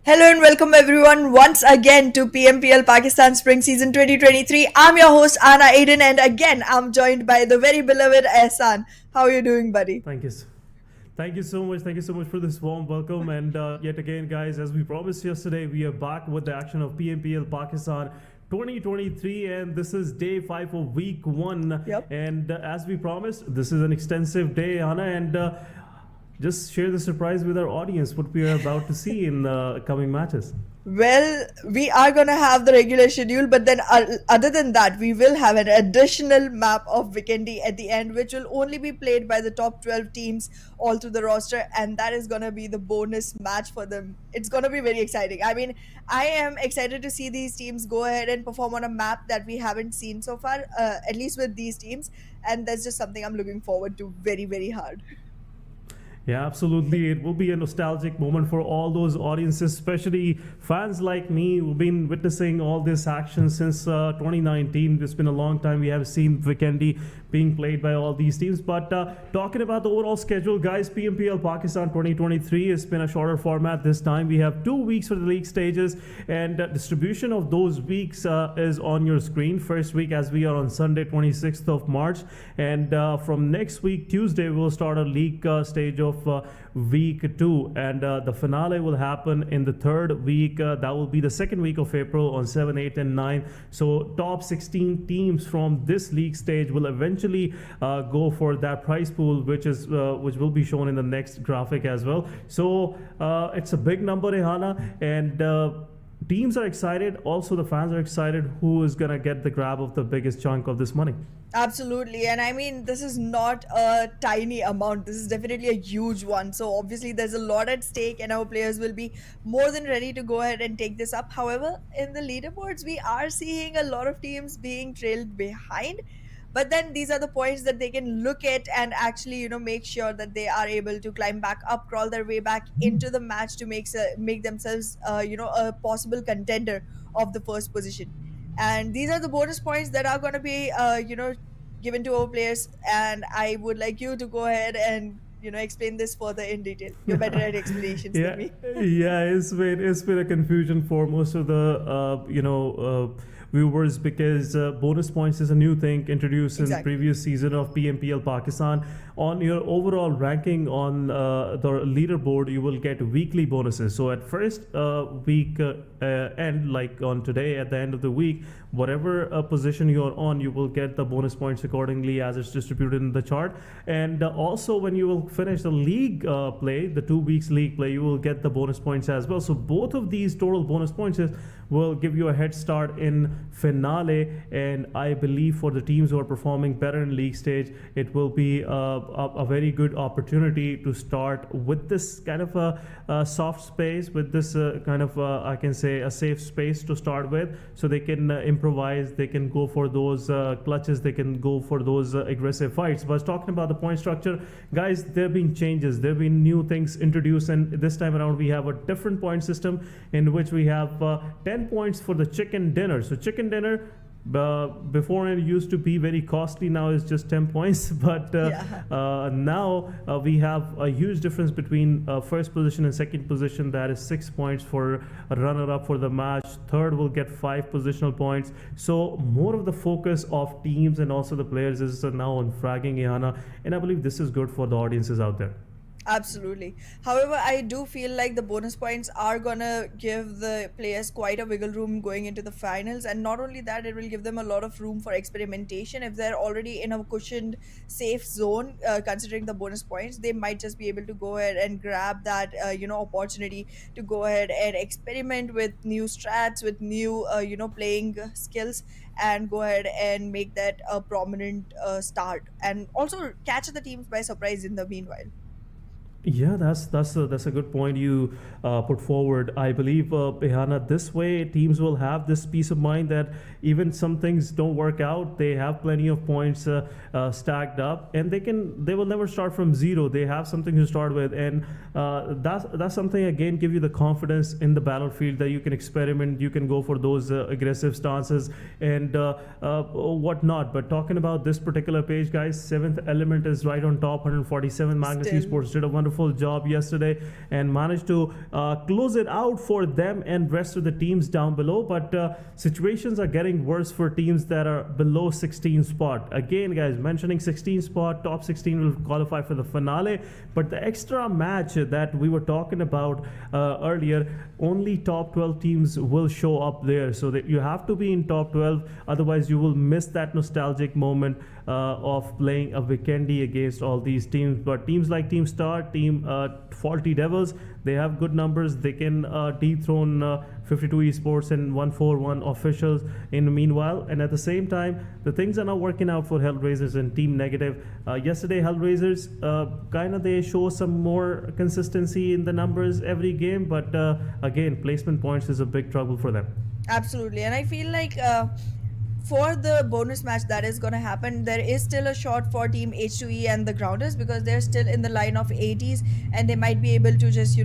Hello and welcome everyone once again to PMPL Pakistan Spring Season 2023. I'm your host Anna Aiden and again I'm joined by the very beloved Ehsan. How are you doing, buddy? Thank you. Thank you so much. Thank you so much for this warm welcome. And yet again, guys, as we promised yesterday, we are back with the action of PMPL Pakistan 2023, and this is day 5 of week 1. Yep. And as we promised, this is an extensive day, Anna, and just share the surprise with our audience what we are about to see in the coming matches. Well, we are going to have the regular schedule, but then other than that, we will have an additional map of Vikendi at the end, which will only be played by the top 12 teams all through the roster, and that is going to be the bonus match for them. It's going to be very exciting. I mean, I am excited to see these teams go ahead and perform on a map that we haven't seen so far, at least with these teams, and that's just something I'm looking forward to very, very hard. Yeah, absolutely. It will be a nostalgic moment for all those audiences, especially fans like me who've been witnessing all this action since 2019. It's been a long time. We have seen Vikendi being played by all these teams. But talking about the overall schedule, guys, PMPL Pakistan 2023 has been a shorter format this time. We have 2 weeks for the league stages, and distribution of those weeks is on your screen. First week, as we are on Sunday, 26th of March. And from next week, Tuesday, we'll start a league stage of week 2, and the finale will happen in the 3rd week. That will be the 2nd week of April on 7, 8 and 9. So top 16 teams from this league stage will eventually go for that prize pool, which will be shown in the next graphic as well. So it's a big number, Ehana, and teams are excited. Also, the fans are excited. Who is gonna get the grab of the biggest chunk of this money? Absolutely. And I mean, this is not a tiny amount. This is definitely a huge one. So obviously there's a lot at stake and our players will be more than ready to go ahead and take this up. However, in the leaderboards, we are seeing a lot of teams being trailed behind. But then these are the points that they can look at and actually, make sure that they are able to climb back up, crawl their way back into the match to make themselves, a possible contender of the first position. And these are the bonus points that are going to be given to our players, and I would like you to go ahead and explain this further in detail. You're better at explanations Yeah, than me. yeah, it's been a confusion for most of the viewers, because bonus points is a new thing introduced in the Exactly. previous season of PMPL Pakistan. On your overall ranking on the leaderboard, you will get weekly bonuses. So at first week end, like on today, at the end of the week, whatever position you're on, you will get the bonus points accordingly as it's distributed in the chart. And also when you will finish the league play, the 2 weeks league play, you will get the bonus points as well. So both of these total bonus points will give you a head start in finale, and I believe for the teams who are performing better in league stage, it will be a very good opportunity to start with this kind of a soft space, with this kind of I can say a safe space to start with, so they can improvise, they can go for those clutches, they can go for those aggressive fights. But talking about the point structure, guys, there have been changes, there have been new things introduced, and this time around we have a different point system in which we have 10 points for the chicken dinner. So chicken dinner, before it used to be very costly, now it's just 10 points. But now we have a huge difference between first position and second position. That is 6 points for a runner-up for the match. Third will get 5 positional points. So more of the focus of teams and also the players is now on fragging, Ihana, and I believe this is good for the audiences out there. Absolutely. However, I do feel like the bonus points are gonna give the players quite a wiggle room going into the finals, and not only that, it will give them a lot of room for experimentation. If they're already in a cushioned, safe zone, considering the bonus points, they might just be able to go ahead and grab that, opportunity to go ahead and experiment with new strats, with new, playing skills, and go ahead and make that a prominent start, and also catch the teams by surprise in the meanwhile. Yeah, that's a good point you put forward. I believe, Ehana, this way teams will have this peace of mind that even some things don't work out, they have plenty of points stacked up, and they will never start from zero. They have something to start with, and that's something again give you the confidence in the battlefield that you can experiment, you can go for those aggressive stances and whatnot. But talking about this particular page, guys, Seventh Element is right on top, 147. Magnus Still. Esports did a wonderful wonderful job yesterday and managed to close it out for them and rest of the teams down below. But situations are getting worse for teams that are below 16 spot. Again, guys, mentioning 16 spot, top 16 will qualify for the finale. But the extra match that we were talking about earlier, only top 12 teams will show up there. So that you have to be in top 12, otherwise you will miss that nostalgic moment of playing a Vikendi against all these teams. But teams like teams.The, team Faulty Devils, they have good numbers. They can dethrone 52 Esports and 141 officials in the meanwhile. And at the same time, the things are not working out for Hellraisers and Team Negative. Yesterday, Hellraisers kind of they show some more consistency in the numbers every game, but again, placement points is a big trouble for them. Absolutely. And I feel like for the bonus match that is going to happen, there is still a shot for Team H2E and the Grounders, because they're still in the line of 80s and they might be able to just,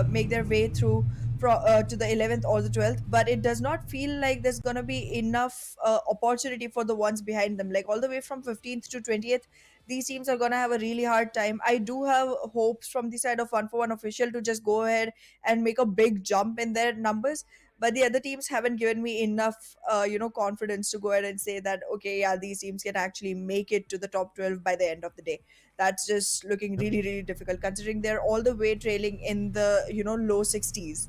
make their way through to the 11th or the 12th. But it does not feel like there's going to be enough opportunity for the ones behind them. Like all the way from 15th to 20th, these teams are going to have a really hard time. I do have hopes from the side of 141 official to just go ahead and make a big jump in their numbers, but the other teams haven't given me enough confidence to go ahead and say that, okay, yeah, these teams can actually make it to the top 12 by the end of the day. That's just looking really, really difficult, considering they're all the way trailing in the low 60s.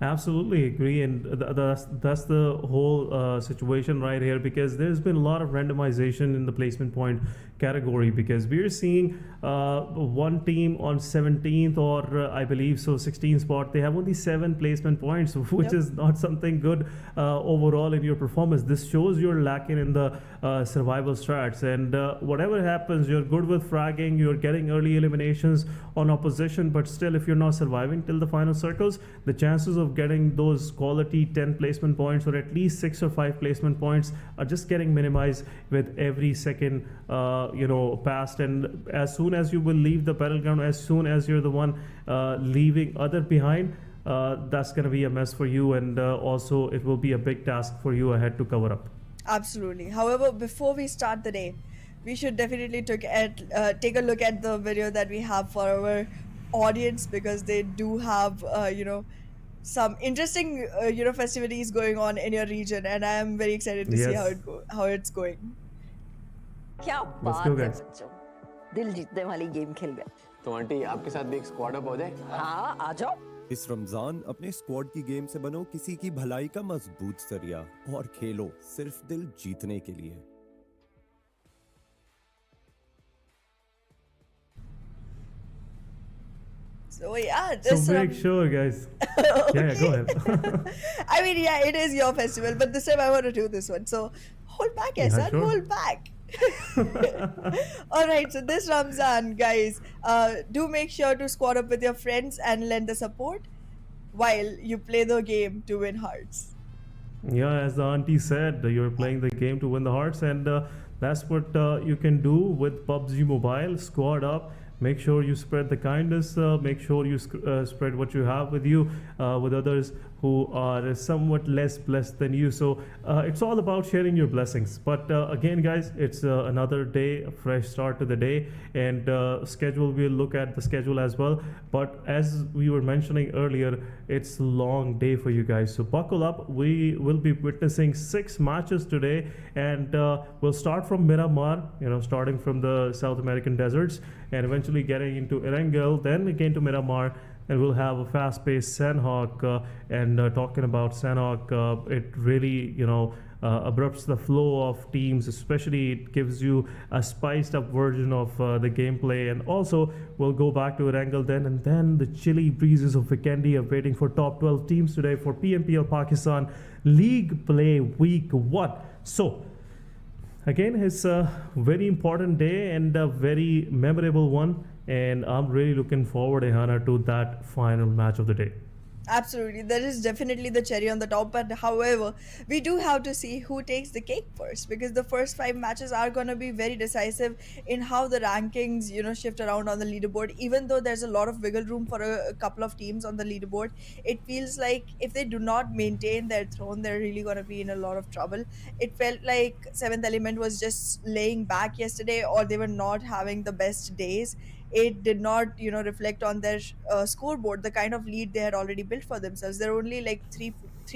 Absolutely agree, and that's the whole situation right here, because there's been a lot of randomization in the placement point category, because we're seeing one team on 17th or I believe so 16th spot, they have only 7 placement points, which Yep. is not something good overall in your performance. This shows you're lacking in the survival strats, and whatever happens, you're good with fragging, you're getting early eliminations on opposition, but still if you're not surviving till the final circles, the chances of getting those quality 10 placement points or at least 6 or 5 placement points are just getting minimized with every second passed. And as soon as you will leave the battleground, as soon as you're the one leaving other behind, that's going to be a mess for you, and also it will be a big task for you ahead to cover up. Absolutely. However, before we start the day, we should definitely take a look at the video that we have for our audience, because they do have some interesting festivities going on in your region, and I am very excited to see Yes, how it's going. क्या let's बात go, है guys. बच्चों, दिल जीतने वाली game खेल गए। तो आंटी आपके साथ भी एक स्क्वाड अप हो जाए। हाँ आ जाओ। इस रमजान अपने स्क्वाड की गेम से बनो किसी की भलाई का मजबूत जरिया और खेलो सिर्फ दिल जीतने के लिए। So yeah, so this make sure, guys. Yeah, go ahead. I mean, yeah, it is your festival, but this time I want to do this one. So hold back, Yeah, Ehsan, sure. hold back. All right, so this Ramzan, guys, do make sure to squad up with your friends and lend the support while you play the game to win hearts. Yeah, as the auntie said, you're playing the game to win the hearts, and that's what you can do with PUBG Mobile. Squad up. Make sure you spread the kindness. Make sure you spread what you have with you, with others who are somewhat less blessed than you. So it's all about sharing your blessings. But again, guys, it's another day, a fresh start to the day, and schedule. We'll look at the schedule as well. But as we were mentioning earlier, it's a long day for you guys. So buckle up. We will be witnessing 6 matches today, and we'll start from Miramar. Starting from the South American deserts, and eventually getting into Erangel, then again to Miramar, and we'll have a fast-paced Sanhok. And talking about Sanhok, it really, abrupts the flow of teams, especially it gives you a spiced up version of the gameplay. And also we'll go back to Erangel then, and then the chilly breezes of Vikendi are waiting for top 12 teams today for PMPL Pakistan League Play Week 1. So again, it's a very important day and a very memorable one, and I'm really looking forward, Ehana, to that final match of the day. Absolutely, that is definitely the cherry on the top. But however, we do have to see who takes the cake first, because the first 5 matches are going to be very decisive in how the rankings, shift around on the leaderboard. Even though there's a lot of wiggle room for a couple of teams on the leaderboard, it feels like if they do not maintain their throne, they're really going to be in a lot of trouble. It felt like Seventh Element was just laying back yesterday, or they were not having the best days. it did not, reflect on their scoreboard the kind of lead they had already built for themselves. They're only like three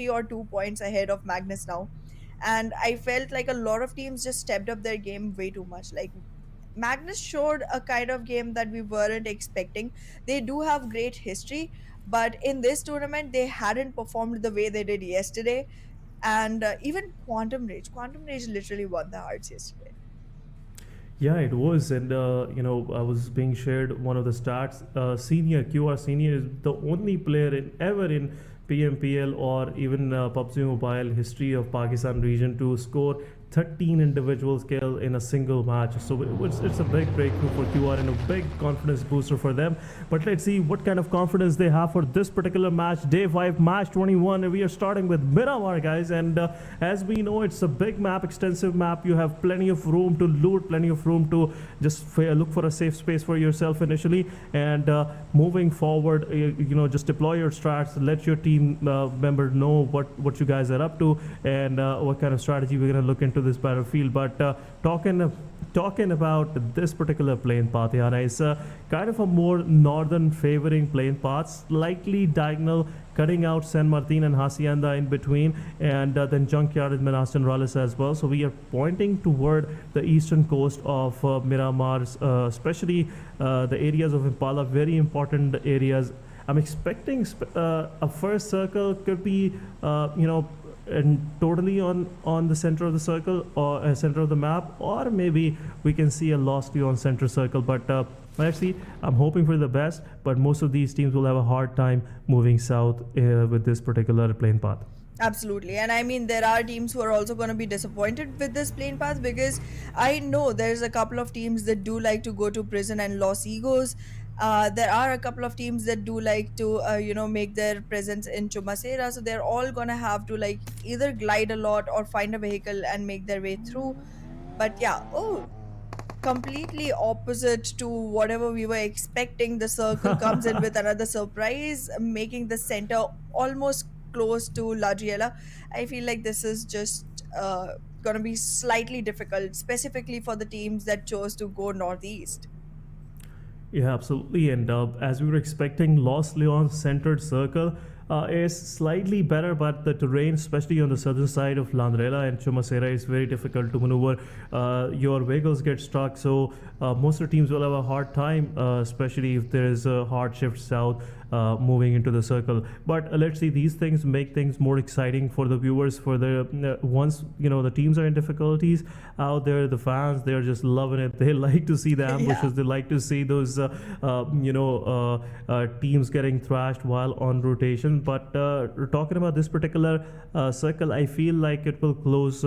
or 2 points ahead of Magnus now, and I felt like a lot of teams just stepped up their game way too much. Like Magnus showed a kind of game that we weren't expecting. They do have great history, but in this tournament, they hadn't performed the way they did yesterday. And even Quantum Rage literally won the hearts yesterday. Yeah, it was, and I was being shared one of the stats. Senior QR Senior is the only player ever in PMPL or even PUBG Mobile history of Pakistan region to score 13 individual kills in a single match. So it's a big breakthrough for QR and a big confidence booster for them. But let's see what kind of confidence they have for this particular match. Day 5, match 21. And we are starting with Miramar, guys. And as we know, it's a big map, extensive map. You have plenty of room to loot, plenty of room to just look for a safe space for yourself initially. And moving forward, just deploy your strats, let your team member know what you guys are up to and what kind of strategy we're going to look into this battlefield. But talking about this particular plane path, Yana, is kind of a more northern favoring plane path, slightly diagonal, cutting out San Martin and Hacienda in between, and then Junkyard and Minas Generales as well. So we are pointing toward the eastern coast of Miramar, especially the areas of Impala, very important areas. I'm expecting a first circle could be, and totally on the center of the circle or center of the map, or maybe we can see a Lost on center circle. But let's see. I'm hoping for the best, but most of these teams will have a hard time moving south with this particular plane path. Absolutely. And I mean, there are teams who are also going to be disappointed with this plane path, because I know there's a couple of teams that do like to go to prison and Los Egos. There are a couple of teams that do like to, make their presence in Chumacera. So they're all going to have to like either glide a lot or find a vehicle and make their way through. But yeah, completely opposite to whatever we were expecting. The circle comes in with another surprise, making the center almost close to La Giela. I feel like this is just going to be slightly difficult, specifically for the teams that chose to go northeast. Yeah, absolutely. And as we were expecting, Los Leons centered circle is slightly better, but the terrain, especially on the southern side of Landrela and Chumacera, is very difficult to maneuver. Your vehicles get stuck, so most of the teams will have a hard time, especially if there is a hard shift south moving into the circle. But let's see, these things make things more exciting for the viewers. For the once the teams are in difficulties out there, the fans, they're just loving it. They like to see the ambushes. Yeah. They like to see those teams getting thrashed while on rotation. But talking about this particular circle, I feel like it will close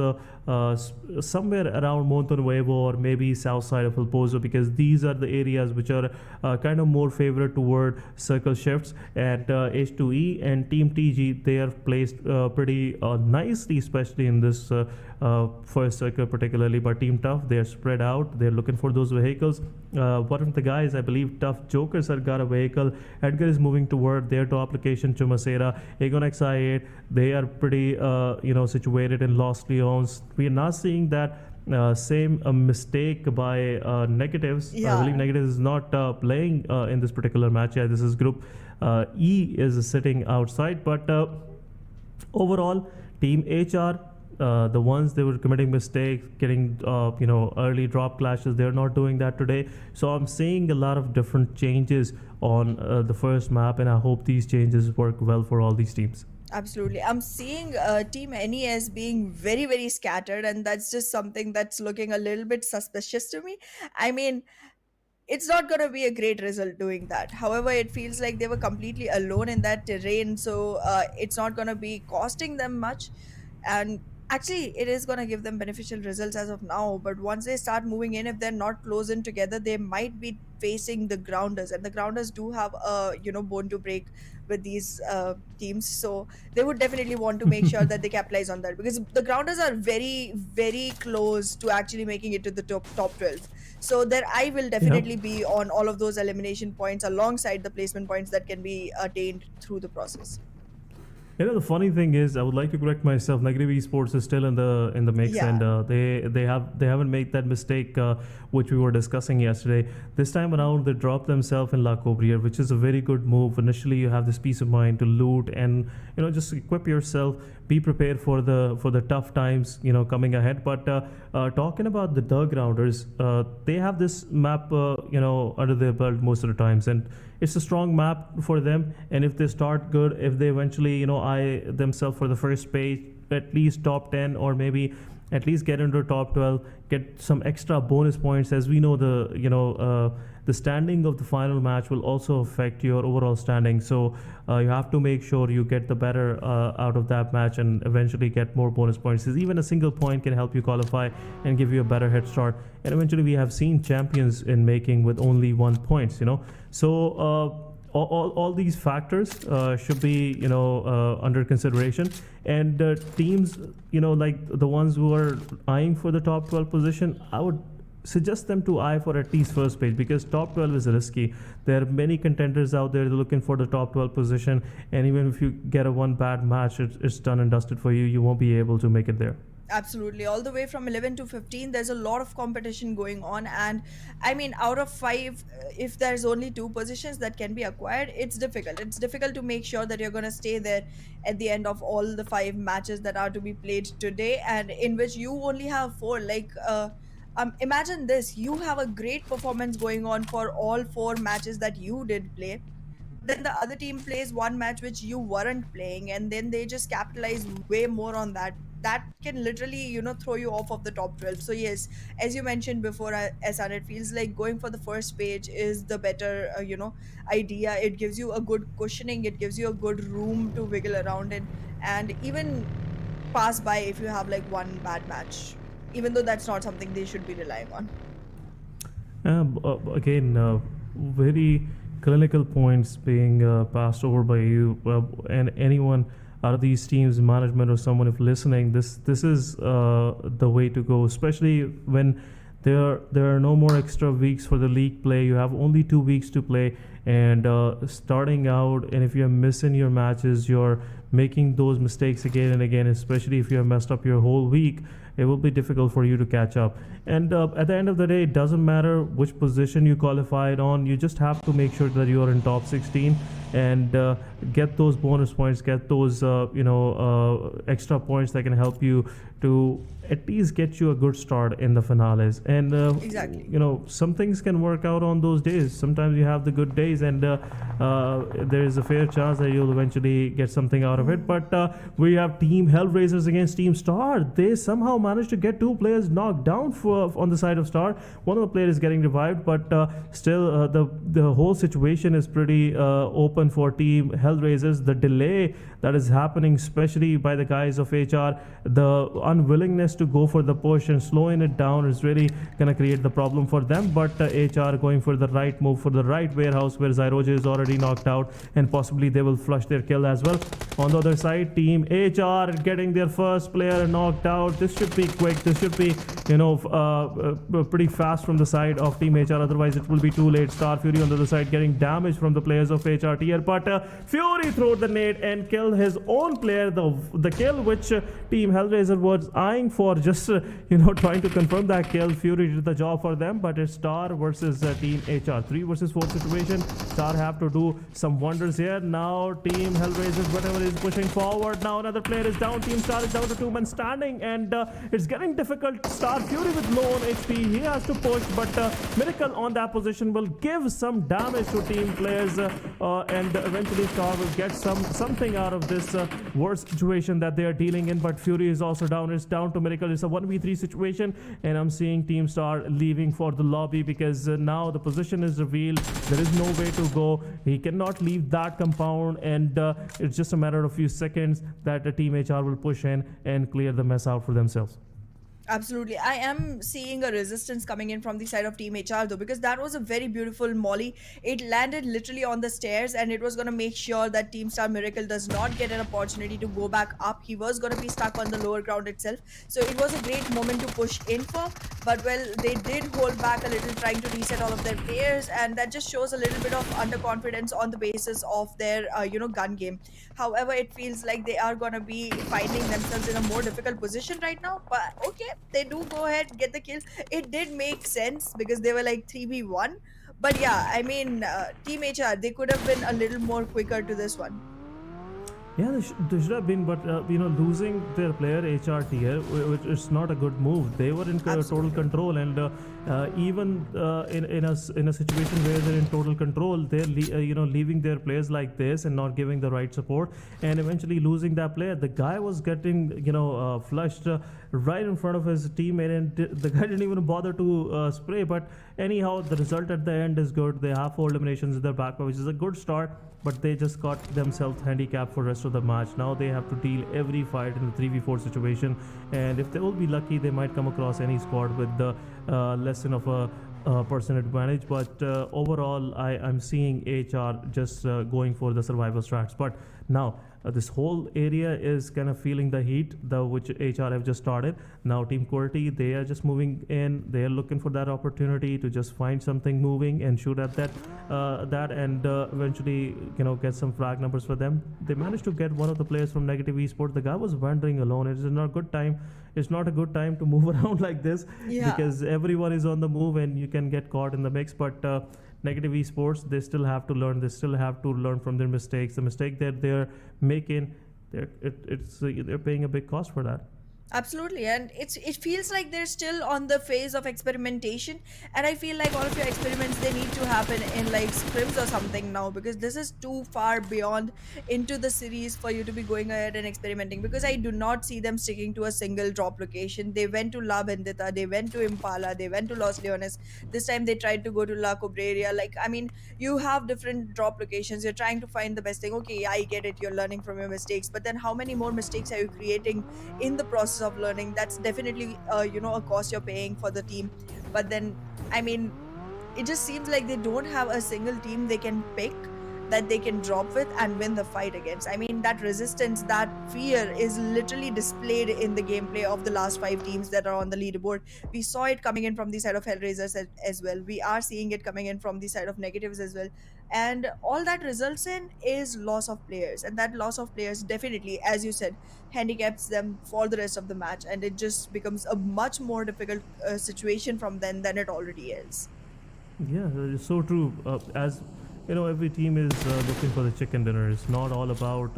somewhere around Monte Nuevo or maybe south side of El Pozo, because these are the areas which are kind of more favored toward circle shifts. And H2E and Team TG, they are placed pretty nicely, especially in this first circle particularly. But Team Tough, they're spread out, they're looking for those vehicles. One of the guys, I believe Tough Jokers, have got a vehicle. Edgar is moving toward their top location, Chumacera. Aegon XI8, they are pretty situated in Los Leons. We are not seeing that same mistake by Negatives. Yeah. I believe Negatives is not playing in this particular match. Yeah, this is group E is sitting outside. But overall, Team HR, the ones they were committing mistakes, getting early drop clashes, they're not doing that today. So I'm seeing a lot of different changes on the first map, and I hope these changes work well for all these teams. Absolutely. I'm seeing Team NES being very, very scattered, and that's just something that's looking a little bit suspicious to me. I mean, it's not going to be a great result doing that. However, it feels like they were completely alone in that terrain, so it's not going to be costing them much. And actually, it is going to give them beneficial results as of now. But once they start moving in, if they're not close in together, they might be facing the grounders, and the grounders do have a bone to break with these teams. So they would definitely want to make sure that they capitalize on that, because the grounders are very, very close to actually making it to the top 12. So their eye will definitely be on all of those elimination points alongside the placement points that can be attained through the process. The funny thing is, I would like to correct myself. Negative Esports is still in the mix, Yeah. and they haven't made that mistake which we were discussing yesterday. This time around, they dropped themselves in La Cobriere, which is a very good move. Initially, you have this peace of mind to loot and just equip yourself, be prepared for the tough times coming ahead. But talking about the Grounders, they have this map under their belt most of the times, and it's a strong map for them. And if they start good, if they eventually eye themselves for the first page, at least top 10, or maybe at least get into top 12, get some extra bonus points. As we know, the standing of the final match will also affect your overall standing, so you have to make sure you get the better out of that match and eventually get more bonus points, because even a single point can help you qualify and give you a better head start. And eventually we have seen champions in making with only 1 point, so all these factors should be under consideration. And teams like the ones who are eyeing for the top 12 position, I would suggest them to eye for at least first page, because top 12 is risky. There are many contenders out there looking for the top 12 position, and even if you get a one bad match, it's done and dusted for you. You won't be able to make it there. Absolutely. All the way from 11 to 15, there's a lot of competition going on. And I mean, out of 5, if there's only 2 positions that can be acquired, it's difficult. It's difficult to make sure that you're going to stay there at the end of all the 5 matches that are to be played today, and in which you only have 4. Imagine this: you have a great performance going on for all 4 matches that you did play. Then the other team plays 1 match which you weren't playing, and then they just capitalize way more on that. That can literally, throw you off of the top 12. So yes, as you mentioned before, Asan, it feels like going for the first page is the better, idea. It gives you a good cushioning. It gives you a good room to wiggle around in, and even pass by if you have like 1 bad match, even though that's not something they should be relying on. Again, very clinical points being passed over by you, and anyone out of these teams, management or someone if listening, this is the way to go, especially when there are no more extra weeks for the league play. You have only 2 weeks to play, and starting out, and if you're missing your matches, you're making those mistakes again and again, especially if you have messed up your whole week, it will be difficult for you to catch up. And at the end of the day, it doesn't matter which position you qualified on. You just have to make sure that you are in top 16 and get those bonus points, get those extra points that can help you to at least get you a good start in the finales. And Exactly. some things can work out on those days. Sometimes you have the good days, and there is a fair chance that you'll eventually get something out of it. But we have Team Hellraisers against Team Star. They somehow managed to get 2 players knocked down on the side of Star. One of the players is getting revived, but still the whole situation is pretty open for Team Hellraisers. The delay that is happening, especially by the guys of HR, the unwillingness to go for the push and slowing it down is really going to create the problem for them. But HR going for the right move, for the right warehouse, where Zyroja is already knocked out, and possibly they will flush their kill as well. On the other side, Team HR getting their first player knocked out. This should be quick. This should be pretty fast from the side of Team HR, otherwise it will be too late. Star Fury on the other side getting damage from the players of HR tier, but Fury threw the nade and killed his own player. The kill which Team Hellraiser was eyeing for, just trying to confirm that kill. Fury did the job for them, but it's Star versus Team HR, 3 versus 4 situation. Star have to do some wonders here. Now Team Hellraisers, whatever, is pushing forward. Now another player is down. Team Star is down to 2 men standing, and it's getting difficult. Star Fury with low on HP, he has to push, but Miracle on that position will give some damage to team players, and eventually Star will get something out of this worst situation that they are dealing in. But Fury is also down. It's down to Miracle. It's a 1v3 situation, and I'm seeing Team Star leaving for the lobby, because now the position is revealed. There is no way to go. He cannot leave that compound, and it's just a matter of few seconds that the Team HR will push in and clear the mess out for themselves. Absolutely. I am seeing a resistance coming in from the side of Team HR though, because that was a very beautiful molly. It landed literally on the stairs, and it was going to make sure that Team Star Miracle does not get an opportunity to go back up. He was going to be stuck on the lower ground itself. So it was a great moment to push in for. But well, they did hold back a little, trying to reset all of their players, and that just shows a little bit of underconfidence on the basis of their gun game. However, it feels like they are gonna be finding themselves in a more difficult position right now. But okay, they do go ahead, get the kill. It did make sense because they were like 3v1. But yeah, I mean, Team HR, they could have been a little more quicker to this one. Yeah, they should have been, but losing their player HRT, which is not a good move. They were in total control, and even in a situation where they're in total control, they're leaving their players like this and not giving the right support, and eventually losing that player. The guy was getting flushed right in front of his teammate, and the guy didn't even bother to spray. But anyhow, the result at the end is good. They have 4 eliminations in their back, which is a good start. But they just got themselves handicapped for the rest of the match. Now they have to deal every fight in a 3v4 situation, and if they will be lucky, they might come across any squad with the less than of a person advantage. But overall, I'm seeing HR just going for the survival strats. But now this whole area is kind of feeling the heat, which HR have just started. Now Team QWERTY, they are just moving in. They are looking for that opportunity to just find something moving and shoot at that and eventually get some frag numbers for them. They managed to get one of the players from Negative Esports. The guy was wandering alone. It is not a good time. It's not a good time to move around like this, because everyone is on the move and you can get caught in the mix. But Negative Esports, they still have to learn. They still have to learn from their mistakes. The mistake that they're making, they're paying a big cost for that. Absolutely, and it feels like they're still on the phase of experimentation, and I feel like all of your experiments, they need to happen in like scrims or something now, because this is too far beyond into the series for you to be going ahead and experimenting, because I do not see them sticking to a single drop location. They went to La Vendetta, they went to Impala, they went to Los Leones. This time they tried to go to La Cobreria. Like, I mean, you have different drop locations, you're trying to find the best thing. Okay, I get it, you're learning from your mistakes, but then how many more mistakes are you creating in the process of learning? That's definitely a cost you're paying for the team. But then, I mean, it just seems like they don't have a single team they can pick that they can drop with and win the fight against. I mean, that resistance, that fear is literally displayed in the gameplay of the last 5 teams that are on the leaderboard. We saw it coming in from the side of Hellraisers as well. We are seeing it coming in from the side of Negatives as well. And all that results in is loss of players. And that loss of players definitely, as you said, handicaps them for the rest of the match. And it just becomes a much more difficult situation from then than it already is. Yeah, it's so true. As every team is looking for the chicken dinner. It's not all about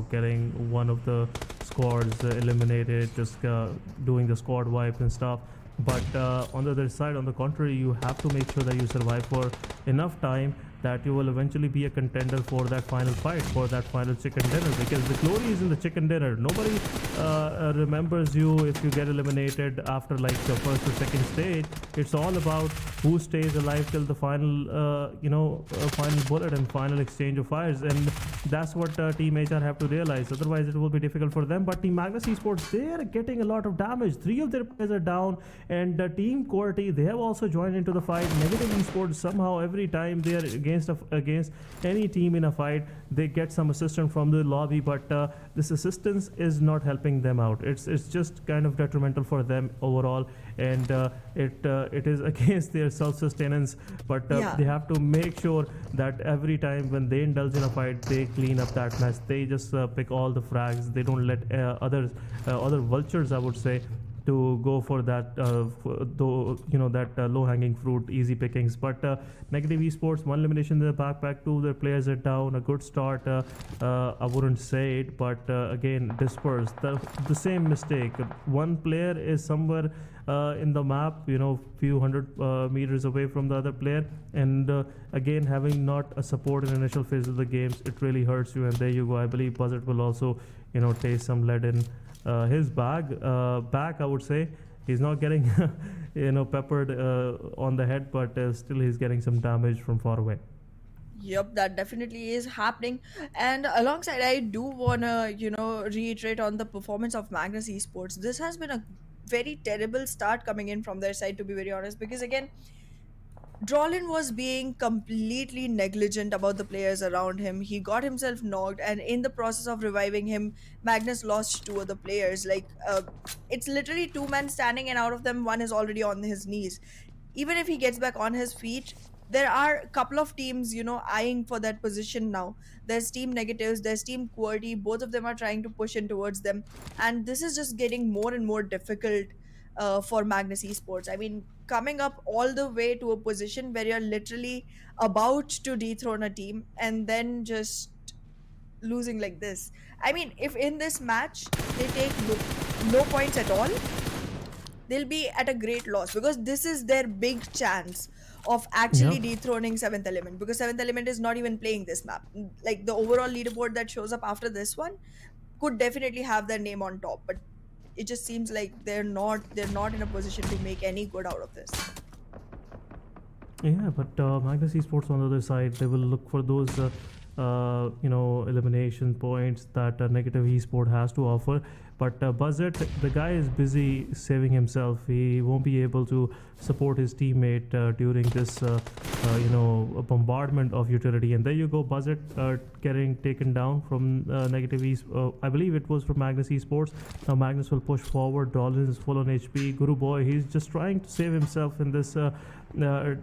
getting one of the squads eliminated, just doing the squad wipe and stuff. But on the other side, on the contrary, you have to make sure that you survive for enough time that you will eventually be a contender for that final fight, for that final chicken dinner, because the glory is in the chicken dinner. Nobody remembers you if you get eliminated after like the first or second stage. It's all about who stays alive till the final final bullet and final exchange of fires, and that's what Team HR have to realize. Otherwise it will be difficult for them. But Team Magnus Esports, they are getting a lot of damage. 3 of their players are down, and Team QWERTY, they have also joined into the fight. Negative Esports, somehow every time they are against any team in a fight, they get some assistance from the lobby, but this assistance is not helping them out. It's just kind of detrimental for them overall, and it is against their self-sustenance. But they have to make sure that every time when they indulge in a fight, they clean up that mess. They just pick all the frags. They don't let other vultures, I would say, to go for that low-hanging fruit, easy pickings. But Negative Esports, 1 elimination in the backpack, 2 of their players are down. A good start, I wouldn't say it, but again, dispersed. The same mistake. 1 player is somewhere in the map, few hundred meters away from the other player, and again, having not a support in initial phase of the games, it really hurts you. And there you go. I believe Buzzard will also taste some lead in his back, I would say. He's not getting peppered on the head, but still he's getting some damage from far away. Yep, that definitely is happening. And alongside, I do wanna reiterate on the performance of Magnus Esports. This has been a very terrible start coming in from their side, to be very honest, because again, Drolin was being completely negligent about the players around him. He got himself knocked, and in the process of reviving him, Magnus lost two other players. It's literally two men standing, and out of them, one is already on his knees. Even if he gets back on his feet, there are a couple of teams, eyeing for that position now. There's Team Negatives, there's Team QWERTY. Both of them are trying to push in towards them, and this is just getting more and more difficult for Magnus Esports. I mean, coming up all the way to a position where you're literally about to dethrone a team and then just losing like this. I mean, if in this match they take no points at all, they'll be at a great loss, because this is their big chance of actually Yep. dethroning Seventh Element, because Seventh Element is not even playing this map. Like, the overall leaderboard that shows up after this one could definitely have their name on top, but it just seems like they're not in a position to make any good out of this. Yeah, but Magnus Esports on the other side, they will look for those, elimination points that Negative Esport has to offer. But Buzzet, the guy is busy saving himself. He won't be able to support his teammate during this, bombardment of utility. And there you go, Buzzet getting taken down from Negative Esports. I believe it was from Magnus Esports. Now Magnus will push forward. Dolin is full on HP. Guru Boy, he's just trying to save himself in this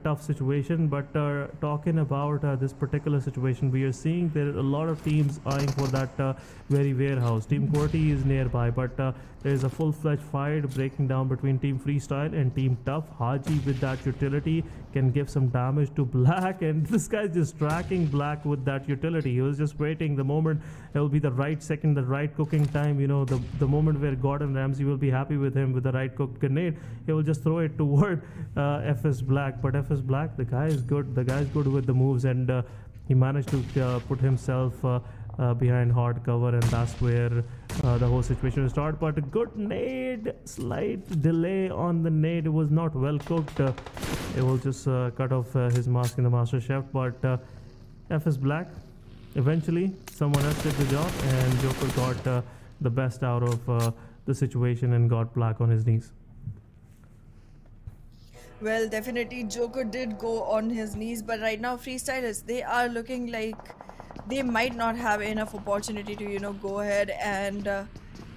tough situation. But talking about this particular situation, we are seeing there are a lot of teams eyeing for that very warehouse. Team QWERTY is nearby, but there is a full-fledged fight breaking down between Team Freestyle and Team Tough. Haji with that utility can give some damage to Black, and this guy's just tracking Black with that utility. He was just waiting the moment it will be the right second, the right cooking time. The moment where Gordon Ramsay will be happy with him with the right cooked grenade, he will just throw it toward FS Black. But FS Black, the guy is good. The guy is good with the moves, and he managed to put himself behind hard cover, and that's where the whole situation will start. But a good nade, slight delay on the nade. It was not well cooked. It will just cut off his mask in the Master Chef. But FS Black, eventually someone else did the job, and Joker got the best out of the situation and got Black on his knees. Well, definitely Joker did go on his knees, but right now Freestylers, they are looking like they might not have enough opportunity to, go ahead and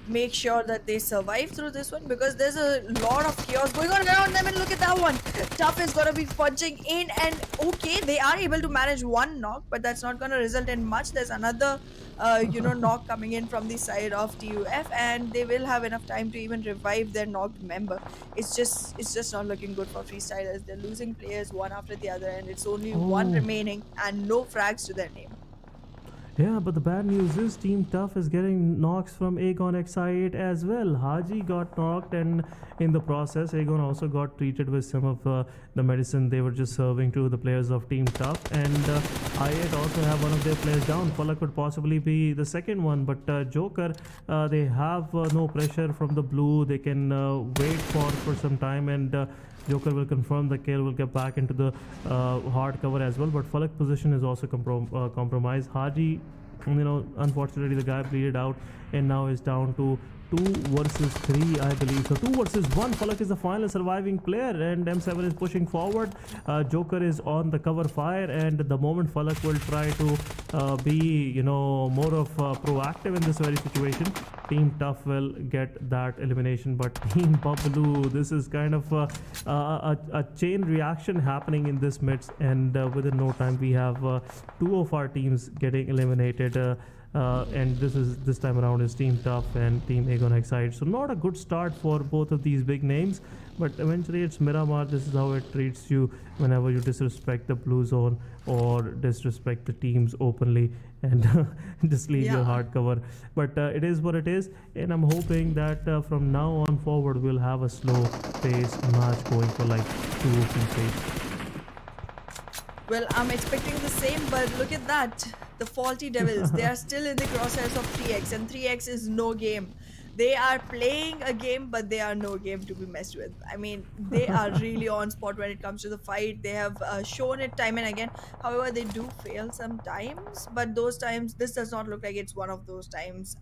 make sure that they survive through this one, because there's a lot of chaos going on around them. And look at that one. Tough is going to be punching in, and okay, they are able to manage one knock, but that's not going to result in much. There's another knock coming in from the side of TUF, and they will have enough time to even revive their knocked member. It's just not looking good for Freestylers. They're losing players one after the other, and it's only one remaining and no frags to their name. Yeah, but the bad news is Team Tough is getting knocks from Aegon XI8 as well. Haji got knocked, and in the process, Aegon also got treated with some of the medicine they were just serving to the players of Team Tough. And I8 also have one of their players down. Falak could possibly be the second one, but Joker, they have no pressure from the blue. They can wait for some time, and Joker will confirm the kill, will get back into the hard cover as well. But Falak's position is also compromised. Haji, unfortunately the guy bleeded out, and now is down to 2 versus 3, I believe. So 2 versus 1. Falak is the final surviving player, and M7 is pushing forward. Joker is on the cover fire, and the moment Falak will try to be, more of proactive in this very situation, Team Tough will get that elimination. But Team Babalu, this is kind of a chain reaction happening in this midst, and within no time we have 2 of our teams getting eliminated. And this time around is Team Tough and Team Aegon XI8. So not a good start for both of these big names, but eventually it's Miramar. This is how it treats you whenever you disrespect the blue zone or disrespect the teams openly and just leave your hard cover. But it is what it is, and I'm hoping that from now on forward we'll have a slow pace match going for like 2 or 3 phases. Well, I'm expecting the same, but look at that. The faulty devils, they are still in the crosshairs of 3x, and 3x is no game. They are playing a game, but they are no game to be messed with. I mean, they are really on spot when it comes to the fight. They have shown it time and again. However, they do fail sometimes, but those times, this does not look like it's one of those times.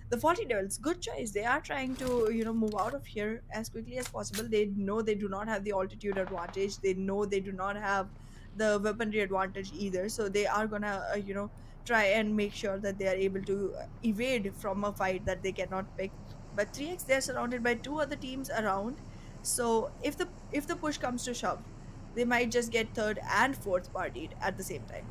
The 40 Devils, good choice. They are trying to, move out of here as quickly as possible. They know they do not have the altitude advantage. They know they do not have the weaponry advantage either. So they are gonna, try and make sure that they are able to evade from a fight that they cannot pick. But 3x, they're surrounded by two other teams around. So if the push comes to shove, they might just get third and fourth partied at the same time.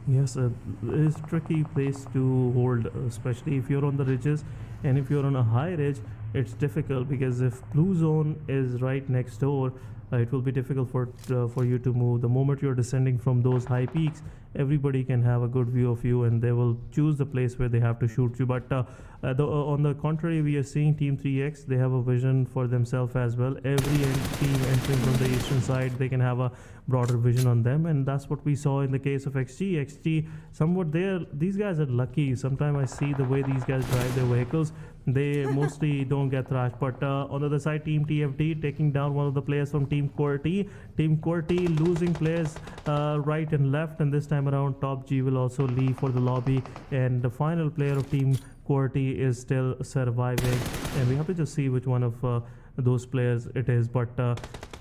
Yes, it's tricky place to hold, especially if you're on the ridges, and if you're on a high ridge, it's difficult because if blue zone is right next door, it will be difficult for you to move. The moment you're descending from those high peaks, everybody can have a good view of you, and they will choose the place where they have to shoot you. But on the contrary, we are seeing Team 3x. They have a vision for themselves as well. Every team entering from the eastern side, they can have a broader vision on them, and that's what we saw in the case of XG. Somewhat these guys are lucky. Sometimes I see the way these guys drive their vehicles. They mostly don't get thrashed. But on the other side, Team TFD taking down one of the players from Team QWERTY. Team QWERTY losing players right and left, and this time around, Top G will also leave for the lobby, and the final player of Team QWERTY is still surviving, and we have to just see which one of those players it is. But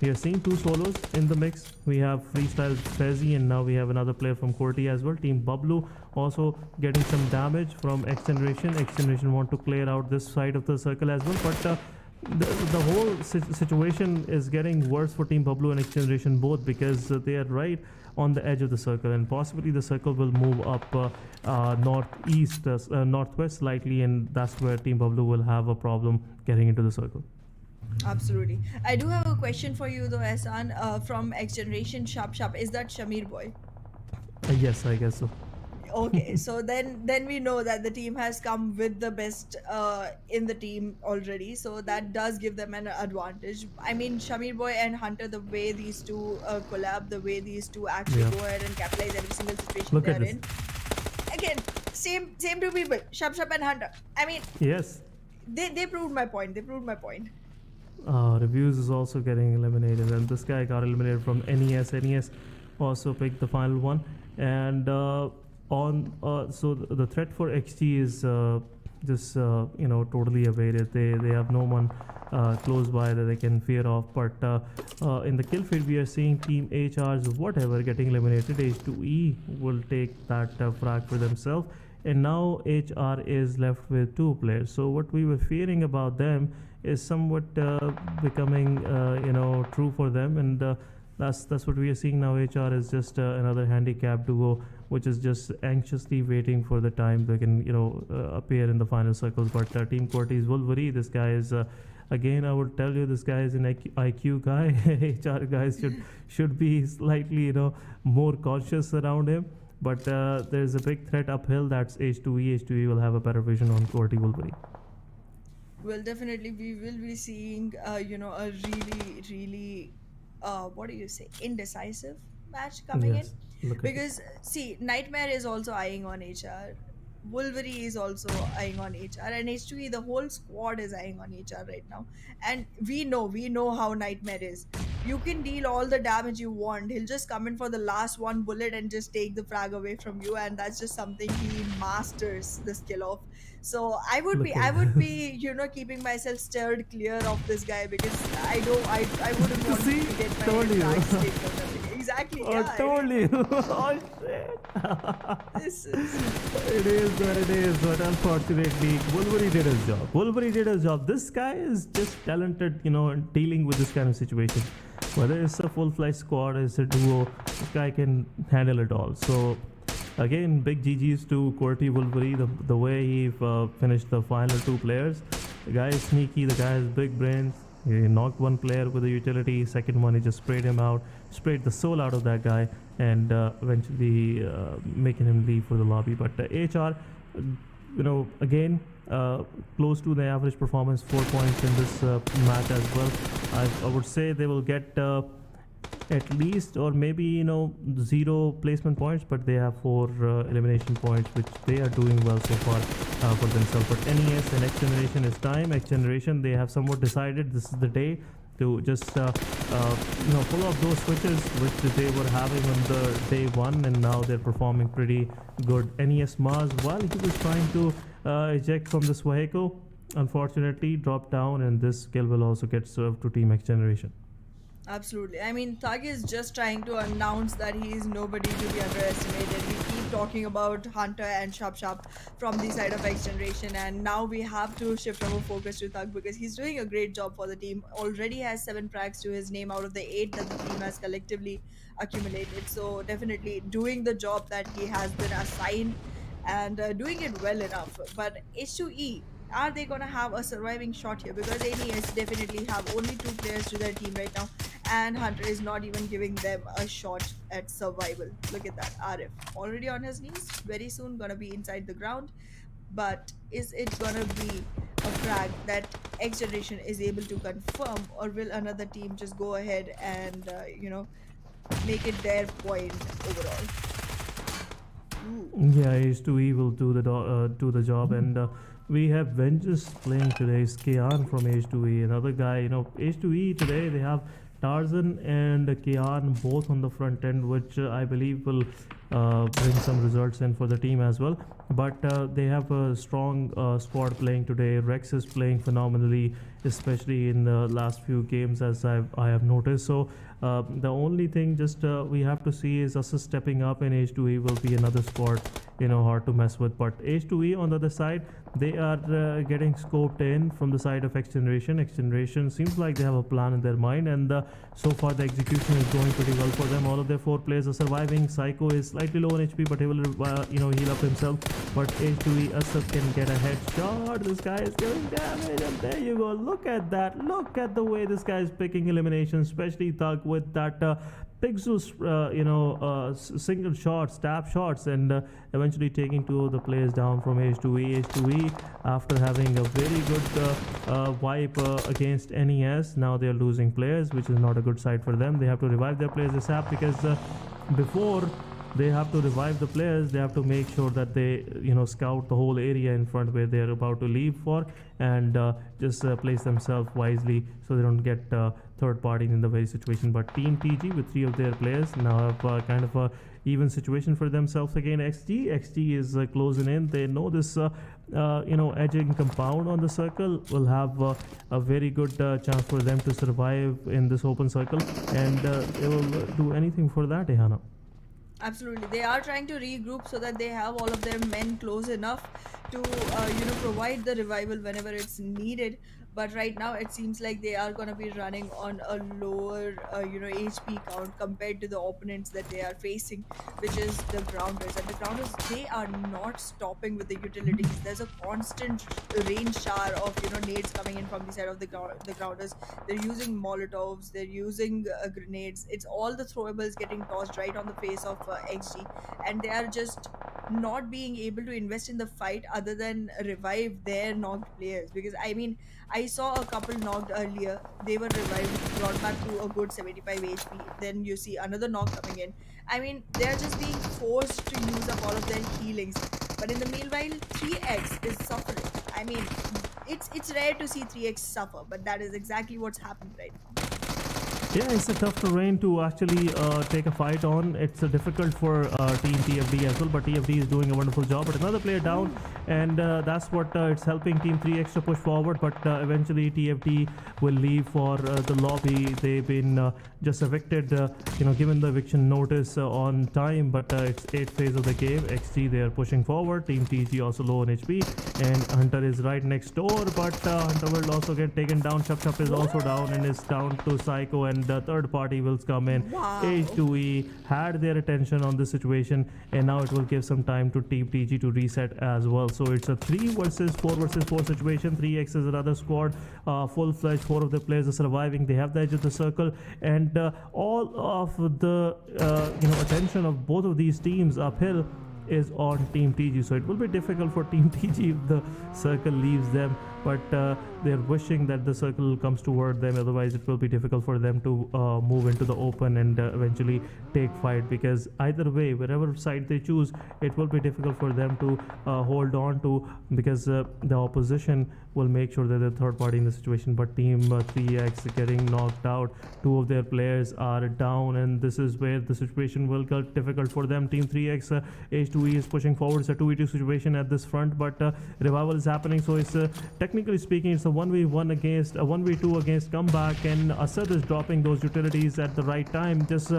we are seeing two solos in the mix. We have Freestyle Fezzy, and now we have another player from QWERTY as well. Team Bablu also getting some damage from XGeneration. XGeneration want to clear out this side of the circle as well, but the whole situation is getting worse for Team Bablu and XGeneration both, because they are right on the edge of the circle, and possibly the circle will move up northwest slightly, and that's where Team Bablu will have a problem getting into the circle. Absolutely. I do have a question for you though, Ehsan, from XGeneration. Sharp, is that Shamir boy? Yes, I guess so. Okay, so then we know that the team has come with the best in the team already, so that does give them an advantage. I mean, Shamir boy and Hunter, the way these two collab, the way these two actually go ahead and capitalize every single situation Look they're at this. in. Again, same two people, Shab and Hunter. I mean, Yes. they proved my point. They proved my point. Reviews is also getting eliminated, and this guy got eliminated from NES. NES also picked the final one, and so the threat for XG is just totally evaded. They have no one close by that they can fear of. But in the kill feed, we are seeing Team HR's whatever getting eliminated. H2E will take that frag for themselves, and now HR is left with two players. So what we were fearing about them is somewhat becoming true for them, and that's what we are seeing now. HR is just another handicapped duo, which is just anxiously waiting for the time they can appear in the final circles. But Team QWERTY's Wolverine, this guy is again, I would tell you, this guy is an IQ guy. HR guys should be slightly more conscious around him. But there's a big threat uphill. That's H2E. H2E will have a better vision on QWERTY Wolverine. Well, definitely we will be seeing a really what do you say, indecisive match coming Yes, in, look at because see, Nightmare is also eyeing on HR, Wolverine is also eyeing on HR, and H2E, the whole squad is eyeing on HR right now. And we know how Nightmare is. You can deal all the damage you want, he'll just come in for the last one bullet and just take the frag away from you, and that's just something he masters the skill of. So I would Look be at keeping myself steered clear of this guy, because I wouldn't want See, to get my told you. flag taken or something. Exactly. Oh, Yeah. totally. Oh, shit. This is It is what it is, but unfortunately, Wolverine did his job. Wolverine did his job. This guy is just talented, in dealing with this kind of situation. Whether it's a full-fledged squad, it's a duo, this guy can handle it all. So, again, big GG's to QWERTY Wolverine, the way he finished the final two players. The guy is sneaky, the guy has big brains. He knocked one player with a utility, second one he just sprayed him out, sprayed the soul out of that guy, and eventually making him leave for the lobby. But HR, again, close to the average performance, 4 points in this match as well. I would say they will get at least, or maybe 0 placement points, but they have 4 elimination points, which they are doing well so far for themselves. But NES and XGeneration is time. XGeneration, they have somewhat decided this is the day to just pull off those switches which they were having on the day one, and now they're performing pretty good. NES Mars, while he was trying to eject from this vehicle. Unfortunately, drop down, and this kill will also get served to Team XGeneration. Absolutely. I mean, Thug is just trying to announce that he is nobody to be underestimated. We keep talking about Hunter and Shap from the side of XGeneration, and now we have to shift our focus to Thug because he's doing a great job for the team. Already has 7 frags to his name out of the 8 that the team has collectively accumulated. So definitely doing the job that he has been assigned and doing it well enough. But H2E, are they gonna have a surviving shot here? Because NES definitely have only 2 players to their team right now, and Hunter is not even giving them a shot at survival. Look at that, Arif already on his knees, very soon gonna be inside the ground. But is it gonna be a frag that XGeneration is able to confirm, or will another team just go ahead and make it their point overall? Ooh. Yeah, H2E will do the job, and we have Vengeance playing today. Kian from H2E, another guy. H2E today they have Tarzan and Kian both on the front end, which I believe will bring some results in for the team as well. But they have a strong squad playing today. Rex is playing phenomenally, especially in the last few games, as I have noticed. So the only thing just we have to see is us stepping up, and H2E will be another squad hard to mess with. But H2E on the other side, they are getting scoped in from the side of XGeneration. XGeneration seems like they have a plan in their mind, and so far the execution is going pretty well for them. All of their 4 players are surviving. Psycho is slightly low on HP, but he will heal up himself. But H2E Asad can get a headshot. This guy is giving damage, and there you go. Look at that. Look at the way this guy is picking eliminations, especially Thug with that pixels, single shots, stab shots, and eventually taking 2 of the players down from H2E. H2E, after having a very good wipe against NES, now they are losing players, which is not a good sight for them. They have to revive their players ASAP, because before they have to revive the players, they have to make sure that they scout the whole area in front where they're about to leave for, and just place themselves wisely so they don't get third parties in the very situation. But Team TG with 3 of their players now have kind of a even situation for themselves again. XG is closing in. They know this edging compound on the circle will have a very good chance for them to survive in this open circle, and they will do anything for that, Ehana. Absolutely, they are trying to regroup so that they have all of their men close enough to provide the revival whenever it's needed. But right now it seems like they are going to be running on a lower HP count compared to the opponents that they are facing, which is the grounders. And the grounders, they are not stopping with the utilities. There's a constant rain shower of nades coming in from the side of the grounders. They're using molotovs, they're using grenades. It's all the throwables getting tossed right on the face of XG, and they are just not being able to invest in the fight other than revive their knocked players. Because I saw a couple knocked earlier, they were revived, brought back to a good 75 HP. Then you see another knock coming in. They're just being forced to use up all of their healings. But in the meanwhile, 3X is suffering. It's rare to see 3X suffer, but that is exactly what's happened right now. Yeah, it's a tough terrain to actually take a fight on. It's difficult for Team TFD as well, but TFD is doing a wonderful job. But another player down, and that's what it's helping Team 3X to push forward. But eventually TFD will leave for the lobby. They've been just evicted, given the eviction notice on time. But it's 8th phase of the game. XG, they are pushing forward. Team TG also low on HP, and Hunter is right next door. But Hunter will also get taken down. Chup is also down and is down to Psycho, and the third party will come in. Wow. H2E had their attention on this situation, and now it will give some time to Team TG to reset as well. So it's a 3 versus 4 situation. 3X is another squad, full-fledged. 4 of the players are surviving. They have the edge of the circle, and all of the attention of both of these teams uphill is on Team TG. So it will be difficult for Team TG if the circle leaves them, but they're wishing that the circle comes toward them. Otherwise it will be difficult for them to move into the open and eventually take fight, because either way, wherever side they choose, it will be difficult for them to hold on to, because the opposition will make sure that they're third party in the situation. But team 3x getting knocked out, two of their players are down, and this is where the situation will get difficult for them. Team 3x H2E is pushing forward. It's a 2v2 situation at this front, but revival is happening, so it's technically speaking it's a 1v1 against a 1v2 against comeback, and Asad is dropping those utilities at the right time, just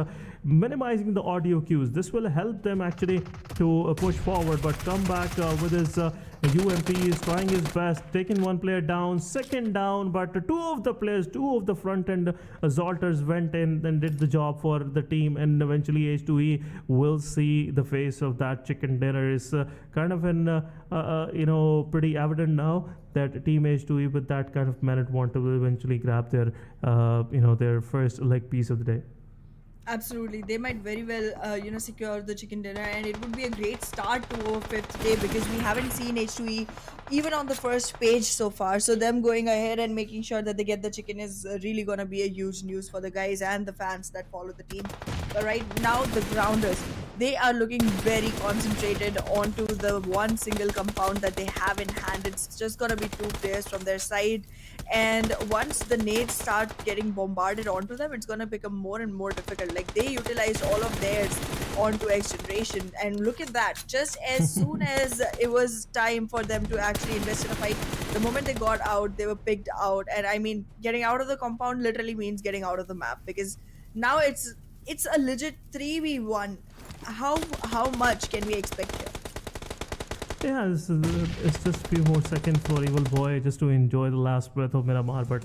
minimizing the audio cues. This will help them actually to push forward, but comeback with his UMP is trying his best, taking one player down, second down, but two of the front end Zolters went in and did the job for the team, and eventually H2E will see the face of that chicken dinner. Is kind of an pretty evident now that team H2E with that kind of merit want to eventually grab their their first leg piece of the day. Absolutely, they might very well, secure the chicken dinner, and it would be a great start to our fifth day because we haven't seen H2E even on the first page so far. So them going ahead and making sure that they get the chicken is really gonna be a huge news for the guys and the fans that follow the team. But right now, the grounders, they are looking very concentrated onto the one single compound that they have in hand. It's just gonna be two players from their side. And once the nades start getting bombarded onto them, it's gonna become more and more difficult. Like they utilized all of theirs onto XGeneration, and look at that. Just as soon as it was time for them to actually invest in a fight, the moment they got out, they were picked out. And I mean, getting out of the compound literally means getting out of the map, because now it's a legit 3v1. How much can we expect here? Yeah, it's just a few more seconds for Evil Boy just to enjoy the last breath of Miramar, but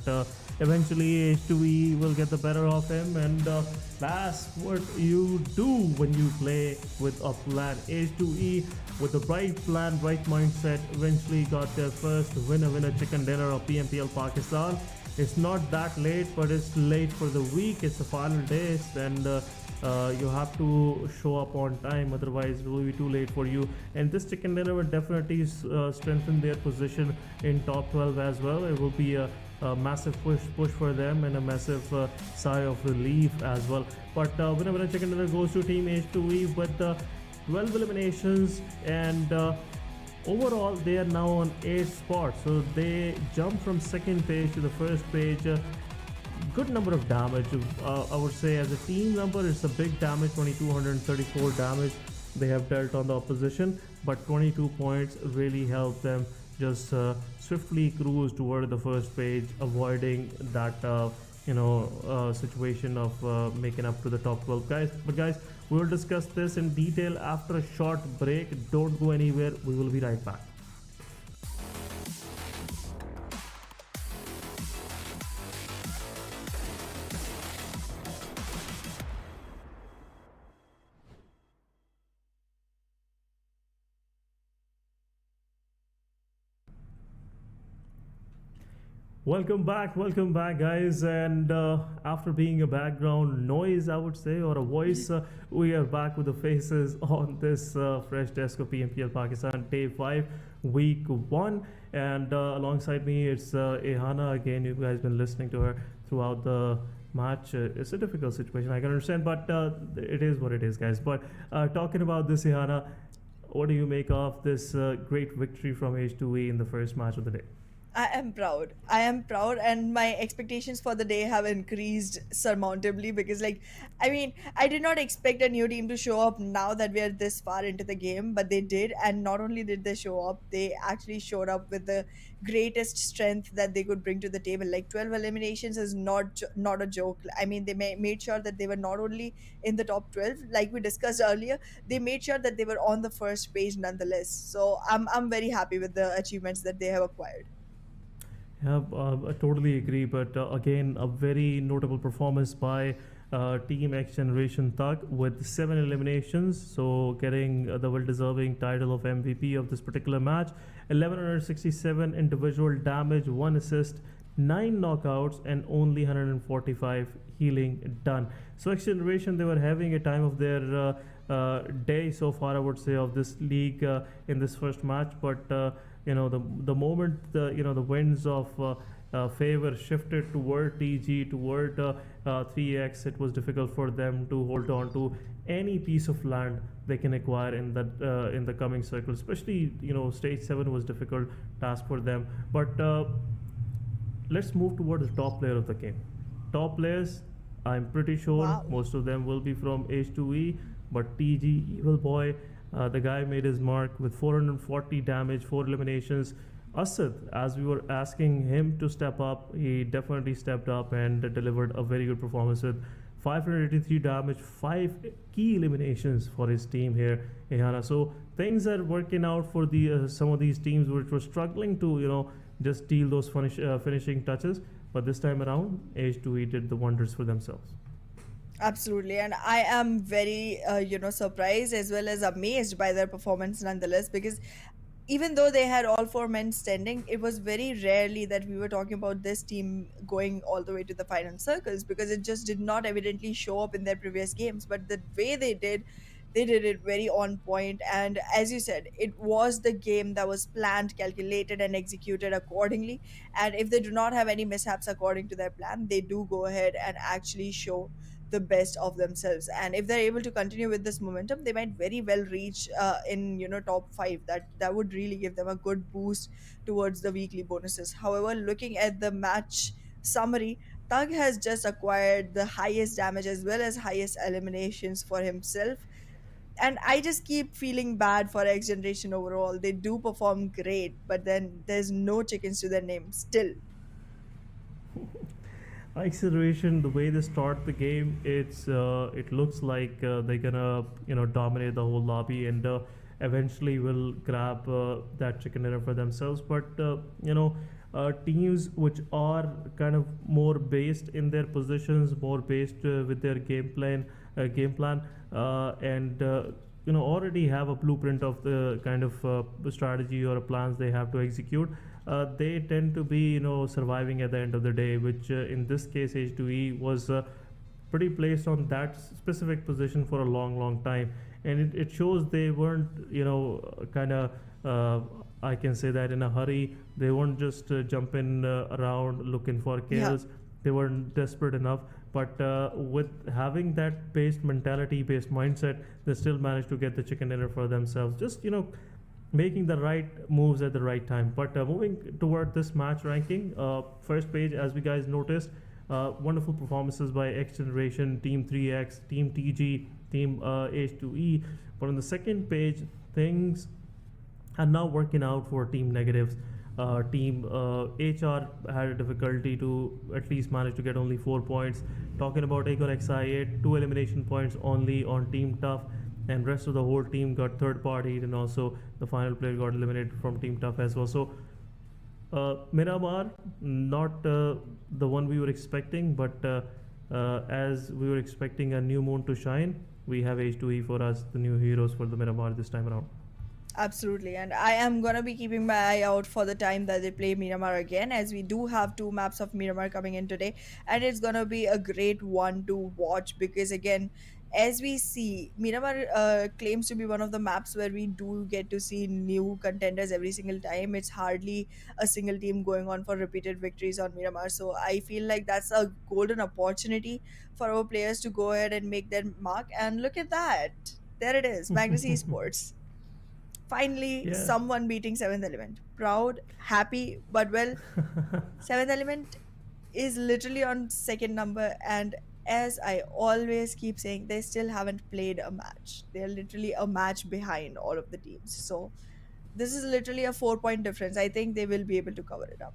eventually H2E will get the better of him, and that's what you do when you play with a plan. H2E with the right plan, right mindset, eventually got their first winner chicken dinner of PMPL Pakistan. It's not that late, but it's late for the week. It's the final day, and you have to show up on time, otherwise it will be too late for you. And this chicken dinner will definitely strengthen their position in top 12 as well. It will be a massive push for them, and a massive sigh of relief as well. But winner chicken dinner goes to team H2E with 12 eliminations, and overall they are now on 8 spots, so they jump from second page to the first page. Good number of damage. I would say as a team number, it's a big damage. 2234 damage they have dealt on the opposition, but 22 points really helped them just swiftly cruise toward the first page, avoiding that situation of making up to the top 12 guys. But guys, we will discuss this in detail after a short break. Don't go anywhere, we will be right back. Welcome back guys, and after being a background noise, I would say, or a voice, we are back with the faces on this fresh desk of PMPL Pakistan day 5 week 1, and alongside me it's Ehana again. You guys been listening to her throughout the match. It's a difficult situation, I can understand, but it is what it is, guys. But talking about this, Ehana, what do you make of this great victory from H2E in the first match of the day? I am proud, and my expectations for the day have increased surmountably, because I did not expect a new team to show up now that we are this far into the game, but they did. And not only did they show up, they actually showed up with the greatest strength that they could bring to the table. Like 12 eliminations is not a joke. I mean, they made sure that they were not only in the top 12, like we discussed earlier, they made sure that they were on the first page nonetheless. So I'm very happy with the achievements that they have acquired. Yeah, I totally agree. But again, a very notable performance by Team XGeneration Thug with 7 eliminations, so getting the well-deserving title of MVP of this particular match. 1167 individual damage, 1 assist, 9 knockouts, and only 145 healing done. So XGeneration, they were having a time of their day so far, I would say, of this league in this first match. But the moment the winds of favor shifted toward TG, toward 3x. It was difficult for them to hold on to any piece of land they can acquire in the coming circle. Especially, stage 7 was difficult task for them. But let's move towards the top player of the game. Top players, I'm pretty sure Wow. most of them will be from H2E, but TG, Evil Boy, the guy made his mark with 440 damage, 4 eliminations. Asad, as we were asking him to step up, he definitely stepped up and delivered a very good performance with 583 damage, 5 key eliminations for his team here, Ehana. So things are working out for the some of these teams which were struggling to, just deal those finishing touches. But this time around, H2E did the wonders for themselves. Absolutely, and I am very, surprised as well as amazed by their performance nonetheless. Because even though they had all 4 men standing, it was very rarely that we were talking about this team going all the way to the final circles, because it just did not evidently show up in their previous games. But the way they did it very on point. And as you said, it was the game that was planned, calculated, and executed accordingly. And if they do not have any mishaps according to their plan, they do go ahead and actually show the best of themselves. And if they're able to continue with this momentum, they might very well reach in top 5. That would really give them a good boost towards the weekly bonuses. However, looking at the match summary, Thug has just acquired the highest damage as well as highest eliminations for himself. And I just keep feeling bad for XGeneration overall. They do perform great, but then there's no chickens to their name still. Acceleration, the way they start the game, it looks like they're gonna dominate the whole lobby and eventually will grab that chicken dinner for themselves. But teams which are kind of more based in their positions, more based with their game plan, and already have a blueprint of the kind of strategy or plans they have to execute. They tend to be surviving at the end of the day, which in this case H2E was pretty placed on that specific position for a long time, and it shows they weren't kind of I can say that in a hurry. They weren't just jumping around looking for kills. They weren't desperate enough, but with having that based mentality, based mindset, they still managed to get the chicken dinner for themselves. Just making the right moves at the right time. But moving toward this match ranking, first page, as we guys noticed, wonderful performances by XGeneration, Team 3X, Team TG, Team H2E. But on the second page, things are now working out for Team Negatives. Team HR had a difficulty to at least manage to get only 4 points. Talking about Aegon XI8, 2 elimination points only on Team Tough, and rest of the whole team got third partied, and also the final player got eliminated from Team Tough as well. So Miramar, not the one we were expecting, but as we were expecting a new moon to shine, we have H2E for us, the new heroes for the Miramar this time around. Absolutely, and I am gonna be keeping my eye out for the time that they play Miramar again, as we do have 2 maps of Miramar coming in today, and it's gonna be a great one to watch. Because again, as we see, Miramar claims to be one of the maps where we do get to see new contenders every single time. It's hardly a single team going on for repeated victories on Miramar, so I feel like that's a golden opportunity for our players to go ahead and make their mark. And look at that, there it is, Magnus Esports. Finally, Yeah. someone beating Seventh Element. Proud, happy, but well, Seventh Element is literally on second number, and as I always keep saying, they still haven't played a match. They're literally a match behind all of the teams. So this is literally a 4 point difference. I think they will be able to cover it up.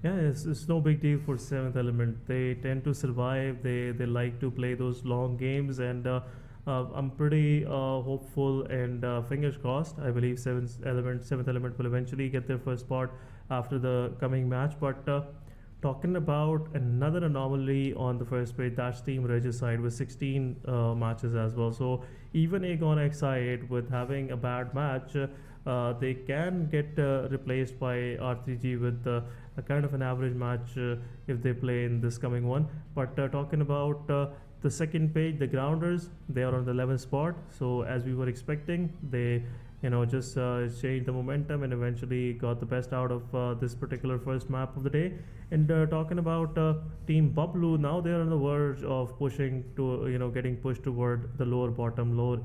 Yeah, it's no big deal for Seventh Element. They tend to survive. They like to play those long games, and I'm pretty hopeful and fingers crossed. I believe Seventh Element will eventually get their first spot after the coming match. But talking about another anomaly on the first page, that's Team Regicide with 16 matches as well. So even Aegon XI8 with having a bad match, they can get replaced by R3G with a kind of an average match if they play in this coming one. But talking about the second page, the Grounders, they are on the 11th spot. So as we were expecting, they just changed the momentum and eventually got the best out of this particular first map of the day. And talking about Team Bublu, now they are on the verge of pushing to, getting pushed toward the lower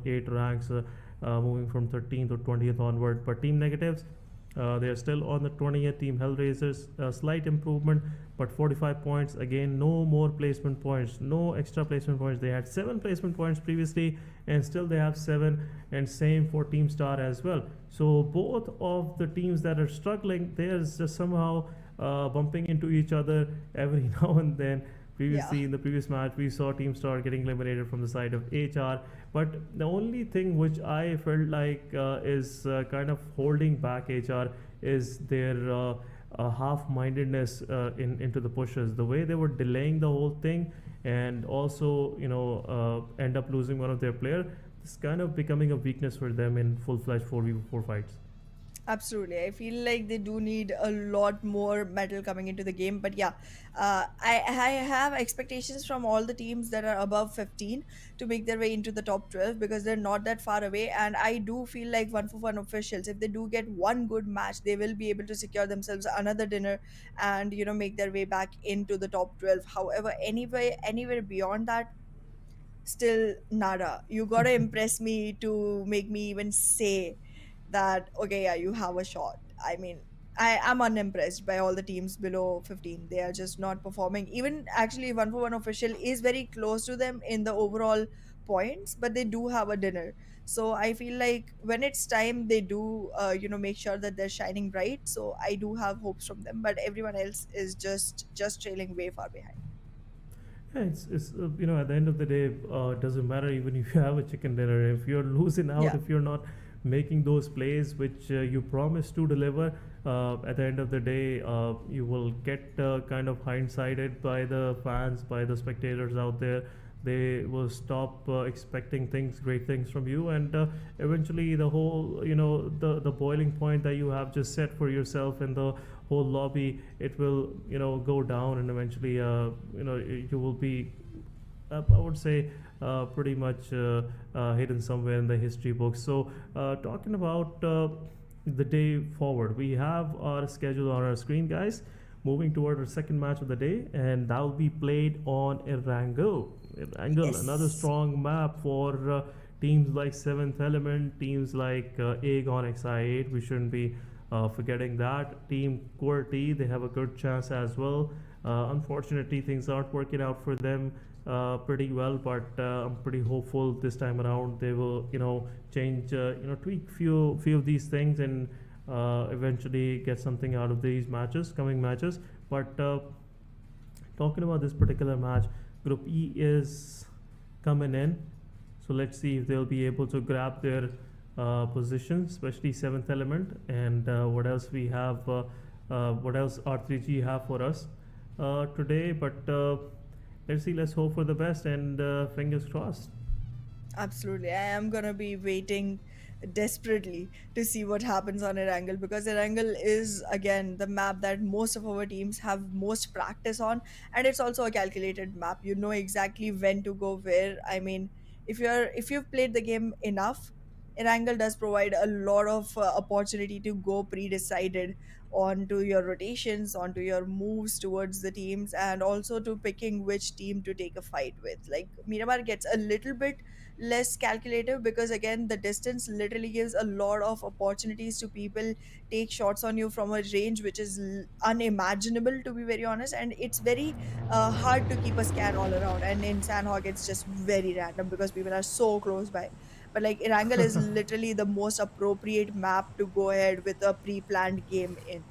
8 ranks, moving from 13th to 20th onward. But Team Negatives, they are still on the 20th. Team Hellraisers, a slight improvement, but 45 points. Again, no more placement points, no extra placement points. They had 7 placement points previously, and still they have 7. And same for Team Star as well. So both of the teams that are struggling, they are just somehow bumping into each other every now and then. Previously, in the previous match, we saw Team Star getting eliminated from the side of HR. But the only thing which I felt like is kind of holding back HR is their half-mindedness into the pushes. The way they were delaying the whole thing, and also end up losing one of their player. It's kind of becoming a weakness for them in full-fledged 4v4 fights. Absolutely. I feel like they do need a lot more metal coming into the game. But yeah, I have expectations from all the teams that are above 15 to make their way into the top 12 because they're not that far away. And I do feel like 1for1 officials, if they do get one good match, they will be able to secure themselves another dinner and, make their way back into the top 12. However, anywhere beyond that, still nada. You gotta impress me to make me even say that, okay, yeah, you have a shot. I mean, I am unimpressed by all the teams below 15. They are just not performing. Even actually, 1for1 official is very close to them in the overall points, but they do have a dinner. So I feel like when it's time, they do, make sure that they're shining bright. So I do have hopes from them, but everyone else is just trailing way far behind. Yeah, it's at the end of the day, it doesn't matter even if you have a chicken dinner. If you're losing out, Yeah. if you're not making those plays which you promised to deliver, at the end of the day, you will get kind of hindsighted by the fans, by the spectators out there. They will stop expecting great things from you, and eventually the whole, the boiling point that you have just set for yourself in the whole lobby, it will, go down, and eventually, you will be, I would say, pretty much hidden somewhere in the history books. So, talking about the day forward, we have our schedule on our screen, guys. Moving toward our second match of the day, and that will be played on Erangel. Erangel, Yes. another strong map for teams like Seventh Element, teams like Aegon XI8. We shouldn't be forgetting that. Team QWERTY, they have a good chance as well. Unfortunately, things aren't working out for them pretty well, but I'm pretty hopeful this time around they will, change, tweak few of these things and eventually get something out of these coming matches. But talking about this particular match, Group E is coming in, so let's see if they'll be able to grab their position, especially Seventh Element, and what else we have, what else R3G have for us today. But let's see, let's hope for the best, and fingers crossed. Absolutely. I am gonna be waiting desperately to see what happens on Erangel because Erangel is again the map that most of our teams have most practice on, and it's also a calculated map. You know exactly when to go where. I mean, if you've played the game enough, Erangel does provide a lot of opportunity to go pre-decided onto your rotations, onto your moves towards the teams, and also to picking which team to take a fight with. Like Miramar gets a little bit less calculative because again the distance literally gives a lot of opportunities to people take shots on you from a range which is unimaginable, to be very honest, and it's very hard to keep a scan all around, and in Sanhok it's just very random because people are so close by. But like Erangel is literally the most appropriate map to go ahead with a pre-planned game in.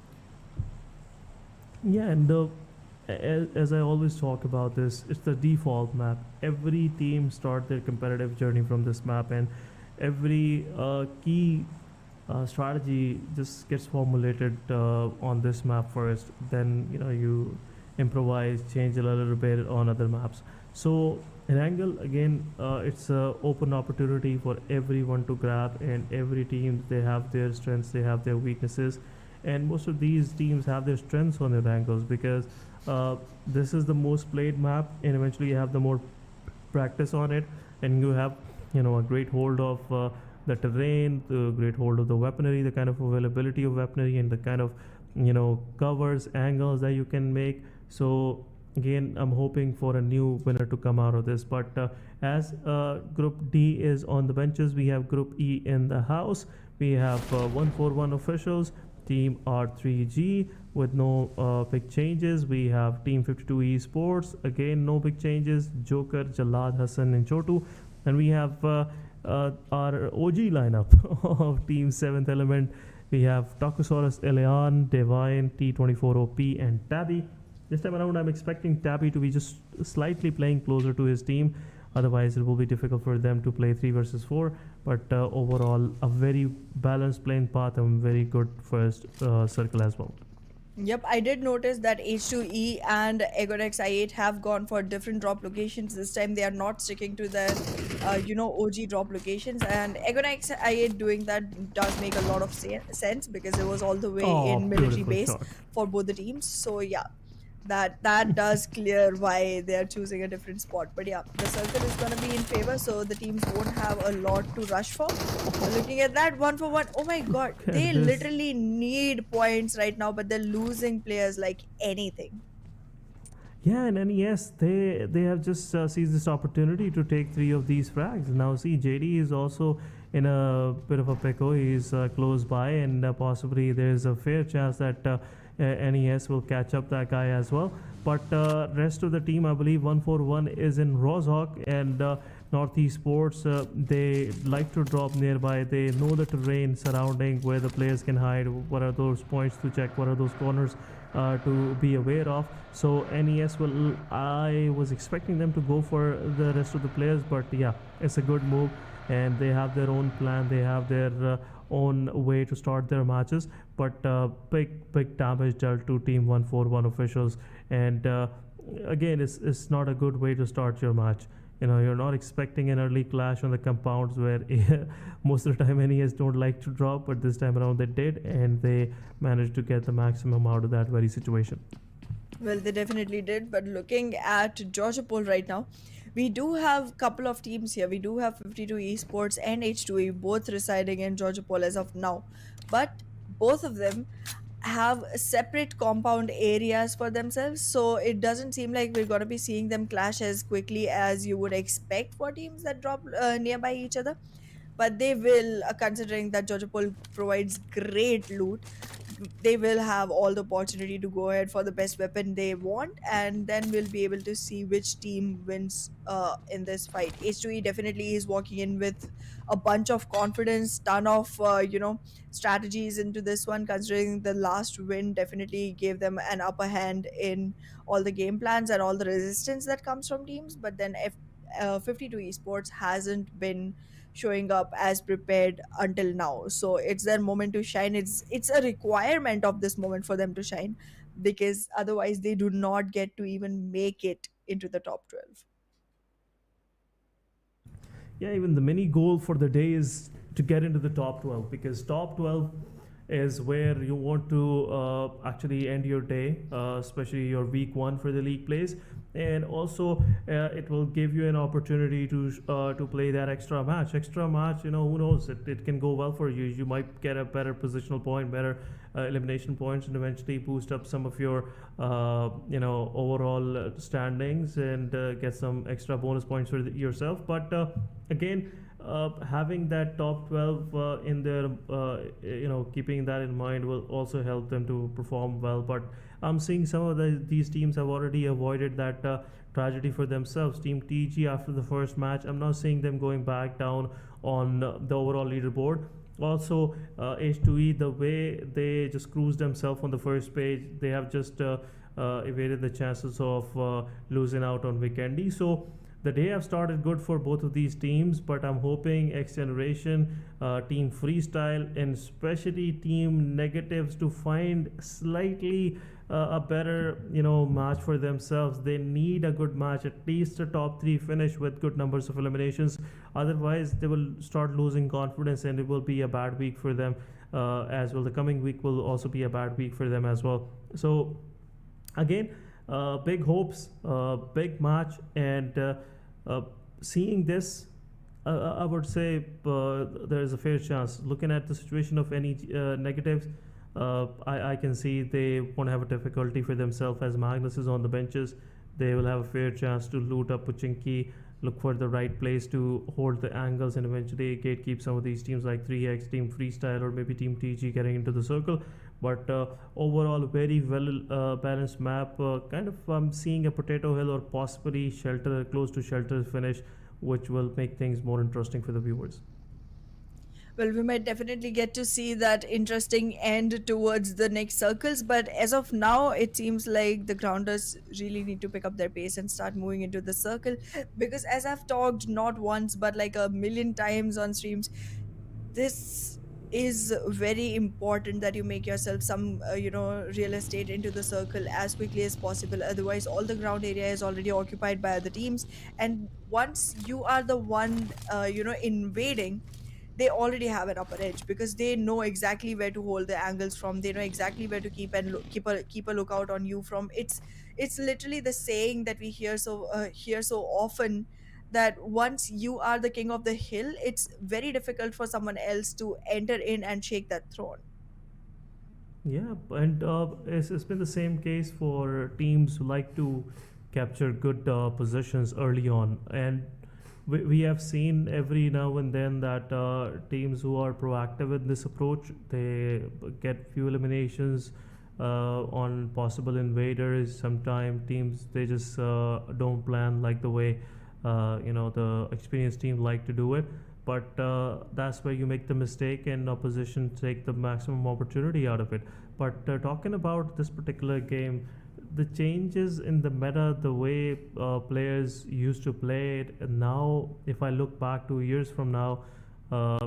Yeah, and as I always talk about this, it's the default map. Every team start their competitive journey from this map, and every key strategy just gets formulated on this map first. Then you improvise, change it a little bit on other maps. So an angle again, it's a open opportunity for everyone to grab, and every team they have their strengths, they have their weaknesses, and most of these teams have their strengths on their angles because this is the most played map, and eventually you have the more practice on it, and you have a great hold of the terrain, the great hold of the weaponry, the kind of availability of weaponry, and the kind of covers, angles that you can make. So again, I'm hoping for a new winner to come out of this. But as Group D is on the benches, we have Group E in the house. We have 141 officials, Team R3G with no big changes. We have Team 52 Esports, again no big changes, Joker, Jalad, Hassan and Chotu. And we have our OG lineup of Team 7th Element. We have Tacosaurus, Eleon, Divine, T24OP and Tabby. This time around I'm expecting Tabby to be just slightly playing closer to his team. Otherwise, it will be difficult for them to play 3 versus 4. But overall, a very balanced playing path and very good first circle as well. Yep, I did notice that H2E and Egonex I8 have gone for different drop locations. This time they are not sticking to their, OG drop locations. And Egonex I8 doing that does make a lot of sense because it was all the way in military base shot for both the teams. So yeah, that does clear why they are choosing a different spot. But yeah, the circle is going to be in favor, so the teams won't have a lot to rush for. Looking at that, 1-for-1, oh my god, they literally need points right now, but they're losing players like anything. Yeah, and NES, they have just seized this opportunity to take 3 of these frags. Now see, JD is also in a bit of a pickle. He's close by, and possibly there's a fair chance that NES will catch up that guy as well. But rest of the team, I believe 141 is in Rozhok, and Northeast Sports, they like to drop nearby. They know the terrain surrounding where the players can hide, what are those points to check, what are those corners to be aware of. So NES will, I was expecting them to go for the rest of the players, but yeah, it's a good move, and they have their own plan, they have their own way to start their matches. But big damage dealt to Team 141 officials, and again, it's not a good way to start your match. You're not expecting an early clash on the compounds where most of the time NES don't like to drop, but this time around they did, and they managed to get the maximum out of that very situation. Well, they definitely did. But looking at Georgia Poll right now, we do have a couple of teams here. We do have 52 Esports and H2E both residing in Georgia Poll as of now. But both of them have separate compound areas for themselves, so it doesn't seem like we're going to be seeing them clash as quickly as you would expect for teams that drop nearby each other. But they will, considering that Georgia Poll provides great loot, they will have all the opportunity to go ahead for the best weapon they want, and then we'll be able to see which team wins in this fight. H2E definitely is walking in with a bunch of confidence, ton of strategies into this one, considering the last win definitely gave them an upper hand in all the game plans and all the resistance that comes from teams. But then if 52 Esports hasn't been showing up as prepared until now, so it's their moment to shine. It's a requirement of this moment for them to shine, because otherwise they do not get to even make it into the top 12. Yeah, even the mini goal for the day is to get into the top 12, because top 12 is where you want to actually end your day, especially your week 1 for the league plays. And also it will give you an opportunity to play that extra match. Who knows, it can go well for you. You might get a better positional point, better elimination points, and eventually boost up some of your overall standings, and get some extra bonus points for yourself. But again, having that top 12 in there, keeping that in mind will also help them to perform well. But I'm seeing some of these teams have already avoided that tragedy for themselves. Team TG, after the first match, I'm not seeing them going back down on the overall leaderboard. Also, H2E, the way they just cruised themselves on the first page, they have just evaded the chances of losing out on Vikendi. So the day have started good for both of these teams, but I'm hoping XGeneration, Team Freestyle, and especially Team Negatives to find slightly a better match for themselves. They need a good match, at least a top 3 finish with good numbers of eliminations. Otherwise they will start losing confidence, and it will be a bad week for them as well. The coming week will also be a bad week for them as well. So again, big hopes, big match, and seeing this, I would say there is a fair chance. Looking at the situation of any negatives, I can see they won't have a difficulty for themselves as Magnus is on the benches. They will have a fair chance to loot up Puchinki, look for the right place to hold the angles, and eventually gatekeep some of these teams like 3x, Team Freestyle, or maybe Team TG getting into the circle. But overall, very well balanced map. Kind of seeing a potato hill or possibly shelter, close to shelter finish, which will make things more interesting for the viewers. Well, we might definitely get to see that interesting end towards the next circles, but as of now, it seems like the grounders really need to pick up their pace and start moving into the circle. Because as I've talked not once but like a million times on streams, this is very important that you make yourself some real estate into the circle as quickly as possible. Otherwise, all the ground area is already occupied by other teams, and once you are the one invading, they already have an upper edge because they know exactly where to hold the angles from. They know exactly where to keep and keep a lookout on you from. It's literally the saying that we hear so often, that once you are the king of the hill, it's very difficult for someone else to enter in and shake that throne. Yeah, and it's been the same case for teams who like to capture good positions early on. And we have seen every now and then that teams who are proactive in this approach, they get few eliminations on possible invaders. Sometimes teams, they just don't plan like the way the experienced team like to do it. But that's where you make the mistake and opposition take the maximum opportunity out of it. But talking about this particular game, the changes in the meta, the way players used to play it, and now if I look back 2 years from now,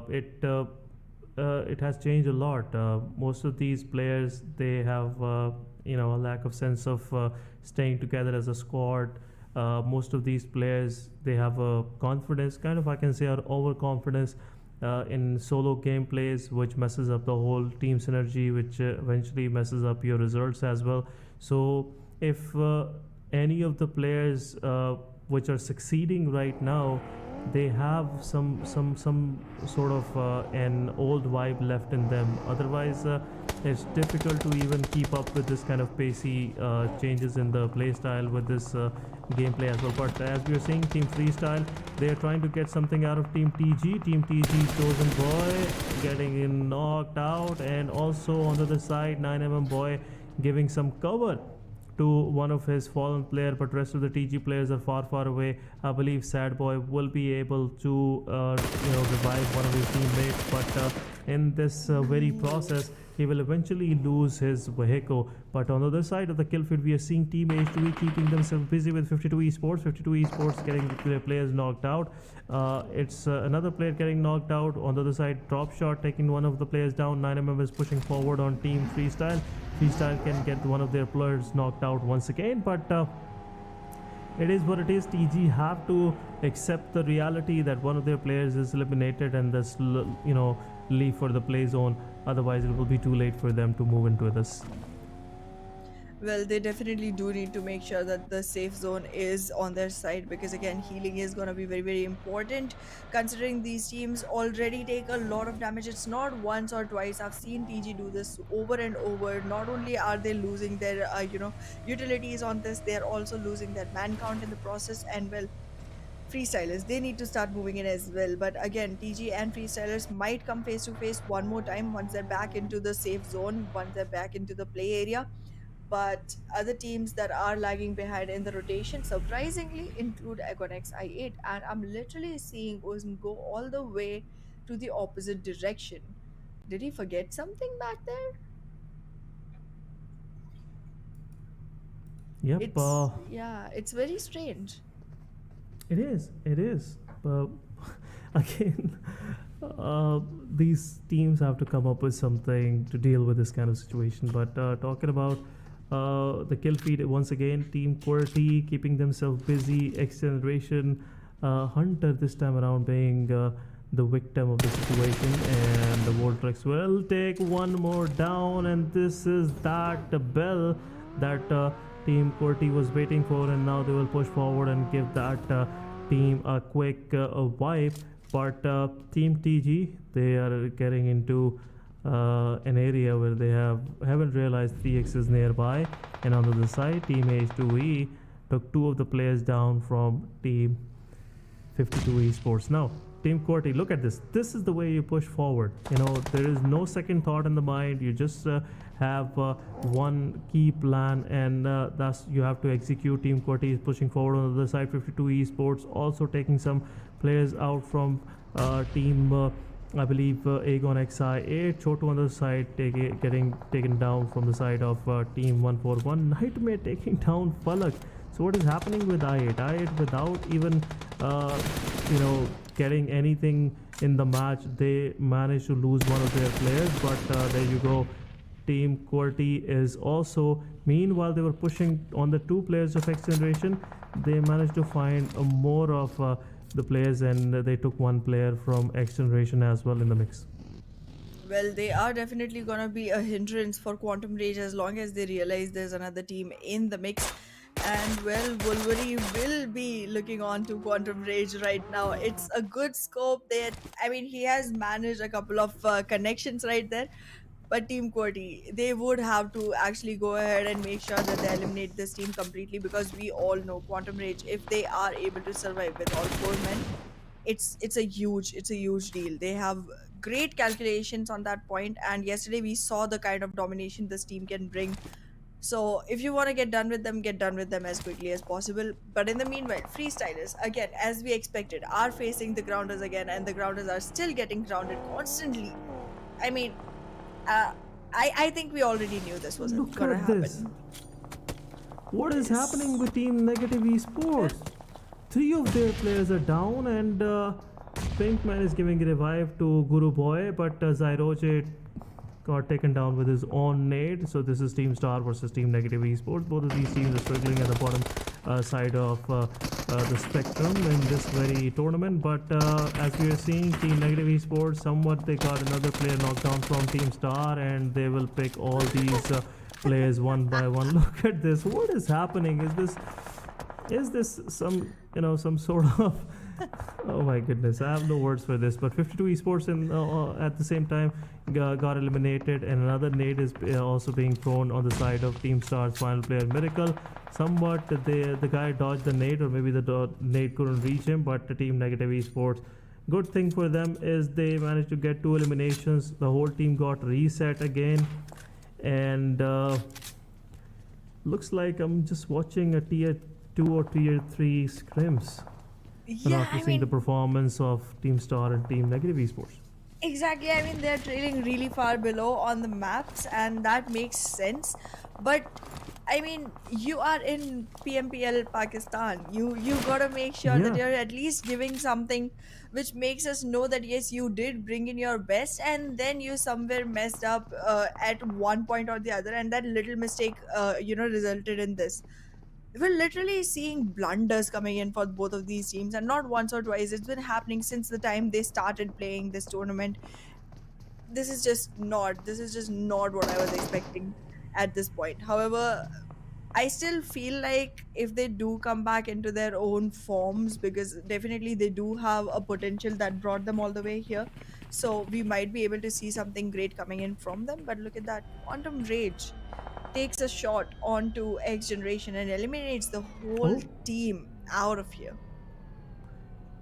it has changed a lot. Most of these players, they have a lack of sense of staying together as a squad. Most of these players, they have a confidence, kind of I can say, or overconfidence in solo gameplays, which messes up the whole team synergy, which eventually messes up your results as well. So if any of the players which are succeeding right now, they have some sort of an old vibe left in them. Otherwise, it's difficult to even keep up with this kind of pacey changes in the play style with this gameplay as well. But as we are seeing, Team Freestyle, they are trying to get something out of Team TG. Team TG, Chosen Boy getting knocked out, and also on the other side, 9mm Boy giving some cover to one of his fallen player, but rest of the TG players are far away. I believe Sad Boy will be able to revive one of his teammates, but in this very process, he will eventually lose his vehicle. But on the other side of the kill feed, we are seeing Team H2E keeping themselves busy with 52 Esports. 52 Esports getting the players knocked out. It's another player getting knocked out. On the other side, Drop Shot taking one of the players down. 9mm is pushing forward on Team Freestyle. Freestyle can get one of their players knocked out once again, but it is what it is. TG have to accept the reality that one of their players is eliminated and thus leave for the play zone. Otherwise, it will be too late for them to move into this. Well, they definitely do need to make sure that the safe zone is on their side, because again, healing is going to be very important, considering these teams already take a lot of damage. It's not once or twice. I've seen TG do this over and over. Not only are they losing their utilities on this, they're also losing their man count in the process. And well, freestylers, they need to start moving in as well. But again, TG and freestylers might come face to face one more time once they're back into the safe zone, once they're back into the play area. But other teams that are lagging behind in the rotation surprisingly include Agonex I8, and I'm literally seeing Ozen go all the way to the opposite direction. Did he forget something back there? Yep. It's very strange. It is. Again, these teams have to come up with something to deal with this kind of situation. But talking about the kill feed, once again, Team QWERTY keeping themselves busy. XGeneration, Hunter this time around being the victim of the situation, and the Vortex will take one more down, and this is that bell that Team QWERTY was waiting for, and now they will push forward and give that team a quick wipe. But Team TG, they are getting into an area where they haven't realized 3x is nearby, and on the other side, Team H2E took 2 of the players down from Team 52 Esports. Now, Team QWERTY, look at this. This is the way you push forward. There is no second thought in the mind. You just have one key plan, and thus you have to execute. Team QWERTY is pushing forward on the other side. 52 Esports also taking some players out from Team, I believe, Aegon XI8. Chotu on the side getting taken down from the side of Team 141. Nightmare taking down Falak. So what is happening with I8? I8 without even getting anything in the match, they managed to lose one of their players. But there you go. Team QWERTY is also, meanwhile they were pushing on the 2 players of XGeneration, they managed to find more of the players, and they took 1 player from XGeneration as well in the mix. Well, they are definitely going to be a hindrance for Quantum Rage as long as they realize there's another team in the mix. And well, Wolverine will be looking on to Quantum Rage right now. It's a good scope there. I mean, he has managed a couple of connections right there. But Team QWERTY, they would have to actually go ahead and make sure that they eliminate this team completely, because we all know Quantum Rage, if they are able to survive with all 4 men, it's a huge deal. They have great calculations on that point, and yesterday we saw the kind of domination this team can bring. So if you want to get done with them as quickly as possible. But in the meanwhile, freestylers, again, as we expected, are facing the grounders again, and the grounders are still getting grounded constantly. I mean, I think we already knew this was Look gonna at happen. this. What is happening with Team Negative Esports? 3 of their players are down, and Pinkman is giving a revive to Guru Boy, but Zyroje got taken down with his own nade. So this is Team Star versus Team Negative Esports. Both of these teams are struggling at the bottom side of the spectrum in this very tournament. But as we are seeing, Team Negative Esports, somewhat they got another player knocked down from Team Star, and they will pick all these players one by one. Look at this. What is happening? Is this some sort of oh my goodness, I have no words for this. But 52 Esports at the same time got eliminated, and another nade is also being thrown on the side of Team Star's final player Miracle. Somewhat the guy dodged the nade, or maybe the nade couldn't reach him. But the Team Negative Esports, good thing for them is they managed to get 2 eliminations. The whole team got reset again, and looks like I'm just watching a tier 2 or tier 3 scrims. Yeah, after seeing the performance of Team Star and Team Negative Esports. Exactly. I mean, they're trailing really far below on the maps, and that makes sense. But I mean, you are in PMPL Pakistan. You gotta make sure that you're at least giving something which makes us know that yes, you did bring in your best, and then you somewhere messed up at one point or the other, and that little mistake resulted in this. We're literally seeing blunders coming in for both of these teams, and not once or twice. It's been happening since the time they started playing this tournament. This is just not what I was expecting at this point. However, I still feel like if they do come back into their own forms, because definitely they do have a potential that brought them all the way here, so we might be able to see something great coming in from them. But look at that, Quantum Rage takes a shot onto XGeneration and eliminates the whole team out of here.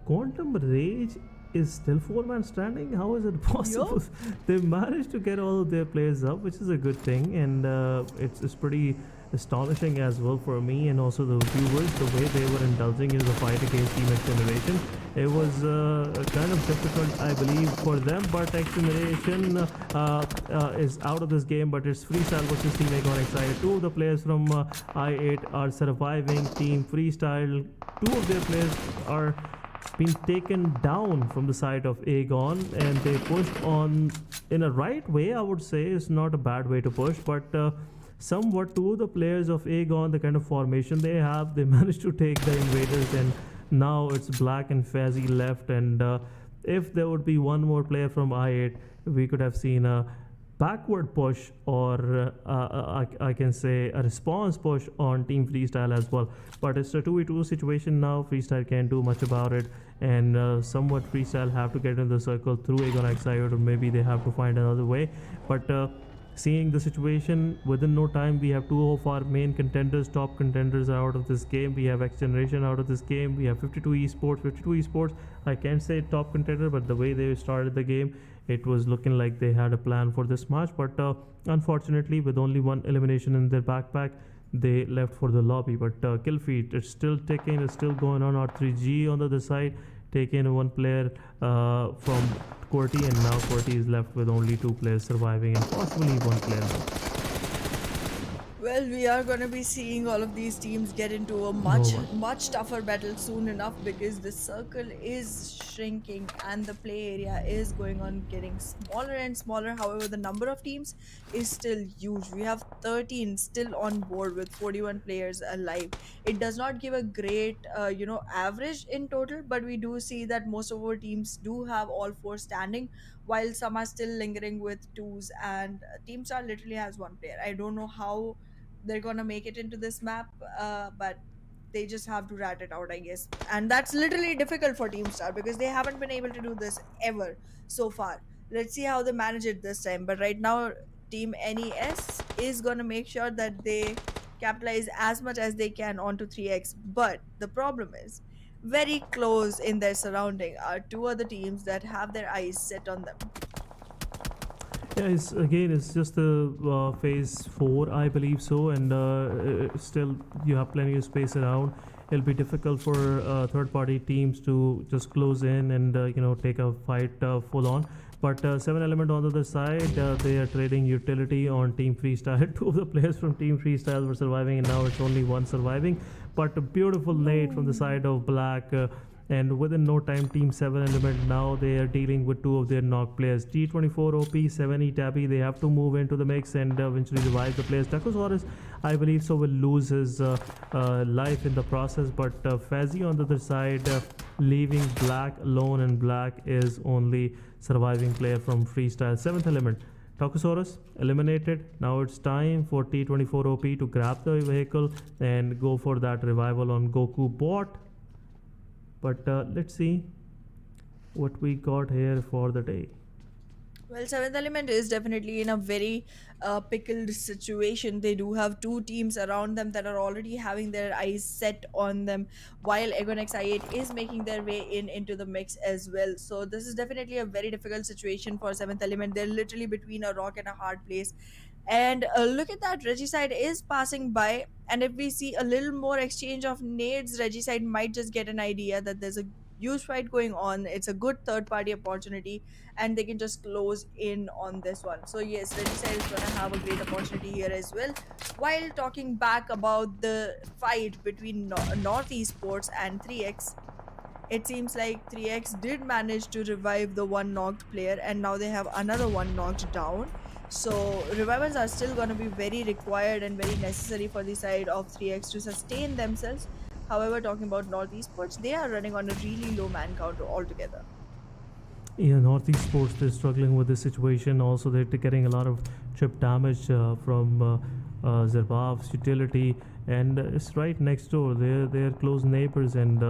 Quantum Rage is still 4-man standing? How is it possible? They managed to get all of their players up, which is a good thing, and it's pretty astonishing as well for me and also the viewers, the way they were indulging in the fight against Team XGeneration. It was kind of difficult, I believe, for them, but XGeneration is out of this game, but it's Freestyle versus Team Aegon XI. 2 of the players from I8 are surviving. Team Freestyle, 2 of their players are been taken down from the side of Aegon, and they pushed on in a right way. I would say it's not a bad way to push, but somewhat 2 of the players of Aegon, the kind of formation they have, they managed to take the invaders, and now it's Black and Fazzy left. And if there would be one more player from I8, we could have seen a backward push, or I can say a response push on Team Freestyle as well. But it's a 2v2 situation now. Freestyle can't do much about it, and somewhat Freestyle have to get in the circle through A+B+C+D, or maybe they have to find another way. But seeing the situation, within no time we have two of our main contenders, top contenders, are out of this game. We have XGeneration out of this game. We have 52 Esports. I can't say top contender, but the way they started the game, it was looking like they had a plan for this match. But unfortunately, with only one elimination in their backpack, they left for the lobby. But kill feed, it's still ticking, it's still going on. R3G on the other side taken one player from QWERTY, and now QWERTY is left with only two players surviving and possibly one player left. Well, we are going to be seeing all of these teams get into a much tougher battle soon enough, because the circle is shrinking and the play area is going on getting smaller and smaller. However, the number of teams is still huge. We have 13 still on board with 41 players alive. It does not give a great average in total, but we do see that most of our teams do have all four standing, while some are still lingering with twos, and Team.The literally has one player. I don't know how they're gonna make it into this map, but they just have to rat it out, I guess. And that's literally difficult for Team.The, because they haven't been able to do this ever so far. Let's see how they manage it this time. But right now, Team NES is gonna make sure that they capitalize as much as they can onto 3x. But the problem is, very close in their surrounding are two other teams that have their eyes set on them. Yeah, it's just the phase 4, I believe so, and still you have plenty of space around. It'll be difficult for third-party teams to just close in and take a fight full on. But 7element on the other side, they are trading utility on Team Freestyle. Two of the players from Team Freestyle were surviving, and now it's only one surviving. But a beautiful nade from the side of Black. And within no time, Team 7element, now they are dealing with two of their knock players, T24 OP, 7E Tabby. They have to move into the mix and eventually revive the players. Tacosaurus, I believe so, will lose his life in the process, but Fazzy on the other side, leaving Black alone, and Black is only surviving player from Freestyle. 7element, Tacosaurus eliminated. Now it's time for T24 OP to grab the vehicle and go for that revival on Goku bot. But let's see what we got here for the day. Well, 7element is definitely in a very pickled situation. They do have two teams around them that are already having their eyes set on them, while Agonx I8 is making their way into the mix as well. So this is definitely a very difficult situation for 7element. They're literally between a rock and a hard place. And look at that, Regicide is passing by, and if we see a little more exchange of nades, Regicide might just get an idea that there's a huge fight going on. It's a good third-party opportunity, and they can just close in on this one. So yes, Regicide is going to have a great opportunity here as well. While talking back about the fight between North Esports and 3x, it seems like 3x did manage to revive the one knocked player, and now they have another one knocked down. So revivals are still going to be very required and very necessary for the side of 3x to sustain themselves. However, talking about North Esports, they are running on a really low man count altogether. Yeah, North Esports, they're struggling with this situation. Also, they're getting a lot of chip damage from Zerbav's utility, and it's right next door. They're close neighbors, and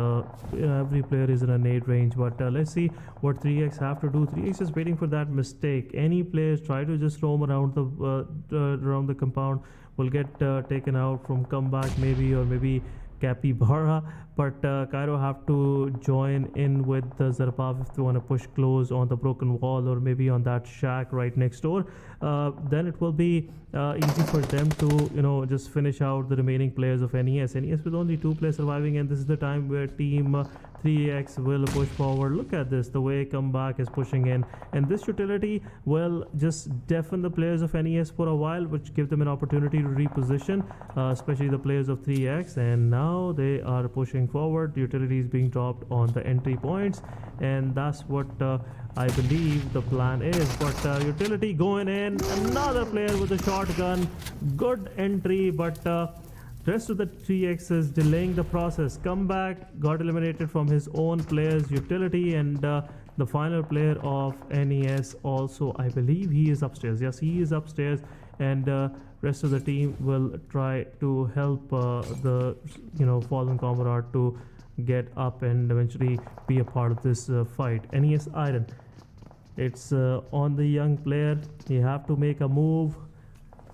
every player is in a nade range. But let's see what 3x have to do. 3x is waiting for that mistake. Any players try to just roam around the compound will get taken out from comeback, maybe, or maybe Capybara, but Cairo have to join in with the Zarpav if they want to push close on the broken wall, or maybe on that shack right next door. Then it will be easy for them to just finish out the remaining players of NES with only two players surviving, and this is the time where Team 3x will push forward. Look at this, the way comeback is pushing in, and this utility will just deafen the players of NES for a while, which give them an opportunity to reposition, especially the players of 3x. And now they are pushing forward. The utility is being dropped on the entry points, and that's what I believe the plan is. But utility going in, another player with a shotgun, good entry, but Rest of the 3x is delaying the process. Comeback got eliminated from his own player's utility, and the final player of NES also, I believe he is upstairs. Yes, he is upstairs, and rest of the team will try to help the fallen comrade to get up and eventually be a part of this fight. NES Iron. It's on the young player. You have to make a move,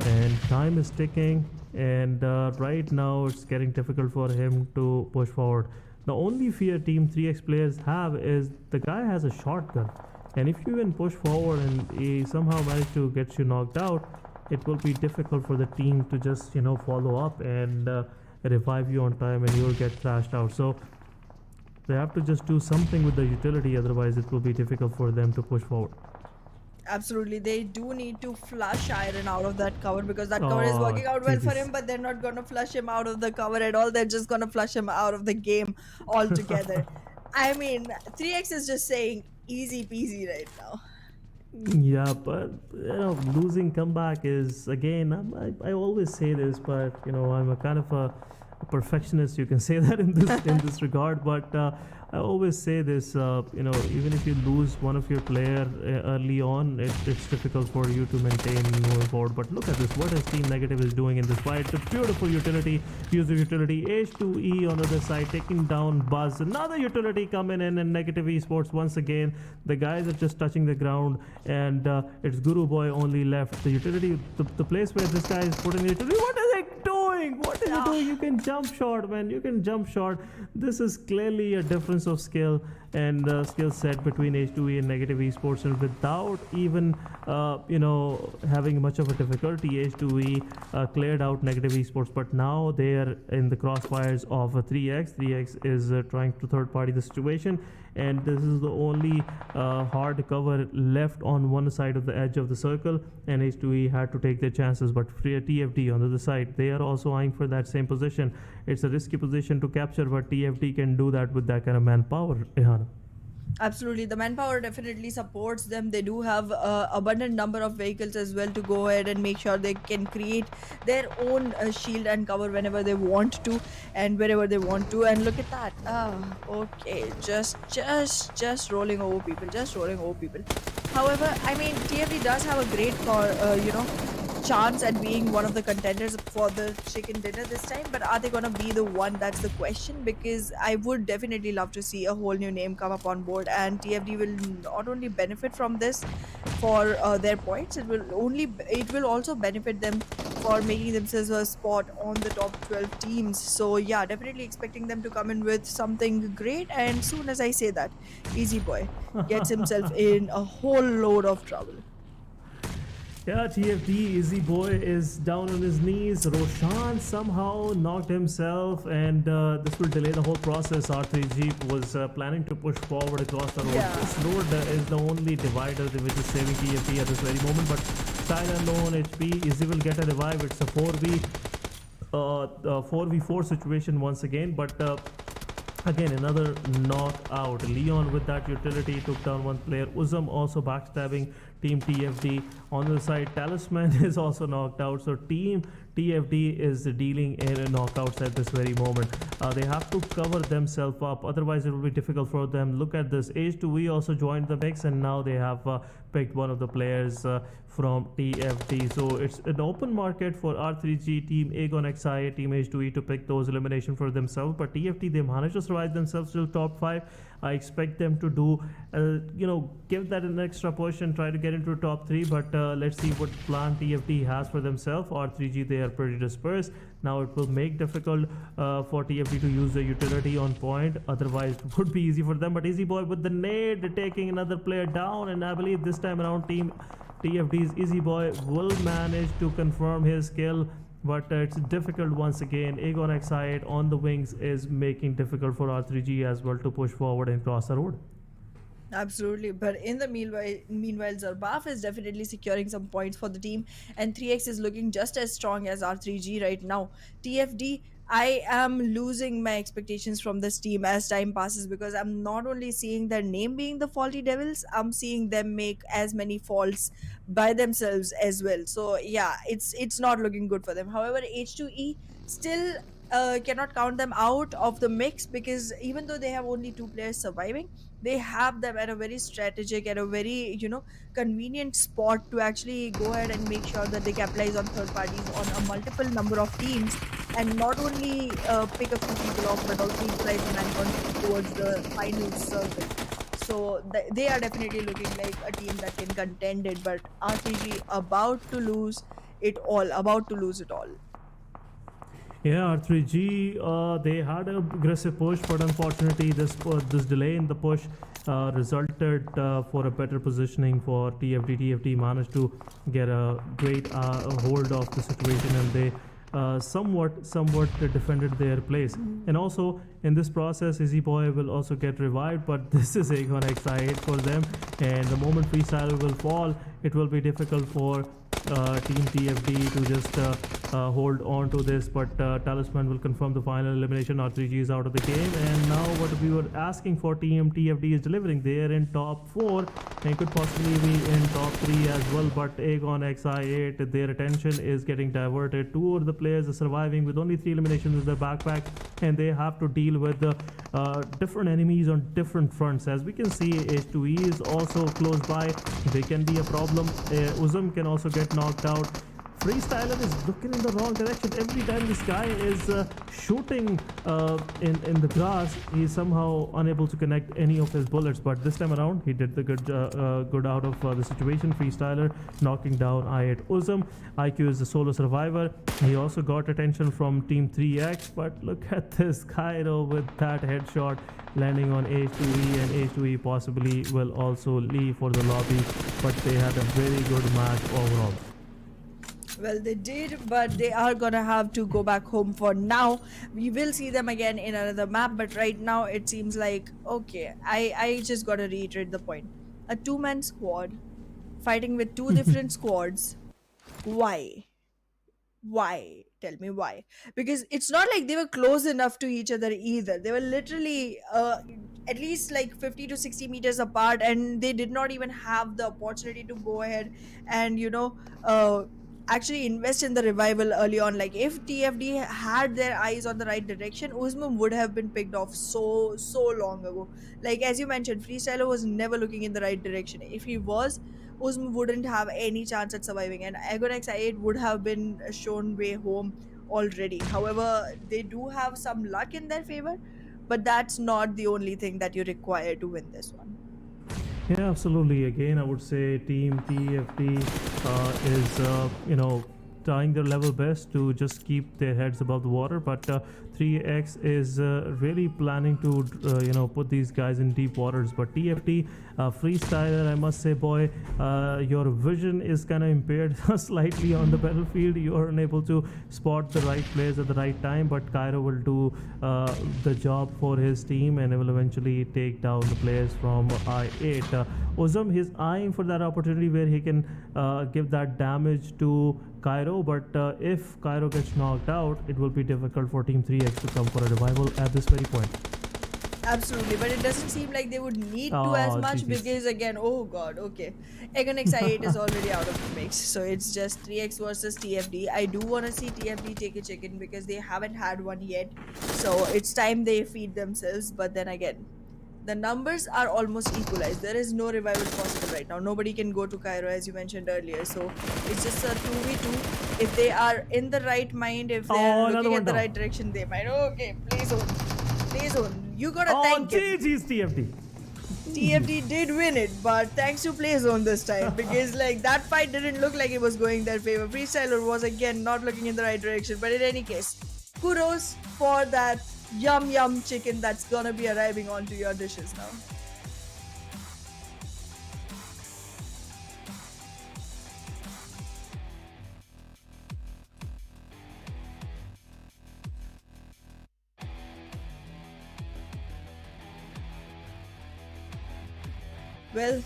and time is ticking. And right now it's getting difficult for him to push forward. The only fear Team 3x players have is the guy has a shotgun, and if you can push forward and he somehow manage to get you knocked out, it will be difficult for the team to just follow up and revive you on time, and you'll get thrashed out. So they have to just do something with the utility, otherwise it will be difficult for them to push forward. Absolutely, they do need to flush Iron out of that cover, because that cover is working out well for Jesus. him, but they're not gonna flush him out of the cover at all. They're just gonna flush him out of the game altogether. I mean, 3x is just saying easy peasy right now. Yeah, but losing comeback is, again, I always say this, but I'm a kind of a perfectionist. You can say that in this regard, but I always say this. Even if you lose one of your player early on, it's difficult for you to maintain moving forward. But look at this. What is Team Negative is doing in this fight? The beautiful utility, use of utility. H2E on the other side taking down Buzz. Another utility coming in, and Negative Esports once again. The guys are just touching the ground, and it's Guru Boy only left. The utility, the place where this guy is putting the utility. What is it doing? What is it doing? You can jump shot, man. You can jump shot. This is clearly a difference of skill and skill set between H2E and Negative Esports, and without even having much of a difficulty, H2E cleared out Negative Esports. But now they are in the crossfires of 3x. 3x is trying to third party the situation, and this is the only hard cover left on one side of the edge of the circle, and H2E had to take their chances. But TFD on the other side, they are also eyeing for that same position. It's a risky position to capture, but TFD can do that with that kind of manpower. Ihana. Absolutely, the manpower definitely supports them. They do have abundant number of vehicles as well to go ahead and make sure they can create their own shield and cover whenever they want to and wherever they want to. And look at that. Okay, just rolling over people, just rolling over people. However, I mean, TFD does have a great chance at being one of the contenders for the chicken dinner this time, but are they gonna be the one? That's the question, because I would definitely love to see a whole new name come up on board, and TFD will not only benefit from this for their points, it will also benefit them for making themselves a spot on the top 12 teams. So yeah, definitely expecting them to come in with something great, and soon as I say that, Easy Boy gets himself in a whole load of trouble. Yeah, TFD, Easy Boy is down on his knees. Roshan somehow knocked himself, and this will delay the whole process. R3G was planning to push forward across the road. Yeah. This road is the only divider which is saving TFD at this very moment, but Silent low on HP. Easy will get a revive. It's a 4v4 situation once again, but again, another knockout. Leon with that utility took down one player. Uzam also backstabbing Team TFD. On the side, Talisman is also knocked out. So Team TFD is dealing in knockouts at this very moment. They have to cover themselves up, otherwise it will be difficult for them. Look at this. H2V also joined the mix, and now they have picked one of the players from TFD. So it's an open market for R3G, Team Aegon XI, Team H2E to pick those elimination for themselves. But TFD, they managed to survive themselves till top 5. I expect them to do, give that an extra push and try to get into top 3. But let's see what plan TFD has for themselves. R3G, they are pretty dispersed. Now it will make difficult for TFD to use the utility on point. Otherwise, it would be easy for them. But Easy Boy with the nade taking another player down. And I believe this time around, Team TFD's Easy Boy will manage to confirm his skill. But it's difficult once again. Aegon XI on the wings is making difficult for R3G as well to push forward and cross the road. Absolutely, but in the meanwhile, Zarbaf is definitely securing some points for the team, and 3x is looking just as strong as R3G right now. TFD, I am losing my expectations from this team as time passes, because I'm not only seeing their name being the faulty devils, I'm seeing them make as many faults by themselves as well. So yeah, it's not looking good for them. However, H2E still cannot count them out of the mix, because even though they have only two players surviving, they have them at a very strategic, at a very, convenient spot to actually go ahead and make sure that they capitalize on third parties on a multiple number of teams, and not only pick a few people off, but also equalize them and contribute towards the final circle. So they are definitely looking like a team that can contend it, but RPG about to lose it all, about to lose it all. Yeah, R3G, they had an aggressive push, but unfortunately, this delay in the push resulted for a better positioning for TFD. TFD managed to get a great hold of the situation, and they somewhat defended their place. And also in this process, Easy Boy will also get revived, but this is Aegon XI8 for them, and the moment Freestyler will fall, it will be difficult for Team TFD to just hold on to this, but Talisman will confirm the final elimination. R3G is out of the game, and now what we were asking for, Team TFD is delivering. They are in top 4 and could possibly be in top 3 as well, but Aegon XI8, their attention is getting diverted. Two of the players are surviving with only 3 eliminations in their backpack, and they have to deal with different enemies on different fronts. As we can see, H2E is also close by. They can be a problem. Uzum can also get knocked out. Freestyler is looking in the wrong direction. Every time this guy is shooting in the grass, he is somehow unable to connect any of his bullets. But this time around, he did the good out of the situation. Freestyler knocking down I8 Uzum. IQ is the solo survivor. He also got attention from Team 3X. But look at this guy with that headshot landing on H2E, and H2E possibly will also leave for the lobby. But they had a very good match overall. Well, they did, but they are gonna have to go back home for now. We will see them again in another map, but right now it seems like, okay, I just gotta reiterate the point. A two-man squad fighting with two different squads. Why? Why? Tell me why. Because it's not like they were close enough to each other either. They were literally at least like 50 to 60 meters apart, and they did not even have the opportunity to go ahead and, actually invest in the revival early on. Like, if TFD had their eyes on the right direction, Uzman would have been picked off so long ago. Like, as you mentioned, Freestyler was never looking in the right direction. If he was, Uzman wouldn't have any chance at surviving, and Aegon XI8 would have been shown way home already. However, they do have some luck in their favor, but that's not the only thing that you require to win this one. Yeah, absolutely. Again, I would say Team TFD is, trying their level best to just keep their heads above the water, but 3X is really planning to, put these guys in deep waters. But TFD, Freestyler, I must say, boy, your vision is kind of impaired slightly on the battlefield. You are unable to spot the right players at the right time, but Cairo will do the job for his team and will eventually take down the players from I8. Uzum, he's eyeing for that opportunity where he can give that damage to Cairo, but if Cairo gets knocked out, it will be difficult for Team 3X to come for a revival at this very point. Absolutely, but it doesn't seem like they would need to as much, GG's. because again, oh god, okay, Aegon XI8 is already out of the mix, so it's just 3X versus TFD. I do want to see TFD take a chicken because they haven't had one yet, so it's time they feed themselves. But then again, the numbers are almost equalized. There is no revival possible right now. Nobody can go to Cairo, as you mentioned earlier, so it's just a 2v2. If they are in the right mind, if they are looking at the right direction, they might. Okay, please own. Please own. You gotta thank it. GG's TFD. TFD did win it, but thanks to Playzone this time, because like that fight didn't look like it was going their favor. Freestyler was again not looking in the right direction, but in any case, kudos for that yum chicken that's gonna be arriving onto your dishes now. Well,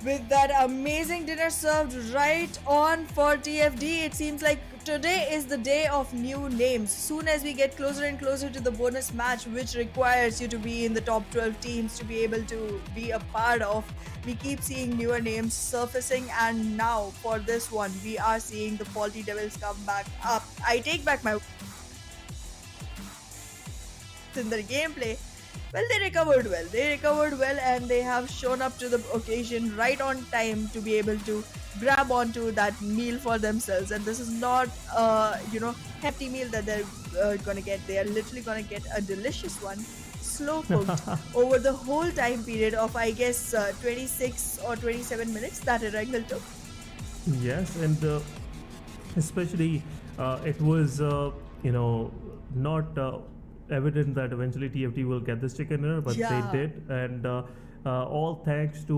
with that amazing dinner served right on for TFD, it seems like today is the day of new names. Soon as we get closer and closer to the bonus match, which requires you to be in the top 12 teams to be able to be a part of, we keep seeing newer names surfacing, and now for this one, we are seeing the Faulty Devils come back up. I take back my depth in their gameplay, well, they recovered well. They recovered well, and they have shown up to the occasion right on time to be able to grab onto that meal for themselves. And this is not, hefty meal that they're gonna get. They are literally gonna get a delicious one, slow cooked over the whole time period of, I guess, 26 or 27 minutes that Erangel took. Yes, and especially it was not evident that eventually TFT will get this chicken dinner, but Yeah. they did, and all thanks to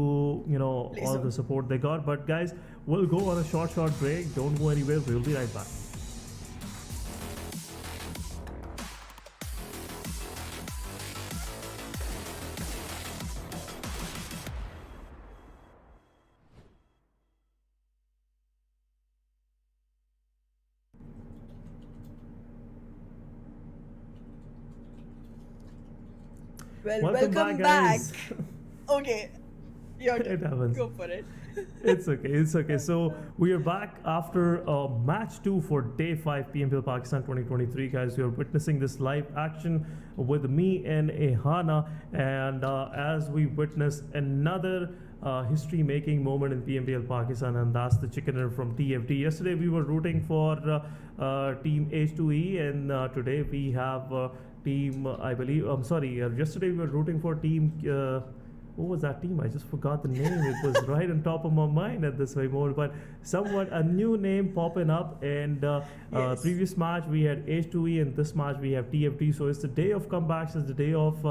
all Please the support they got. But guys, we'll go on a short break. Don't go anywhere. We'll be right back. Well, Welcome welcome back, back. guys. Okay, your turn. It happens. Go for it. It's okay. It's okay. So we are back after match 2 for day 5 PMPL Pakistan 2023, guys. We are witnessing this live action with me and Ehana, and as we witness another history-making moment in PMPL Pakistan, and that's the chicken dinner from TFT. Yesterday we were rooting for team H2E, and today we have team. I believe. I'm sorry. Yesterday we were rooting for team. What was that team? I just forgot the name. It was right on top of my mind at this very moment. But somewhat a new name popping up. And Yes. previous match we had H2E, and this match we have TFT. So it's the day of comebacks. It's the day of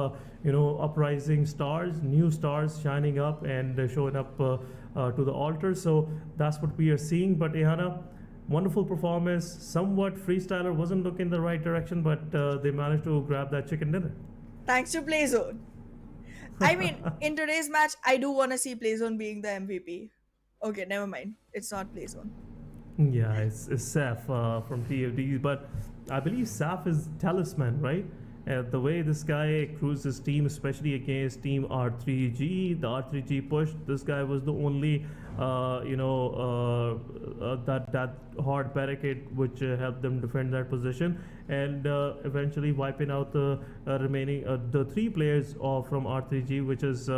uprising stars, new stars shining up and showing up to the altar. So that's what we are seeing. But Ehana, wonderful performance. Somewhat freestyler wasn't looking the right direction, but they managed to grab that chicken dinner. Thanks to Playzone. I mean, in today's match, I do want to see Playzone being the MVP. Okay, never mind. It's not Playzone. Yeah, it's Saf from TFD, but I believe Saf is talisman, right? The way this guy crews his team, especially against team R3G, the R3G push, this guy was the only, that hard barricade which helped them defend that position, and eventually wiping out the remaining the 3 players from R3G, which is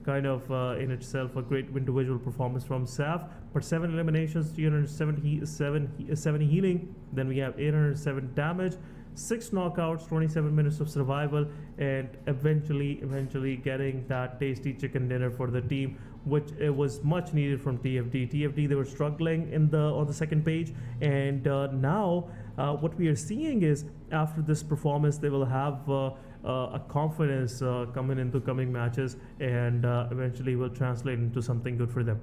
kind of in itself a great individual performance from Saf. But 7 eliminations, 377 healing, then we have 807 damage, 6 knockouts, 27 minutes of survival, and eventually getting that tasty chicken dinner for the team, which it was much needed from TFD. TFD, they were struggling on the second page, and now what we are seeing is after this performance they will have a confidence coming into coming matches, and eventually will translate into something good for them.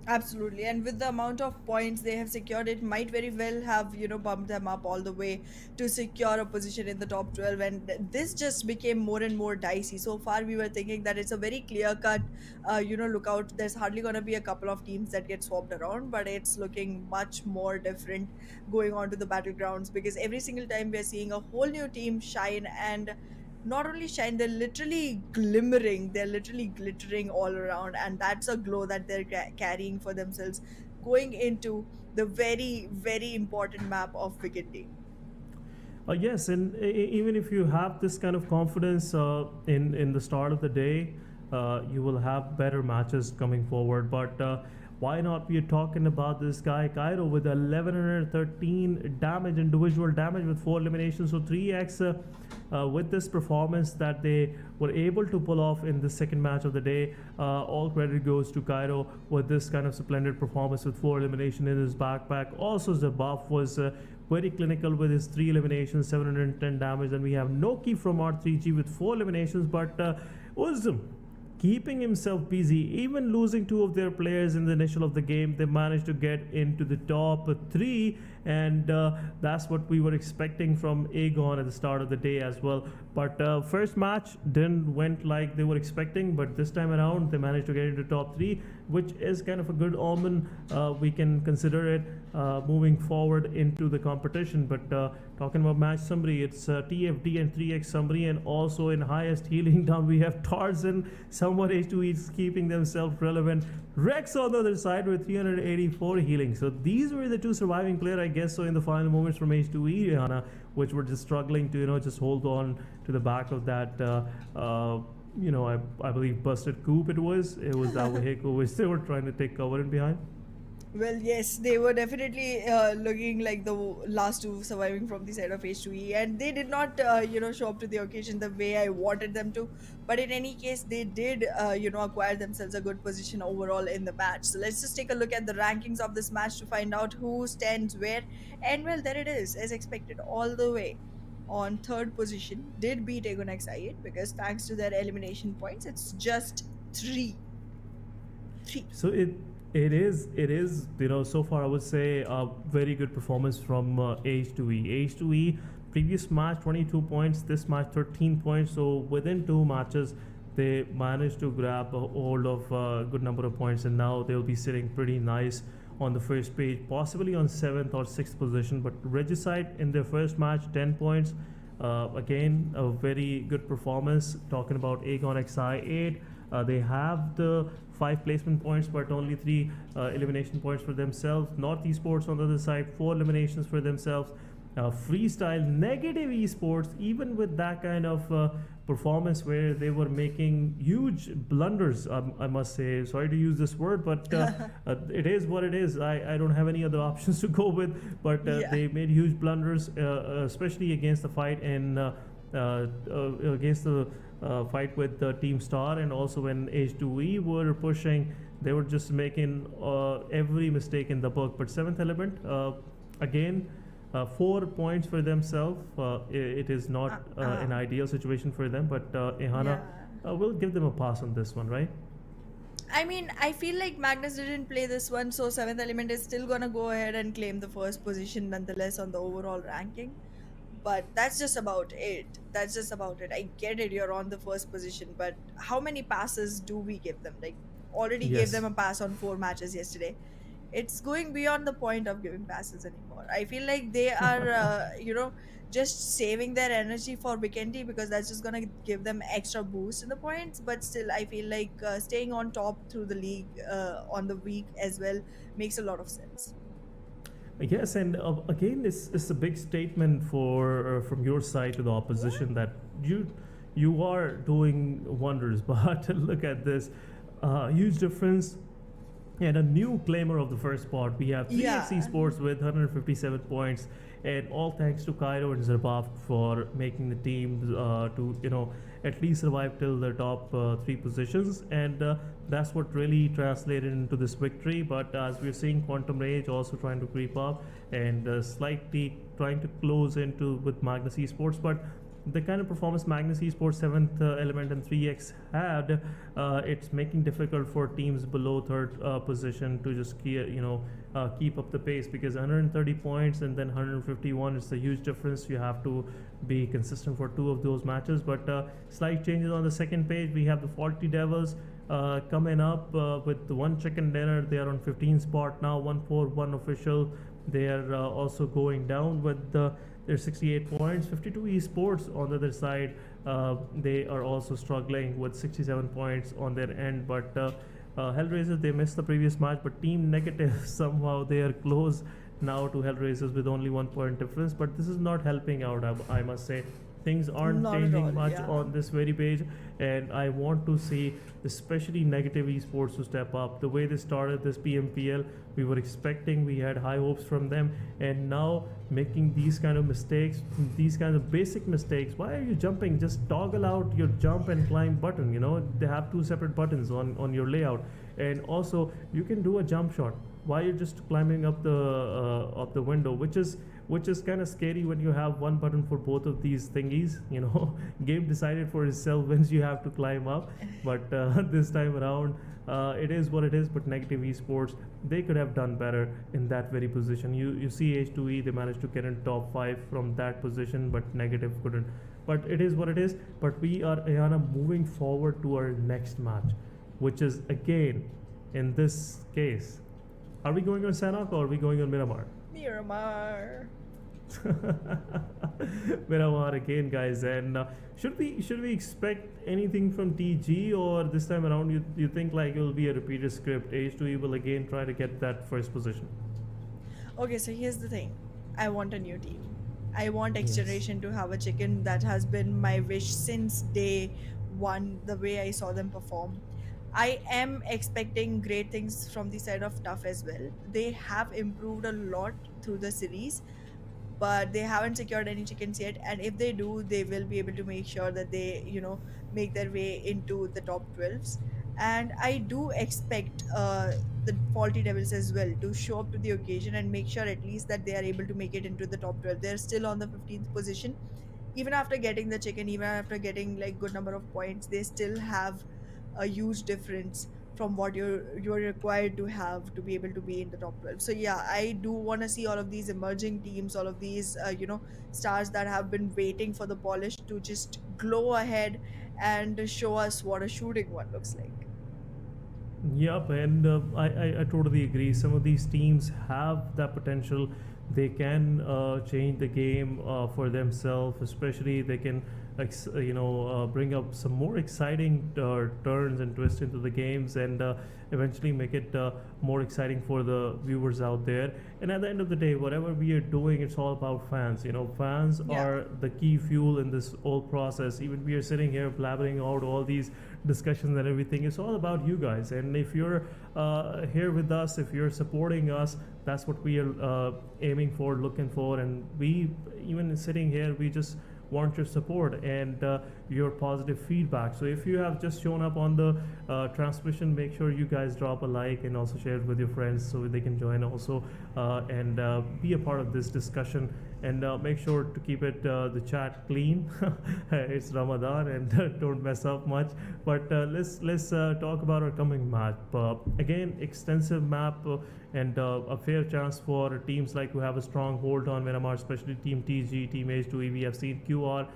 Absolutely, and with the amount of points they have secured, it might very well have bumped them up all the way to secure a position in the top 12. And this just became more and more dicey. So far, we were thinking that it's a very clear cut. Look out. There's hardly gonna be a couple of teams that get swapped around, but it's looking much more different going on to the battlegrounds, because every single time we're seeing a whole new team shine, and not only shine, they're literally glimmering, they're literally glittering all around, and that's a glow that they're carrying for themselves going into the very, very important map of Vikendi. Yes, and even if you have this kind of confidence in the start of the day, you will have better matches coming forward. But why not? We are talking about this guy Cairo with 1113 damage, individual damage with 4 eliminations, so 3x with this performance that they were able to pull off in the second match of the day. All credit goes to Cairo with this kind of splendid performance with 4 elimination in his backpack. Also, Zabuff was very clinical with his 3 eliminations, 710 damage. And we have Noki from R3G with 4 eliminations, but Uzum keeping himself busy, even losing 2 of their players in the initial of the game, they managed to get into the top 3, and that's what we were expecting from Aegon at the start of the day as well. But first match didn't went like they were expecting, but this time around they managed to get into top 3, which is kind of a good omen. We can consider it moving forward into the competition. But Talking about match summary, it's TFD and 3x summary, and also in highest healing down we have Tarzan. Someone H2E is keeping themselves relevant. Rex on the other side with 384 healing. So these were the two surviving players, I guess. So in the final moments from H2E, Rihanna, which were just struggling to just hold on to the back of that. I believe busted coop. It was that vehicle which they were trying to take cover in behind. Well, yes, they were definitely looking like the last two surviving from the side of H2E, and they did not, show up to the occasion the way I wanted them to. But in any case, they did, acquire themselves a good position overall in the match. So let's just take a look at the rankings of this match to find out who stands where. And well, there it is, as expected, all the way on third position. Did beat Agon XI8 because thanks to their elimination points, it's just three. So it is so far I would say a very good performance from H2E. H2E previous match 22 points, this match 13 points. So within two matches they managed to grab a hold of a good number of points, and now they'll be sitting pretty nice on the first page, possibly on 7th or 6th position. But Regicide in their first match 10 points. Again, a very good performance. Talking about Agon XI8, they have the 5 placement points but only 3 elimination points for themselves. North Esports on the other side, 4 eliminations for themselves. Freestyle negative esports, even with that kind of performance where they were making huge blunders, I must say, sorry to use this word, but it is what it is. I don't have any other options to go with, but they made huge blunders, especially against the fight and against the fight with Team Star, and also when H2E were pushing, they were just making every mistake in the book. But 7th Element, again, 4 points for themselves. It is not an ideal situation for them, but Ehana will give them a pass on this one, right? I mean, I feel like Magnus didn't play this one, so 7th Element is still gonna go ahead and claim the first position nonetheless on the overall ranking. But that's just about it. I get it, you're on the first position, but how many passes do we give them? Like, already gave them a pass on 4 matches yesterday. It's going beyond the point of giving passes anymore. I feel like they are, just saving their energy for Vikendi because that's just gonna give them extra boost in the points. But still, I feel like staying on top through the league on the week as well makes a lot of sense. Yes, and again, this is a big statement for from your side to the opposition that you are doing wonders. But look at this huge difference. And a new claimer of the first spot. We have 3x Esports with 157 points, and all thanks to Cairo and Zerbaft for making the team to at least survive till the top 3 positions, and that's what really translated into this victory. But as we're seeing, Quantum Rage also trying to creep up and slightly trying to close into with Magnus Esports, but the kind of performance Magnus Esports 7th Element and 3x had, it's making difficult for teams below 3rd position to just keep up the pace, because 130 points and then 151 is a huge difference. You have to be consistent for 2 of those matches. But slight changes on the second page. We have the Faulty Devils coming up with the one chicken dinner. They are on 15th spot now, 141 official. They are also going down with their 68 points. 52 Esports on the other side, they are also struggling with 67 points on their end. But Hellraisers, they missed the previous match, but Team Negative somehow they are close now to Hellraisers with only 1 point difference. But this is not helping out, I must say. Things aren't changing much on this very page, and I want to see especially Negative Esports to step up. The way they started this PMPL, we were expecting, we had high hopes from them, and now making these kind of mistakes, these kind of basic mistakes. Why are you jumping? Just toggle out your jump and climb button. They have 2 separate buttons on your layout, and also you can do a jump shot. Why you're just climbing up the window, which is kind of scary when you have one button for both of these thingies. Game decided for itself when you have to climb up, but this time around it is what it is. But Negative Esports, they could have done better in that very position. You see H2E, they managed to get in top 5 from that position, but Negative couldn't. But it is what it is. But we are, Ayana, moving forward to our next match, which is again, in this case, are we going on Sanhok or are we going on Miramar? Miramar. Miramar again, guys. And should we expect anything from TG, or this time around you think like it will be a repeated script? H2E will again try to get that first position. Okay, so here's the thing. I want a new team. I want Yes. XGeneration to have a chicken. That has been my wish since day one, the way I saw them perform. I am expecting great things from the side of Tough as well. They have improved a lot through the series, but they haven't secured any chickens yet. And if they do, they will be able to make sure that they, make their way into the top 12s. And I do expect the Faulty Devils as well to show up to the occasion and make sure at least that they are able to make it into the top 12. They're still on the 15th position. Even after getting the chicken, even after getting like good number of points, they still have a huge difference from what you're required to have to be able to be in the top 12. So yeah, I do want to see all of these emerging teams, all of these stars that have been waiting for the polish to just glow ahead and show us what a shooting one looks like. Yep, and I totally agree. Some of these teams have that potential. They can change the game for themselves. Especially they can, bring up some more exciting turns and twists into the games, and eventually make it more exciting for the viewers out there. And at the end of the day, whatever we are doing, it's all about fans. Fans Yeah. are the key fuel in this whole process. Even we are sitting here blabbering out all these discussions and everything, it's all about you guys. And if you're here with us, if you're supporting us, that's what we are aiming for, looking for. And we, even sitting here, we just want your support and your positive feedback. So if you have just shown up on the transmission, make sure you guys drop a like and also share it with your friends so they can join also and be a part of this discussion. And make sure to keep it the chat clean. It's Ramadan, and don't mess up much. But let's talk about our coming map. Again, extensive map and a fair chance for teams like who have a strong hold on Miramar, especially Team TG, Team H2E. We have seen QR,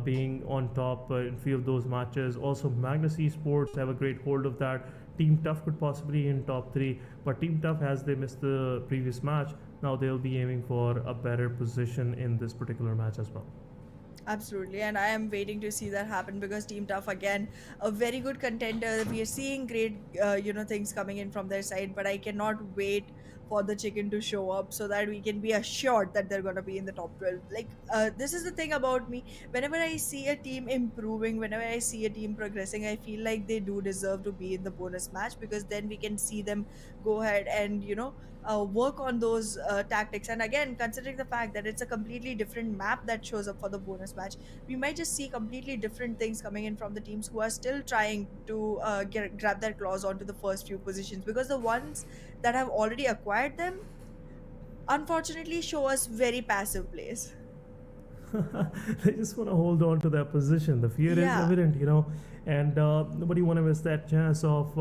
being on top in few of those matches. Also, Magnus Esports have a great hold of that. Team Tough could possibly in top 3, but Team Tough, as they missed the previous match, now they'll be aiming for a better position in this particular match as well. Absolutely, and I am waiting to see that happen because Team Tough, again, a very good contender. We are seeing great, things coming in from their side, but I cannot wait for the chicken to show up so that we can be assured that they're gonna be in the top 12. Like, this is the thing about me. Whenever I see a team improving, whenever I see a team progressing, I feel like they do deserve to be in the bonus match because then we can see them go ahead and work on those tactics. And again, considering the fact that it's a completely different map that shows up for the bonus match, we might just see completely different things coming in from the teams who are still trying to grab their claws onto the first few positions, because the ones that have already acquired them unfortunately show us very passive plays. They just want to hold on to their position. The fear is Yeah. evident, and nobody want to miss that chance of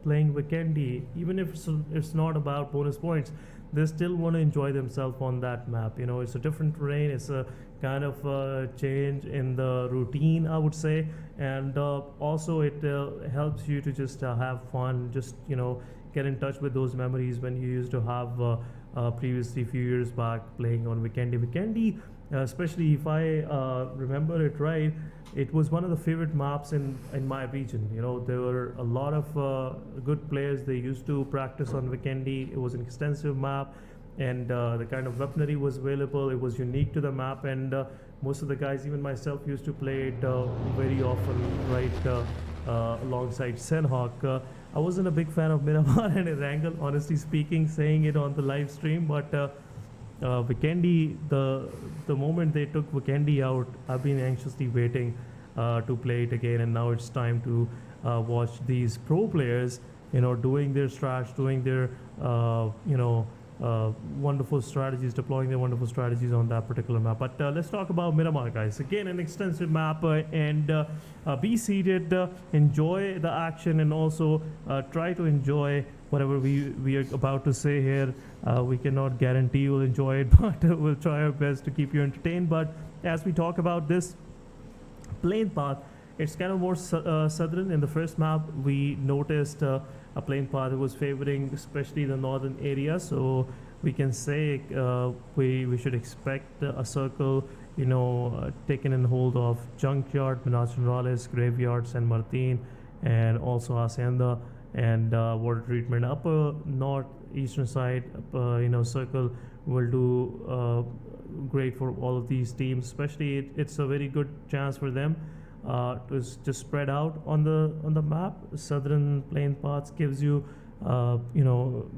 playing Vikendi. Even if it's not about bonus points, they still want to enjoy themselves on that map. It's a different terrain. It's a kind of change in the routine, I would say, and also it helps you to just have fun. Just get in touch with those memories when you used to have previously few years back playing on Vikendi. Vikendi, especially if I remember it right, it was one of the favorite maps in my region. There were a lot of good players. They used to practice on Vikendi. It was an extensive map, and the kind of weaponry was available. It was unique to the map, and most of the guys, even myself, used to play it very often, right, alongside Sanhok. I wasn't a big fan of Miramar and Erangel, honestly speaking, saying it on the live stream, but Vikendi, the moment they took Vikendi out, I've been anxiously waiting to play it again, and now it's time to watch these pro players, doing their strats, doing their wonderful strategies, deploying their wonderful strategies on that particular map. But let's talk about Miramar, guys. Again, an extensive map, and be seated, enjoy the action, and also try to enjoy whatever we are about to say here. We cannot guarantee you'll enjoy it, but we'll try our best to keep you entertained. But as we talk about this plane path, it's kind of more southern. In the first map, we noticed a plane path that was favoring especially the northern area. So we can say we should expect a circle, taken in hold of Junkyard, Minas Generales, Graveyard, San Martin, and also Hacienda and water treatment. Upper northeastern side, circle will do great for all of these teams. Especially, it's a very good chance for them to just spread out on the map. Southern plain paths gives you,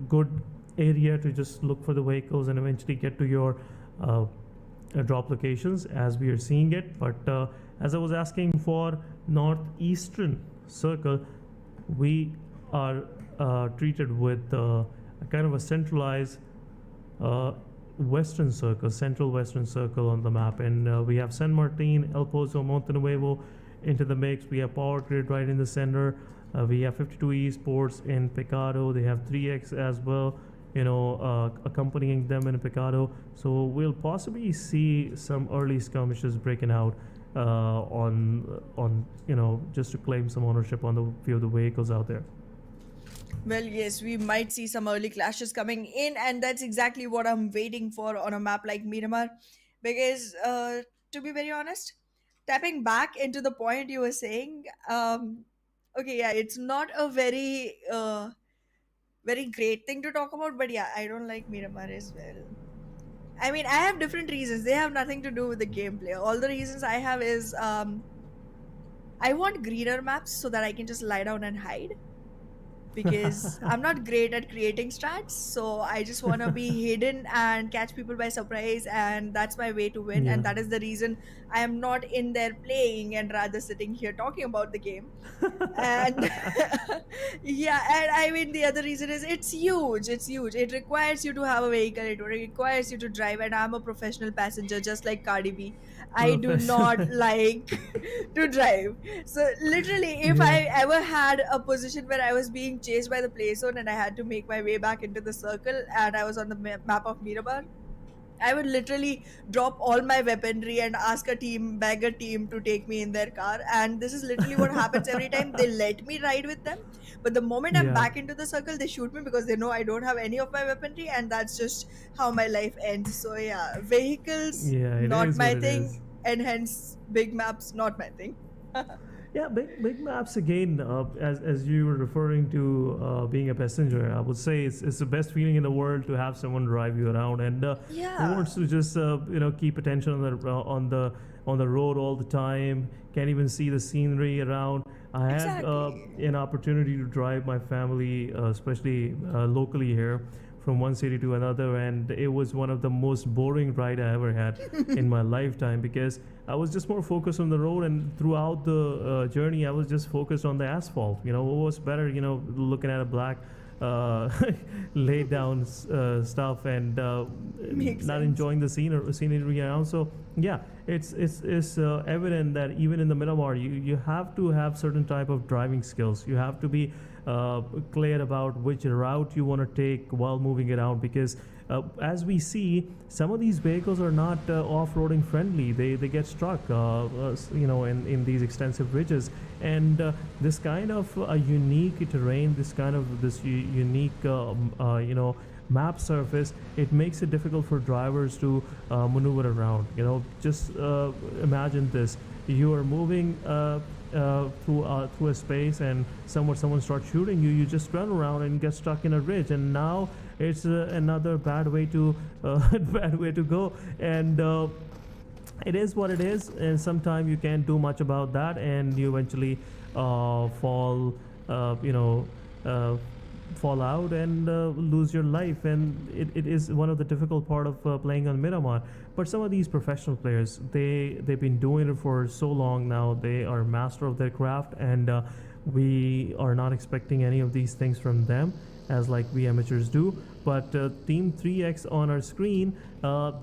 good area to just look for the vehicles and eventually get to your drop locations as we are seeing it. But as I was asking for northeastern circle, we are treated with a kind of a centralized western circle, central western circle on the map, and we have San Martin, El Pozo, Monte Nuevo into the mix. We have Power Grid right in the center. We have 52 Esports in Picado. They have 3X as well, accompanying them in Picado. So we'll possibly see some early skirmishes breaking out on just to claim some ownership on the few of the vehicles out there. Well, yes, we might see some early clashes coming in, and that's exactly what I'm waiting for on a map like Miramar. Because, to be very honest, tapping back into the point you were saying, okay, yeah, it's not a very great thing to talk about, but yeah, I don't like Miramar as well. I mean, I have different reasons. They have nothing to do with the gameplay. All the reasons I have is I want greener maps so that I can just lie down and hide. Because I'm not great at creating strats, so I just want to be hidden and catch people by surprise, and that's my way to win. Yeah. And that is the reason I am not in there playing and rather sitting here talking about the game. And yeah, and I mean, the other reason is it's huge. It requires you to have a vehicle, it requires you to drive, and I'm a professional passenger just like Cardi B. I do not like to drive. So literally, if I ever had a position where I was being chased by the play zone and I had to make my way back into the circle and I was on the map of Miramar, I would literally drop all my weaponry and beg a team to take me in their car. And this is literally what happens every time. They let me ride with them, but the moment I'm Yeah. back into the circle, they shoot me because they know I don't have any of my weaponry, and that's just how my life ends. So yeah, vehicles, Yeah, it not is my what it thing, is. and hence big maps, not my thing. Yeah, big maps again. As you were referring to being a passenger, I would say it's the best feeling in the world to have someone drive you around, and Yeah. who wants to just keep attention on the road all the time. Can't even see the scenery around. I had Exactly. an opportunity to drive my family, especially locally here, from one city to another, and it was one of the most boring ride I ever had in my lifetime, because I was just more focused on the road, and throughout the journey I was just focused on the asphalt. What was better, looking at a black laid down stuff, and Makes not sense. enjoying the scenery around. So yeah, it's evident that even in the Miramar, you have to have certain type of driving skills. You have to be clear about which route you want to take while moving around, because as we see, some of these vehicles are not off-roading friendly. They get struck in these extensive ridges, and this kind of unique terrain, this unique map surface, it makes it difficult for drivers to maneuver around. Just imagine this: you are moving through a space, and someone starts shooting you. You just run around and get stuck in a ridge, and now it's another bad way to go. And it is what it is, and sometimes you can't do much about that, and you eventually fall out and lose your life. And it is one of the difficult part of playing on Miramar. But some of these professional players, they've been doing it for so long now. They are master of their craft, and we are not expecting any of these things from them as like we amateurs do. But Team 3X on our screen,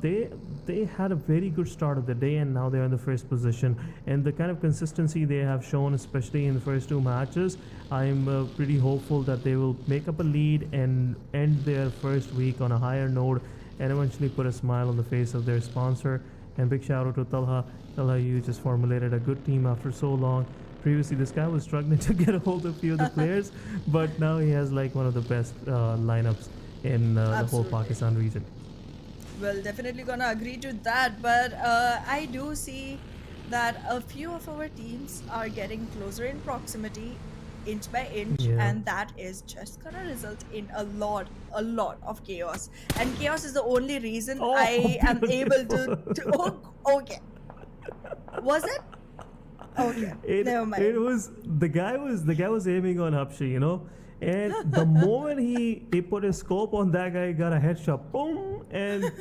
they had a very good start of the day, and now they're in the first position. And the kind of consistency they have shown, especially in the first two matches, I'm pretty hopeful that they will make up a lead and end their first week on a higher note, and eventually put a smile on the face of their sponsor. And big shout out to Talha. Talha, you just formulated a good team after so long. Previously, this guy was struggling to get a hold of a few of the players, but now he has like one of the best lineups in the whole Absolutely. Pakistan region. Well, definitely gonna agree to that, but I do see that a few of our teams are getting closer in proximity, inch by inch, Yeah. and that is just gonna result in a lot of chaos. And chaos is the only reason Oh, I am able beautiful. oh, okay. Was it? Okay, never It mind. was the guy was aiming on Hapshi, and the moment he put his scope on that guy, he got a headshot, boom, and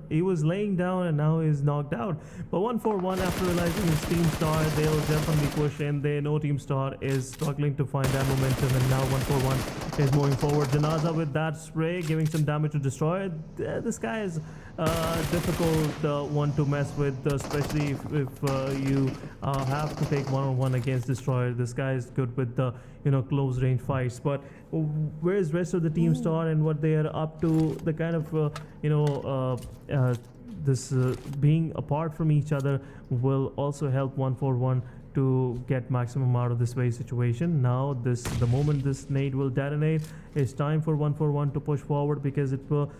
he was laying down, and now he's knocked out. But 1-4-1, after realizing his team star, they'll definitely push in. They know team star is struggling to find that momentum, and now 1-4-1 is moving forward. Janaza with that spray, giving some damage to destroyer. This guy is difficult one to mess with, especially if you have to take one-on-one against destroyer. This guy is good with the close range fights. But where's rest of the team star and what they are up to? The kind of this being apart from each other will also help 1-4-1 to get maximum out of this way situation. Now the moment this nade will detonate, it's time for 1-4-1 to push forward, because it will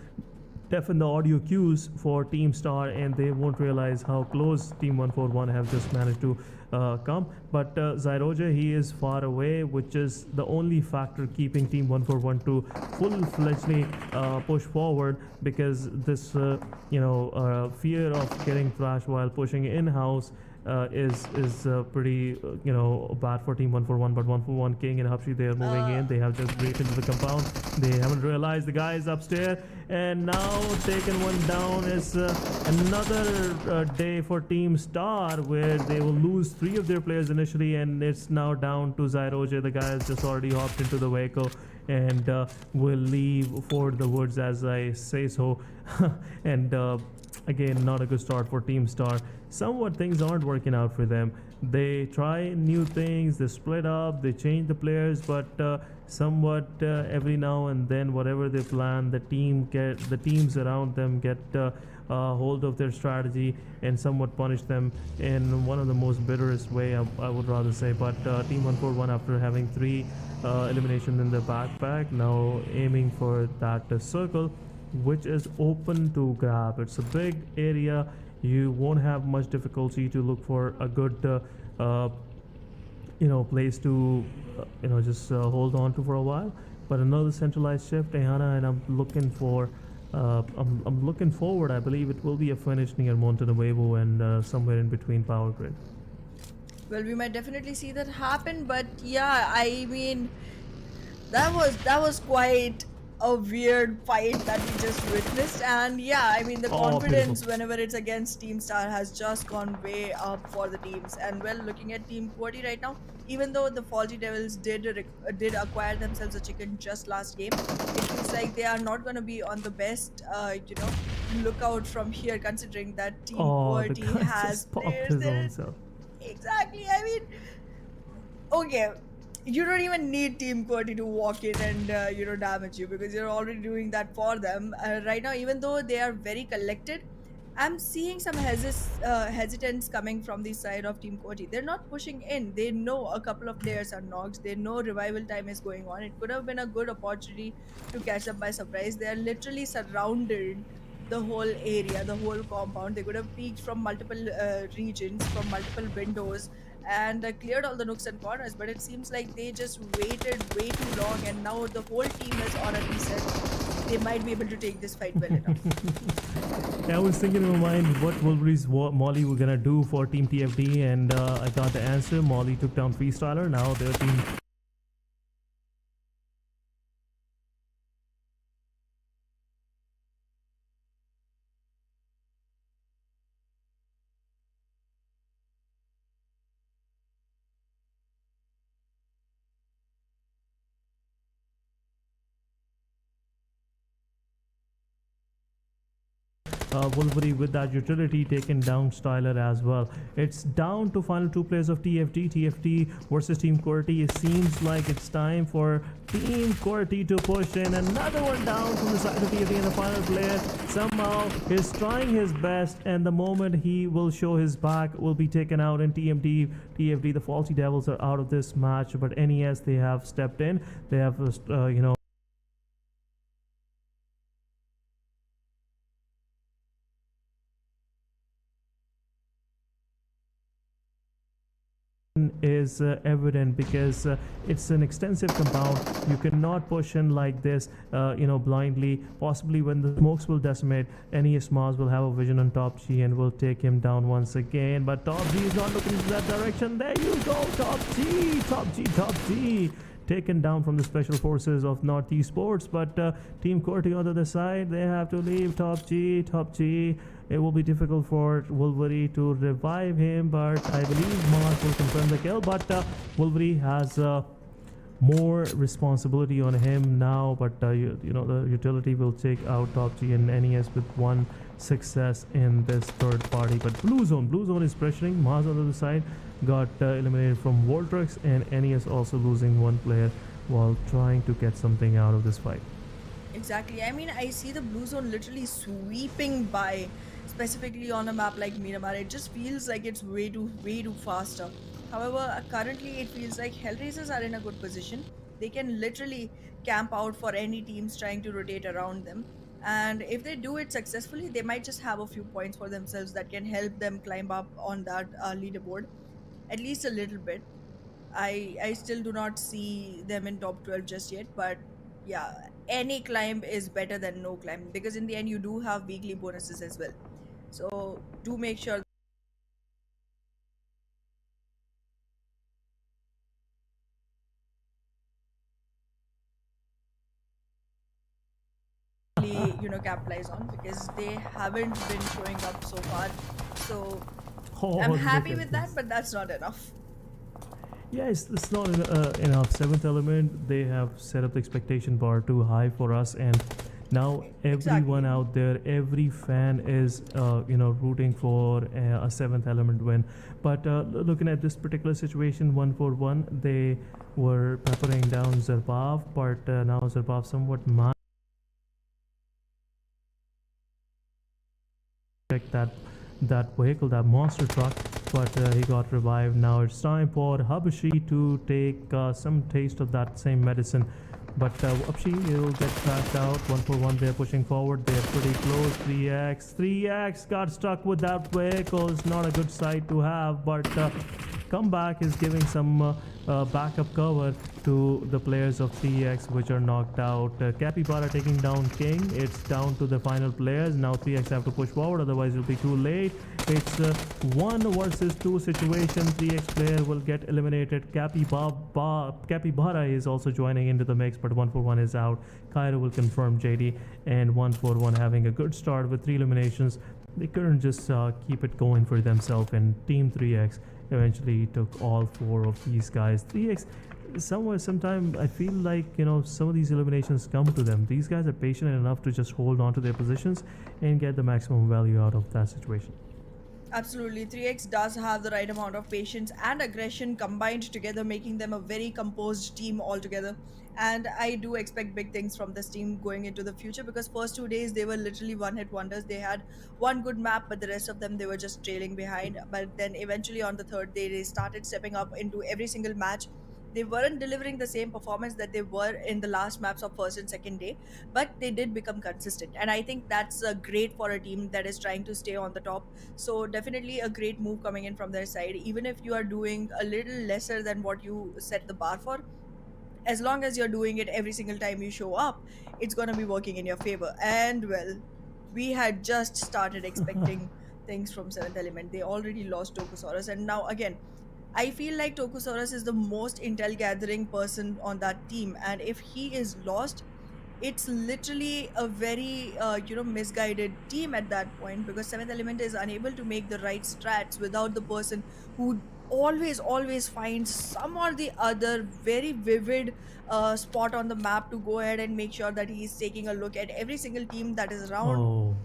deafen the audio cues for Team Star, and they won't realize how close Team 1-4-1 have just managed to come. But Zyroja, he is far away, which is the only factor keeping Team 1-4-1 to full-fledgedly push forward, because this fear of getting thrashed while pushing in-house is pretty bad for Team 1-4-1. But 1-4-1 King and Hapshi, they are moving in. They have just breached into the compound. They haven't realized the guy is upstairs, and now taken one down. Is another day for Team Star, where they will lose 3 of their players initially, and it's now down to Zyroje. The guy has just already hopped into the vehicle and will leave for the woods, as I say so. And again, not a good start for Team Star. Somewhat things aren't working out for them. They try new things, they split up, they change the players, but somewhat every now and then, whatever they plan, the teams around them get hold of their strategy and somewhat punish them in one of the most bitterest way, I would rather say. But Team 1-4-1, after having 3 elimination in the backpack, now aiming for that circle, which is open to grab. It's a big area. You won't have much difficulty to look for a good place to just hold on to for a while. But another centralized shift, Ehana, and I'm looking forward. I believe it will be a finish near Montenuevo and somewhere in between Power Grid. Well, we might definitely see that happen, but yeah, I mean, that was quite a weird fight that we just witnessed. And yeah, I mean, the confidence Beautiful. whenever it's against Team Star has just gone way up for the teams. And well, looking at Team QWERTY right now, even though the Faulty Devils did acquire themselves a chicken just last game, it feels like they are not going to be on the best lookout from here, considering that Team The QWERTY guy has just popped players his there. own self. Exactly. I mean, okay, you don't even need Team QWERTY to walk in and damage you, because you're already doing that for them. Right now, even though they are very collected, I'm seeing some hesitance coming from the side of Team QWERTY. They're not pushing in. They know a couple of players are knocked. They know revival time is going on. It could have been a good opportunity to catch up by surprise. They are literally surrounded the whole area, the whole compound. They could have peeked from multiple regions, from multiple windows, and cleared all the nooks and corners. But it seems like they just waited way too long, and now the whole team is on a reset. They might be able to take this fight well enough. I was thinking in my mind what Wolverine's Molly were gonna do for Team TFD, and I got the answer. Molly took down Freestyler. Now their team Wolverine with that utility taken down Styler as well. It's down to final 2 players of TFD. TFD versus Team QWERTY. It seems like it's time for Team QWERTY to push in. Another one down from the side of TFD, and the final player somehow is trying his best, and the moment he will show his back will be taken out in TFD. The Faulty Devils are out of this match, but NES, they have stepped in. They have is evident because it's an extensive compound. You cannot push in like this, blindly. Possibly when the smokes will decimate, NES Mars will have a vision on Top G and will take him down once again. But Top G is not looking into that direction. There you go, Top G, Top G, Top G. Taken down from the special forces of North Esports, but Team QWERTY on the other side, they have to leave Top G. It will be difficult for QWERTY to revive him, but I believe Mars will confirm the kill. But QWERTY has more responsibility on him now, but the utility will take out Top G and NES with one success in this third party. But Blue Zone is pressuring. Mars on the other side got eliminated from Voltrix, and NES also losing one player while trying to get something out of this fight. Exactly. I mean, I see the Blue Zone literally sweeping by, specifically on a map like Miramar. It just feels like it's way too faster. However, currently it feels like Hellraisers are in a good position. They can literally camp out for any teams trying to rotate around them. And if they do it successfully, they might just have a few points for themselves that can help them climb up on that leaderboard, at least a little bit. I still do not see them in top 12 just yet, but yeah, any climb is better than no climb, because in the end you do have weekly bonuses as well. So do make sure capitalize on, because they haven't been showing up so far. So I'm happy with that, but that's not enough. Yeah, it's not enough. Seventh Element, they have set up the expectation bar too high for us, and now everyone out there, every fan is rooting for a Seventh Element win. But looking at this particular situation, 1-4-1, they were peppering down Zerbav, but now Zerbav somewhat that vehicle, that monster truck, but he got revived. Now it's time for Habashi to take some taste of that same medicine, but Habashi will get tracked out. 1-4-1, they're pushing forward, they're pretty close. 3x got stuck with that vehicle. It's not a good sight to have, but comeback is giving some backup cover to the players of 3x, which are knocked out. Capybara taking down King. It's down to the final players. Now 3x have to push forward, otherwise it'll be too late. It's a 1 versus 2 situation. 3x player will get eliminated. Capybara is also joining into the mix, but 1-4-1 is out. Cairo will confirm JD, and 1-4-1 having a good start with 3 eliminations. They couldn't just keep it going for themselves, and Team 3x eventually took all 4 of these guys. 3x, sometimes I feel like some of these eliminations come to them. These guys are patient enough to just hold on to their positions and get the maximum value out of that situation. Absolutely, 3x does have the right amount of patience and aggression combined together, making them a very composed team altogether. And I do expect big things from this team going into the future, because first 2 days they were literally one-hit wonders. They had one good map, but the rest of them they were just trailing behind. But then eventually on the third day they started stepping up into every single match. They weren't delivering the same performance that they were in the last maps of first and second day, but they did become consistent, and I think that's great for a team that is trying to stay on the top. So definitely a great move coming in from their side. Even if you are doing a little lesser than what you set the bar for, as long as you're doing it every single time you show up, it's going to be working in your favor. And well, we had just started expecting things from 7th Element. They already lost Tokusaurus, and now again, I feel like Tokusaurus is the most intel gathering person on that team, and if he is lost, it's literally a very misguided team at that point, because 7th Element is unable to make the right strats without the person who always finds some or the other very vivid spot on the map to go ahead and make sure that he's taking a look at every single team that is around.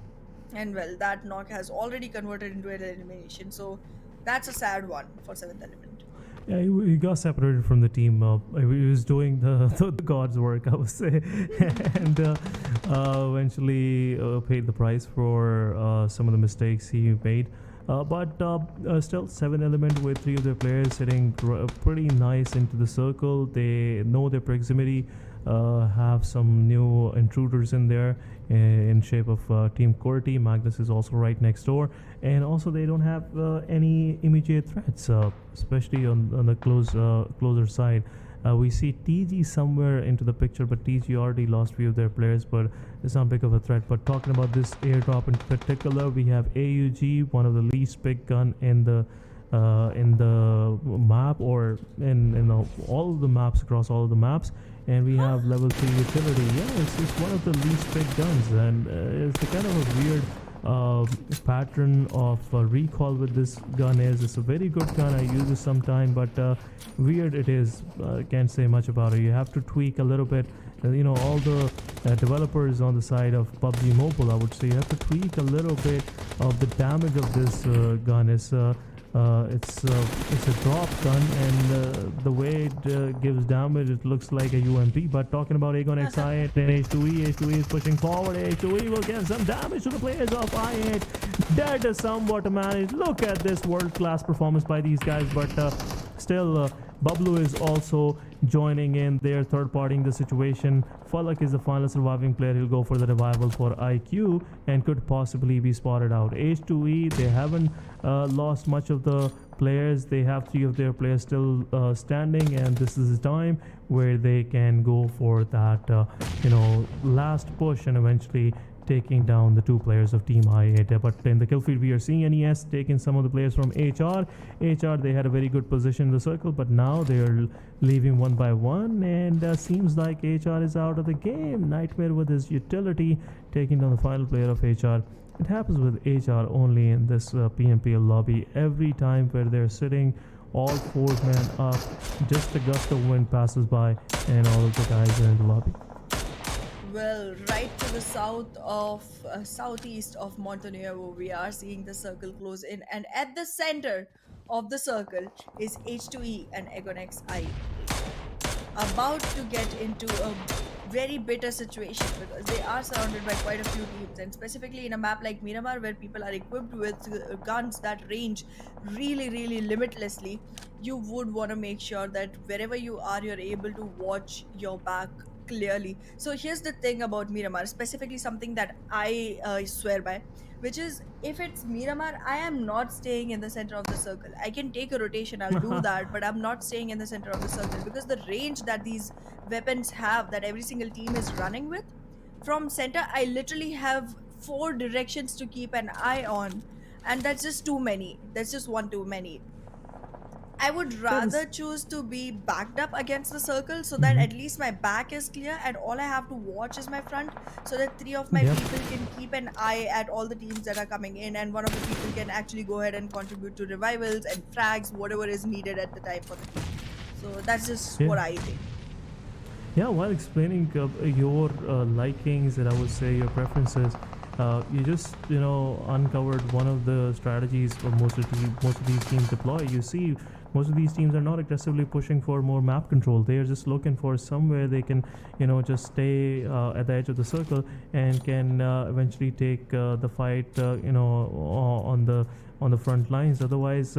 And well, that knock has already converted into an elimination, so that's a sad one for 7th Element. Yeah, he got separated from the team. He was doing the God's work, I would say, and eventually paid the price for some of the mistakes he made. But still, 7 element with 3 of their players sitting pretty nice into the circle. They know their proximity, have some new intruders in there in shape of team QWERTY. Magnus is also right next door, and also they don't have any immediate threats, especially on the closer side. We see TG somewhere into the picture, but TG already lost few of their players, but it's not big of a threat. But talking about this airdrop in particular, we have AUG, one of the least big gun in the map, or in all of the maps, across all of the maps. And we have level 3 utility. Yeah, it's one of the least big guns, and it's the kind of a weird pattern of recall with this gun. It's a very good gun, I use it sometime, but weird it is. Can't say much about it. You have to tweak a little bit. All the developers on the side of PUBG Mobile, I would say, you have to tweak a little bit of the damage of this gun. It's a drop gun, and the way it gives damage, it looks like a UMP. But talking about Agon XI and H2E is pushing forward. H2E will give some damage to the players of I8. That is somewhat to manage. Look at this world-class performance by these guys, but still, Bablu is also joining in. They're third-partying the situation. Falak is the final surviving player. He'll go for the revival for IQ and could possibly be spotted out. H2E, they haven't lost much of the players. They have 3 of their players still standing, and this is the time where they can go for that last push and eventually taking down the 2 players of Team I8. But in the kill feed, we are seeing NES taking some of the players from HR. They had a very good position in the circle, but now they are leaving one by one, and seems like HR is out of the game. Nightmare with his utility taking down the final player of HR. It happens with HR only in this PMPL lobby. Every time where they're sitting all 4 men up, just a gust of wind passes by and all of the guys are in the lobby. Well, right to the southeast of Montenegro, we are seeing the circle close in, and at the center of the circle is H2E and Agon XI, about to get into a very bitter situation because they are surrounded by quite a few teams, and specifically in a map like Miramar, where people are equipped with guns that range really limitlessly, you would want to make sure that wherever you are, you're able to watch your back clearly. So here's the thing about Miramar, specifically something that I swear by, which is, if it's Miramar, I am not staying in the center of the circle. I can take a rotation, I'll do that, but I'm not staying in the center of the circle because the range that these weapons have, that every single team is running with, from center, I literally have 4 directions to keep an eye on, and that's just too many. That's just one too many. I would rather choose to be backed up against the circle so that at least my back is clear and all I have to watch is my front, so that 3 of my people can keep an eye at all the teams that are coming in, and one of the people can actually go ahead and contribute to revivals and frags, whatever is needed at the time for the team. So that's just what I think. Yeah, while explaining your likings and I would say your preferences, you just uncovered one of the strategies for most of these teams deploy. You see, most of these teams are not aggressively pushing for more map control. They are just looking for somewhere they can just stay at the edge of the circle and can eventually take the fight on the front lines. Otherwise,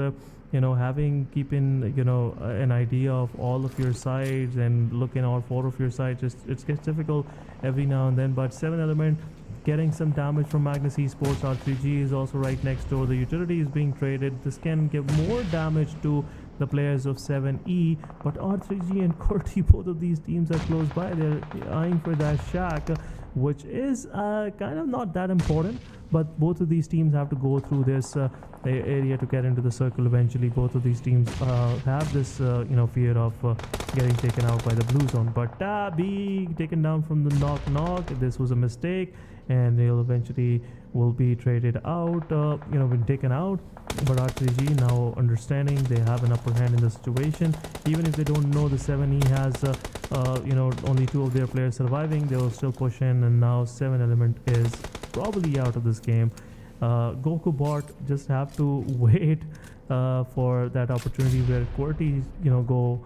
keeping an idea of all of your sides and looking all 4 of your sides, it gets difficult every now and then. But 7 element getting some damage from Magnus Esports. R3G is also right next door. The utility is being traded. This can give more damage to the players of 7E, but R3G and QWERTY, both of these teams are close by. They're eyeing for that shack, which is kind of not that important, but both of these teams have to go through this area to get into the circle eventually. Both of these teams have this fear of getting taken out by the blue zone, but B taken down from the knock. This was a mistake, and they'll eventually will be traded out, been taken out. But R3G now understanding they have an upper hand in the situation. Even if they don't know the 7E has only 2 of their players surviving, they will still push in, and now 7 element is probably out of this game. Goku bot just have to wait for that opportunity where QWERTY go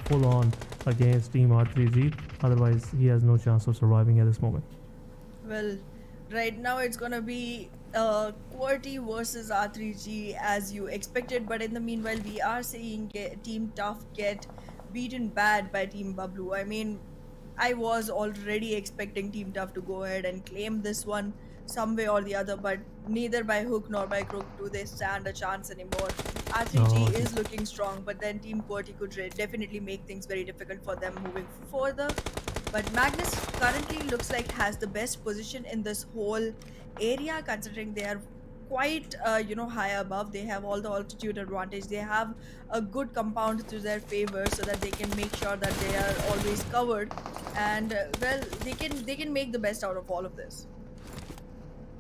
full on against Team R3G. Otherwise, he has no chance of surviving at this moment. Well, right now it's gonna be QWERTY versus R3G as you expected, but in the meanwhile, we are seeing Team Tough get beaten bad by Team Bablu. I mean, I was already expecting Team Tough to go ahead and claim this one some way or the other, but neither by hook nor by crook do they stand a chance anymore. R3G Oh, okay. is looking strong, but then Team QWERTY could definitely make things very difficult for them moving further. But Magnus currently looks like has the best position in this whole area, considering they are quite high above. They have all the altitude advantage. They have a good compound to their favor, so that they can make sure that they are always covered, and well, they can make the best out of all of this.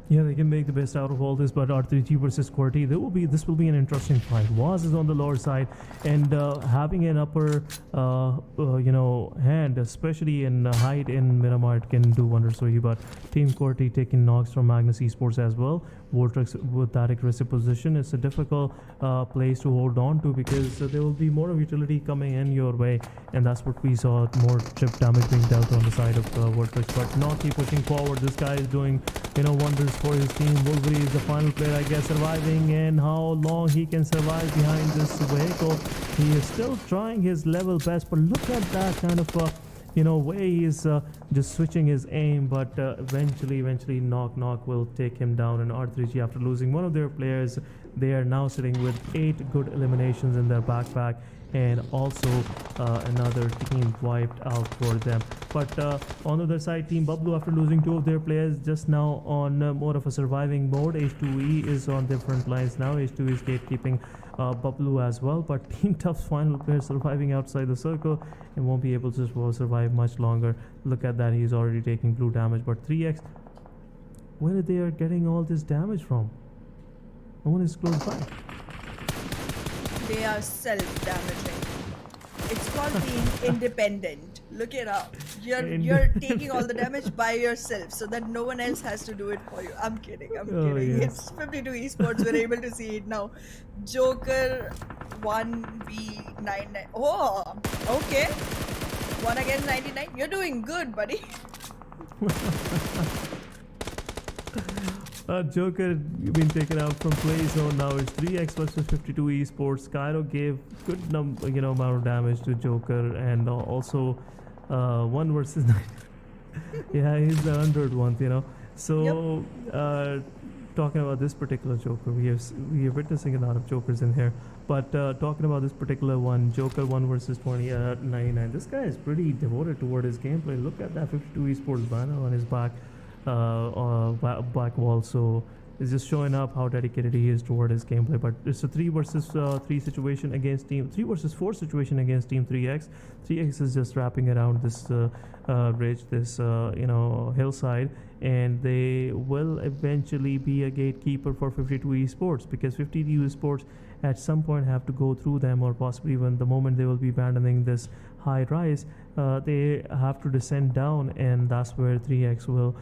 Yeah, they can make the best out of all this, but R3G versus QWERTY, this will be an interesting fight. Waz is on the lower side, and having an upper, hand, especially in height in Miramar, it can do wonders for you. But Team QWERTY taking knocks from Magnus Esports as well. Vortex with that aggressive position, it's a difficult place to hold on to, because there will be more of utility coming in your way, and that's what we saw, more chip damage being dealt on the side of Vortex. But Noki pushing forward, this guy is doing wonders for his team. Wolverine is the final player, I guess, surviving, and how long he can survive behind this vehicle. He is still trying his level best, but look at that kind of way he's just switching his aim, but eventually knock will take him down. And R3G, after losing one of their players, they are now sitting with 8 good eliminations in their backpack, and also another team wiped out for them. But on the other side, Team Bablu, after losing 2 of their players, just now on more of a surviving mode. H2E is on their front lines now. H2E is gatekeeping Bablu as well, but Team Tough's final player surviving outside the circle and won't be able to survive much longer. Look at that, he's already taking blue damage. But 3x, where they are getting all this damage from? No one is close by. They are self-damaging. It's called being independent. Look it up. You're taking all the damage by yourself, so that no one else has to do it for you. I'm kidding. I'm kidding. Yes. It's 52 Esports. We're able to see it now. Joker 1v99. Oh, okay. 1 against 99. You're doing good, buddy. Joker been taken out from play zone. Now it's 3x versus 52 Esports. Cairo gave good amount of damage to Joker, and also 1 versus 9. Yeah, he's the 100th. So talking about this particular Joker, we are witnessing a lot of Jokers in here. But talking about this particular one, Joker 1 versus 99. This guy is pretty devoted toward his gameplay. Look at that 52 Esports banner on his back. Back wall, so it's just showing up how dedicated he is toward his gameplay. But it's a 3 versus 3 situation against 3 versus 4 situation against Team 3x. 3x is just wrapping around this ridge, this hillside, and they will eventually be a gatekeeper for 52 Esports, because 52 Esports at some point have to go through them, or possibly when the moment they will be abandoning this high rise, they have to descend down, and that's where 3x will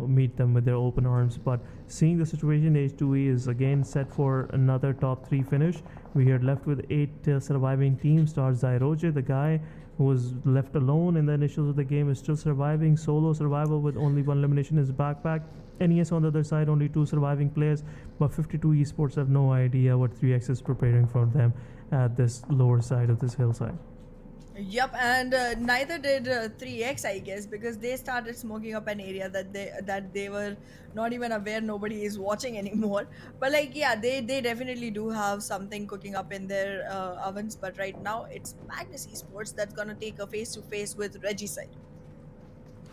meet them with their open arms. But seeing the situation, H2E is again set for another top 3 finish. We are left with 8 surviving teams. Zyroje, the guy who was left alone in the initials of the game, is still surviving, solo survival with only 1 elimination in his backpack. NES on the other side, only 2 surviving players, but 52 Esports have no idea what 3x is preparing for them at this lower side of this hillside. Yep, and neither did 3x, I guess, because they started smoking up an area that they were not even aware nobody is watching anymore. But they definitely do have something cooking up in their ovens. But right now, it's Magnus Esports that's gonna take a face-to-face with Regicide.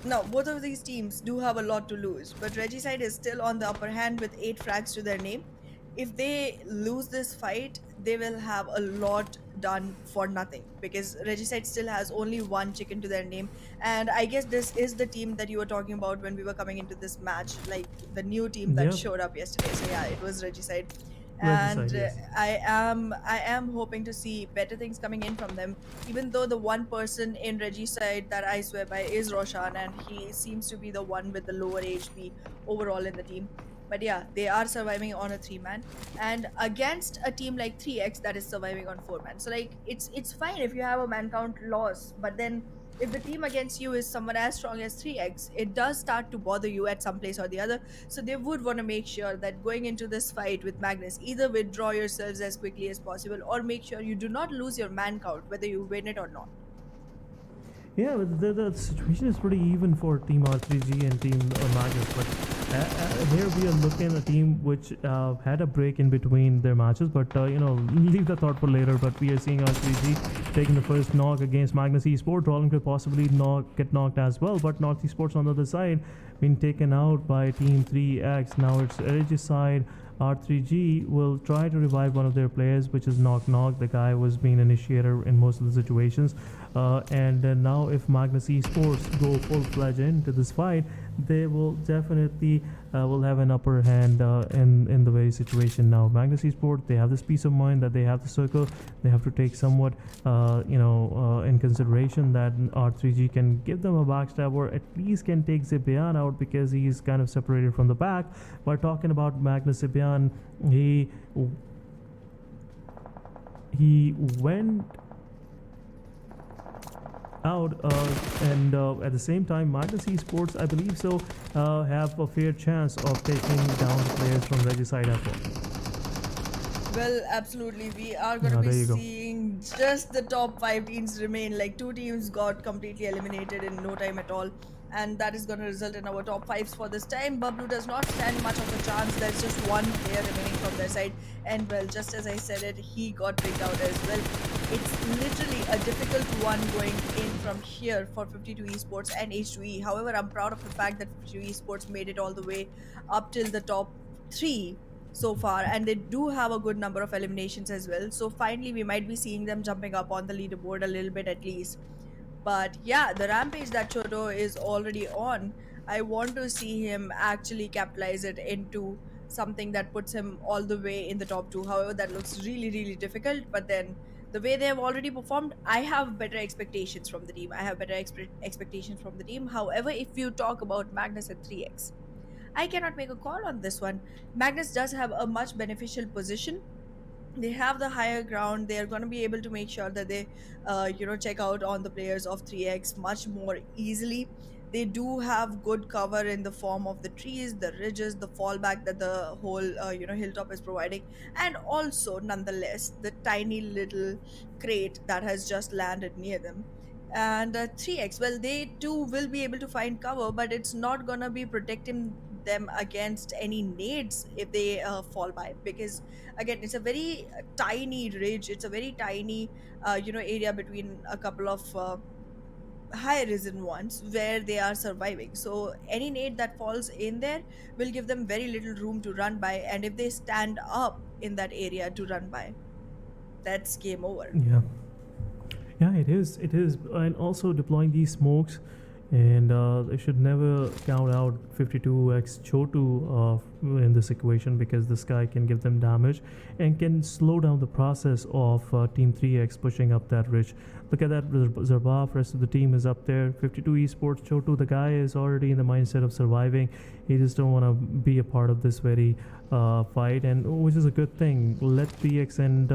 Now, both of these teams do have a lot to lose, but Regicide is still on the upper hand with 8 frags to their name. If they lose this fight, they will have a lot done for nothing, because Regicide still has only 1 chicken to their name. And I guess this is the team that you were talking about when we were coming into this match, like the new team that showed up yesterday. So yeah, it was Regicide. And yes. I am hoping to see better things coming in from them, even though the one person in Regicide that I swear by is Roshan, and he seems to be the one with the lower HP overall in the team. But yeah, they are surviving on a 3-man, and against a team like 3x that is surviving on 4-man. So it's fine if you have a man count loss, but then if the team against you is someone as strong as 3x, it does start to bother you at some place or the other. So they would want to make sure that going into this fight with Magnus, either withdraw yourselves as quickly as possible or make sure you do not lose your man count, whether you win it or not. Yeah, but the situation is pretty even for Team R3G and Team Magus. But here we are looking at a team which had a break in between their matches. But, leave the thought for later. But we are seeing R3G taking the first knock against Magnus Esports. Rolling could possibly get knocked as well. But North Esports on the other side being taken out by Team 3X. Now it's Erangel side. R3G will try to revive one of their players, which is Knock Knock. The guy was being initiator in most of the situations. And now if Magnus Esports go full-fledged into this fight, they will definitely will have an upper hand in the very situation. Now Magnus Esports, they have this peace of mind that they have the circle. They have to take somewhat in consideration that R3G can give them a backstab or at least can take Zibian out because he's kind of separated from the back. But talking about Magnus Zibian, he went out and at the same time Magnus Esports, I believe so, have a fair chance of taking down the players from Regicide as well. Well, absolutely. We are going to be seeing just the top 5 teams remain. Like 2 teams got completely eliminated in no time at all. And that is going to result in our top 5s for this time. Bablu does not stand much of a chance. There's just one player remaining from their side. And well, just as I said it, he got picked out as well. It's literally a difficult one going in from here for 52 Esports and H2E. However, I'm proud of the fact that 52 Esports made it all the way up till the top 3 so far, and they do have a good number of eliminations as well. So finally we might be seeing them jumping up on the leaderboard a little bit at least. But yeah, the rampage that Choto is already on, I want to see him actually capitalize it into something that puts him all the way in the top 2. However, that looks really difficult. But then the way they have already performed, I have better expectations from the team. Expectations from the team. However, if you talk about Magnus and 3x, I cannot make a call on this one. Magnus does have a much beneficial position. They have the higher ground. They are going to be able to make sure that they check out on the players of 3x much more easily. They do have good cover in the form of the trees, the ridges, the fallback that the whole hilltop is providing, and also nonetheless the tiny little crate that has just landed near them. And 3x, well, they too will be able to find cover, but it's not gonna be protecting them against any nades if they fall by, because again it's a very tiny ridge. It's a very tiny area between a couple of high risen ones where they are surviving. So any nade that falls in there will give them very little room to run by, and if they stand up in that area to run by, that's game over. Yeah, it is. And also deploying these smokes, and they should never count out 52x Chotu in this equation, because this guy can give them damage and can slow down the process of Team 3x pushing up that ridge. Look at that, Zarbaf, rest of the team is up there. 52 Esports, Chotu, the guy is already in the mindset of surviving. He just don't want to be a part of this very fight, and which is a good thing. Let 3x and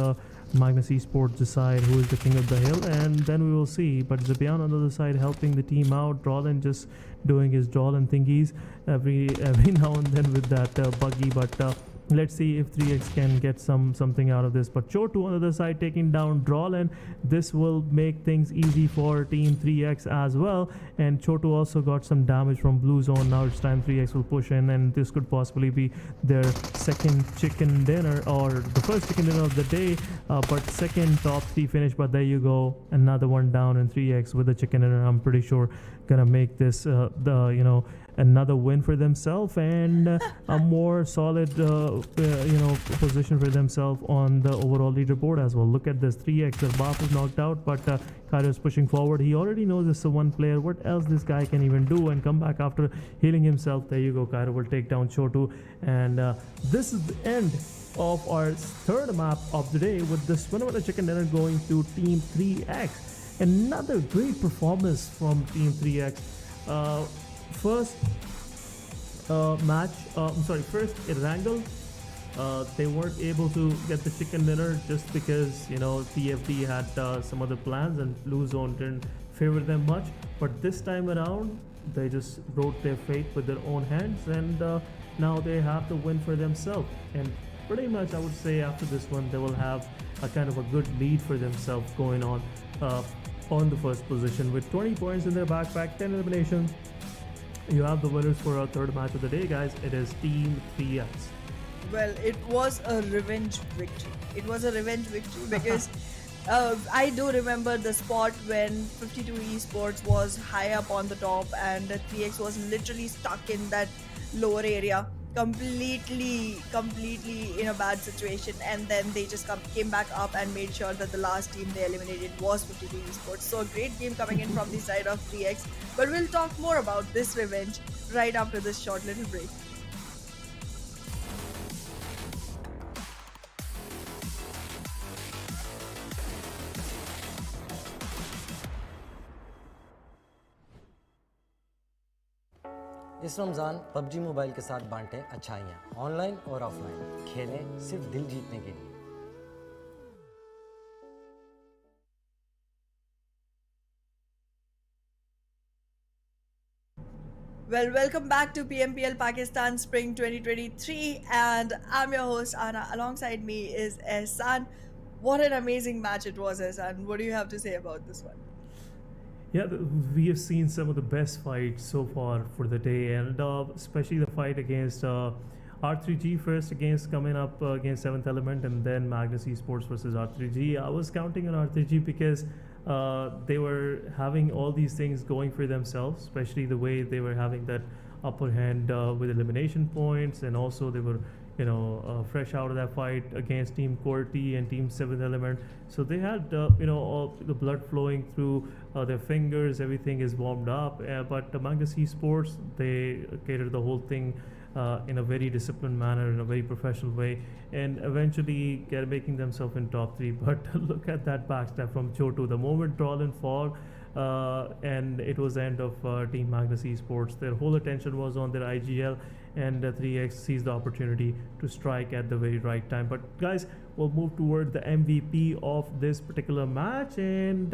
Magnus Esports decide who is the king of the hill, and then we will see. But Zabian on the other side helping the team out, Drawlin just doing his Drawlin thingies every now and then with that buggy. But let's see if 3x can get something out of this. But Chotu on the other side taking down Drawlin. This will make things easy for Team 3x as well. And Chotu also got some damage from blue zone. Now it's time 3x will push in, and this could possibly be their second chicken dinner, or the first chicken dinner of the day, but second top 3 finish. But there you go, another one down, and 3x with the chicken dinner, I'm pretty sure gonna make this another win for themselves, and a more solid position for themselves on the overall leaderboard as well. Look at this, 3x, the buff is knocked out, but Kairo is pushing forward. He already knows this is one player. What else this guy can even do, and come back after healing himself. There you go, Kairo will take down Chotu, and this is the end of our third map of the day, with this winner chicken dinner going to Team 3x. Another great performance from Team 3x. First first Erangel, they weren't able to get the chicken dinner just because TFD had some other plans, and Blue Zone didn't favor them much. But this time around, they just wrote their fate with their own hands, and now they have the win for themselves. And pretty much, I would say after this one, they will have a kind of a good lead for themselves going on the first position with 20 points in their backpack, 10 eliminations. You have the winners for our third match of the day, guys. It is Team 3X. Well, it was a revenge victory. It was a revenge victory because I do remember the spot when 52 Esports was high up on the top and 3X was literally stuck in that lower area, completely in a bad situation, and then they just came back up and made sure that the last team they eliminated was 52 Esports. So a great game coming in from the side of 3X, but we'll talk more about this revenge right after this short little break. इस Ramzan PUBG mobile के साथ बांटें अच्छाइयाँ online और offline खेलें सिर्फ दिल जीतने के लिए Well, welcome back to PMPL Pakistan Spring 2023, and I'm your host Anna. Alongside me is Ehsan. What an amazing match it was, Ehsan. What do you have to say about this one? Yeah, we have seen some of the best fights so far for the day, and especially the fight against R3G first against coming up against 7th Element, and then Magnus Esports versus R3G. I was counting on R3G because they were having all these things going for themselves, especially the way they were having that upper hand with elimination points, and also they were fresh out of that fight against Team QWERTY and Team 7th Element. So they had, all the blood flowing through their fingers, everything is warmed up. But Magnus Esports, they catered the whole thing in a very disciplined manner, in a very professional way, and eventually making themselves in top 3. But look at that backstab from Chotu. The moment Trollin fall, and it was the end of Team Magnus Esports. Their whole attention was on their IGL, and 3X sees the opportunity to strike at the very right time. But guys, we'll move toward the MVP of this particular match, and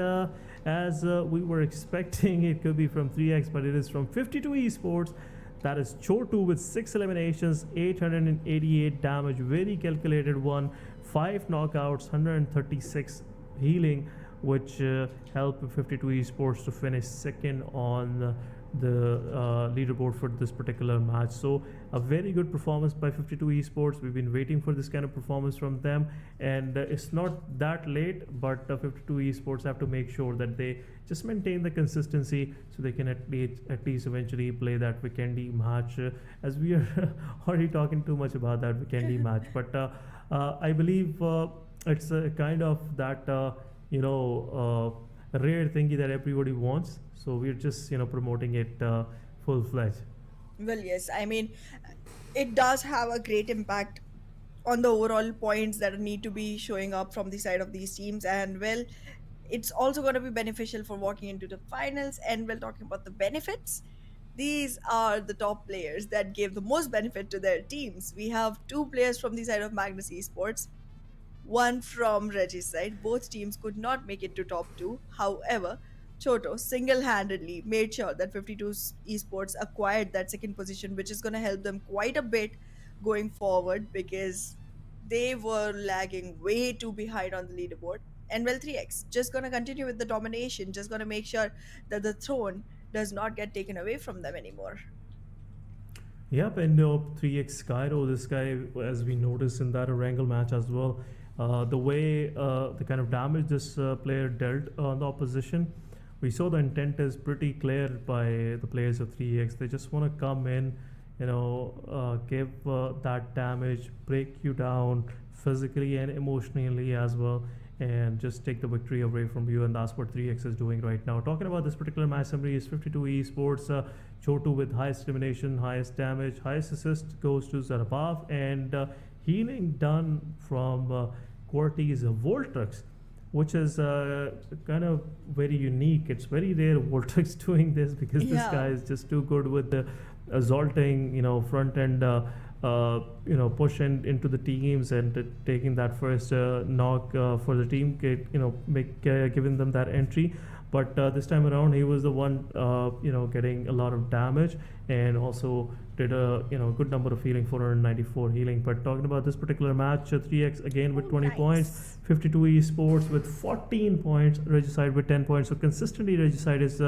as we were expecting, it could be from 3X, but it is from 52 Esports. That is Chotu with 6 eliminations, 888 damage, very calculated one, 5 knockouts, 136 healing, which helped 52 Esports to finish second on the leaderboard for this particular match. So a very good performance by 52 Esports. We've been waiting for this kind of performance from them, and it's not that late, but 52 Esports have to make sure that they just maintain the consistency so they can at least eventually play that Vikendi match, as we are already talking too much about that Vikendi match. But I believe it's a kind of that rare thingy that everybody wants, so we're just promoting it full-fledged. Well, yes, I mean, it does have a great impact on the overall points that need to be showing up from the side of these teams, and well, it's also going to be beneficial for walking into the finals. And we're talking about the benefits. These are the top players that gave the most benefit to their teams. We have 2 players from the side of Magnus Esports, one from Reggie's side. Both teams could not make it to top 2. However, Choto single-handedly made sure that 52 Esports acquired that second position, which is going to help them quite a bit going forward because they were lagging way too behind on the leaderboard. And well, 3X just going to continue with the domination, just going to make sure that the throne does not get taken away from them anymore. Yep, and 3X Cairo, this guy, as we noticed in that Erangel match as well, the way the kind of damage this player dealt on the opposition, we saw the intent is pretty clear by the players of 3X. They just want to come in, give that damage, break you down physically and emotionally as well, and just take the victory away from you. And that's what 3X is doing right now. Talking about this particular match summary is 52 Esports, Chotu with highest elimination, highest damage, highest assist goes to Zarabaf, and healing done from QWERTY's Voltrix, which is kind of very unique. It's very rare Voltrix doing this because this guy is just too good with the assaulting, front end, push into the teams and taking that first knock for the team, giving them that entry. but this time around he was the one getting a lot of damage, and also did a good number of healing, 494 healing. But talking about this particular match, 3x again with 20 nice. points, 52 Esports with 14 points, Regicide with 10 points. So consistently Regicide is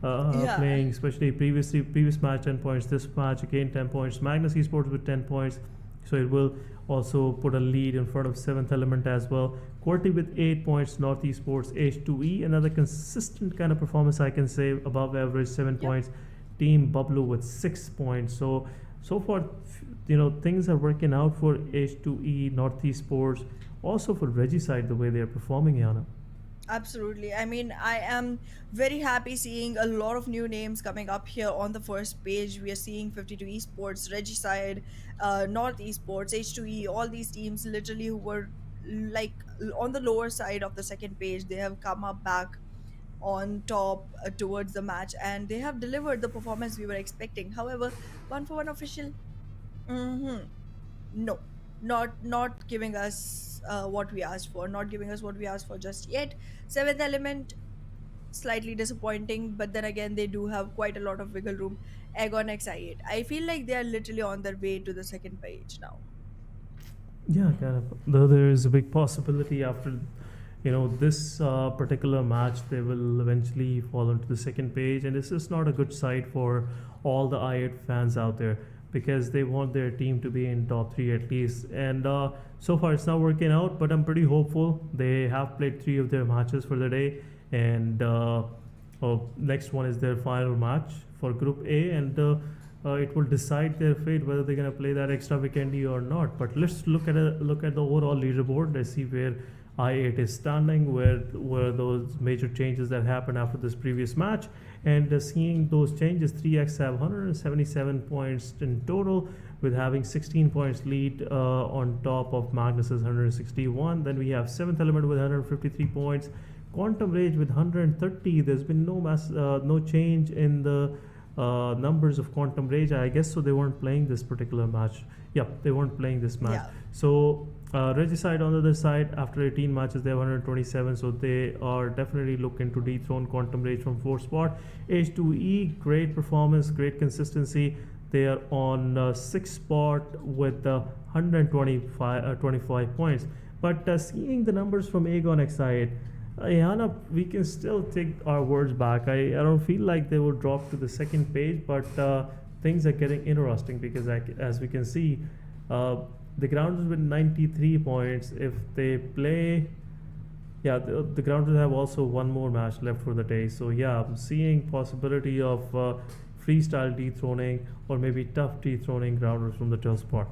playing, especially previous match 10 points, this match again 10 points. Magnus Esports with 10 points, so it will also put a lead in front of 7th Element as well. QWERTY with 8 points, North Esports, H2E, another consistent kind of performance, I can say, above average, 7 points. Team Bublu with 6 points. So far, things are working out for H2E, North Esports, also for Regicide, the way they are performing, Yana. Absolutely. I mean, I am very happy seeing a lot of new names coming up here on the first page. We are seeing 52 Esports, Regicide, North Esports, H2E, all these teams literally who were like on the lower side of the second page. They have come up back on top towards the match, and they have delivered the performance we were expecting. However, 1-for-1 official, no, not giving us what we asked for, not giving us what we asked for just yet. 7th Element, slightly disappointing, but then again they do have quite a lot of wiggle room. Agon XI8, I feel like they are literally on their way to the second page now. Yeah, kind of. Though there is a big possibility after this particular match, they will eventually fall onto the second page, and this is not a good sight for all the I8 fans out there, because they want their team to be in top 3 at least. And so far it's not working out, but I'm pretty hopeful. They have played 3 of their matches for the day, and next one is their final match for Group A, and it will decide their fate whether they're gonna play that extra Vikendi or not. But let's look at the overall leaderboard. Let's see where I8 is standing, where those major changes that happened after this previous match, and seeing those changes, 3x have 177 points in total, with having 16 points lead on top of Magnus's 161. Then we have 7th Element with 153 points, Quantum Rage with 130. There's been no change in the numbers of Quantum Rage, I guess, so they weren't playing this particular match. Yep, they weren't playing this match. Yeah. So Regicide on the other side, after 18 matches, they have 127, so they are definitely looking to dethrone Quantum Rage from 4th spot. H2E, great performance, great consistency. They are on 6th spot with 125 points. But seeing the numbers from Agon XI8, Ayana, we can still take our words back. I don't feel like they will drop to the second page, but things are getting interesting, because as we can see, the Grounders with 93 points. If they play, the Grounders have also one more match left for the day. So yeah, I'm seeing possibility of freestyle dethroning, or maybe tough dethroning Grounders from the 12th spot.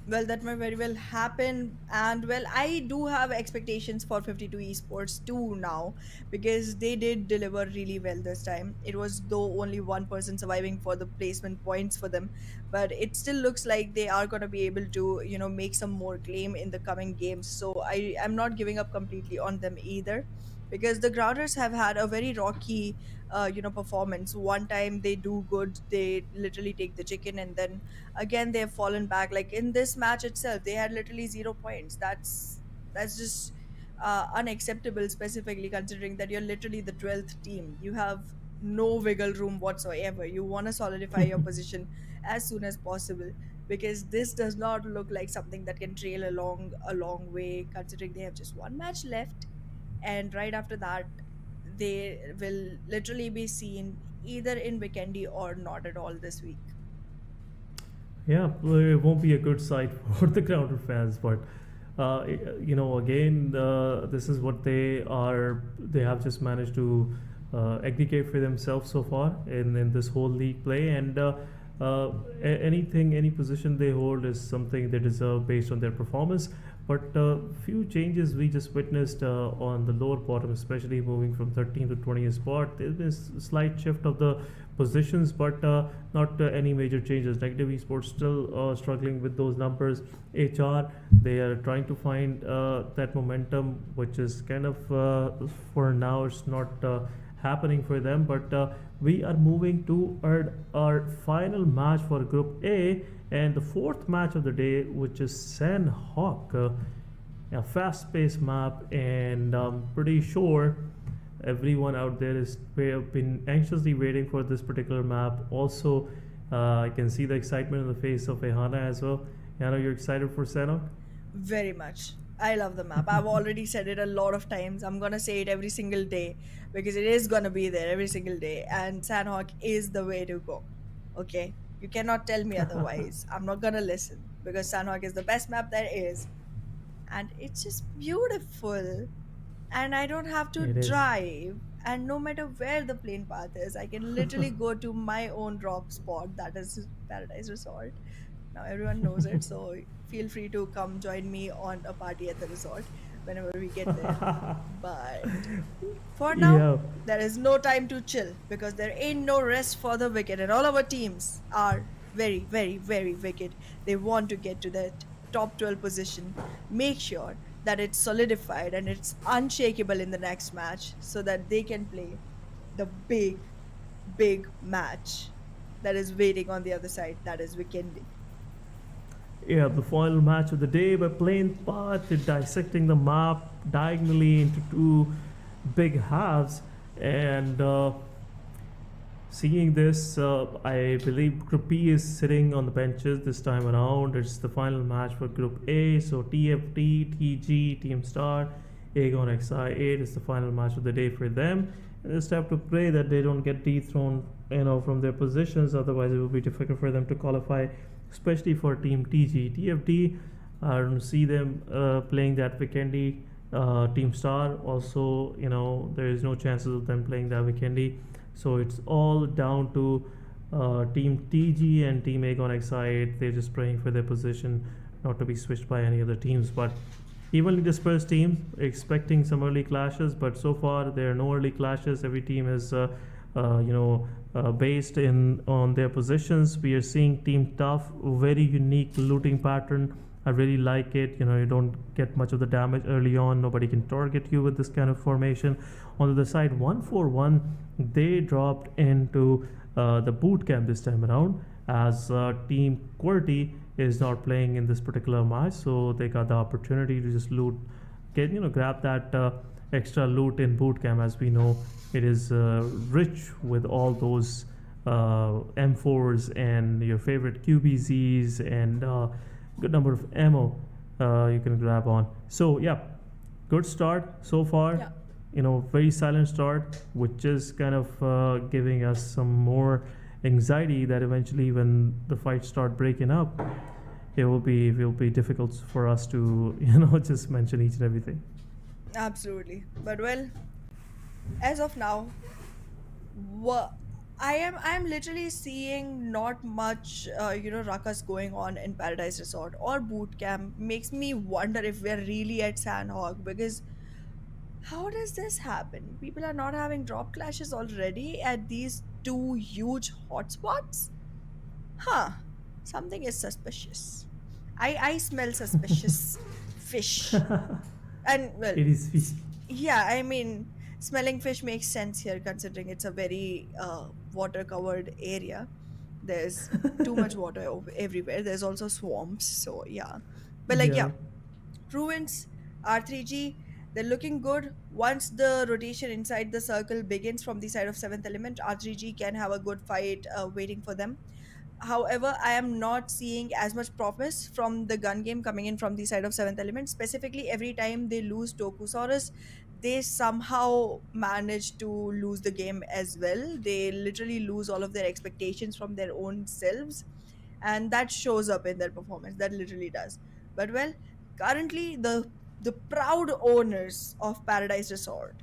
Well, that might very well happen, and well, I do have expectations for 52 Esports too now, because they did deliver really well this time. It was though only one person surviving for the placement points for them, but it still looks like they are going to be able to make some more claim in the coming games. So I am not giving up completely on them either, because the Grounders have had a very rocky performance. One time they do good, they literally take the chicken, and then again they've fallen back. Like in this match itself, they had literally 0 points. That's just unacceptable, specifically considering that you're literally the 12th team. You have no wiggle room whatsoever. You want to solidify your position as soon as possible, because this does not look like something that can trail along a long way, considering they have just one match left, and right after that they will literally be seen either in Vikendi or not at all this week. Yeah, well, it won't be a good sight for the Grounder fans, but again, this is what they are. They have just managed to aggregate for themselves so far in this whole league play, and any position they hold is something they deserve based on their performance. But few changes we just witnessed on the lower bottom, especially moving from 13th to 20th spot. There's been a slight shift of the positions, but not any major changes. Negative Esports still struggling with those numbers. HR, they are trying to find that momentum, which is kind of for now it's not happening for them. But we are moving to our final match for Group A, and the 4th match of the day, which is Sanhok, a fast-paced map, and I'm pretty sure everyone out there is been anxiously waiting for this particular map. Also, I can see the excitement on the face of Ehana as well. Ehana, you're excited for Sanhok? Very much. I love the map. I've already said it a lot of times. I'm gonna say it every single day because it is gonna be there every single day. And Sanhok is the way to go. Okay? You cannot tell me otherwise. I'm not gonna listen because Sanhok is the best map there is. And it's just beautiful. And I don't have to It is. drive. And no matter where the plane path is, I can literally go to my own drop spot, that is Paradise Resort. Now everyone knows it, so feel free to come join me on a party at the resort whenever we get there. But for now, Yeah. there is no time to chill because there ain't no rest for the wicked, and all our teams are very, very, very wicked. They want to get to that top 12 position, make sure that it's solidified and it's unshakable in the next match so that they can play the big, big match that is waiting on the other side, that is Vikendi. Yeah, the final match of the day by plane path, dissecting the map diagonally into two big halves, and seeing this, I believe Group B is sitting on the benches this time around. It's the final match for Group A, so TFT, TG, Team Star, Aegon XI8 is the final match of the day for them. And just have to pray that they don't get dethroned, from their positions. Otherwise, it will be difficult for them to qualify, especially for Team TG. TFT, I don't see them playing that Vikendi. Team Star also, there is no chances of them playing that Vikendi. So it's all down to Team TG and Team Aegon XI8. They're just praying for their position not to be switched by any other teams. But evenly dispersed teams, expecting some early clashes, but so far there are no early clashes. Every team is based on their positions. We are seeing Team Tough, very unique looting pattern. I really like it. You don't get much of the damage early on. Nobody can target you with this kind of formation. On the other side, 141, they dropped into the boot camp this time around, as Team QWERTY is not playing in this particular match, so they got the opportunity to just loot, grab that extra loot in boot camp. As we know, it is rich with all those M4s and your favorite QBZs and good number of ammo you can grab on. So yeah, good start so far. Yeah. Very silent start, which is kind of giving us some more anxiety that eventually when the fights start breaking up, it will be difficult for us to just mention each and everything. Absolutely. But well, as of now, I am literally seeing not much ruckus going on in Paradise Resort or boot camp. Makes me wonder if we're really at Sanhok, because how does this happen? People are not having drop clashes already at these two huge hotspots? Huh. Something is suspicious. I smell suspicious fish. And well, It is fish. yeah, I mean, smelling fish makes sense here considering it's a very water covered area. There's too much water everywhere. There's also swamps, so yeah. But Yeah. Ruins, R3G, they're looking good. Once the rotation inside the circle begins from the side of 7th element, R3G can have a good fight waiting for them. However, I am not seeing as much promise from the gun game coming in from the side of 7th element. Specifically, every time they lose Tokusaurus, they somehow manage to lose the game as well. They literally lose all of their expectations from their own selves, and that shows up in their performance. That literally does. But well, currently the proud owners of Paradise Resort,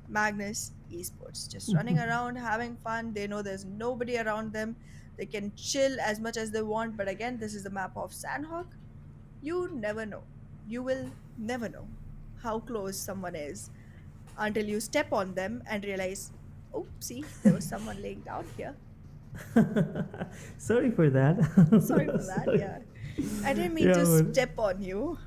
Magnus Esports, just running around having fun. They know there's nobody around them. They can chill as much as they want. But again, this is the map of Sanhok. You never know. You will never know how close someone is until you step on them and realize, oh, see, there was someone laying down here. Sorry for that. Sorry for that, yeah. I didn't mean Yeah, to but- step on you.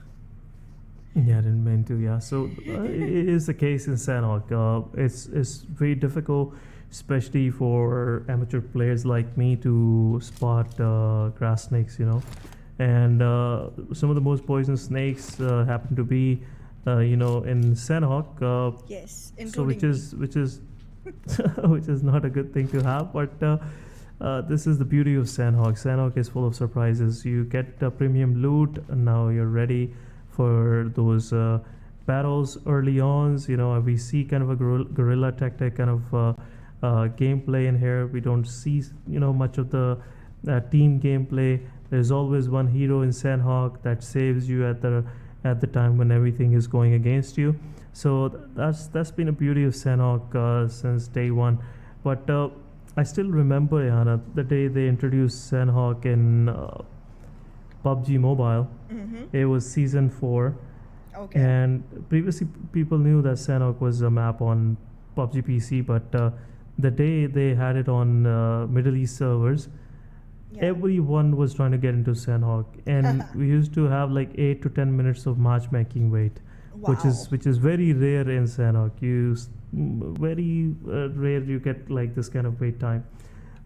Yeah, I didn't mean to. Yeah, so it is the case in Sanhok. It's very difficult, especially for amateur players like me, to spot grass snakes. And some of the most poisonous snakes happen to be in Sanhok. Yes, So which including is which is not a good thing to have, but this is the beauty of Sanhok. Sanhok is full of surprises. You get premium loot, and now you're ready for those battles early on. We see kind of a guerrilla tactic kind of gameplay in here. We don't see much of the team gameplay. There's always one hero in Sanhok that saves you at the time when everything is going against you. So that's been a beauty of Sanhok since day one. But I still remember, Yana, the day they introduced Sanhok in PUBG Mobile. It was season 4. Okay. And previously people knew that Sanhok was a map on PUBG PC, but the day they had it on Middle East servers, Yeah. everyone was trying to get into Sanhok, and we used to have like 8 to 10 minutes of matchmaking wait, which is very rare in Sanhok. Very rare you get like this kind of wait time.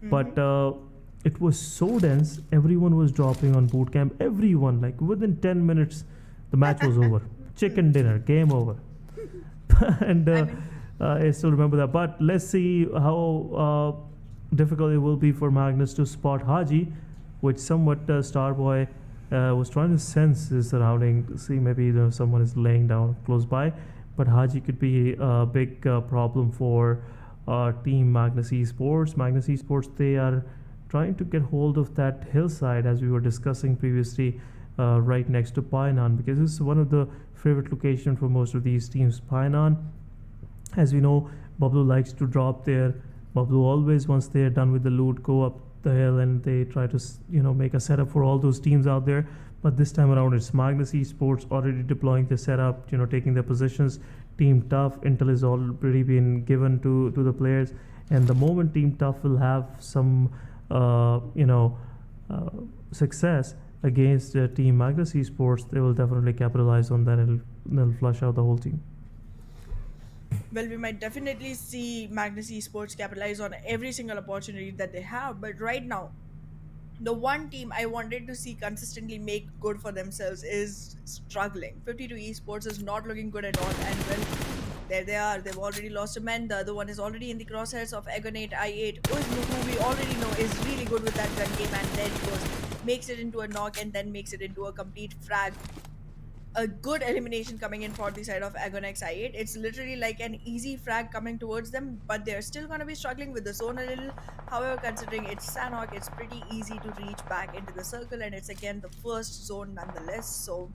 But it was so dense, everyone was dropping on bootcamp. Everyone, like within 10 minutes the match was over. Chicken dinner, game over. And I still remember that. But let's see how difficult it will be for Magnus to spot Haji, which somewhat Starboy was trying to sense his surrounding, to see maybe someone is laying down close by. But Haji could be a big problem for team Magnus Esports. Magnus Esports, they are trying to get hold of that hillside, as we were discussing previously, right next to Painan, because this is one of the favorite location for most of these teams. Painan, as we know, Bablu likes to drop there. Bablu always, once they are done with the loot, go up the hill and they try to make a setup for all those teams out there. But this time around it's Magnus Esports already deploying the setup, taking their positions. Team Tough intel is already been given to the players, and the moment Team Tough will have some success against Team Magnus Esports, they will definitely capitalize on that, and they'll flush out the whole team. Well, we might definitely see Magnus Esports capitalize on every single opportunity that they have, but right now, the one team I wanted to see consistently make good for themselves is struggling. 52 Esports is not looking good at all, and well, there they are. They've already lost a man. The other one is already in the crosshairs of Agonate i8, who we already know is really good with that gun game, and there he goes. Makes it into a knock and then makes it into a complete frag. A good elimination coming in for the side of Agonex i8. It's literally like an easy frag coming towards them, but they're still going to be struggling with the zone a little. However, considering it's Sanhok, it's pretty easy to reach back into the circle, and it's again the first zone nonetheless, so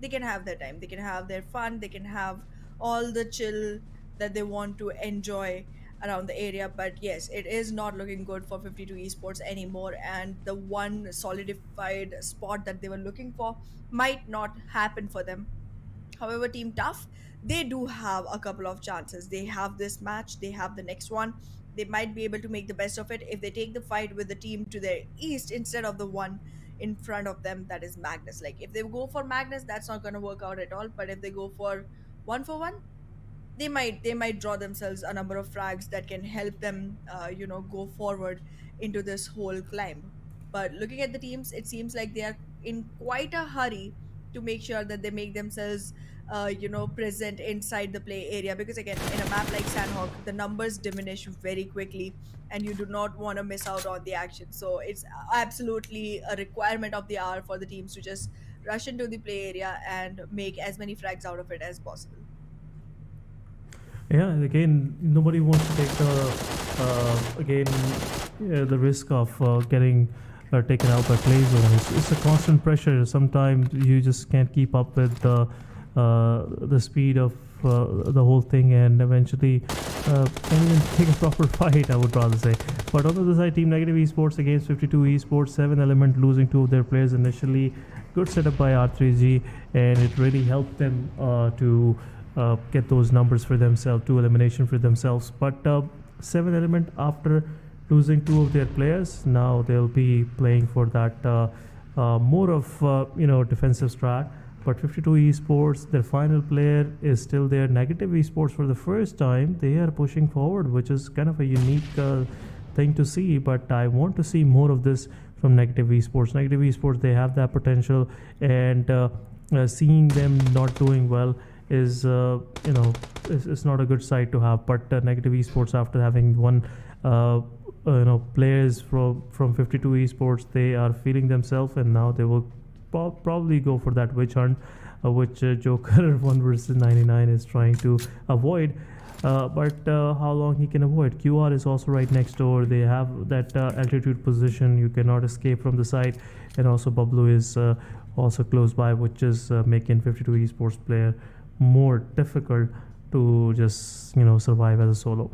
they can have their time, they can have their fun, they can have all the chill that they want to enjoy around the area. But yes, it is not looking good for 52 Esports anymore, and the one solidified spot that they were looking for might not happen for them. However, Team Tough, they do have a couple of chances. They have this match, they have the next one. They might be able to make the best of it if they take the fight with the team to their east instead of the one in front of them, that is Magnus. Like, if they go for Magnus, that's not going to work out at all. But if they go for one, they might draw themselves a number of frags that can help them go forward into this whole climb. But looking at the teams, it seems like they are in quite a hurry to make sure that they make themselves present inside the play area, because again, in a map like Sanhok, the numbers diminish very quickly and you do not want to miss out on the action. So it's absolutely a requirement of the hour for the teams to just rush into the play area and make as many frags out of it as possible. Yeah, again, nobody wants to take the risk of getting taken out by play zone. It's a constant pressure. Sometimes you just can't keep up with the speed of the whole thing, and eventually can't even take a proper fight, I would rather say. But on the other side, Team Negative Esports against 52 Esports, 7 Element losing 2 of their players initially. Good setup by R3G, and it really helped them to get those numbers for themselves, 2 elimination for themselves. But 7 Element, after losing 2 of their players, now they'll be playing for that more of defensive strat. But 52 Esports, their final player is still there. Negative Esports, for the first time, they are pushing forward, which is kind of a unique thing to see. But I want to see more of this from Negative Esports. Negative Esports, they have that potential, and seeing them not doing well is is not a good sight to have. But Negative Esports, after having won players from 52 Esports, they are feeling themselves, and now they will probably go for that witch hunt, which Joker 1 versus 99 is trying to avoid. But how long he can avoid? QR is also right next door. They have that altitude position. You cannot escape from the site. And also Bablu is also close by, which is making 52 Esports player more difficult to just survive as a solo.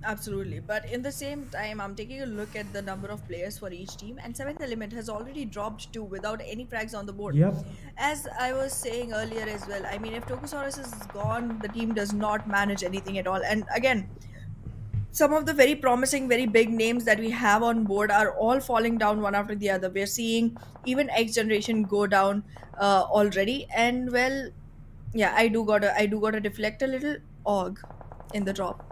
Absolutely. But in the same time, I'm taking a look at the number of players for each team, and 7th Element has already dropped 2 without any frags on the board. Yep. As I was saying earlier as well, I mean, if Tokusaurus is gone, the team does not manage anything at all. And again, some of the very promising, very big names that we have on board are all falling down one after the other. We're seeing even XGeneration go down already. And well, yeah, I do gotta deflect a little Og in the drop.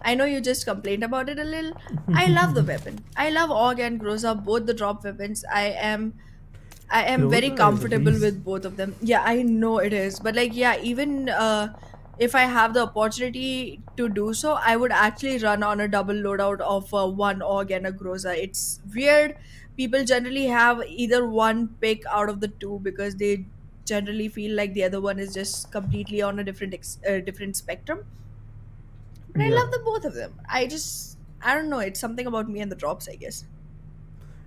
I know you just complained about it a little. I love the weapon. I love Og and Groza, both the drop weapons. I am very Groza is a comfortable beast. with both of them. Yeah, I know it is. But like, yeah, even if I have the opportunity to do so, I would actually run on a double loadout of one Og and a Groza. It's weird. People generally have either one pick out of the two because they generally feel like the other one is just completely on a different spectrum. But I Yeah. love the both of them. I don't know. It's something about me and the drops, I guess.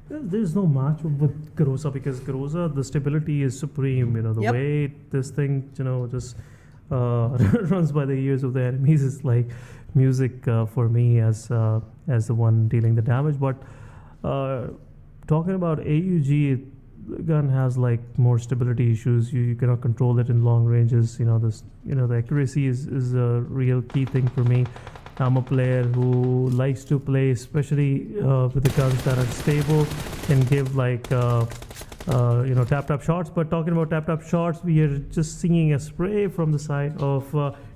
There's no match with Groza, because Groza, the stability is supreme. The Yep. way this thing, just runs by the ears of the enemies is like music for me as the one dealing the damage. But talking about AUG, the gun has like more stability issues. You cannot control it in long ranges. The accuracy is a real key thing for me. I'm a player who likes to play, especially with the guns that are stable, can give like tap shots. But talking about tap shots, we are just seeing a spray from the side of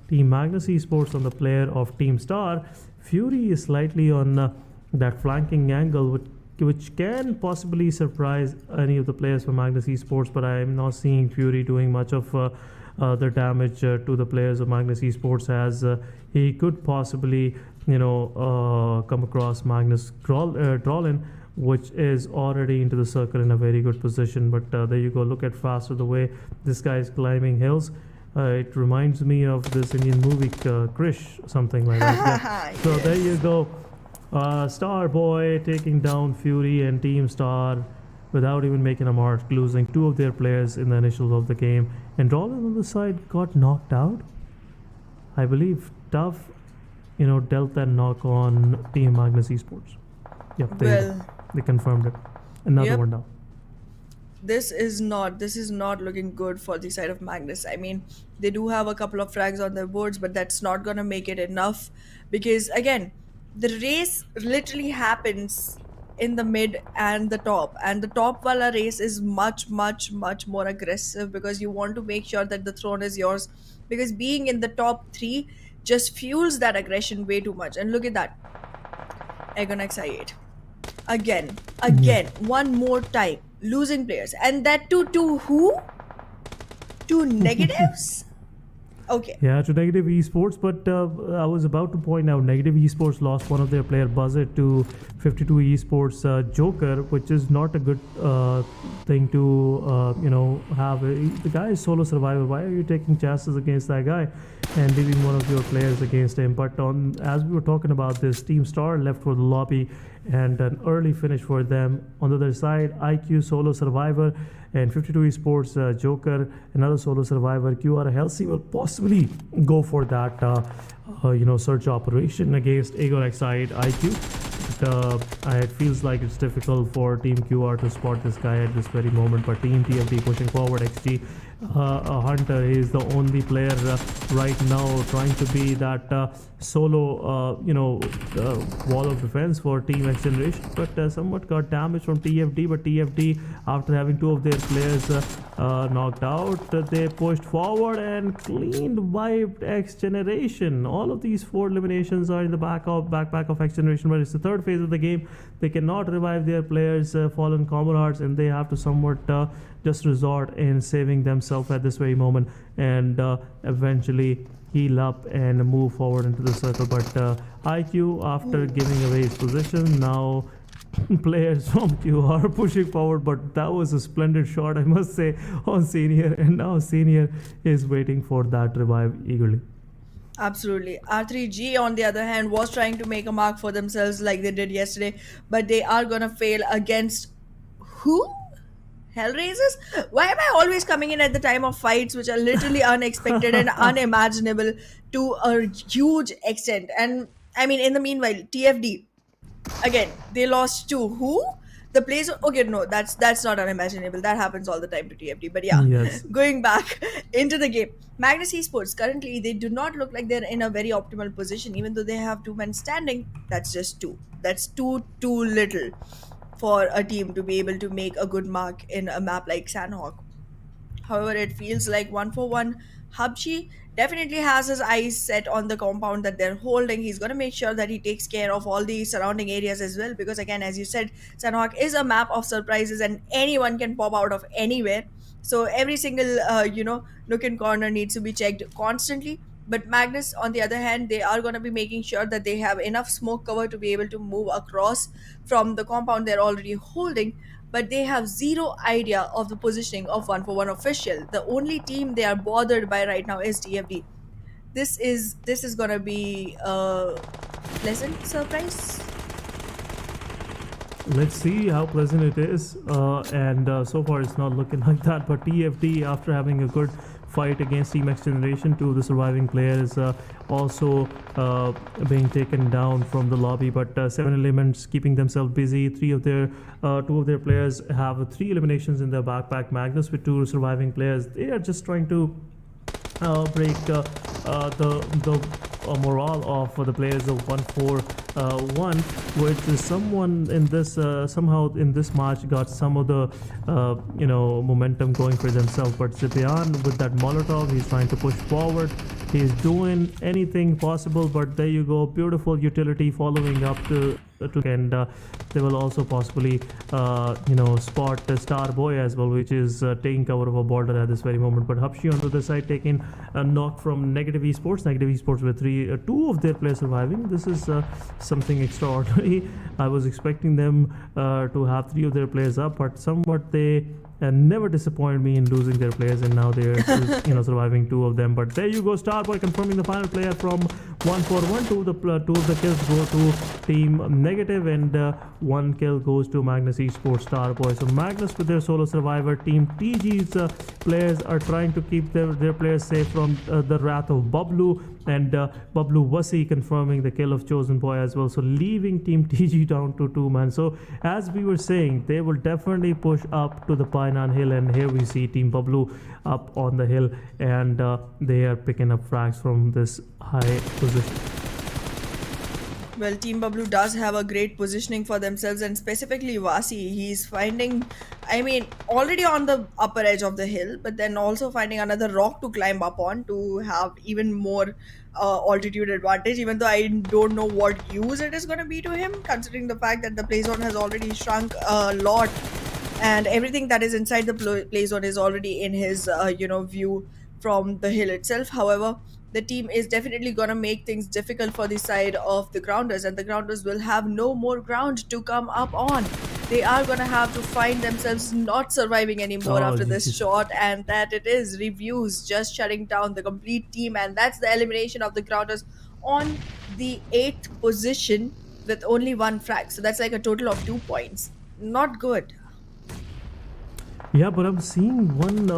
Team Magnus Esports on the player of Team Star. Fury is slightly on that flanking angle, which can possibly surprise any of the players from Magnus Esports, but I am not seeing Fury doing much of the damage to the players of Magnus Esports, as he could possibly come across Magnus Drolin, which is already into the circle in a very good position. But there you go, look at faster the way this guy is climbing hills. It reminds me of this Indian movie Krish, something like that. Yeah. So Yes. there you go. Star Boy taking down Fury and Team Star without even making a mark, losing 2 of their players in the initials of the game. And Rollin on the side got knocked out. I believe Tough, dealt that knock on Team Magnus Esports. Yep, they confirmed it. Another Yep. one down. This is not looking good for the side of Magnus. I mean, they do have a couple of frags on their boards, but that's not gonna make it enough, because again, the race literally happens in the mid and the top wala race is much more aggressive, because you want to make sure that the throne is yours, because being in the top 3 just fuels that aggression way too much. And look at that, Aegon XI8 again, one more time, losing players, and that to who? To negatives. Okay. Yeah, to Negative Esports, but I was about to point out Negative Esports lost one of their player, Buzzer, to 52 Esports Joker, which is not a good thing to have. The guy is solo survivor. Why are you taking chances against that guy and leaving one of your players against him? But as we were talking about this, Team Star left for the lobby and an early finish for them. On the other side, IQ solo survivor and 52 Esports Joker, another solo survivor. QR Halsey will possibly go for that search operation against Aegon Exide IQ. But it feels like it's difficult for Team QR to spot this guy at this very moment. But Team TFD pushing forward. XG Hunter is the only player right now trying to be that solo wall of defense for Team XGeneration, but somewhat got damaged from TFD. But TFD, after having 2 of their players knocked out, they pushed forward and clean wiped XGeneration. All of these 4 eliminations are in the backpack of XGeneration, but it's the 3rd phase of the game. They cannot revive their players, fallen comrades, and they have to somewhat just resort in saving themselves at this very moment and eventually heal up and move forward into the circle. But IQ, after giving away his position, now players from Q are pushing forward, but that was a splendid shot, I must say, on Senior, and now Senior is waiting for that revive eagerly. Absolutely. R3G, on the other hand, was trying to make a mark for themselves like they did yesterday, but they are gonna fail against who? Hellraisers? Why am I always coming in at the time of fights which are literally unexpected and unimaginable to a huge extent? And I mean, in the meanwhile, TFD, again, they lost to who? The place. Okay, no, that's not unimaginable. That happens all the time to TFD. But yeah, Yes. going back into the game, Magnus Esports currently they do not look like they're in a very optimal position. Even though they have two men standing, that's just two. That's too little for a team to be able to make a good mark in a map like Sanhok. However, it feels like 1-for-1. Hubchi definitely has his eyes set on the compound that they're holding. He's going to make sure that he takes care of all the surrounding areas as well. Because, again, as you said, Sanhok is a map of surprises and anyone can pop out of anywhere. So, every single, nook and corner needs to be checked constantly. But Magnus, on the other hand, they are going to be making sure that they have enough smoke cover to be able to move across from the compound they're already holding, but they have zero idea of the positioning of 1-for-1 official. The only team they are bothered by right now is TFD. This is gonna be a pleasant surprise. Let's see how pleasant it is. And so far, it's not looking like that. But TFD, after having a good fight against Team XGeneration, two of the surviving players also being taken down from the lobby. But 7 elements keeping themselves busy. Two of their players have 3 eliminations in their backpack. Magnus with 2 surviving players. They are just trying to break the morale of the players of 1-4-1, which is someone in this somehow in this match got some of the momentum going for themselves. But Zipian with that Molotov, he's trying to push forward. He's doing anything possible, but there you go, beautiful utility following up to and they will also possibly spot the Star Boy as well, which is taking cover of a border at this very moment. But Hapshi on the other side taking a knock from Negative Esports with 2 of their players surviving. This is something extraordinary. I was expecting them to have 3 of their players up, but somewhat they never disappointed me in losing their players, and now they're surviving 2 of them. But there you go, Starboy confirming the final player from 1-4-1. 2 of the kills go to Team Negative, and 1 kill goes to Magnus Esports Starboy. So Magnus with their solo survivor. Team TG's players are trying to keep their players safe from the wrath of Bablu, and Bablu Wasi confirming the kill of Chosen Boy as well, so leaving Team TG down to 2 man. So as we were saying, they will definitely push up to the Painan Hill, and here we see Team Bablu up on the hill, and they are picking up frags from this high position. Well, Team Bablu does have a great positioning for themselves, and specifically Vasi, he's finding, already on the upper edge of the hill, but then also finding another rock to climb up on to have even more altitude advantage, even though I don't know what use it is going to be to him, considering the fact that the play zone has already shrunk a lot, and everything that is inside the play zone is already in his, view from the hill itself. However, the team is definitely going to make things difficult for the side of the grounders, and the grounders will have no more ground to come up on. They are going to have to find themselves not surviving anymore after this shot, and that it is reviews just shutting down the complete team, and that's the elimination of the grounders on the 8th position with only 1 frag. So that's like a total of 2 points. Not good. Yeah, but I'm seeing one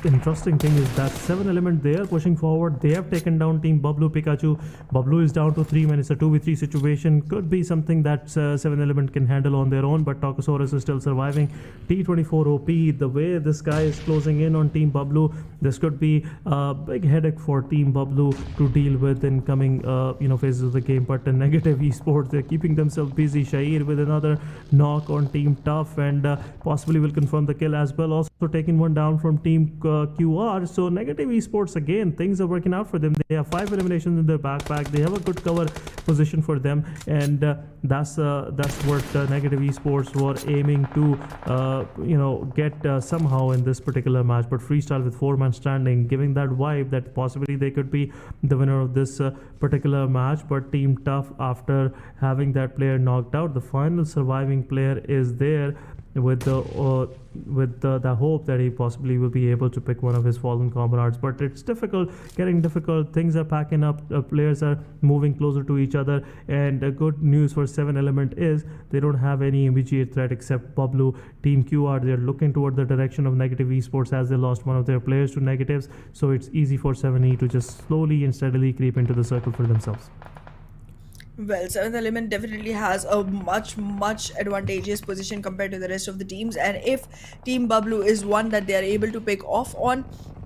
interesting thing is that 7 element, they are pushing forward. They have taken down Team Bablu Pikachu. Bablu is down to 3 men. It's a 2v3 situation. Could be something that 7 element can handle on their own, but Tokosaurus is still surviving. T24 OP, the way this guy is closing in on Team Bablu, this could be a big headache for Team Bablu to deal with in coming phases of the game. But the Negative Esports, they're keeping themselves busy. Shair with another knock on Team Tough, and possibly will confirm the kill as well, also taking one down from Team QR. So Negative Esports, again, things are working out for them. They have 5 eliminations in their backpack. They have a good cover position for them, and that's what Negative Esports were aiming to get somehow in this particular match. But Freestyle with 4-man standing, giving that vibe that possibly they could be the winner of this particular match. But Team Tough, after having that player knocked out, the final surviving player is there with the hope that he possibly will be able to pick one of his fallen comrades. But it's getting difficult. Things are packing up. Players are moving closer to each other. And good news for 7 Element is they don't have any immediate threat except Pablo. Team QR, they're looking toward the direction of Negative Esports as they lost one of their players to Negatives. So it's easy for 7E to just slowly and steadily creep into the circle for themselves. Well, 7th Element definitely has a much advantageous position compared to the rest of the teams, and if Team Bablu is one that they are able to pick off on,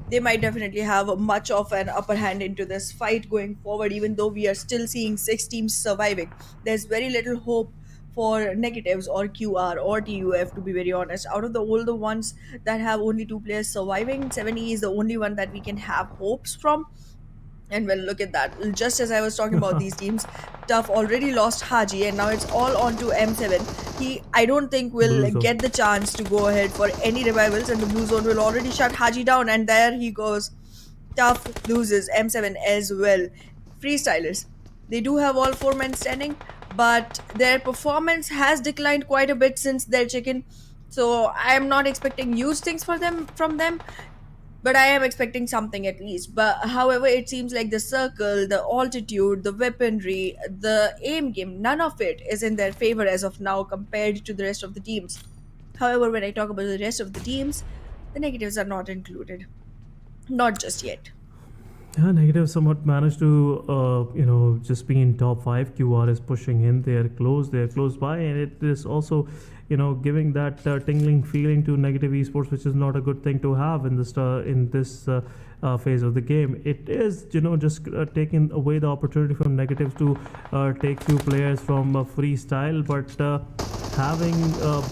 they might definitely have much of an upper hand into this fight going forward. Even though we are still seeing 6 teams surviving, there's very little hope for Negatives or QR or TUF, to be very honest. Out of all the ones that have only 2 players surviving, 7E is the only one that we can have hopes from. And well, look at that. Just as I was talking about these teams, Tough already lost Haji, and now it's all on to M7. I don't think, will get the chance to go ahead for any revivals, and the Blue Zone will already shut Haji down, and there he goes. Tough loses M7 as well. Freestylers, they do have all 4 men standing, but their performance has declined quite a bit since their chicken. So I am not expecting huge things from them. But I am expecting something at least. But however, it seems like the circle, the altitude, the weaponry, the aim game, none of it is in their favor as of now compared to the rest of the teams. However, when I talk about the rest of the teams, the Negatives are not included. Not just yet. Yeah, Negative somewhat managed to, just be in top 5. QR is pushing in. They're close by, and it is also, giving that tingling feeling to Negative Esports, which is not a good thing to have in this phase of the game. It is, just taking away the opportunity from Negatives to take few players from Freestyle, but having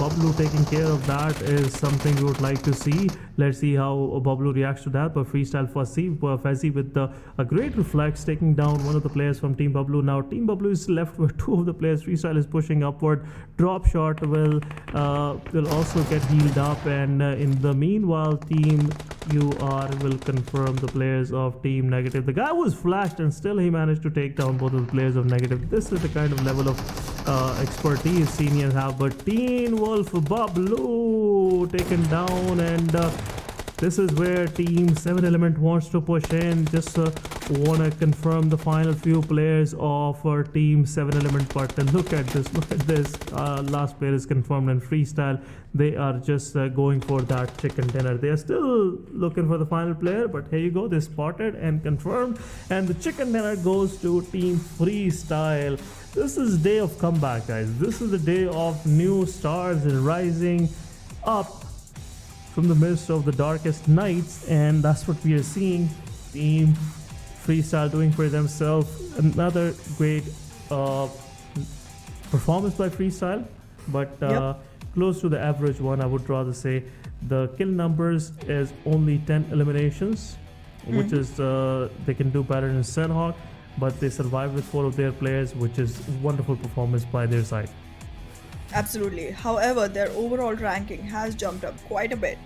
Bablu taking care of that is something we would like to see. Let's see how Bablu reacts to that. But Freestyle Fuzzy with a great reflex, taking down one of the players from Team Bablu. Now Team Bablu is left with 2 of the players. Freestyle is pushing upward. Drop shot will also get healed up, and in the meanwhile, Team UR will confirm the players of Team Negative. The guy was flashed, and still he managed to take down both of the players of Negative. This is the kind of level of expertise seniors have. But Teen Wolf Bablu taken down, and this is where Team 7 Element wants to push in. Just want to confirm the final few players of Team 7 Element. But look at this. Last player is confirmed, and Freestyle, they are just going for that chicken dinner. They are still looking for the final player, but here you go. They spotted and confirmed, and the chicken dinner goes to Team Freestyle. This is day of comeback, guys. This is the day of new stars rising up from the midst of the darkest nights, and that's what we are seeing. Team Freestyle doing for themselves. Another great performance by Freestyle, but close to the average one, I would rather say. The kill numbers is only 10 eliminations, which is they can do better than Sanhok, but they survived with 4 of their players, which is wonderful performance by their side. Absolutely. However, their overall ranking has jumped up quite a bit.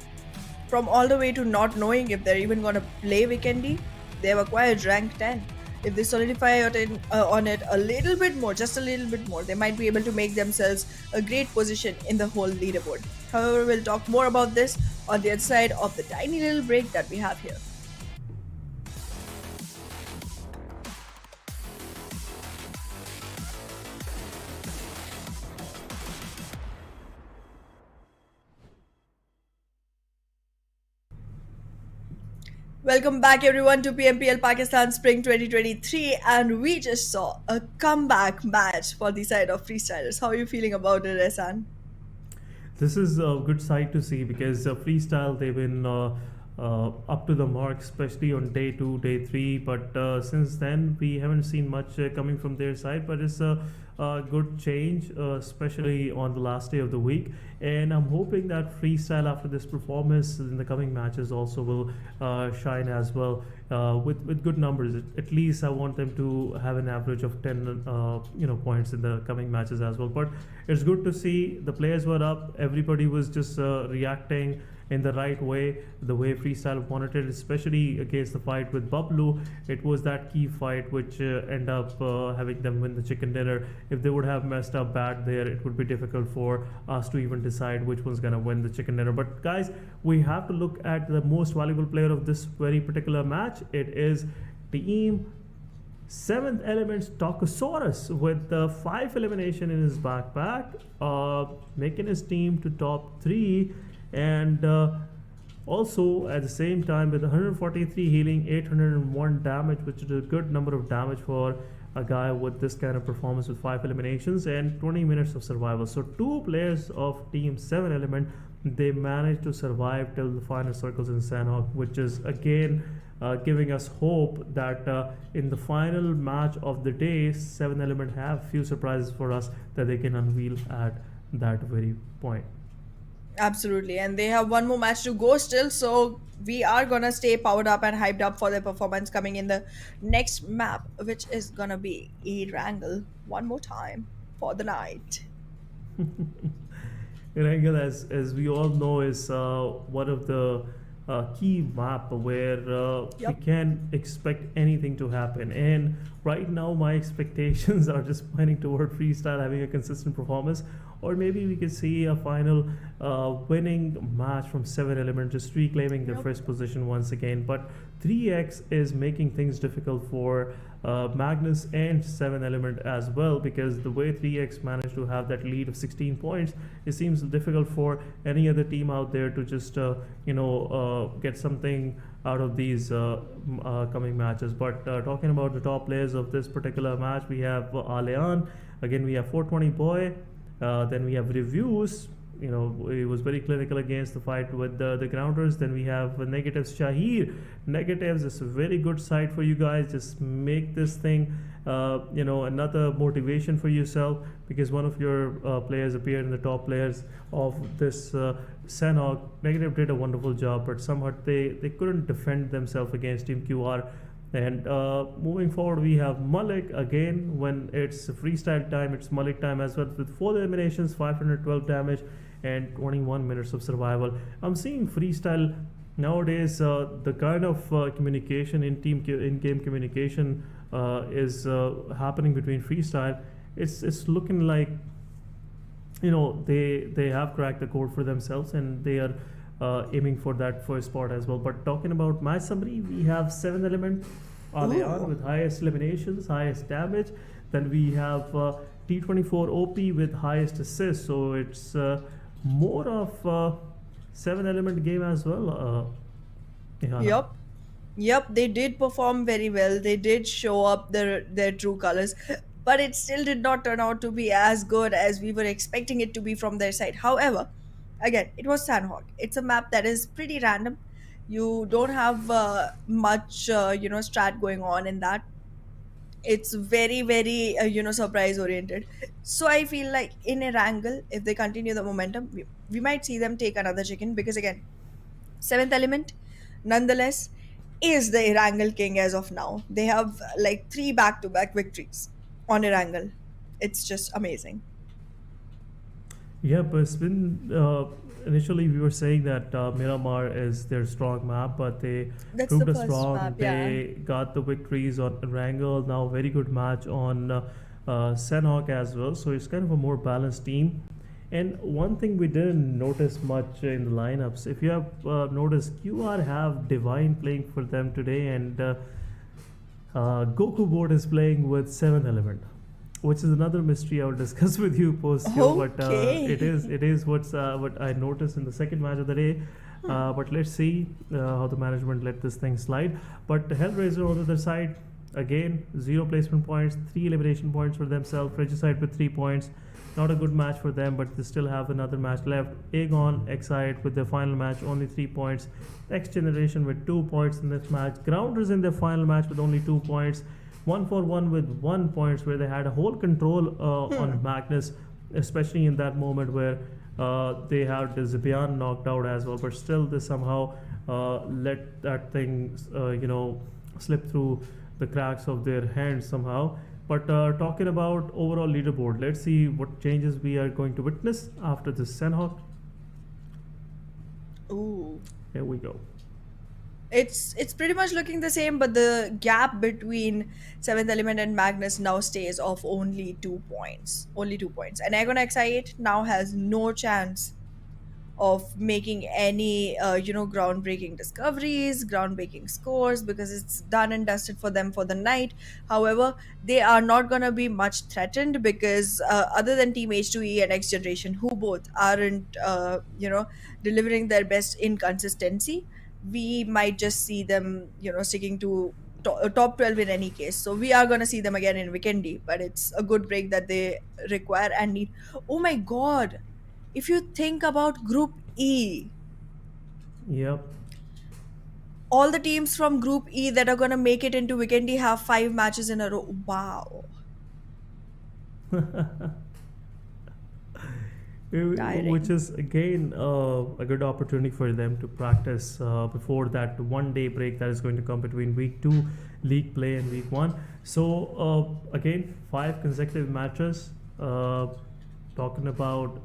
From all the way to not knowing if they're even going to play Vikendi, they've acquired rank 10. If they solidify on it a little bit more, just a little bit more, they might be able to make themselves a great position in the whole leaderboard. However, we'll talk more about this on the other side of the tiny little break that we have here. Welcome back everyone to PMPL Pakistan Spring 2023, and we just saw a comeback match for the side of Freestylers. How are you feeling about it, Ehsan? This is a good sight to see because Freestyle, they've been up to the mark, especially on day 2, day 3, but since then we haven't seen much coming from their side. But it's a good change, especially on the last day of the week. And I'm hoping that Freestyle, after this performance in the coming matches, also will shine as well with good numbers. At least I want them to have an average of 10 points in the coming matches as well. But it's good to see the players were up. Everybody was just reacting in the right way, the way Freestyle wanted it, especially against the fight with Bablu. It was that key fight which ended up having them win the chicken dinner. If they would have messed up bad there, it would be difficult for us to even decide which one's gonna win the chicken dinner. But guys, we have to look at the most valuable player of this very particular match. It is Team 7th Element's Tokosaurus with 5 elimination in his backpack, making his team to top 3. And also at the same time with 143 healing, 801 damage, which is a good number of damage for a guy with this kind of performance with 5 eliminations and 20 minutes of survival. So 2 players of Team 7 Element, they managed to survive till the final circles in Sanhok, which is again giving us hope that in the final match of the day, 7 Element have few surprises for us that they can unveil at that very point. Absolutely, and they have one more match to go still, so we are gonna stay powered up and hyped up for their performance coming in the next map, which is gonna be Erangel one more time for the night. Erangel, as we all know, is one of the key map where we Yep. can expect anything to happen. And right now, my expectations are just pointing toward Freestyle having a consistent performance, or maybe we could see a final winning match from 7 Element, just reclaiming their Yep. first position once again. But 3x is making things difficult for Magnus and 7 Element as well, because the way 3x managed to have that lead of 16 points, it seems difficult for any other team out there to just get something out of these coming matches. But talking about the top players of this particular match, we have Aleon. Again, we have 420 Boy. Then we have Reviews. He was very clinical against the fight with the grounders. Then we have Negatives Shahir. Negatives is a very good side for you guys. Just make this thing another motivation for yourself, because one of your players appeared in the top players of this Sanhok. Negative did a wonderful job, but somehow they couldn't defend themselves against Team QR. And moving forward, we have Malik again. When it's freestyle time, it's Malik time as well, with 4 eliminations, 512 damage, and 21 minutes of survival. I'm seeing freestyle nowadays. The kind of communication in-game communication is happening between freestyle. It's looking like they have cracked the code for themselves, and they are aiming for that first spot as well. But talking about my summary, we have 7 Element Aleon with highest eliminations, highest damage. Then we have T24 OP with highest assists. So it's more of 7 Element game as well. Ihana. Yep, they did perform very well. They did show up their true colors, but it still did not turn out to be as good as we were expecting it to be from their side. However, again, it was Sanhok. It's a map that is pretty random. You don't have much strat going on in that. It's very very surprise oriented. So I feel like in Erangel, if they continue the momentum, we might see them take another chicken, because again, 7th Element nonetheless is the Erangel king as of now. They have like 3 back-to-back victories on Erangel. It's just amazing. Yeah, but it's been initially we were saying that Miramar is their strong map, but they That's proved the us first wrong. map, yeah. They got the victories on Erangel. Now very good match on Sanhok as well. So it's kind of a more balanced team. And one thing we didn't notice much in the lineups, if you have noticed, QR have Divine playing for them today, and Goku board is playing with 7 Element, which is another mystery I will discuss with you post show. But Okay. it is what I noticed in the second match of the day. But let's see how the management let this thing slide. But Hellraiser on the other side, again 0 placement points, 3 elimination points for themselves. Regicide with 3 points. Not a good match for them, but they still have another match left. Aegon, Excite with their final match, only 3 points. XGeneration with 2 points in this match. Grounders in their final match with only 2 points. 1-for-1 with 1 points, where they had a whole control on Magnus, especially in that moment where they had Zibian knocked out as well, but still they somehow let that thing, slip through the cracks of their hands somehow. But talking about overall leaderboard, let's see what changes we are going to witness after this Sanhok. Ooh. Here we go. It's pretty much looking the same, but the gap between Seventh Element and Magnus now stays of only 2 points. Only 2 points. And Agon XI8 now has no chance of making any groundbreaking discoveries, groundbreaking scores, because it's done and dusted for them for the night. However, they are not going to be much threatened because other than Team H2E and XGeneration, who both aren't delivering their best in consistency, we might just see them sticking to top 12 in any case. So we are going to see them again in Vikendi, but it's a good break that they require and need. Oh my god, if you think about Group E, Yep. all the teams from Group E that are going to make it into Vikendi have 5 matches in a row. Wow. Tiring. Which is again a good opportunity for them to practice before that 1 day break that is going to come between week 2 league play and week 1. So again, 5 consecutive matches. Talking about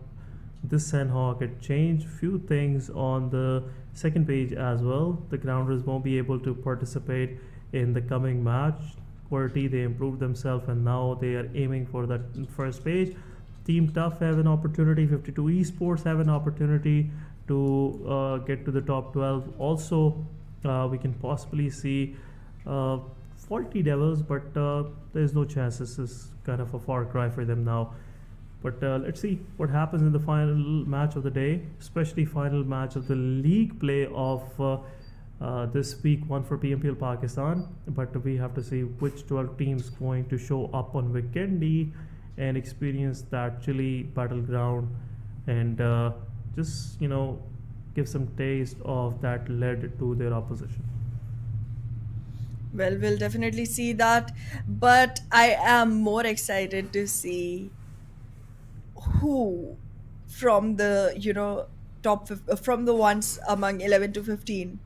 this Sanhok, it changed few things on the second page as well. The grounders won't be able to participate in the coming match. QWERTY, they improved themselves and now they are aiming for that first page. Team Tough have an opportunity, 52 Esports have an opportunity to get to the top 12. Also, we can possibly see Faulty Devils, but there's no chance. This is kind of a far cry for them now. But let's see what happens in the final match of the day, especially final match of the league play of this week 1 for PMPL Pakistan. But we have to see which 12 teams going to show up on Vikendi and experience that chilly battleground and just give some taste of that lead to their opposition. Well, we'll definitely see that, but I am more excited to see who from the from the ones among 11 to 15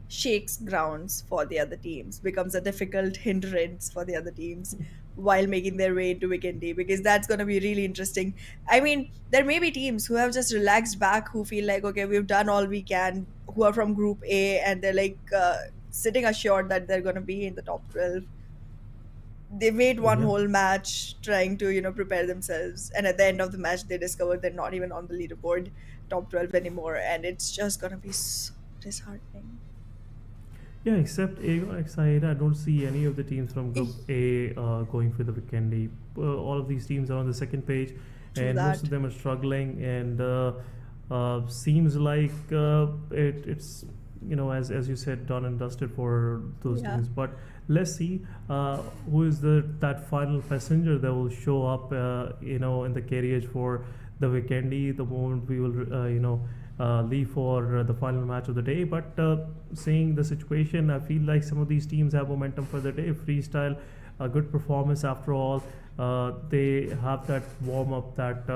shakes grounds for the other teams, becomes a difficult hindrance for the other teams while making their way into Vikendi, because that's going to be really interesting. I mean, there may be teams who have just relaxed back, who feel like, okay, we've done all we can, who are from Group A, and they're like sitting assured that they're going to be in the top 12. They wait one Yeah. whole match trying to prepare themselves, and at the end of the match they discover they're not even on the leaderboard top 12 anymore, and it's just going to be so disheartening. Yeah, except Aegon Excited, I don't see any of the teams from Group A going for the Vikendi. All of these teams are on the second page, True and that. most of them are struggling. And seems like it's as you said, done and dusted for those Yeah. teams. But let's see who is that final passenger that will show up, in the carriage for the Vikendi. The moment we will, leave for the final match of the day. But seeing the situation, I feel like some of these teams have momentum for the day. Freestyle, a good performance after all. They have that warm up, that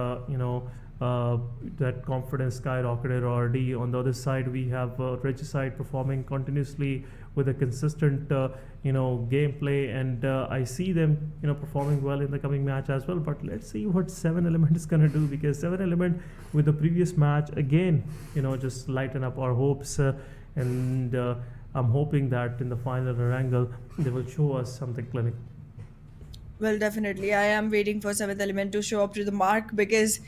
that confidence skyrocketed already. On the other side, we have Regicide performing continuously with a consistent gameplay, and I see them performing well in the coming match as well. But let's see what 7 Element is gonna do, because 7 Element with the previous match again just lighten up our hopes, and I'm hoping that in the final Erangel they will show us something clinical. Well, definitely. I am waiting for Seventh Element to show up to the mark, because,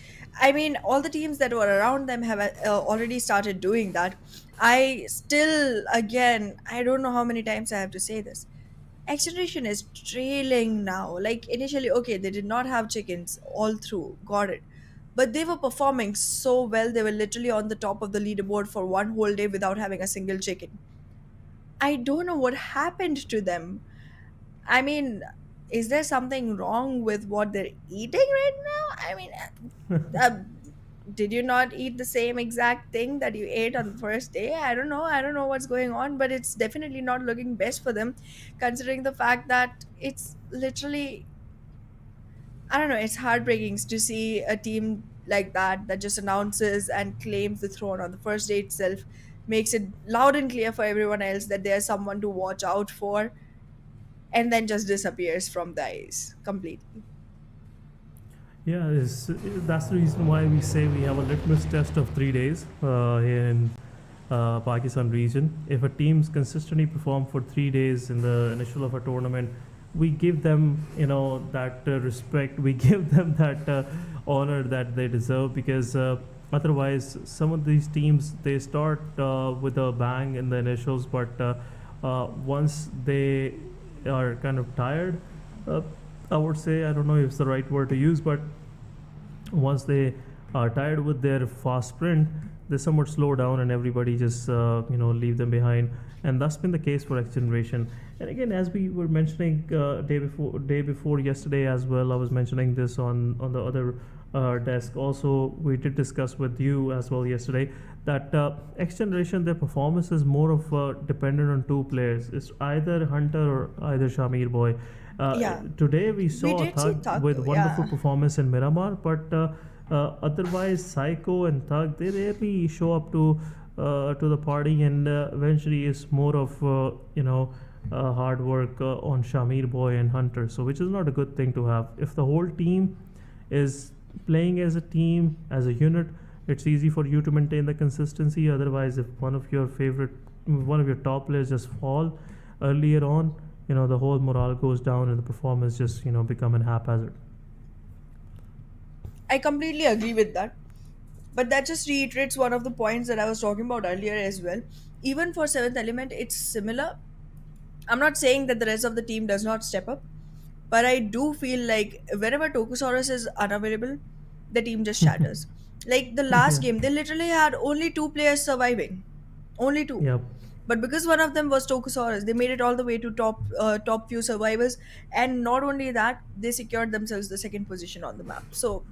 I mean, all the teams that were around them have already started doing that. I still, again, I don't know how many times I have to say this. XGeneration is trailing now. Like, initially, okay, they did not have chickens all through, got it. But they were performing so well. They were literally on the top of the leaderboard for one whole day without having a single chicken. I don't know what happened to them. I mean, is there something wrong with what they're eating right now? I mean, uh, did you not eat the same exact thing that you ate on the first day? I don't know what's going on, but it's definitely not looking best for them, considering the fact that it's literally, I don't know, it's heartbreaking to see a team like that just announces and claims the throne on the first day itself, makes it loud and clear for everyone else that there's someone to watch out for, and then just disappears from the eyes completely. Yeah, that's the reason why we say we have a litmus test of 3 days here in Pakistan region. If a team's consistently perform for 3 days in the initial of a tournament, we give them, that respect. We give them that honor that they deserve, because otherwise, some of these teams they start with a bang in the initials, but once they are kind of tired. Uh, I would say, I don't know if it's the right word to use, but once they are tired with their fast sprint, they somewhat slow down and everybody just leave them behind. And that's been the case for X Generation. And again, as we were mentioning day before yesterday as well, I was mentioning this on the other desk. Also, we did discuss with you as well yesterday that X Generation, their performance is more of dependent on two players. It's either Hunter or either Shamir Boy. Yeah, Today we we saw did see Thug Thug with though, wonderful yeah. performance in Miramar, but otherwise Psycho and Thug they rarely show up to the party, and eventually it's more of hard work on Shamir Boy and Hunter. So which is not a good thing to have. If the whole team is playing as a team, as a unit, it's easy for you to maintain the consistency. Otherwise, if one of your top players just fall earlier on, the whole morale goes down and the performance just become an haphazard. I completely agree with that. But that just reiterates one of the points that I was talking about earlier as well. Even for Seventh Element, it's similar. I'm not saying that the rest of the team does not step up, but I do feel like whenever Tokusaurus is unavailable, the team just shatters. Like the last Yeah. game, they literally had only two players surviving, only two. Yep. But because one of them was Tokusaurus, they made it all the way to top few survivors, and not only that, they secured themselves the second position on the map. So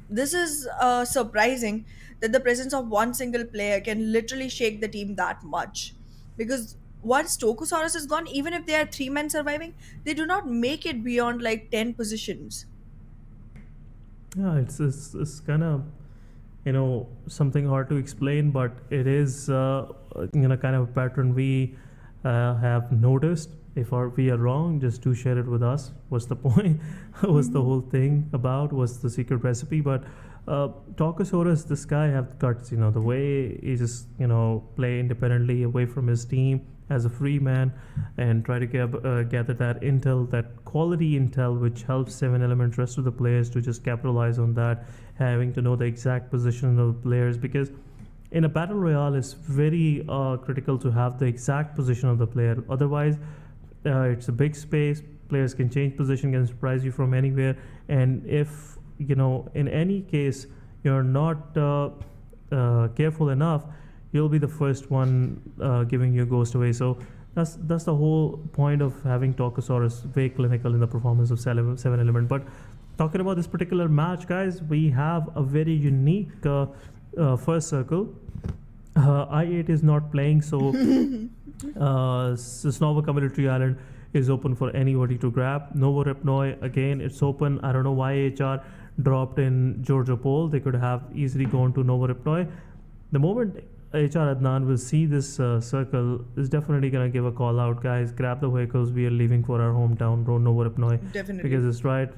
this is surprising that the presence of one single player can literally shake the team that much. Because once Tokusaurus is gone, even if they are three men surviving, they do not make it beyond like 10 positions. Yeah, it's kind of something hard to explain, but it is kind of a pattern we have noticed. If we are wrong, just do share it with us. What's the point? What's the whole thing about? What's the secret recipe? But Talkosaurus, this guy have guts. The way he just play independently away from his team as a free man, and try to gather that intel, that quality intel, which helps Seven Element rest of the players to just capitalize on that, having to know the exact position of the players, because in a battle royale it's very critical to have the exact position of the player. Otherwise, it's a big space. Players can change position, can surprise you from anywhere, and if in any case you're not careful enough, you'll be the first one giving your ghost away. So that's the whole point of having Tokusaurus very clinical in the performance of Seven Element. But talking about this particular match, guys, we have a very unique first circle. I8 is not playing, so Snovoka Military Island is open for anybody to grab. Novo Repnoi, again, it's open. I don't know why HR dropped in Georgia Pole. They could have easily gone to Novo Repnoi. The moment HR Adnan will see this circle, is definitely going to give a call out, guys, grab the vehicles. We are leaving for our hometown, Novo Repnoi, Definitely. because it's right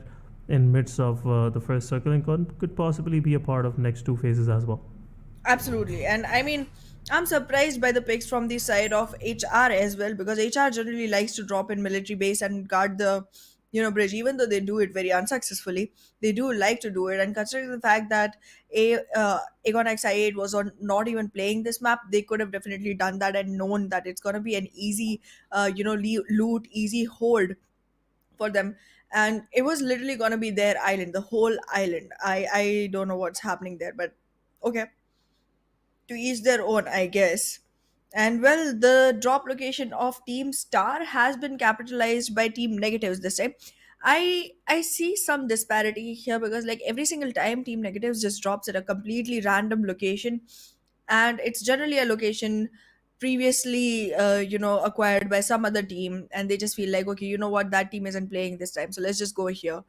in midst of the first circle and could possibly be a part of next two phases as well. Absolutely. And I mean, I'm surprised by the picks from the side of HR as well, because HR generally likes to drop in military base and guard the bridge. Even though they do it very unsuccessfully, they do like to do it. And considering the fact that Aegon XI8 was on not even playing this map, they could have definitely done that and known that it's going to be an easy loot, easy hold for them. And it was literally going to be their island, the whole island. I don't know what's happening there, but okay, to each their own, I guess. And well, the drop location of Team Star has been capitalized by Team Negatives this time. I see some disparity here because like every single time Team Negatives just drops at a completely random location, and it's generally a location previously acquired by some other team, and they just feel like, okay, you know what, that team isn't playing this time, so let's just go here.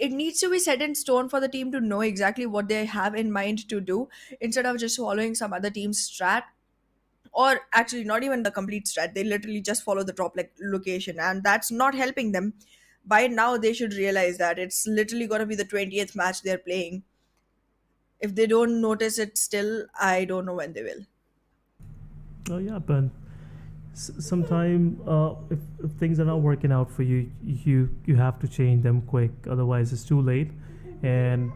It needs to be set in stone for the team to know exactly what they have in mind to do, instead of just following some other team's strat, or actually not even the complete strat. They literally just follow the drop like location, and that's not helping them. By now they should realize that it's literally going to be the 20th match they're playing. If they don't notice it still, I don't know when they will. Oh yeah, but sometime if things are not working out for you, you have to change them quick. Otherwise, it's too late. And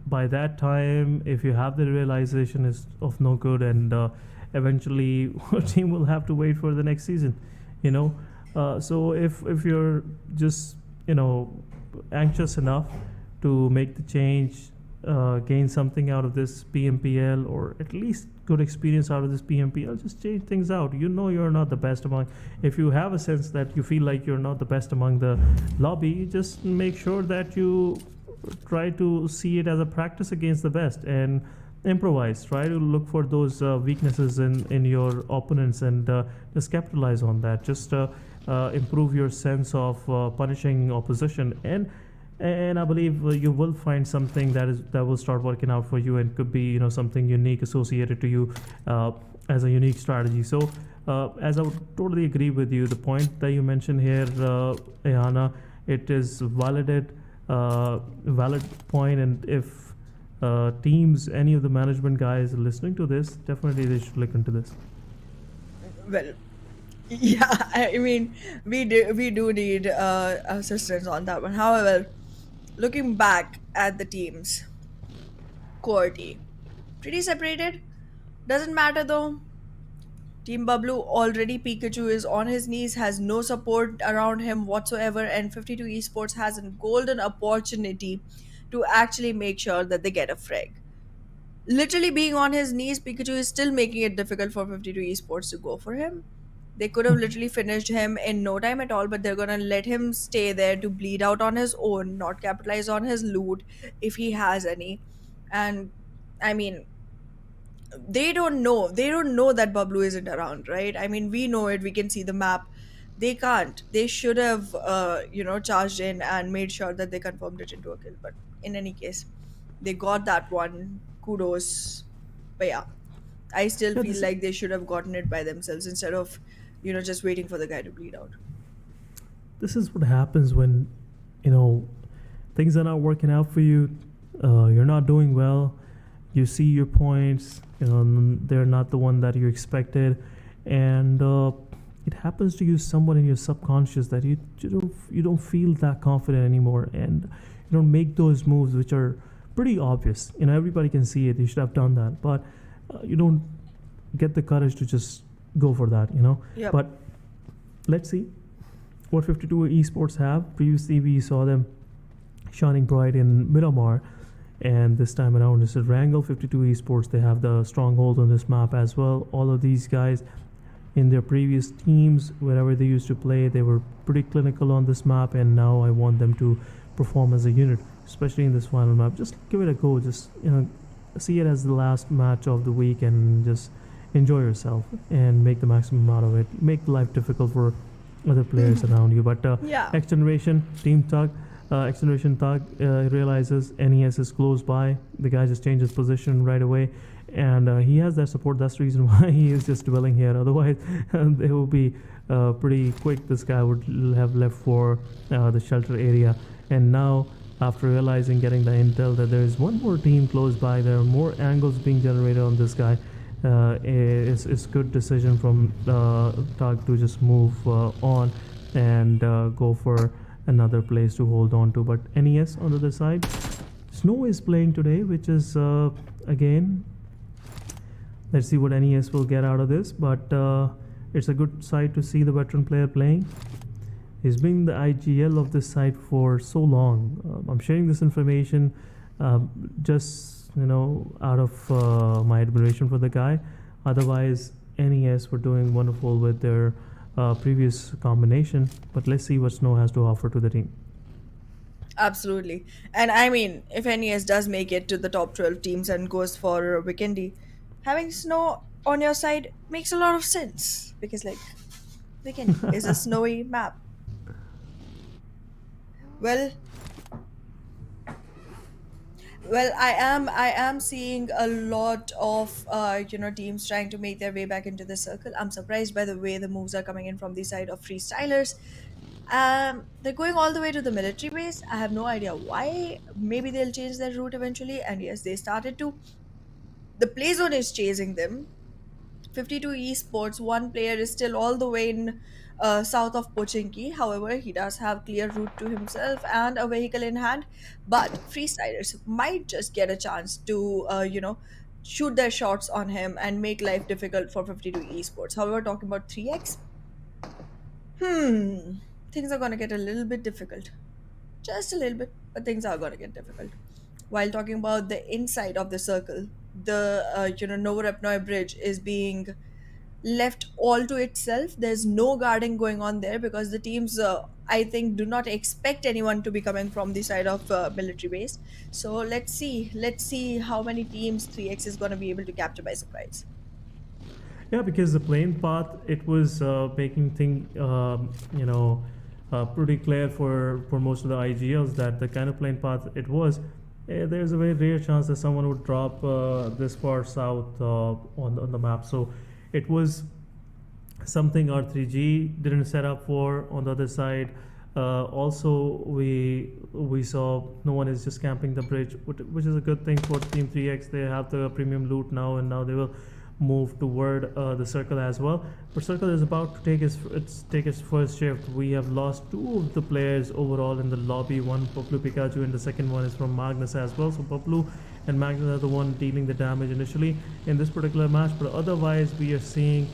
by that time, if you have the realization is of no good, and eventually, your team will have to wait for the next season. You know, so if you're just anxious enough to make the change, gain something out of this PMPL, or at least good experience out of this PMPL, just change things out. You're not the best among. If you have a sense that you feel like you're not the best among the lobby, just make sure that you try to see it as a practice against the best and improvise. Try to look for those weaknesses in your opponents, and just capitalize on that. Just improve your sense of punishing opposition, and I believe you will find something that will start working out for you, and could be something unique associated to you as a unique strategy. So as I would totally agree with you, the point that you mentioned here, Ayana, it is valid point. And if teams, any of the management guys are listening to this, definitely they should look into this. Well, yeah, I mean, we do need assistance on that one. However, looking back at the teams, QWERTY, pretty separated. Doesn't matter though. Team Bablu, already Pikachu is on his knees, has no support around him whatsoever, and 52 Esports has a golden opportunity to actually make sure that they get a frag. Literally being on his knees, Pikachu is still making it difficult for 52 Esports to go for him. They could have literally finished him in no time at all, but they're gonna let him stay there to bleed out on his own, not capitalize on his loot if he has any. And I mean, they don't know that Bablu isn't around, right? I mean, we know it, we can see the map. They can't. They should have charged in and made sure that they confirmed it into a kill. But in any case, they got that one. Kudos. But yeah, I still Yeah, feel like they should have gotten it by themselves instead of just waiting for the guy to bleed out. this is what happens when things are not working out for you. You're not doing well. You see your points, they're not the one that you expected, and it happens to you somewhat in your subconscious that you don't feel that confident anymore, and you don't make those moves which are pretty obvious. Everybody can see it. You should have done that, but you don't get the courage to just go for that. Yep. But let's see what 52 Esports have. Previously, we saw them shining bright in Miramar, and this time around it's Erangel. 52 Esports, they have the stronghold on this map as well. All of these guys in their previous teams, wherever they used to play, they were pretty clinical on this map, and now I want them to perform as a unit, especially in this final map. Just give it a go. Just see it as the last match of the week, and just enjoy yourself and make the maximum out of it. Make life difficult for other players around you. But Yeah. XGeneration, Team Tug, XGeneration Tug realizes NES is close by. The guy just changes position right away, and he has that support. That's the reason why he is just dwelling here. Otherwise, they will be pretty quick. This guy would have left for the shelter area, and now, after realizing, getting the intel that there is one more team close by, there are more angles being generated on this guy. It's good decision from Tug to just move on and go for another place to hold on to. But NES on the other side, Snow is playing today, which is again, let's see what NES will get out of this. But it's a good side to see the veteran player playing. He's been the IGL of this side for so long. I'm sharing this information just out of my admiration for the guy. Otherwise, NES were doing wonderful with their previous combination. But let's see what Snow has to offer to the team. Absolutely. And I mean, if NES does make it to the top 12 teams and goes for Vikendi, having Snow on your side makes a lot of sense because, like, Vikendi is a snowy map. Well, well, I am seeing a lot of teams trying to make their way back into the circle. I'm surprised by the way the moves are coming in from the side of freestylers. They're going all the way to the military base. I have no idea why. Maybe they'll change their route eventually. And yes, they started to. The play zone is chasing them. 52 Esports, one player is still all the way in south of Pochinki. However, he does have clear route to himself and a vehicle in hand. But freestylers might just get a chance to, shoot their shots on him and make life difficult for 52 Esports. However, talking about 3x, things are going to get a little bit difficult. Just a little bit, but things are going to get difficult. While talking about the inside of the circle, the Novorepnoy bridge is being left all to itself. There's no guarding going on there because the teams, I think, do not expect anyone to be coming from the side of military base. So let's see how many teams 3x is going to be able to capture by surprise. Yeah, because the plane path, it was making thing pretty clear for most of the IGLs that the kind of plane path it was. There's a very rare chance that someone would drop this far south on the map. So it was something R3G didn't set up for on the other side. Also, we saw no one is just camping the bridge, which is a good thing for Team 3x. They have the premium loot now, and now they will move toward the circle as well. But circle is about to take its first shift. We have lost two of the players overall in the lobby. One Paplu Pikachu, and the second one is from Magnus as well. So Paplu and Magnus are the one dealing the damage initially in this particular match. But otherwise, we are seeing,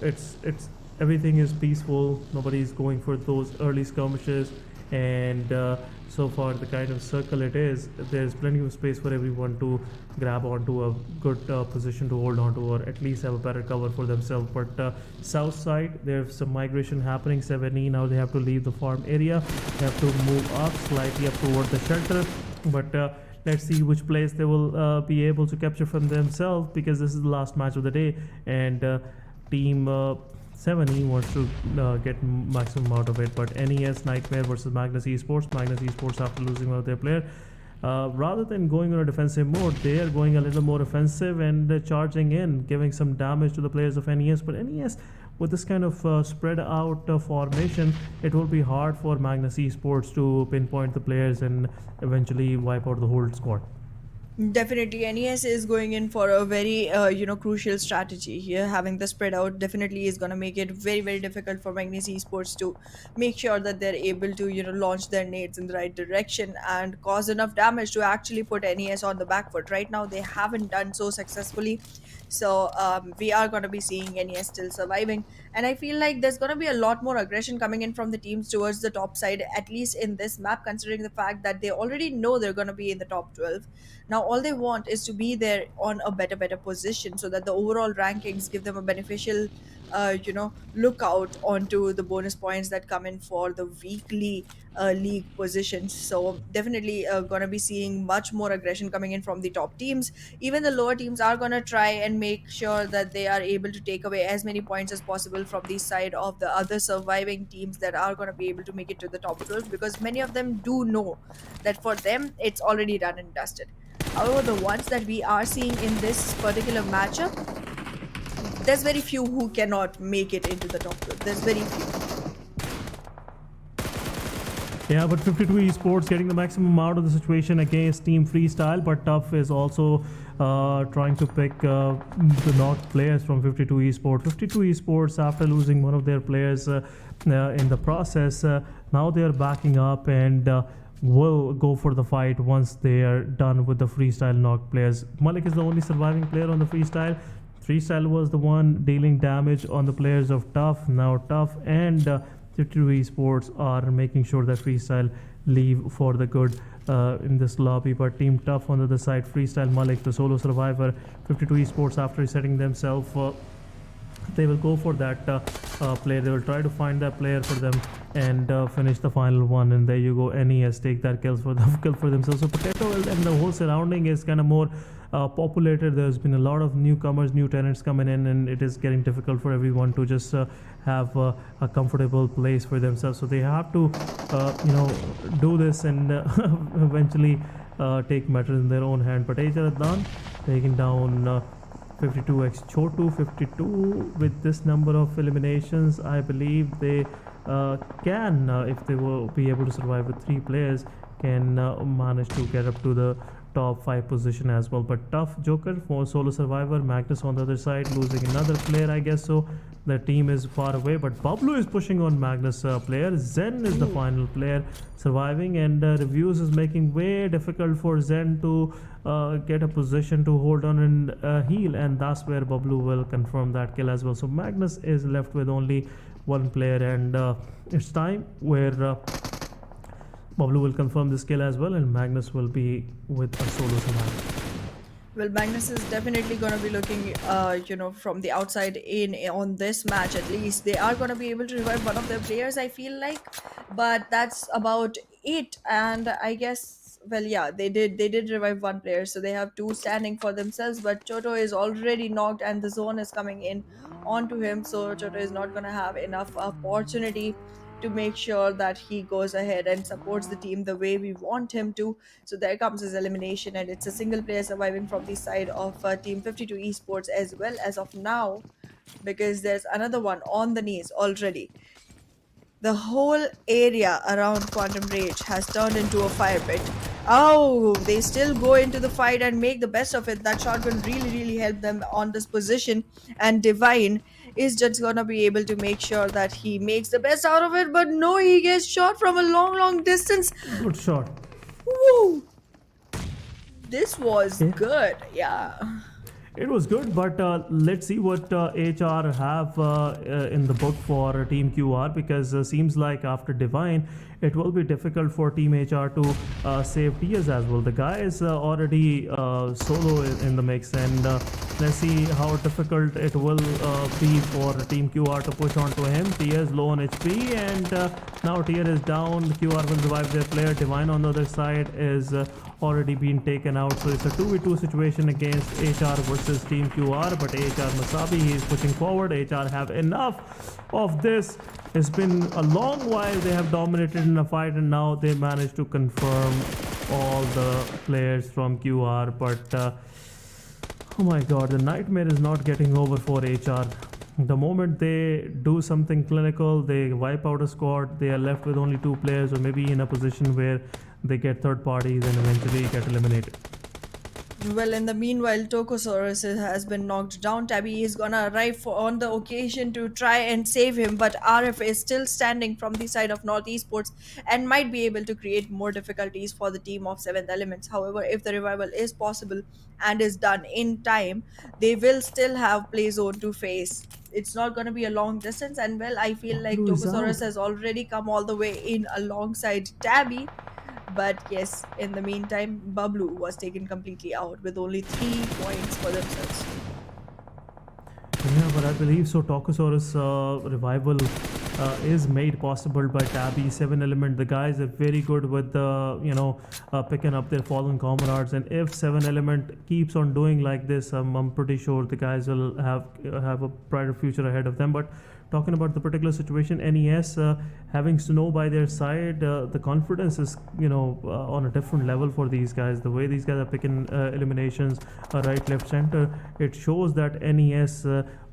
it's everything is peaceful. Nobody's going for those early skirmishes, and so far the kind of circle it is, there's plenty of space for everyone to grab onto a good position to hold onto, or at least have a better cover for themselves. But south side, there's some migration happening. 7E, now they have to leave the farm area. They have to move up slightly up toward the shelter. But let's see which place they will be able to capture from themselves, because this is the last match of the day, and team 7E wants to get maximum out of it. But NES Nightmare versus Magnus Esports. Magnus Esports, after losing one of their players, rather than going on a defensive mode, they are going a little more offensive and charging in, giving some damage to the players of NES. But NES, with this kind of spread out formation, it will be hard for Magnus Esports to pinpoint the players and eventually wipe out the whole squad. Definitely, NES is going in for a very, crucial strategy here. Having the spread out definitely is going to make it very, very difficult for Magnus Esports to make sure that they're able to, launch their nades in the right direction and cause enough damage to actually put NES on the back foot. Right now, they haven't done so successfully. So we are going to be seeing NES still surviving. And I feel like there's going to be a lot more aggression coming in from the teams towards the top side, at least in this map, considering the fact that they already know they're going to be in the top 12. Now, all they want is to be there on a better position so that the overall rankings give them a beneficial, lookout onto the bonus points that come in for the weekly league positions. So definitely going to be seeing much more aggression coming in from the top teams. Even the lower teams are going to try and make sure that they are able to take away as many points as possible from the side of the other surviving teams that are going to be able to make it to the top 12, because many of them do know that for them it's already done and dusted. However, the ones that we are seeing in this particular matchup, there's very few who cannot make it into the top 12. There's very few. Yeah, but 52 Esports getting the maximum out of the situation against Team Freestyle, but Tough is also trying to pick the knocked players from 52 Esports. 52 Esports, after losing one of their players in the process, now they are backing up and will go for the fight once they are done with the freestyle knocked players. Malik is the only surviving player on the freestyle. Freestyle was the one dealing damage on the players of Tough. Now Tough and 52 Esports are making sure that freestyle leave for the good in this lobby. But Team Tough on the other side, Freestyle Malik, the solo survivor, 52 Esports, after setting themselves they will go for that player. They will try to find that player for them and finish the final one. And there you go. NES take that kill for themselves. So Potato and the whole surrounding is kind of more populated. There's been a lot of newcomers, new tenants coming in, and it is getting difficult for everyone to just have a comfortable place for themselves. So they have to, do this and eventually take matters in their own hand. But HR Adnan taking down 52x Chotu, 52 with this number of eliminations. I believe they can, if they will be able to survive with 3 players, can manage to get up to the top 5 position as well. But tough Joker for solo survivor. Magnus on the other side losing another player, I guess so. The team is far away, but Pablo is pushing on Magnus player. Zen is the final player surviving, and reviews is making way difficult for Zen to get a position to hold on and heal, and that's where Bablu will confirm that kill as well. So Magnus is left with only 1 player, and it's time where Bablu will confirm this kill as well, and Magnus will be with a solo survivor. Well, Magnus is definitely going to be looking, from the outside in on this match. At least they are going to be able to revive one of their players, I feel like, but that's about it. And I guess, well, yeah, they did revive 1 player, so they have 2 standing for themselves. But Choto is already knocked, and the zone is coming in onto him, so Choto is not going to have enough opportunity to make sure that he goes ahead and supports the team the way we want him to. So there comes his elimination, and it's a single player surviving from the side of Team 52 Esports as well as of now, because there's another one on the knees already. The whole area around Quantum Rage has turned into a fire pit. Oh, they still go into the fight and make the best of it. That shotgun really helped them on this position, and Divine is just gonna be able to make sure that he makes the best out of it. But no, he gets shot from a long distance. Good shot. Woo! This was Yeah. good, yeah. It was good, but let's see what HR have in the book for Team QR, because seems like after Divine, it will be difficult for Team HR to save Tias as well. The guy is already solo in the mix, and let's see how difficult it will be for Team QR to push onto him. Tia is low on HP, and now Tia is down. QR will revive their player. Divine on the other side is already been taken out, so it's a 2v2 situation against HR versus Team QR. But HR Masabi, he is pushing forward. HR have enough of this. It's been a long while they have dominated in a fight, and now they managed to confirm all the players from QR. But oh my god, the nightmare is not getting over for HR. The moment they do something clinical, they wipe out a squad, they are left with only 2 players, or maybe in a position where they get third parties and eventually get eliminated. Well, in the meanwhile, Tokosaurus has been knocked down. Tabby is gonna arrive on the occasion to try and save him, but RF is still standing from the side of North Esports and might be able to create more difficulties for the team of 7th Elements. However, if the revival is possible and is done in time, they will still have play zone to face. It's not going to be a long distance, and well, I feel like Bablu is Tokosaurus out. has already come all the way in alongside Tabby. But yes, in the meantime, Bablu was taken completely out with only 3 points for themselves. Yeah, but I believe so. Tokosaurus revival is made possible by Tabby. 7 Element, the guys are very good with picking up their fallen comrades. And if 7 Element keeps on doing like this, I'm pretty sure the guys will have a brighter future ahead of them. But talking about the particular situation, NES having Snow by their side, the confidence is on a different level for these guys. The way these guys are picking eliminations right, left, center, it shows that NES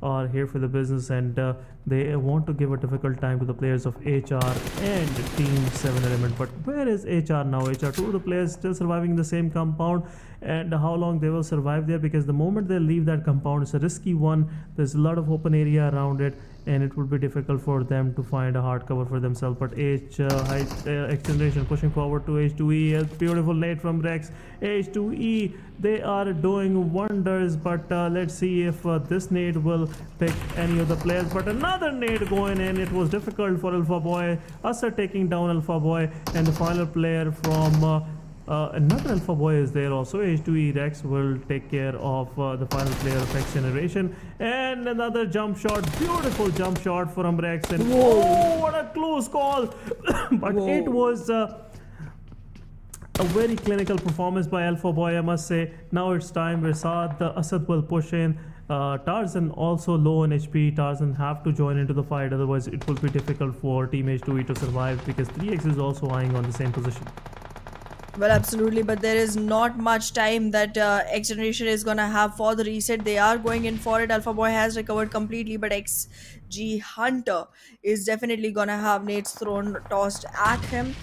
are here for the business, and they want to give a difficult time to the players of HR and Team 7 Element. But where is HR now? HR, 2 of the players still surviving in the same compound, and how long they will survive there, because the moment they leave that compound, it's a risky one. There's a lot of open area around it, and it would be difficult for them to find a hard cover for themselves. But XGeneration pushing forward to H2E. A beautiful nade from Rex. H2E, they are doing wonders, but let's see if this nade will pick any of the players. But another nade going in. It was difficult for Alpha Boy. Asser taking down Alpha Boy, and the final player from Another Alpha Boy is there also. H2E Rex will take care of the final player of XGeneration. And another jump shot. Beautiful jump shot from Rex. And oh, what a close call. But it was a very clinical performance by Alpha Boy, I must say. Now it's time where Asad will push in. Tarzan also low on HP. Tarzan have to join into the fight, otherwise it will be difficult for Team H2E to survive, because 3x is also eyeing on the same position. Well, absolutely, but there is not much time that XGeneration is gonna have for the reset. They are going in for it. Alpha Boy has recovered completely, but XG Hunter is definitely gonna have nades tossed at him.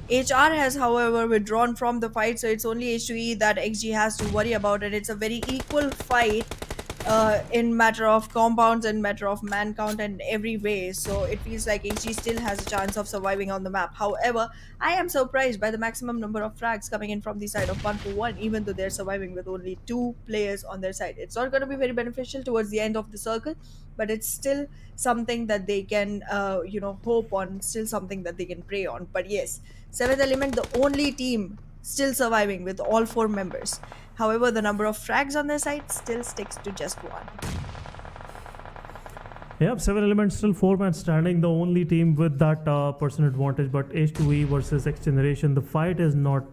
HR has, however, withdrawn from the fight, so it's only H2E that XG has to worry about, and it's a very equal fight in matter of compounds and matter of man count and every way. So it feels like HG still has a chance of surviving on the map. However, I am surprised by the maximum number of frags coming in from the side of 1-1, even though they're surviving with only 2 players on their side. It's not going to be very beneficial towards the end of the circle, but it's still something that they can hope on, still something that they can pray on. But yes, 7th Element, the only team still surviving with all 4 members. However, the number of frags on their side still sticks to just 1. Yep, 7 Elements still 4-man standing, the only team with that person advantage. But H2E versus XGeneration, the fight is not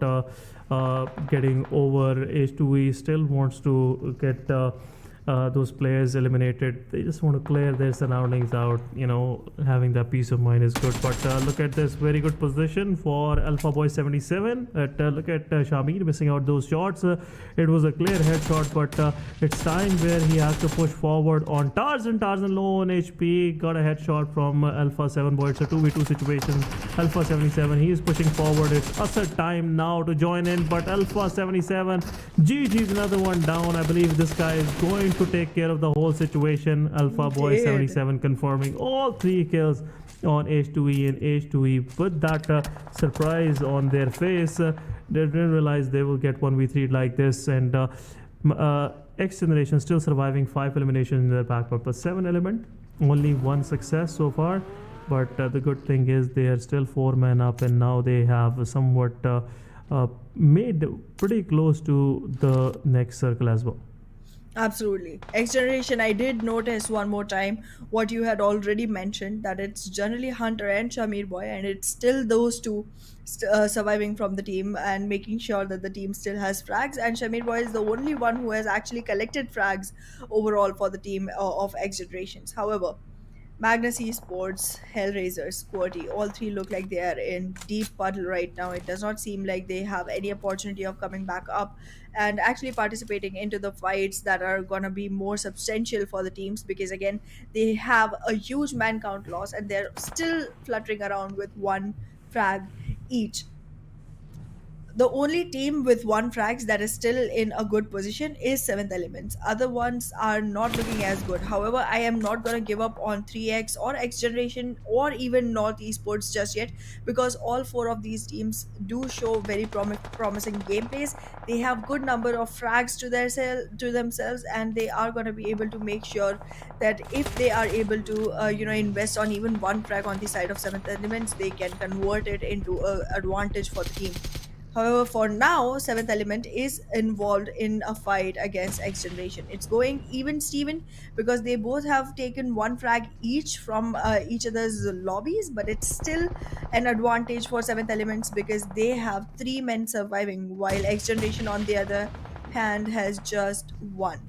getting over. H2E still wants to get those players eliminated. They just want to clear their surroundings out. Having that peace of mind is good. But look at this very good position for Alpha Boy 77. Look at Shamir missing out those shots. It was a clear headshot, but it's time where he has to push forward on Tarzan. Tarzan low on HP, got a headshot from Alpha 7 Boy. It's a 2v2 situation. Alpha 77, he is pushing forward. It's Asad time now to join in, but Alpha 77, GG's another one down. I believe this guy is going to take care of the whole situation. Alpha Boy 77 confirming all 3 kills on H2E, and H2E with that surprise on their face. They didn't realize they will get 1v3 like this. And XGeneration still surviving 5 eliminations in their backpack, but 7 Element only 1 success so far. But the good thing is they are still 4-man up, and now they have somewhat made pretty close to the next circle as well. Absolutely. XGeneration, I did notice one more time what you had already mentioned, that it's generally Hunter and Shamir Boy, and it's still those two surviving from the team and making sure that the team still has frags. And Shamir Boy is the only one who has actually collected frags overall for the team of XGenerations. However, Magnus Esports, Hellraisers, QWERTY, all 3 look like they are in deep puddle right now. It does not seem like they have any opportunity of coming back up and actually participating into the fights that are going to be more substantial for the teams, because again, they have a huge man count loss and they're still fluttering around with 1 frag each. The only team with 1 frags that is still in a good position is 7th Elements. Other ones are not looking as good. However, I am not going to give up on 3x or XGeneration or even North Esports just yet, because all 4 of these teams do show very promising gameplays. They have good number of frags to themselves, and they are going to be able to make sure that if they are able to invest on even 1 frag on the side of 7th Elements, they can convert it into an advantage for the team. However, for now, 7th Element is involved in a fight against XGeneration. It's going even Steven, because they both have taken 1 frag each from each other's lobbies, but it's still an advantage for 7th Elements because they have 3 men surviving, while XGeneration on the other hand has just 1.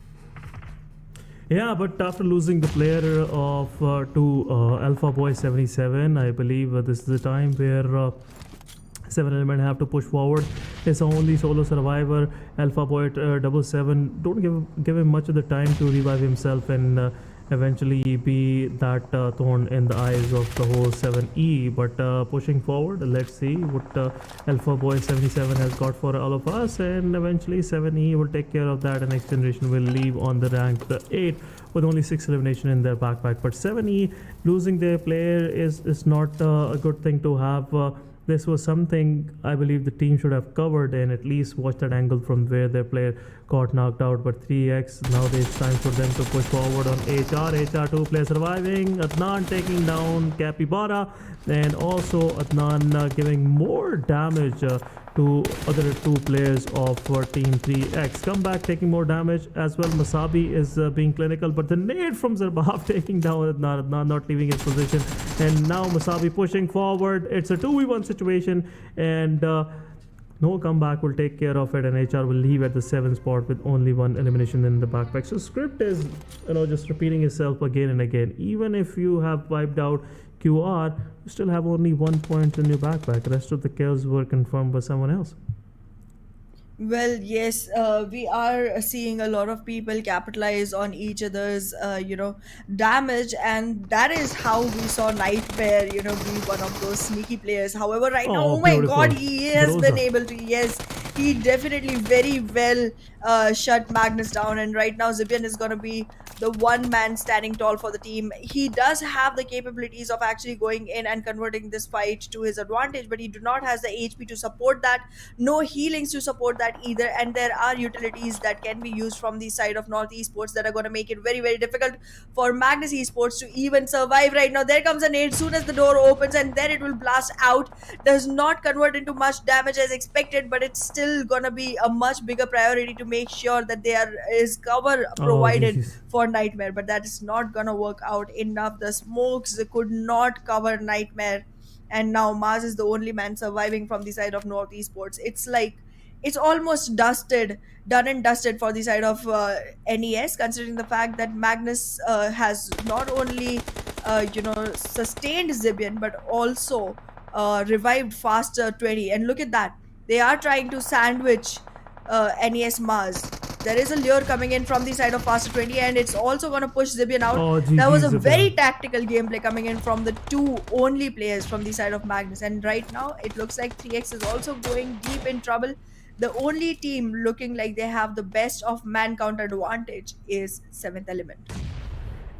Yeah, but after losing the player to Alpha Boy 77, I believe this is the time where 7 Element have to push forward. It's the only solo survivor. Alpha Boy 77, don't give him much of the time to revive himself and eventually be that thorn in the eyes of the whole 7E. But pushing forward, let's see what Alpha Boy 77 has got for all of us, and eventually 7E will take care of that, and XGeneration will leave on the rank 8 with only 6 elimination in their backpack. But 7E losing their player is not a good thing to have. This was something I believe the team should have covered and at least watch that angle from where their player got knocked out. But 3x, now it's time for them to push forward on HR. 2 player surviving. Adnan taking down Capybara, and also Adnan giving more damage to other two players of Team 3X. Come back, taking more damage as well. Masabi is being clinical, but the nade from Zarbav taking down, not leaving his position. And now Masabi pushing forward. It's a 2v1 situation, and no comeback will take care of it, and HR will leave at the 7th spot with only one elimination in the backpack. So script is, just repeating itself again and again. Even if you have wiped out QR, you still have only 1 point in your backpack. The rest of the kills were confirmed by someone else. Well, yes, we are seeing a lot of people capitalize on each other's, damage, and that is how we saw Nightmare, be one of those sneaky players. However, right now, oh my beautiful. God, he has been Groza. able to, yes, he definitely very well shut Magnus down, and right now, Zibian is going to be the one man standing tall for the team. He does have the capabilities of actually going in and converting this fight to his advantage, but he do not has the HP to support that, no healings to support that either, and there are utilities that can be used from the side of North Esports that are going to make it very, very difficult for Magnus Esports to even survive right now. There comes a nade soon as the door opens, and then it will blast out. Does not convert into much damage as expected, but it's still going to be a much bigger priority to make sure that there is cover provided jeez. for Nightmare, but that is not gonna work out enough. The smokes could not cover Nightmare, and now Mars is the only man surviving from the side of North Esports. It's like it's almost done and dusted for the side of NES, considering the fact that Magnus has not only sustained Zibian but also revived Faster 20. And look at that, they are trying to sandwich NES Mars. There is a lure coming in from the side of Faster 20, and it's also going to push Zibian out. Oh, That was a GG, very Zibian. tactical gameplay coming in from the two only players from the side of Magnus. And right now, it looks like 3X is also going deep in trouble. The only team looking like they have the best of man count advantage is 7th Element.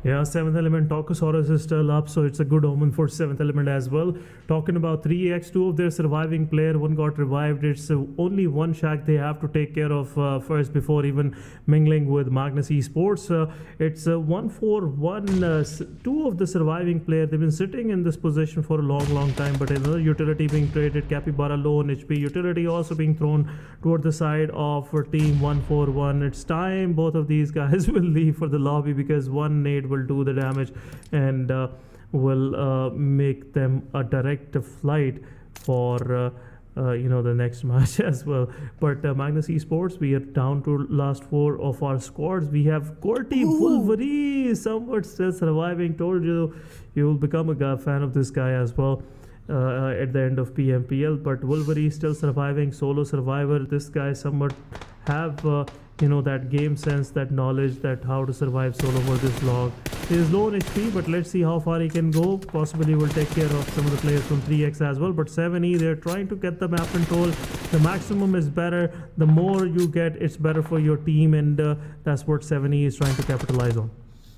Yeah, 7th Element, Tokusaurus is still up, so it's a good omen for 7th Element as well. Talking about 3x, two of their surviving player, one got revived. It's only one shack they have to take care of first before even mingling with Magnus Esports. It's 1-4-1. Two of the surviving player, they've been sitting in this position for a long time, but another utility being traded, Capybara low on HP, utility also being thrown toward the side of team 1-4-1. It's time both of these guys will leave for the lobby, because one nade will do the damage and will make them a direct flight for the next match as well. But Magnus Esports, we are down to last 4 of our squads. We have QWERTY, Wolverine, somewhat still surviving. Told you will become a fan of this guy as well at the end of PMPL. But Wolverine still surviving, solo survivor. This guy somewhat have that game sense, that knowledge, that how to survive solo for this long. He is low on HP, but let's see how far he can go. Possibly will take care of some of the players from 3x as well. But 7e, they're trying to get the map control. The maximum is better. The more you get, it's better for your team, and that's what 7e is trying to capitalize on.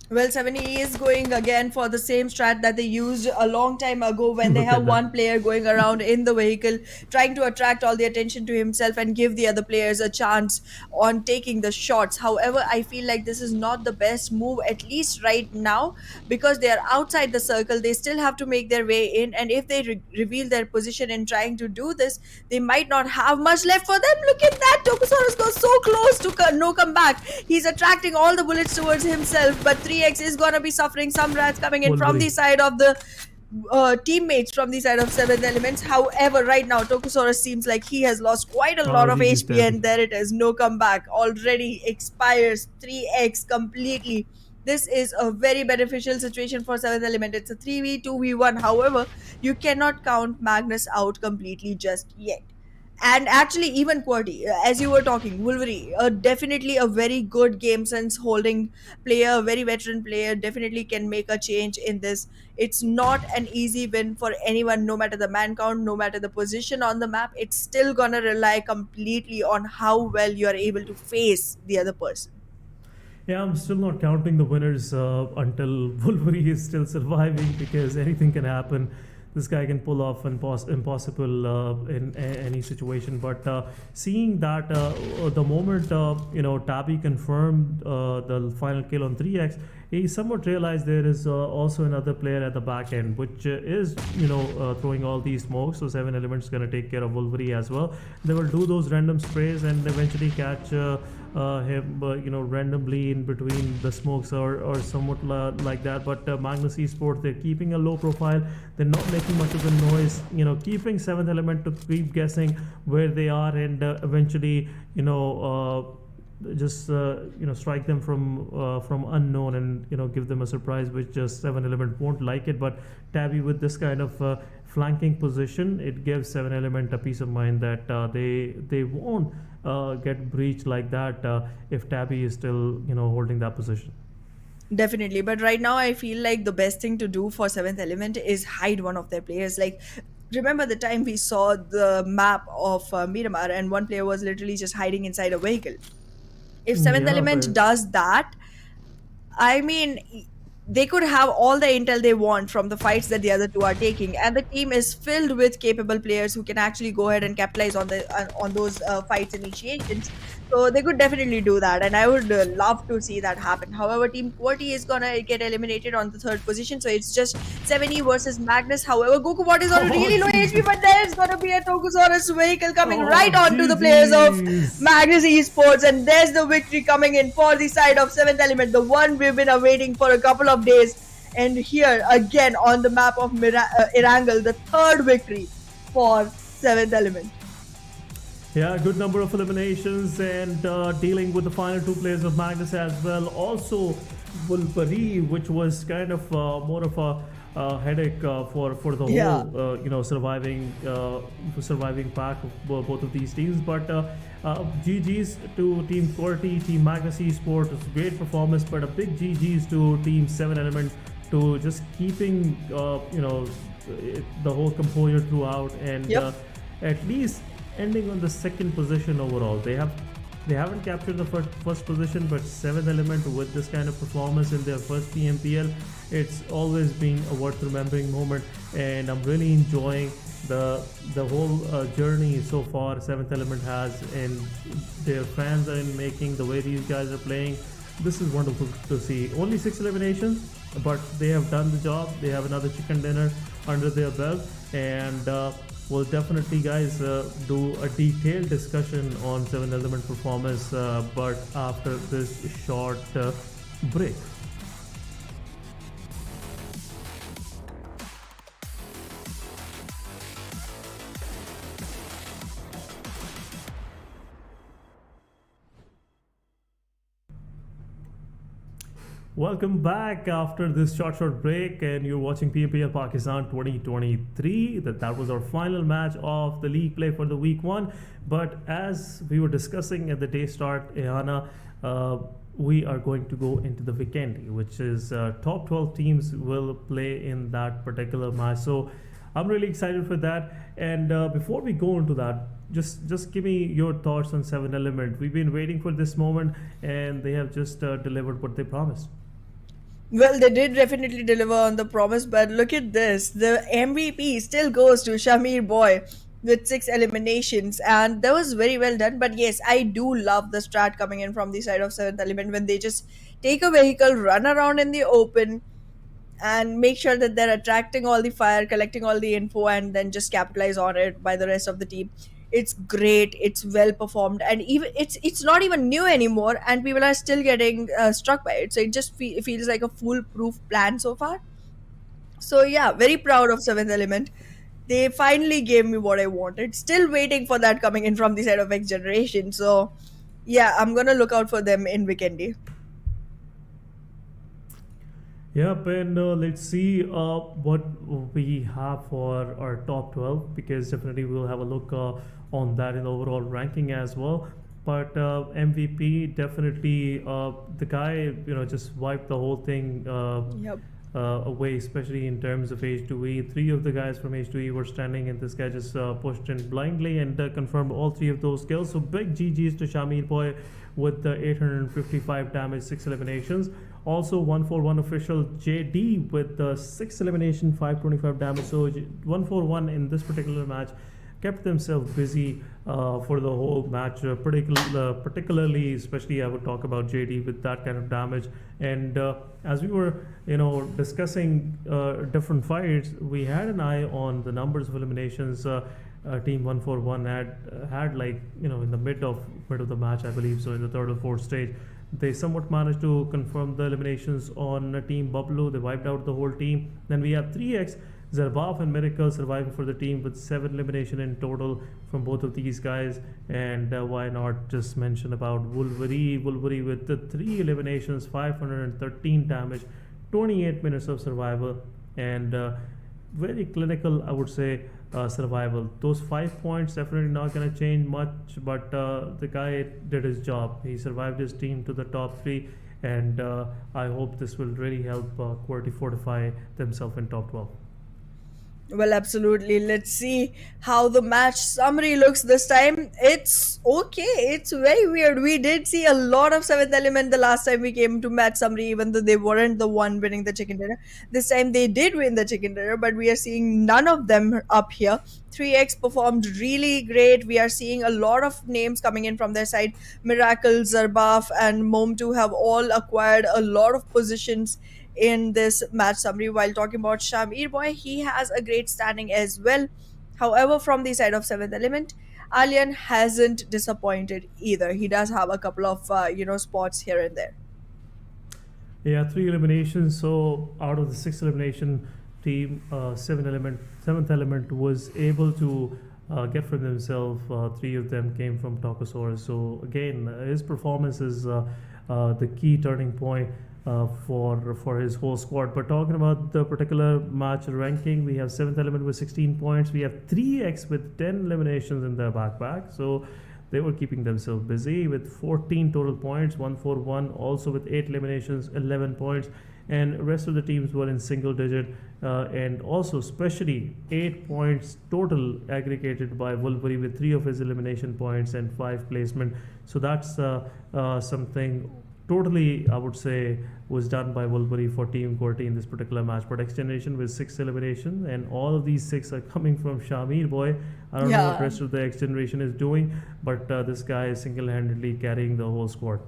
Well, 7E is going again for the same strat that they used a long time ago when they Look have at that. one player going around in the vehicle, trying to attract all the attention to himself and give the other players a chance on taking the shots. However, I feel like this is not the best move, at least right now, because they are outside the circle. They still have to make their way in, and if they reveal their position in trying to do this, they might not have much left for them. Look at that, Tokusaurus goes so close to no comeback. He's attracting all the bullets towards himself, but 3x is gonna be suffering some rats coming in from the side of the teammates from the side of 7th Elements. However, right now Tokusaurus seems like he has lost quite a lot of he's HP, dead. and there it is, no comeback. Already expires 3x completely. This is a very beneficial situation for 7th Element. It's a 3v2v1. However, you cannot count Magnus out completely just yet. And actually, even QWERTY, as you were talking, Wolverine, definitely a very good game sense holding player, a very veteran player, definitely can make a change in this. It's not an easy win for anyone, no matter the man count, no matter the position on the map. It's still gonna rely completely on how well you are able to face the other person. Yeah, I'm still not counting the winners until Wolverine is still surviving, because anything can happen. this guy can pull off impossible in any situation. But seeing that the moment Tabby confirmed the final kill on 3x, he somewhat realized there is also another player at the back end, which is throwing all these smokes. So 7 Element's gonna take care of Wolverine as well. They will do those random sprays and eventually catch him randomly in between the smokes or somewhat like that. But Magnus Esports, they're keeping a low profile. They're not making much of a noise, keeping 7th Element to keep guessing where they are, and eventually just strike them from unknown, and give them a surprise, which just 7 Element won't like it. But Tabby, with this kind of flanking position, it gives 7 Element a peace of mind that they won't get breached like that if Tabby is still holding that position. Definitely, but right now I feel like the best thing to do for 7th Element is hide one of their players. Like, remember the time we saw the map of Miramar and one player was literally just hiding inside a vehicle? If 7th Yeah, Element but does that, I mean, they could have all the intel they want from the fights that the other two are taking, and the team is filled with capable players who can actually go ahead and capitalize on those fights initiations. So they could definitely do that, and I would love to see that happen. However, Team QWERTY is gonna get eliminated on the 3rd position, so it's just 7E versus Magnus. However, Gokubot is on a really low HP, but there's gonna be a Tokusaurus vehicle coming right onto the players of GGs. Magnus Esports, and there's the victory coming in for the side of 7th Element, the one we've been awaiting for a couple of days. And here again on the map of Erangel, the 3rd victory for 7th Element. Yeah, good number of eliminations, and dealing with the final 2 players of Magnus as well. Also, Wolverine, which was kind of more of a headache for the whole surviving pack of both of these teams. But GGs to Team QWERTY, Team Magnus Esports. It's a great performance, but a big GGs to Team 7 Element to just keeping the whole composure throughout, and at least ending on the 2nd position overall. They haven't captured the first position, but 7th Element with this kind of performance in their first PMPL, it's always been a worth remembering moment, and I'm really enjoying the whole journey so far 7th Element has, and their fans are in making, the way these guys are playing. This is wonderful to see. Only 6 eliminations, but they have done the job. They have another chicken dinner under their belt, and we'll definitely, guys, do a detailed discussion on 7 Element performance, but after this short break. Welcome back after this short break, and you're watching PMPL Pakistan 2023. That was our final match of the league play for the week 1. But as we were discussing at the day start, Ehana, we are going to go into the Vikendi, which is top 12 teams will play in that particular match. So I'm really excited for that. And before we go into that, just give me your thoughts on 7 Element. We've been waiting for this moment, and they have just delivered what they promised. Well, they did definitely deliver on the promise, but look at this. The MVP still goes to Shamir Boy with 6 eliminations, and that was very well done. But yes, I do love the strat coming in from the side of 7th Element when they just take a vehicle, run around in the open, and make sure that they're attracting all the fire, collecting all the info, and then just capitalize on it by the rest of the team. It's great, it's well performed, and even it's not even new anymore, and people are still getting struck by it. So it just feels like a foolproof plan so far. So yeah, very proud of 7th Element. They finally gave me what I wanted. Still waiting for that coming in from the side of XGeneration. So yeah, I'm gonna look out for them in Vikendi. Yep, and let's see what we have for our top 12, because definitely we'll have a look on that in the overall ranking as well. But MVP, definitely the guy, just wiped the whole thing. Yep. away, especially in terms of H2E. Three of the guys from H2E were standing, and this guy just pushed in blindly and confirmed all three of those kills. So big GGs to Shamir Boy with the 855 damage, 6 eliminations. Also 141 official JD with the 6 elimination, 525 damage. So 141 in this particular match kept themselves busy for the whole match, particularly, especially I would talk about JD with that kind of damage. And as we were, discussing different fights, we had an eye on the numbers of eliminations. Team 141 had like in the mid of the match, I believe, so in the third or fourth stage, they somewhat managed to confirm the eliminations on Team Bublu. They wiped out the whole team. Then we have 3x Zarbaf and Miracle surviving for the team with 7 elimination in total from both of these guys. And why not just mention about Wolverine with the 3 eliminations, 513 damage, 28 minutes of survival, and very clinical, I would say, survival. Those 5 points definitely not going to change much, but the guy did his job. He survived his team to the top 3, and I hope this will really help QWERTY fortify themselves in top 12. Well, absolutely. Let's see how the match summary looks this time. It's okay. It's very weird. We did see a lot of Seventh Element the last time we came to match summary, even though they weren't the one winning the chicken dinner. This time they did win the chicken dinner, but we are seeing none of them up here. 3x performed really great. We are seeing a lot of names coming in from their side. Miracle, Zarbaf, and Mom2 have all acquired a lot of positions in this match summary. While talking about Shamir Boy, he has a great standing as well. However, from the side of 7th Element, Alien hasn't disappointed either. He does have a couple of spots here and there. Yeah, 3 eliminations. So out of the 6 elimination team, 7th Element was able to get for themselves. 3 of them came from Tokosaurus. So again, his performance is the key turning point for his whole squad. But talking about the particular match ranking, we have 7th Element with 16 points. We have 3x with 10 eliminations in their backpack. So they were keeping themselves busy with 14 total points. 141 also with 8 eliminations, 11 points. And rest of the teams were in single digit, and also especially 8 points total aggregated by Wolverine with 3 of his elimination points and 5 placement. So that's something totally, I would say, was done by Wolverine for Team QWERTY in this particular match. But XGeneration with 6 eliminations, and all of these 6 are coming from Shamir Boy. I don't know what rest of the XGeneration is doing, but this guy is single-handedly carrying the whole squad.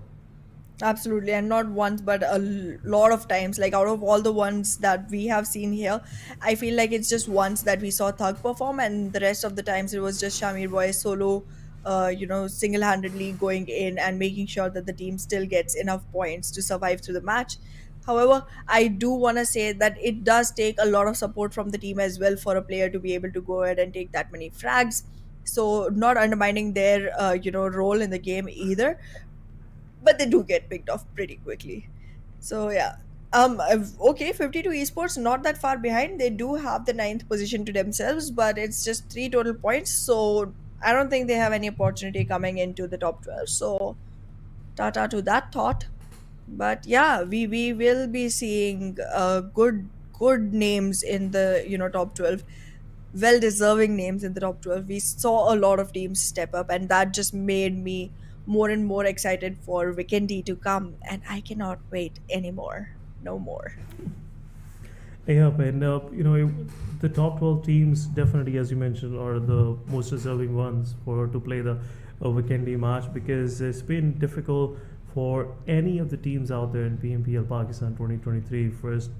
Absolutely, and not once but a lot of times. Like, out of all the ones that we have seen here, I feel like it's just once that we saw Thug perform, and the rest of the times it was just Shamir Boy solo single-handedly going in and making sure that the team still gets enough points to survive through the match. However, I do want to say that it does take a lot of support from the team as well for a player to be able to go ahead and take that many frags. So not undermining their role in the game either, but they do get picked off pretty quickly. So yeah. Okay, 52 Esports not that far behind. They do have the 9th position to themselves, but it's just 3 total points, so I don't think they have any opportunity coming into the top 12. So tata to that thought. But yeah, we will be seeing good names in the top 12, well deserving names in the top 12. We saw a lot of teams step up, and that just made me more and more excited for Vikendi to come, and I cannot wait anymore. No more. Yeah, and the top 12 teams definitely, as you mentioned, are the most deserving ones to play the Vikendi match, because it's been difficult for any of the teams out there in PMPL Pakistan 2023 first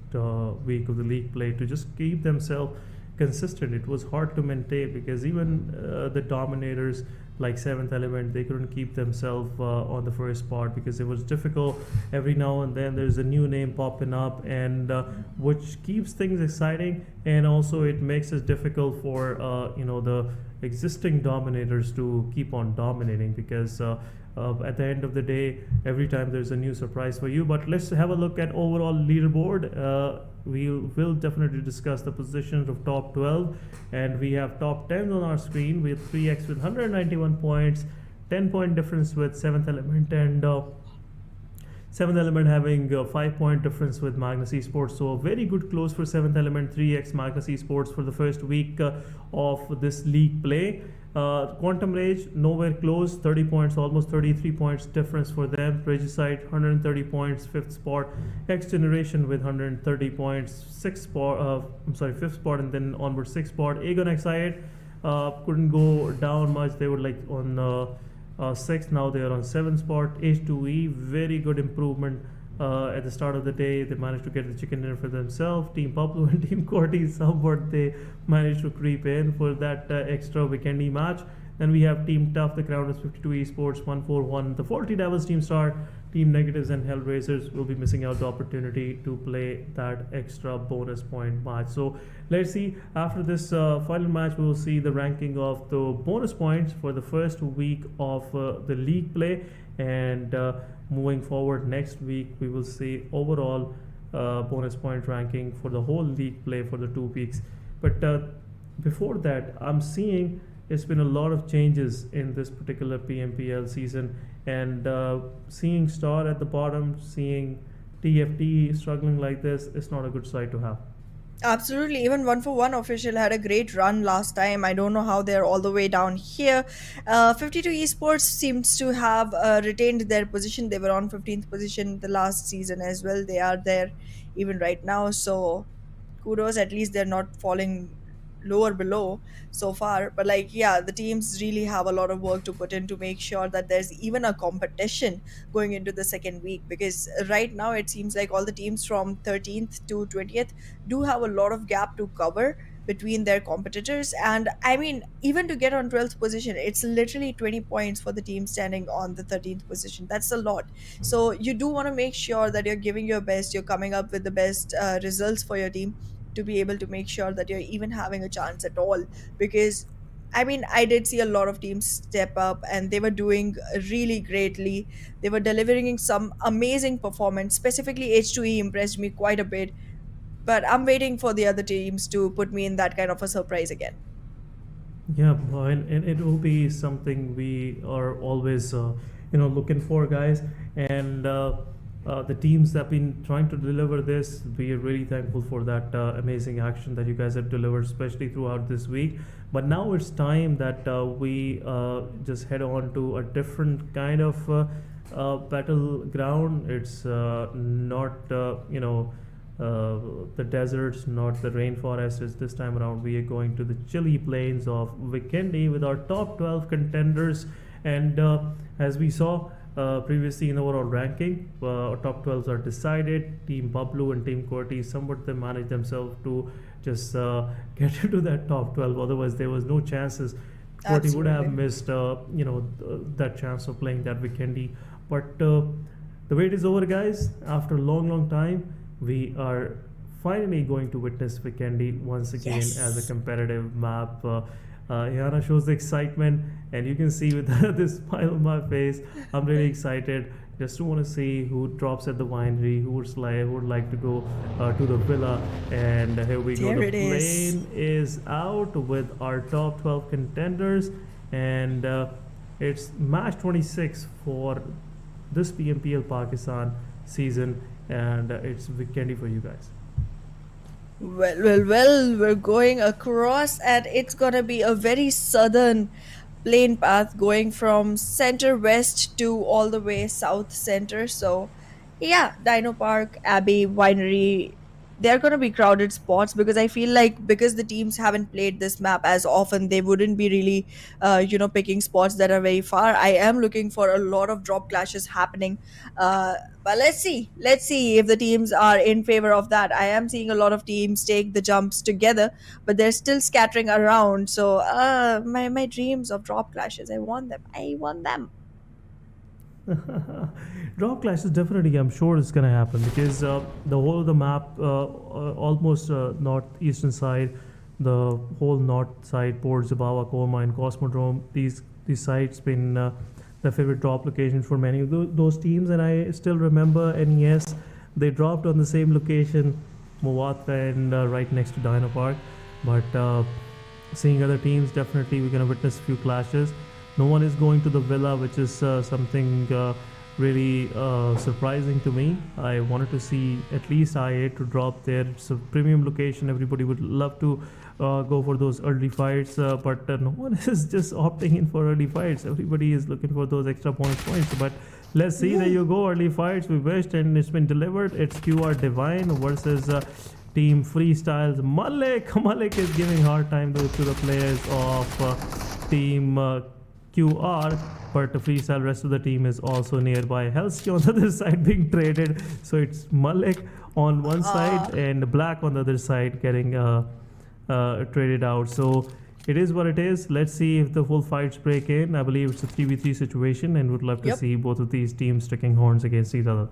week of the league play to just keep themselves consistent. It was hard to maintain, because even the dominators like 7th Element, they couldn't keep themselves on the first spot, because it was difficult. Every now and then there's a new name popping up, and which keeps things exciting, and also it makes it difficult for the existing dominators to keep on dominating, because at the end of the day, every time there's a new surprise for you. But let's have a look at overall leaderboard. We'll definitely discuss the positions of top 12, and we have top 10 on our screen with 3x with 191 points, 10 point difference with 7th Element, and Seventh Element having a 5-point difference with Magnus Esports. So a very good close for Seventh Element, 3x Magnus Esports for the first week of this league play. Quantum Rage nowhere close, 30 points, almost 33 points difference for them. Regicide 130 points, 5th spot. XGeneration with 130 points, 5th spot, and then onward 6th spot. Aegon Excited couldn't go down much. They were like on 6th, now they are on 7th spot. H2E, very good improvement. At the start of the day, they managed to get the chicken dinner for themselves. Team Pablo and Team QWERTY, somewhat they managed to creep in for that extra Vikendi match. Then we have Team Tough, the Crown is 52 Esports, 141. The Faulty Devils, Team Star, Team Negatives, and Hellraisers will be missing out the opportunity to play that extra bonus point match. So let's see, after this final match, we will see the ranking of the bonus points for the first week of the league play. And moving forward next week, we will see overall bonus point ranking for the whole league play for the 2 weeks. But before that, I'm seeing it's been a lot of changes in this particular PMPL season, and seeing Star at the bottom, seeing TFT struggling like this, it's not a good sight to have. Absolutely. Even 1for1 official had a great run last time. I don't know how they're all the way down here. 52 Esports seems to have retained their position. They were on 15th position the last season as well. They are there even right now. So kudos, at least they're not falling lower below so far. But like, yeah, the teams really have a lot of work to put in to make sure that there's even a competition going into the second week, because right now it seems like all the teams from 13th to 20th do have a lot of gap to cover between their competitors. And I mean, even to get on 12th position, it's literally 20 points for the team standing on the 13th position. That's a lot. So you do want to make sure that you're giving your best, you're coming up with the best results for your team to be able to make sure that you're even having a chance at all. Because I mean, I did see a lot of teams step up and they were doing really greatly. They were delivering some amazing performance. Specifically, H2E impressed me quite a bit. But I'm waiting for the other teams to put me in that kind of a surprise again. Yeah, and it will be something we are always, looking for, guys. And the teams that have been trying to deliver this, we are really thankful for that amazing action that you guys have delivered, especially throughout this week. But now it's time that we just head on to a different kind of battleground. It's not, the deserts, not the rainforest. It's this time around we are going to the chilly plains of Vikendi with our top 12 contenders. And as we saw previously in the overall ranking, top 12s are decided. Team Pablo and Team QWERTY, somewhat they managed themselves to just get into that top 12. Otherwise, there was no chances. QWERTY would have missed, that chance of playing that Vikendi. But the wait is over, guys. After a long time, we are finally going to witness Vikendi once again as a competitive map. Yana shows the excitement, and you can see with this smile on my face, I'm really excited just to want to see who drops at the winery, who would like to go to the villa. And here we go. The plane is out with our top 12 contenders, and it's match 26 for this PMPL Pakistan season, and it's Vikendi for you guys. Well, we're going across, and it's gonna be a very southern plane path going from center west to all the way south center. So, yeah, Dino Park, Abbey, Winery, they're gonna be crowded spots, because I feel like because the teams haven't played this map as often, they wouldn't be really, picking spots that are very far. I am looking for a lot of drop clashes happening. But let's see if the teams are in favor of that. I am seeing a lot of teams take the jumps together, but they're still scattering around. So my dreams of drop clashes, I want them. Drop clashes, definitely, I'm sure it's gonna happen, because the whole of the map, almost northeastern side, the whole north side, Port Zabawa, Coal Mine, Cosmodrome, these sites been the favorite drop location for many of those teams. And I still remember NES, they dropped on the same location, Mawatha, and right next to Dino Park. But seeing other teams, definitely we're gonna witness a few clashes. No one is going to the villa, which is something really surprising to me. I wanted to see at least IA to drop there. It's a premium location. Everybody would love to go for those early fights, but no one is just opting in for early fights. Everybody is looking for those extra bonus points. But let's see. There you go. Early fights. We wished, and it's been delivered. It's QR Divine versus Team Freestyles. Malik is giving hard time to the players of Team QR, but the freestyle rest of the team is also nearby. Helsky on the other side being traded, so it's Malik on one side and Black on the other side getting traded out. So it is what it is. Let's see if the full fights break in. I believe it's a 3v3 situation, and would love to see both of these teams sticking horns against each other.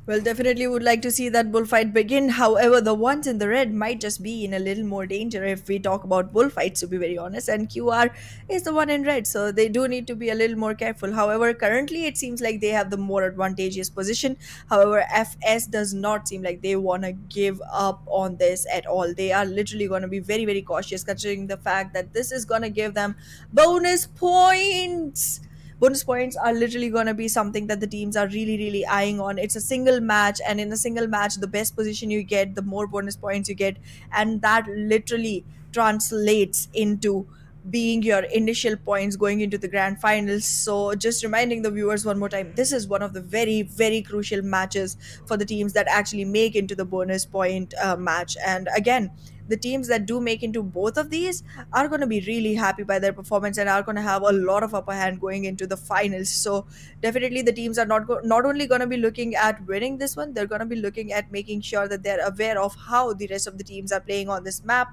Well, definitely would like to see that bullfight begin. However, the ones in the red might just be in a little more danger if we talk about bullfights, to be very honest. And QR is the one in red, so they do need to be a little more careful. However, currently it seems like they have the more advantageous position. However, FS does not seem like they want to give up on this at all. They are literally going to be very, very cautious, considering the fact that this is going to give them bonus points. Bonus points are literally going to be something that the teams are really, really eyeing on. It's a single match, and in a single match, the best position you get, the more bonus points you get, and that literally translates into being your initial points going into the grand finals. So just reminding the viewers one more time, this is one of the very, very crucial matches for the teams that actually make into the bonus point match. And again, the teams that do make into both of these are going to be really happy by their performance and are going to have a lot of upper hand going into the finals. So definitely the teams are not only going to be looking at winning this one, they're going to be looking at making sure that they're aware of how the rest of the teams are playing on this map.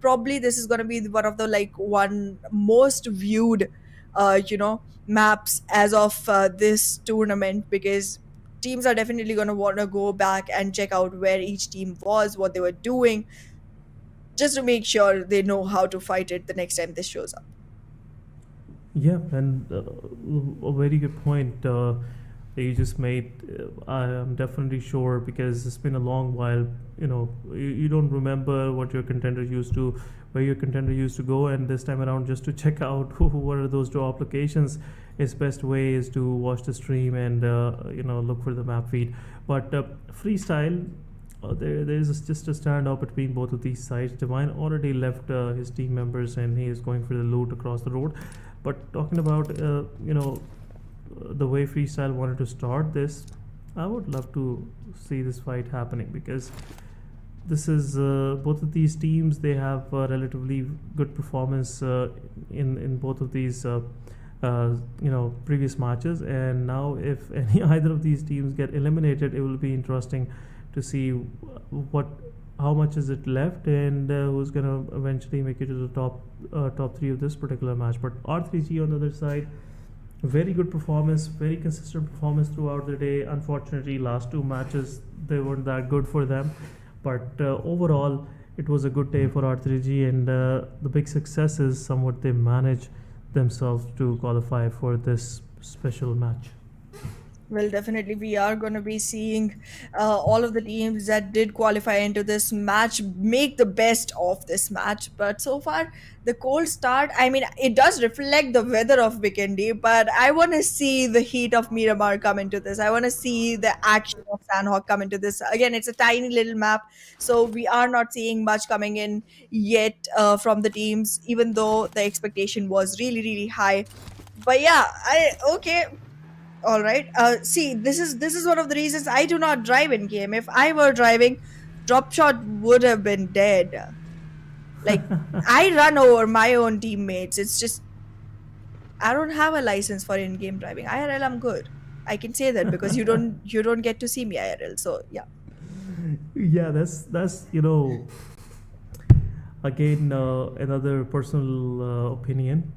Probably this is going to be one of the one most viewed maps as of this tournament, because teams are definitely going to want to go back and check out where each team was, what they were doing, just to make sure they know how to fight it the next time this shows up. Yeah, and a very good point that you just made. I am definitely sure, because it's been a long while. You don't remember what your contender used to, where your contender used to go, and this time around, just to check out what are those drop locations, its best way is to watch the stream and look for the map feed. But freestyle. There's just a standoff between both of these sides. Divine already left his team members, and he is going for the loot across the road. But talking about the way freestyle wanted to start this, I would love to see this fight happening, because this is both of these teams, they have a relatively good performance in both of these previous matches, and now if either of these teams get eliminated, it will be interesting to see how much is it left, and who's gonna eventually make it to the top three of this particular match. But R3G on the other side, very good performance, very consistent performance throughout the day. Unfortunately, last two matches they weren't that good for them, but overall it was a good day for R3G, and the big success is somewhat they manage themselves to qualify for this special match. Well, definitely we are going to be seeing all of the teams that did qualify into this match make the best of this match. But so far, the cold start, I mean, it does reflect the weather of Vikendi, but I want to see the heat of Miramar come into this. I want to see the action of Sanhok come into this. Again, it's a tiny little map, so we are not seeing much coming in yet from the teams, even though the expectation was really, really high. But yeah, okay. All right. See, this is one of the reasons I do not drive in game. If I were driving, drop shot would have been dead. Like, I run over my own teammates. It's just I don't have a license for in-game driving. IRL, I'm good. I can say that because you don't get to see me IRL. So yeah. Yeah, that's again another personal opinion.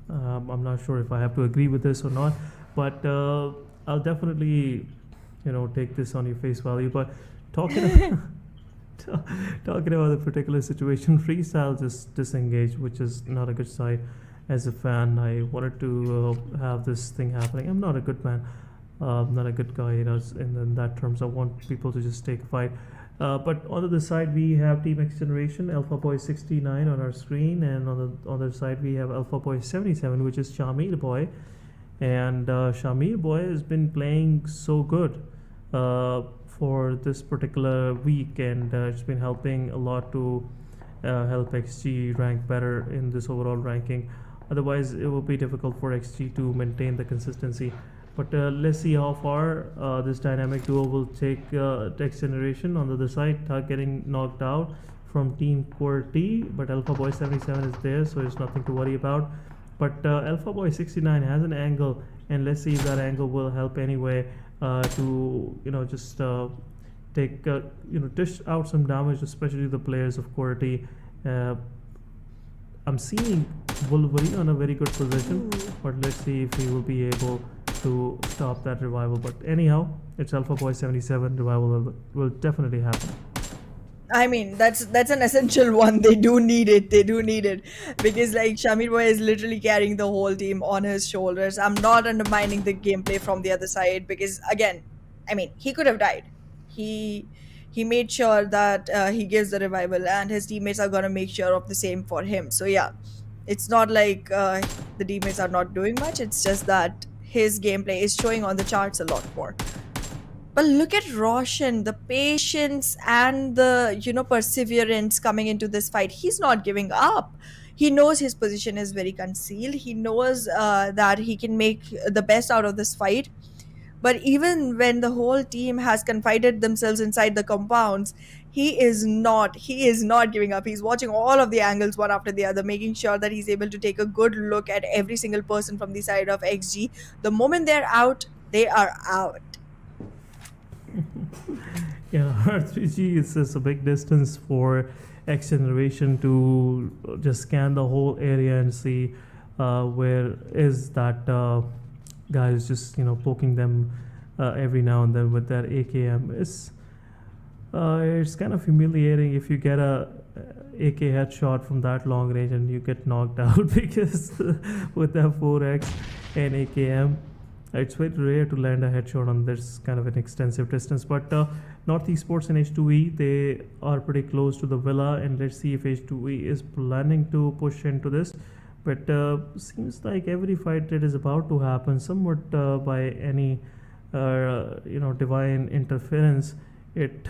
I'm not sure if I have to agree with this or not. But I'll definitely, take this on your face value. But talking about the particular situation, freestyle just disengaged, which is not a good sign. As a fan, I wanted to have this thing happening. I'm not a good man. I'm not a good guy, in that terms. I want people to just take a fight. But on the other side, we have Team XGeneration, Alpha Boy 69 on our screen, and on the other side, we have Alpha Boy 77, which is Chamil Boy. and Shamir boy has been playing so good for this particular week, and it's been helping a lot to help XG rank better in this overall ranking. Otherwise, it will be difficult for XG to maintain the consistency. But let's see how far this dynamic duo will take XGeneration. On the other side, Thug getting knocked out from Team QWERTY, but Alpha Boy 77 is there, so there's nothing to worry about. But Alpha Boy 69 has an angle, and let's see if that angle will help anyway to just take dish out some damage, especially the players of QWERTY. I'm seeing Wolverine on a very good position, but let's see if he will be able to stop that revival. But anyhow, it's Alpha Boy 77. Revival will definitely happen. I mean, that's an essential one. They do need it. They do need it because like Shamir boy is literally carrying the whole team on his shoulders. I'm not undermining the gameplay from the other side because again, I mean, he could have died. He made sure that he gives the revival, and his teammates are gonna make sure of the same for him. So yeah, it's not like the teammates are not doing much. It's just that his gameplay is showing on the charts a lot more. But look at Roshan, the patience and the perseverance coming into this fight. He's not giving up. He knows his position is very concealed. He knows that he can make the best out of this fight. But even when the whole team has confided themselves inside the compounds, he is not giving up. He's watching all of the angles one after the other, making sure that he's able to take a good look at every single person from the side of XG. The moment they're out, they are out. Yeah, R3G is a big distance for XGeneration to just scan the whole area and see where is that guy who's just poking them every now and then with that AKM. It's kind of humiliating if you get a AK headshot from that long range and you get knocked out because with that 4x and AKM. It's very rare to land a headshot on this kind of an extensive distance, but North Esports and H2E, they are pretty close to the villa, and let's see if H2E is planning to push into this. But seems like every fight that is about to happen, somewhat by any divine interference, it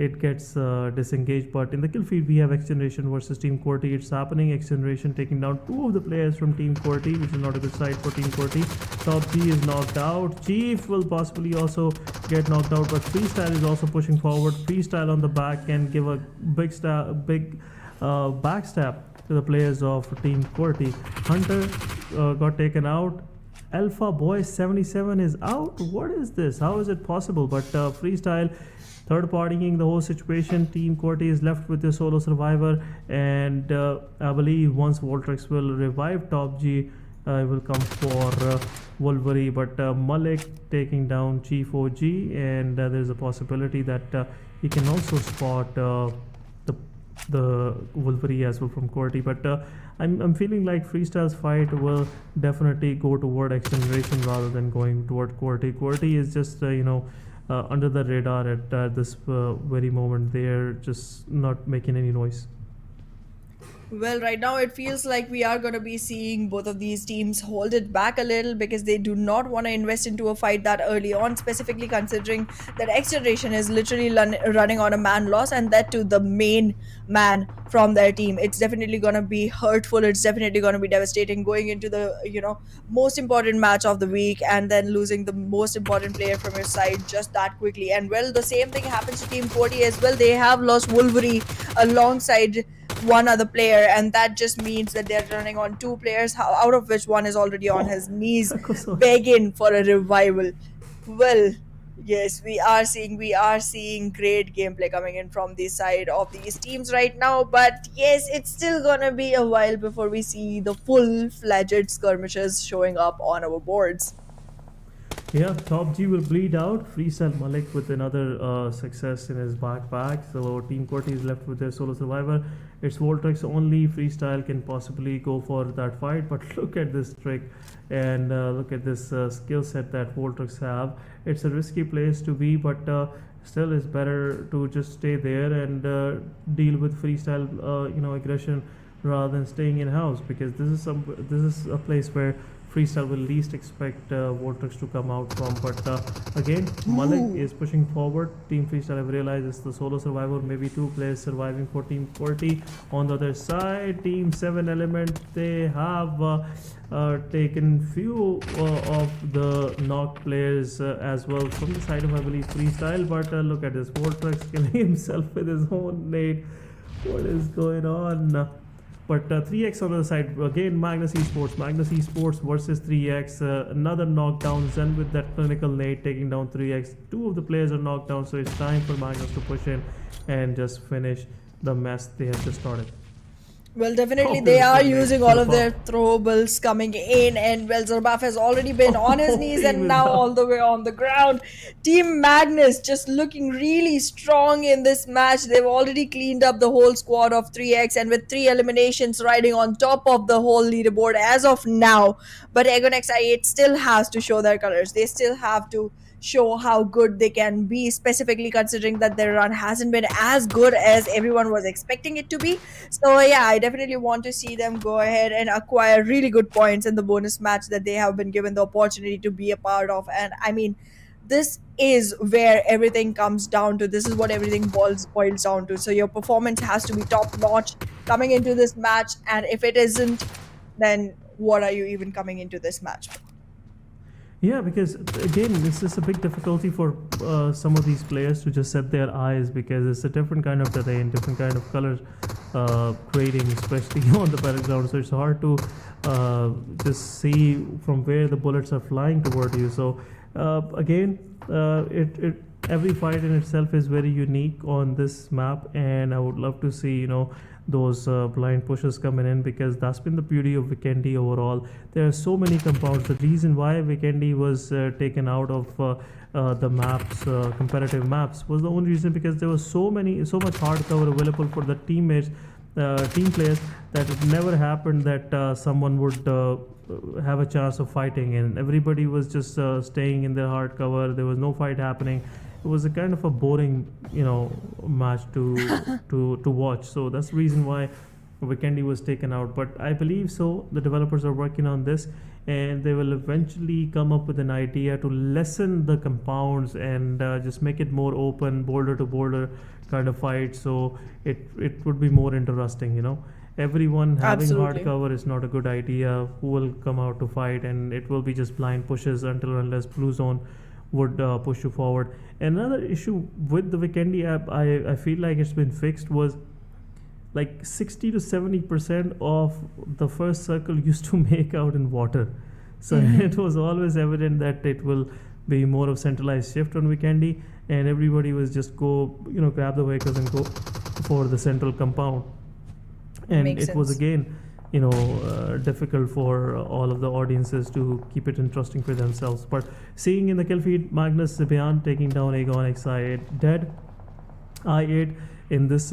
it gets disengaged. But in the kill feed, we have XGeneration versus Team QWERTY. It's happening. XGeneration taking down two of the players from Team QWERTY, which is not a good side for Team QWERTY. Top G is knocked out. Chief will possibly also get knocked out, but Freestyle is also pushing forward. Freestyle on the back can give a big backstab to the players of Team QWERTY. Hunter got taken out. Alpha Boy 77 is out. What is this? How is it possible? But Freestyle third partying the whole situation. Team QWERTY is left with the solo survivor, and I believe once Voltrex will revive Top G, will come for Wolverine. But Malik taking down Chief OG, and there's a possibility that he can also spot the Wolverine as well from QWERTY. But I'm feeling like Freestyle's fight will definitely go toward XGeneration rather than going toward QWERTY. QWERTY is just under the radar at this very moment. They're just not making any noise. Well, right now it feels like we are going to be seeing both of these teams hold it back a little because they do not want to invest into a fight that early on, specifically considering that XGeneration is literally running on a man loss, and that to the main man from their team. It's definitely going to be hurtful. It's definitely going to be devastating going into the most important match of the week and then losing the most important player from your side just that quickly. And well, the same thing happens to Team QWERTY as well. They have lost Wolverine alongside one other player, and that just means that they're running on two players, out of which one is already on his knees begging for a revival. Well, yes, we are seeing great gameplay coming in from the side of these teams right now, but yes, it's still gonna be a while before we see the full-fledged skirmishes showing up on our boards. Yeah, Top G will bleed out. Freestyle Malik with another success in his backpack. So Team QWERTY is left with their solo survivor. It's Voltrex only. Freestyle can possibly go for that fight. But look at this trick and look at this skill set that Voltrex have. It's a risky place to be, but still it's better to just stay there and deal with Freestyle aggression rather than staying in house, because this is a place where freestyle will least expect Vortex to come out from. But again, Malik is pushing forward. Team Freestyle, I've realized, is the solo survivor. Maybe 2 players surviving for Team QWERTY. On the other side, Team 7 Element, they have taken few of the knocked players as well from the side of, I believe, Freestyle. But look at this, Vortex killing himself with his own nade. What is going on? But 3x on the other side, again, Magnus Esports versus 3x, another knockdown. Zen with that clinical nade taking down 3x. 2 of the players are knocked down, so it's time for Magnus to push in and just finish the mess they have just started. Well, definitely Oh, they are good, using mate. all of their throwables coming in, and well, Zerbaf has already been on his knees Team and is now up. all the way on the ground. Team Magnus just looking really strong in this match. They've already cleaned up the whole squad of 3x, and with 3 eliminations riding on top of the whole leaderboard as of now. But Aegon XI8 still has to show their colors. They still have to show how good they can be, specifically considering that their run hasn't been as good as everyone was expecting it to be. So yeah, I definitely want to see them go ahead and acquire really good points in the bonus match that they have been given the opportunity to be a part of. And I mean, this is where everything comes down to. This is what everything boils down to. So your performance has to be top notch coming into this match, and if it isn't, then what are you even coming into this match for? Yeah, because again, this is a big difficulty for some of these players to just set their eyes, because it's a different kind of terrain, different kind of color grading, especially on the battleground. So it's hard to just see from where the bullets are flying toward you. So again, every fight in itself is very unique on this map, and I would love to see, those blind pushes coming in, because that's been the beauty of Vikendi overall. There are so many compounds. The reason why Vikendi was taken out of the maps, competitive maps, was the only reason because there was so much hard cover available for the teammates, team players, that it never happened that someone would have a chance of fighting, and everybody was just staying in their hard cover. There was no fight happening. It was a kind of a boring, match to watch. So that's the reason why Vikendi was taken out. But I believe so. The developers are working on this, and they will eventually come up with an idea to lessen the compounds and just make it more open, border to border kind of fight. So it would be more interesting. Everyone having Absolutely. hard cover is not a good idea. Who will come out to fight? And it will be just blind pushes until unless blue zone would push you forward. Another issue with the Vikendi app, I feel like it's been fixed, was like 60 to 70% of the first circle used to make out in water. So it was always evident that it will be more of centralized shift on Vikendi, and everybody was just grab the vehicles and go for the central compound. And Makes it was sense. again difficult for all of the audiences to keep it interesting for themselves. But seeing in the kill feed, Magnus Zibian taking down Aegon XI8 dead. I8 in this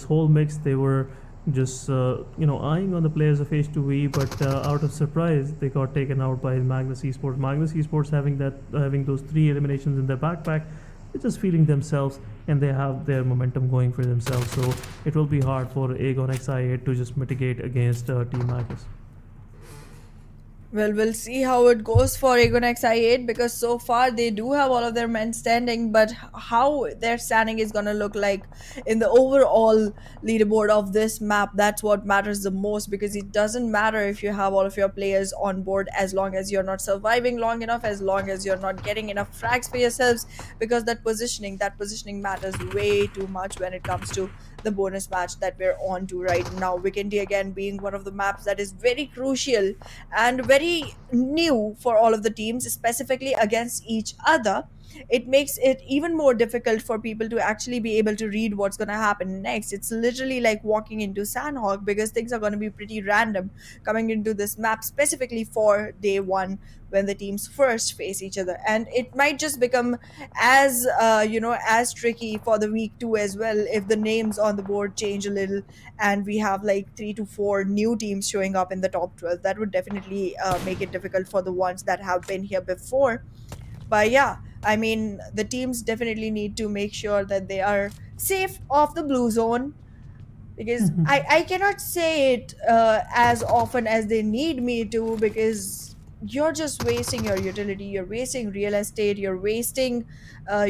whole mix, they were just eyeing on the players of H2E, but out of surprise they got taken out by Magnus Esports. Magnus Esports having those 3 eliminations in their backpack, they're just feeling themselves, and they have their momentum going for themselves. So it will be hard for Aegon XI8 to just mitigate against Team Magnus. Well, we'll see how it goes for Aegon XI8, because so far they do have all of their men standing, but how their standing is going to look like in the overall leaderboard of this map, that's what matters the most, because it doesn't matter if you have all of your players on board as long as you're not surviving long enough, as long as you're not getting enough frags for yourselves, because that positioning matters way too much when it comes to the bonus match that we're on to right now. Vikendi again being one of the maps that is very crucial and very new for all of the teams, specifically against each other. It makes it even more difficult for people to actually be able to read what's going to happen next. It's literally like walking into Sanhok, because things are going to be pretty random coming into this map, specifically for day 1 when the teams first face each other. And it might just become as as tricky for the week 2 as well, if the names on the board change a little and we have like 3 to 4 new teams showing up in the top 12. That would definitely make it difficult for the ones that have been here before. But yeah, I mean, the teams definitely need to make sure that they are safe off the blue zone, because I cannot say it as often as they need me to, because you're just wasting your utility, you're wasting real estate, you're wasting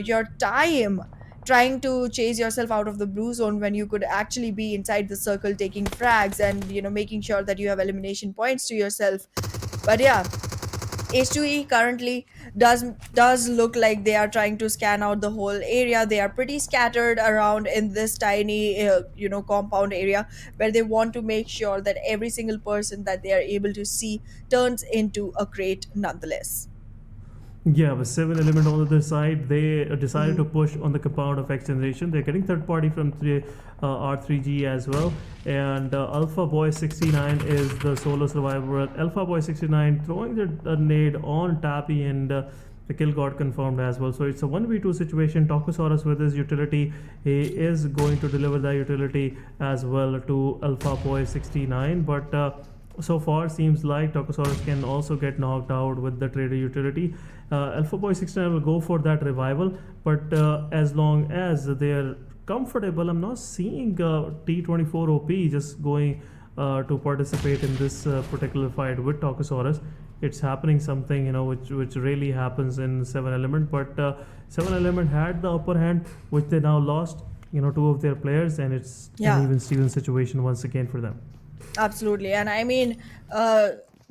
your time trying to chase yourself out of the blue zone when you could actually be inside the circle taking frags and making sure that you have elimination points to yourself. But yeah, H2E currently does look like they are trying to scan out the whole area. They are pretty scattered around in this tiny, compound area where they want to make sure that every single person that they are able to see turns into a crate nonetheless. Yeah, with 7 Element on the other side, they decided to push on the compound of XGeneration. They're getting third party from R3G as well. And Alpha Boy 69 is the solo survivor. Alpha Boy 69 throwing the nade on Tappy, and the kill got confirmed as well. So it's a 1v2 situation. Tokosaurus with his utility, he is going to deliver that utility as well to Alpha Boy 69. But so far seems like Tokosaurus can also get knocked out with the trader utility. Alpha Boy 69 will go for that revival, but as long as they're comfortable, I'm not seeing T24 OP just going to participate in this particular fight with Tokosaurus. It's happening something, which really happens in 7 Element, but 7 Element had the upper hand, which they now lost, two of their players, and it's an even Steven situation once again for them. Absolutely. And I mean,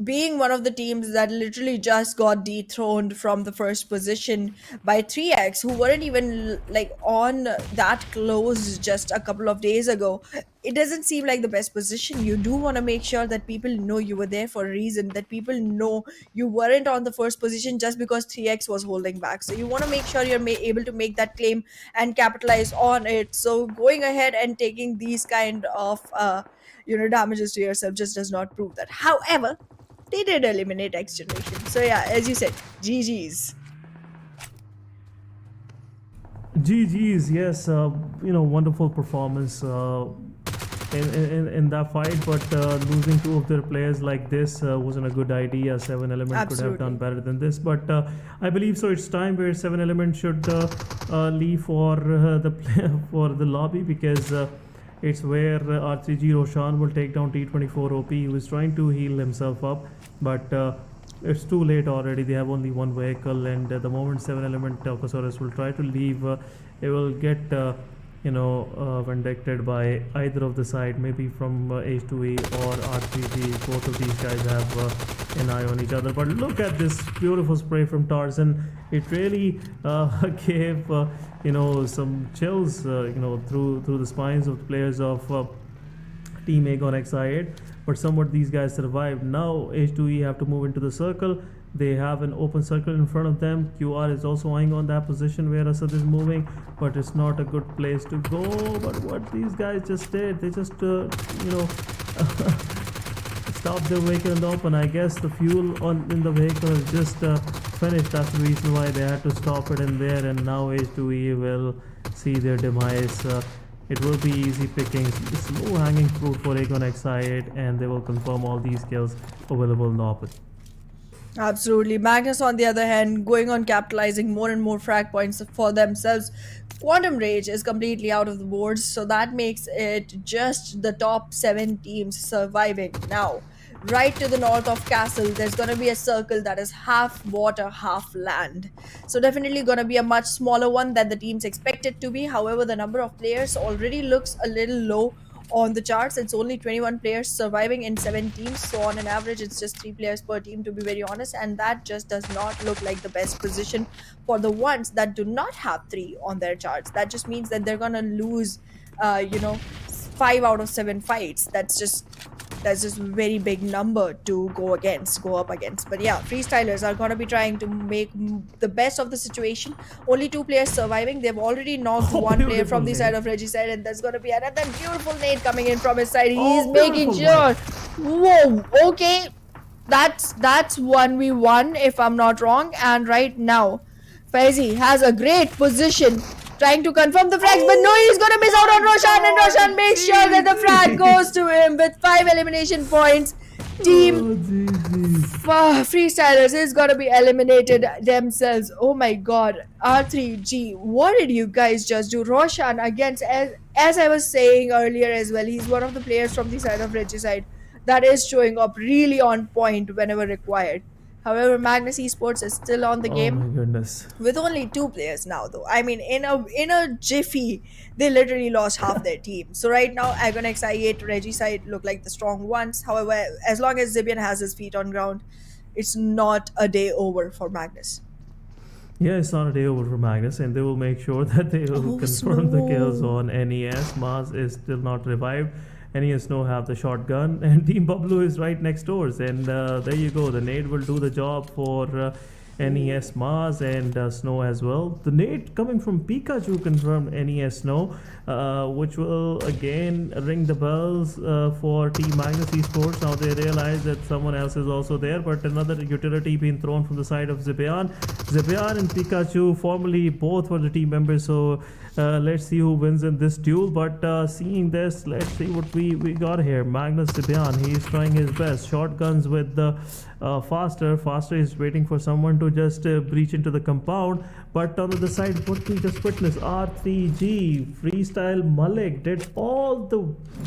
being one of the teams that literally just got dethroned from the first position by 3x, who weren't even like on that close just a couple of days ago, it doesn't seem like the best position. You do want to make sure that people know you were there for a reason, that people know you weren't on the first position just because 3x was holding back. So you want to make sure you're able to make that claim and capitalize on it. So going ahead and taking these kind of damages to yourself just does not prove that. However, they did eliminate XGeneration. So yeah, as you said, GG's. GG's, yes, wonderful performance in that fight, but losing two of their players like this wasn't a good idea. 7 Element could have done better than this, but I believe so. It's time where 7 Element should leave for for the lobby, because it's where R3G Roshan will take down T24 OP, who is trying to heal himself up, but it's too late already. They have only one vehicle, and the moment 7 Element Tokosaurus will try to leave, it will get vindicted by either of the side, maybe from H2E or R3G. Both of these guys have an eye on each other. But look at this beautiful spray from Tarzan. It really gave some chills through the spines of the players of Team Aegon XI8. But somewhat these guys survived. Now H2E have to move into the circle. They have an open circle in front of them. QR is also eyeing on that position where Asad is moving, but it's not a good place to go. But what these guys just did, they just stopped the vehicle in the open. I guess the fuel in the vehicle is just finished. That's the reason why they had to stop it in there, and now H2E will see their demise. It will be easy pickings, slow hanging fruit for Aegon XI8, and they will confirm all these kills available in the open. Absolutely. Magnus, on the other hand, going on capitalizing more and more frag points for themselves. Quantum Rage is completely out of the boards, so that makes it just the top 7 teams surviving. Now, right to the north of Castle, there's going to be a circle that is half water, half land. So definitely going to be a much smaller one than the teams expect it to be. However, the number of players already looks a little low on the charts. It's only 21 players surviving in 7 teams, so on an average it's just 3 players per team, to be very honest, and that just does not look like the best position for the ones that do not have 3 on their charts. That just means that they're gonna lose 5 out of 7 fights. That's just very big number to go up against. But yeah, freestylers are going to be trying to make the best of the situation. Only 2 players surviving. They've already knocked one player from the side of Reggie's side, and there's going to be another beautiful nade coming in from his side. He's making sure. Whoa, okay, that's 1v1 if I'm not wrong. And right now Faizi has a great position, trying to confirm the frags, but no, he's gonna miss out on Roshan, and Roshan makes sure that the frag goes to him with 5 elimination points. Team Freestylers is gonna be eliminated themselves. Oh my god, R3G, what did you guys just do? Roshan against, as I was saying earlier as well, he's one of the players from the side of Reggie side that is showing up really on point whenever required. However, Magnus Esports is still on the Oh game my goodness. with only 2 players now, though. I mean, in a jiffy, they literally lost half their team. So right now, Agon XI8, Regicide look like the strong ones. However, as long as Zibian has his feet on ground, it's not a day over for Magnus. Yeah, it's not a day over for Magnus, and they will make sure that they will confirm the kills on NES. Mars is still not revived. NES Snow have the shotgun, and Team Bablu is right next doors. And there you go. The nade will do the job for NES Mars and Snow as well. The nade coming from Pikachu confirmed NES Snow, which will again ring the bells for Team Magnus Esports. Now they realize that someone else is also there, but another utility being thrown from the side of Zibian. Zibian and Pikachu formerly both were the team members, so let's see who wins in this duel. But seeing this, let's see what we got here. Magnus Zibian, he is trying his best. Shotguns with the Faster. Faster is waiting for someone to just breach into the compound. But on the other side, what we just witnessed, R3G, Freestyle Malik did all the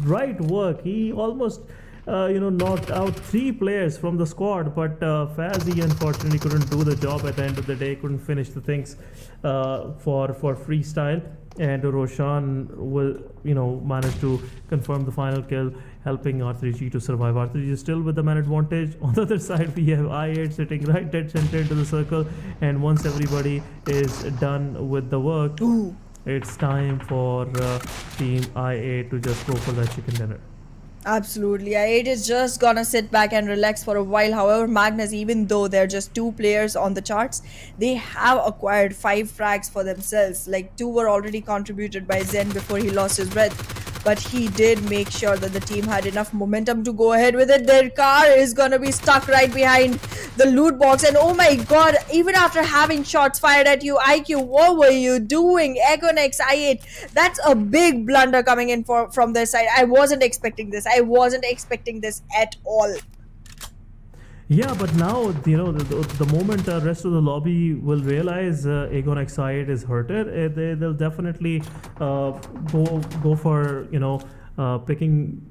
right work. He almost knocked out 3 players from the squad, but Fazi unfortunately couldn't do the job at the end of the day, couldn't finish the things for Freestyle, and Roshan will manage to confirm the final kill, helping R3G to survive. R3G is still with the man advantage. On the other side, we have I8 sitting right dead center into the circle, and once everybody is done with the work, it's time for Team I8 to just go for that chicken dinner. Absolutely. I8 is just gonna sit back and relax for a while. However, Magnus, even though they're just 2 players on the charts, they have acquired 5 frags for themselves. Like 2 were already contributed by Zen before he lost his breath. But he did make sure that the team had enough momentum to go ahead with it. Their car is gonna be stuck right behind the loot box. And oh my god, even after having shots fired at you, IQ, what were you doing? Egonex I8, that's a big blunder coming in from their side. I wasn't expecting this. I wasn't expecting this at all. Yeah, but now, the moment the rest of the lobby will realize Aegon X8 is hurted, they'll definitely go for, picking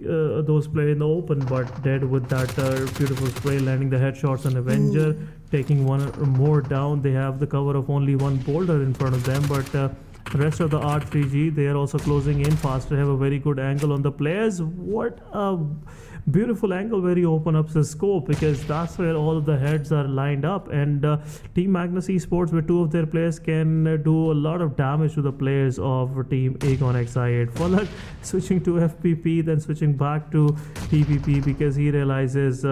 those players in the open, but dead with that beautiful spray, landing the headshots on Avenger, taking one more down. They have the cover of only one boulder in front of them, but the rest of the R3G, they are also closing in faster, have a very good angle on the players. What a beautiful angle where he open up the scope, because that's where all of the heads are lined up, and Team Magnus Esports, where 2 of their players can do a lot of damage to the players of Team Aegon XI8. Falak switching to FPP, then switching back to TPP, because he realizes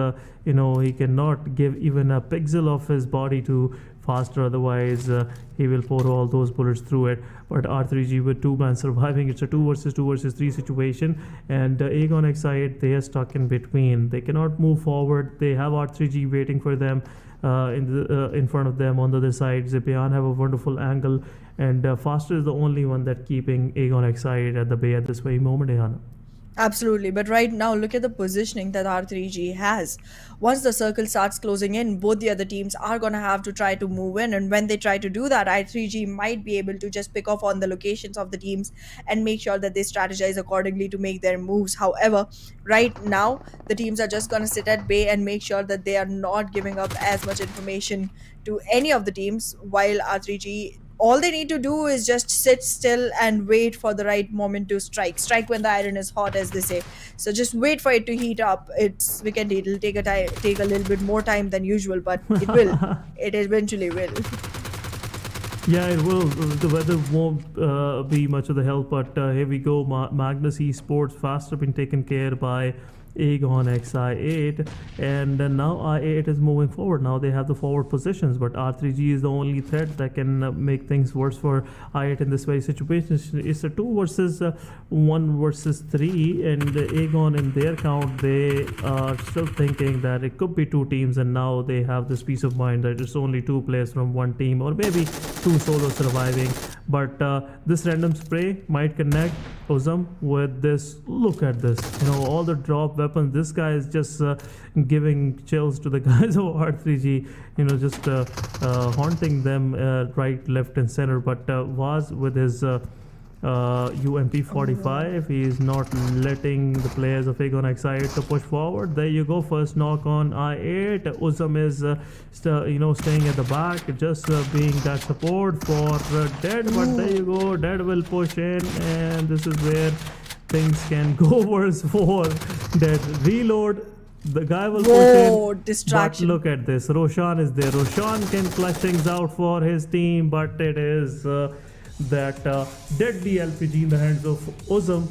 he cannot give even a pixel of his body to Faster, otherwise he will pour all those bullets through it. But R3G with 2 man surviving, it's a 2 versus 2 versus 3 situation, and Aegon XI8, they are stuck in between. They cannot move forward. They have R3G waiting for them in front of them. On the other side, Zipian have a wonderful angle, and Faster is the only one that keeping Aegon XI8 at the bay at this very moment. Ehana. Absolutely, but right now look at the positioning that R3G has. Once the circle starts closing in, both the other teams are gonna have to try to move in, and when they try to do that, R3G might be able to just pick off on the locations of the teams and make sure that they strategize accordingly to make their moves. However, right now the teams are just gonna sit at bay and make sure that they are not giving up as much information to any of the teams, while R3G, all they need to do is just sit still and wait for the right moment to strike when the iron is hot, as they say. So just wait for it to heat up. It's Vikendi, it'll take a little bit more time than usual, but it will. It eventually will. Yeah, it will. The weather won't be much of the help, but here we go. Magnus Esports faster been taken care by Aegon XI8, and now I8 is moving forward. Now they have the forward positions, but R3G is the only threat that can make things worse for I8 in this very situation. It's a 2 versus 1 versus 3, and Aegon, in their count, they are still thinking that it could be 2 teams, and now they have this peace of mind that it's only 2 players from 1 team, or maybe 2 solos surviving. But this random spray might connect Ozam with this. Look at this, all the drop weapons. This guy is just giving chills to the guys of R3G, just haunting them right, left and center. But Vaz with his UMP45. He is not letting the players of Aegon X8 to push forward. There you go, first knock on I8. Uzum is staying at the back, just being that support for Dead. But there you go, Dead will push in, and this is where things can go worse for Dead. Reload. The guy will Whoa, push in, distraction. but look at this. Roshan is there. Roshan can clutch things out for his team, but it is that deadly LPG in the hands of Uzum,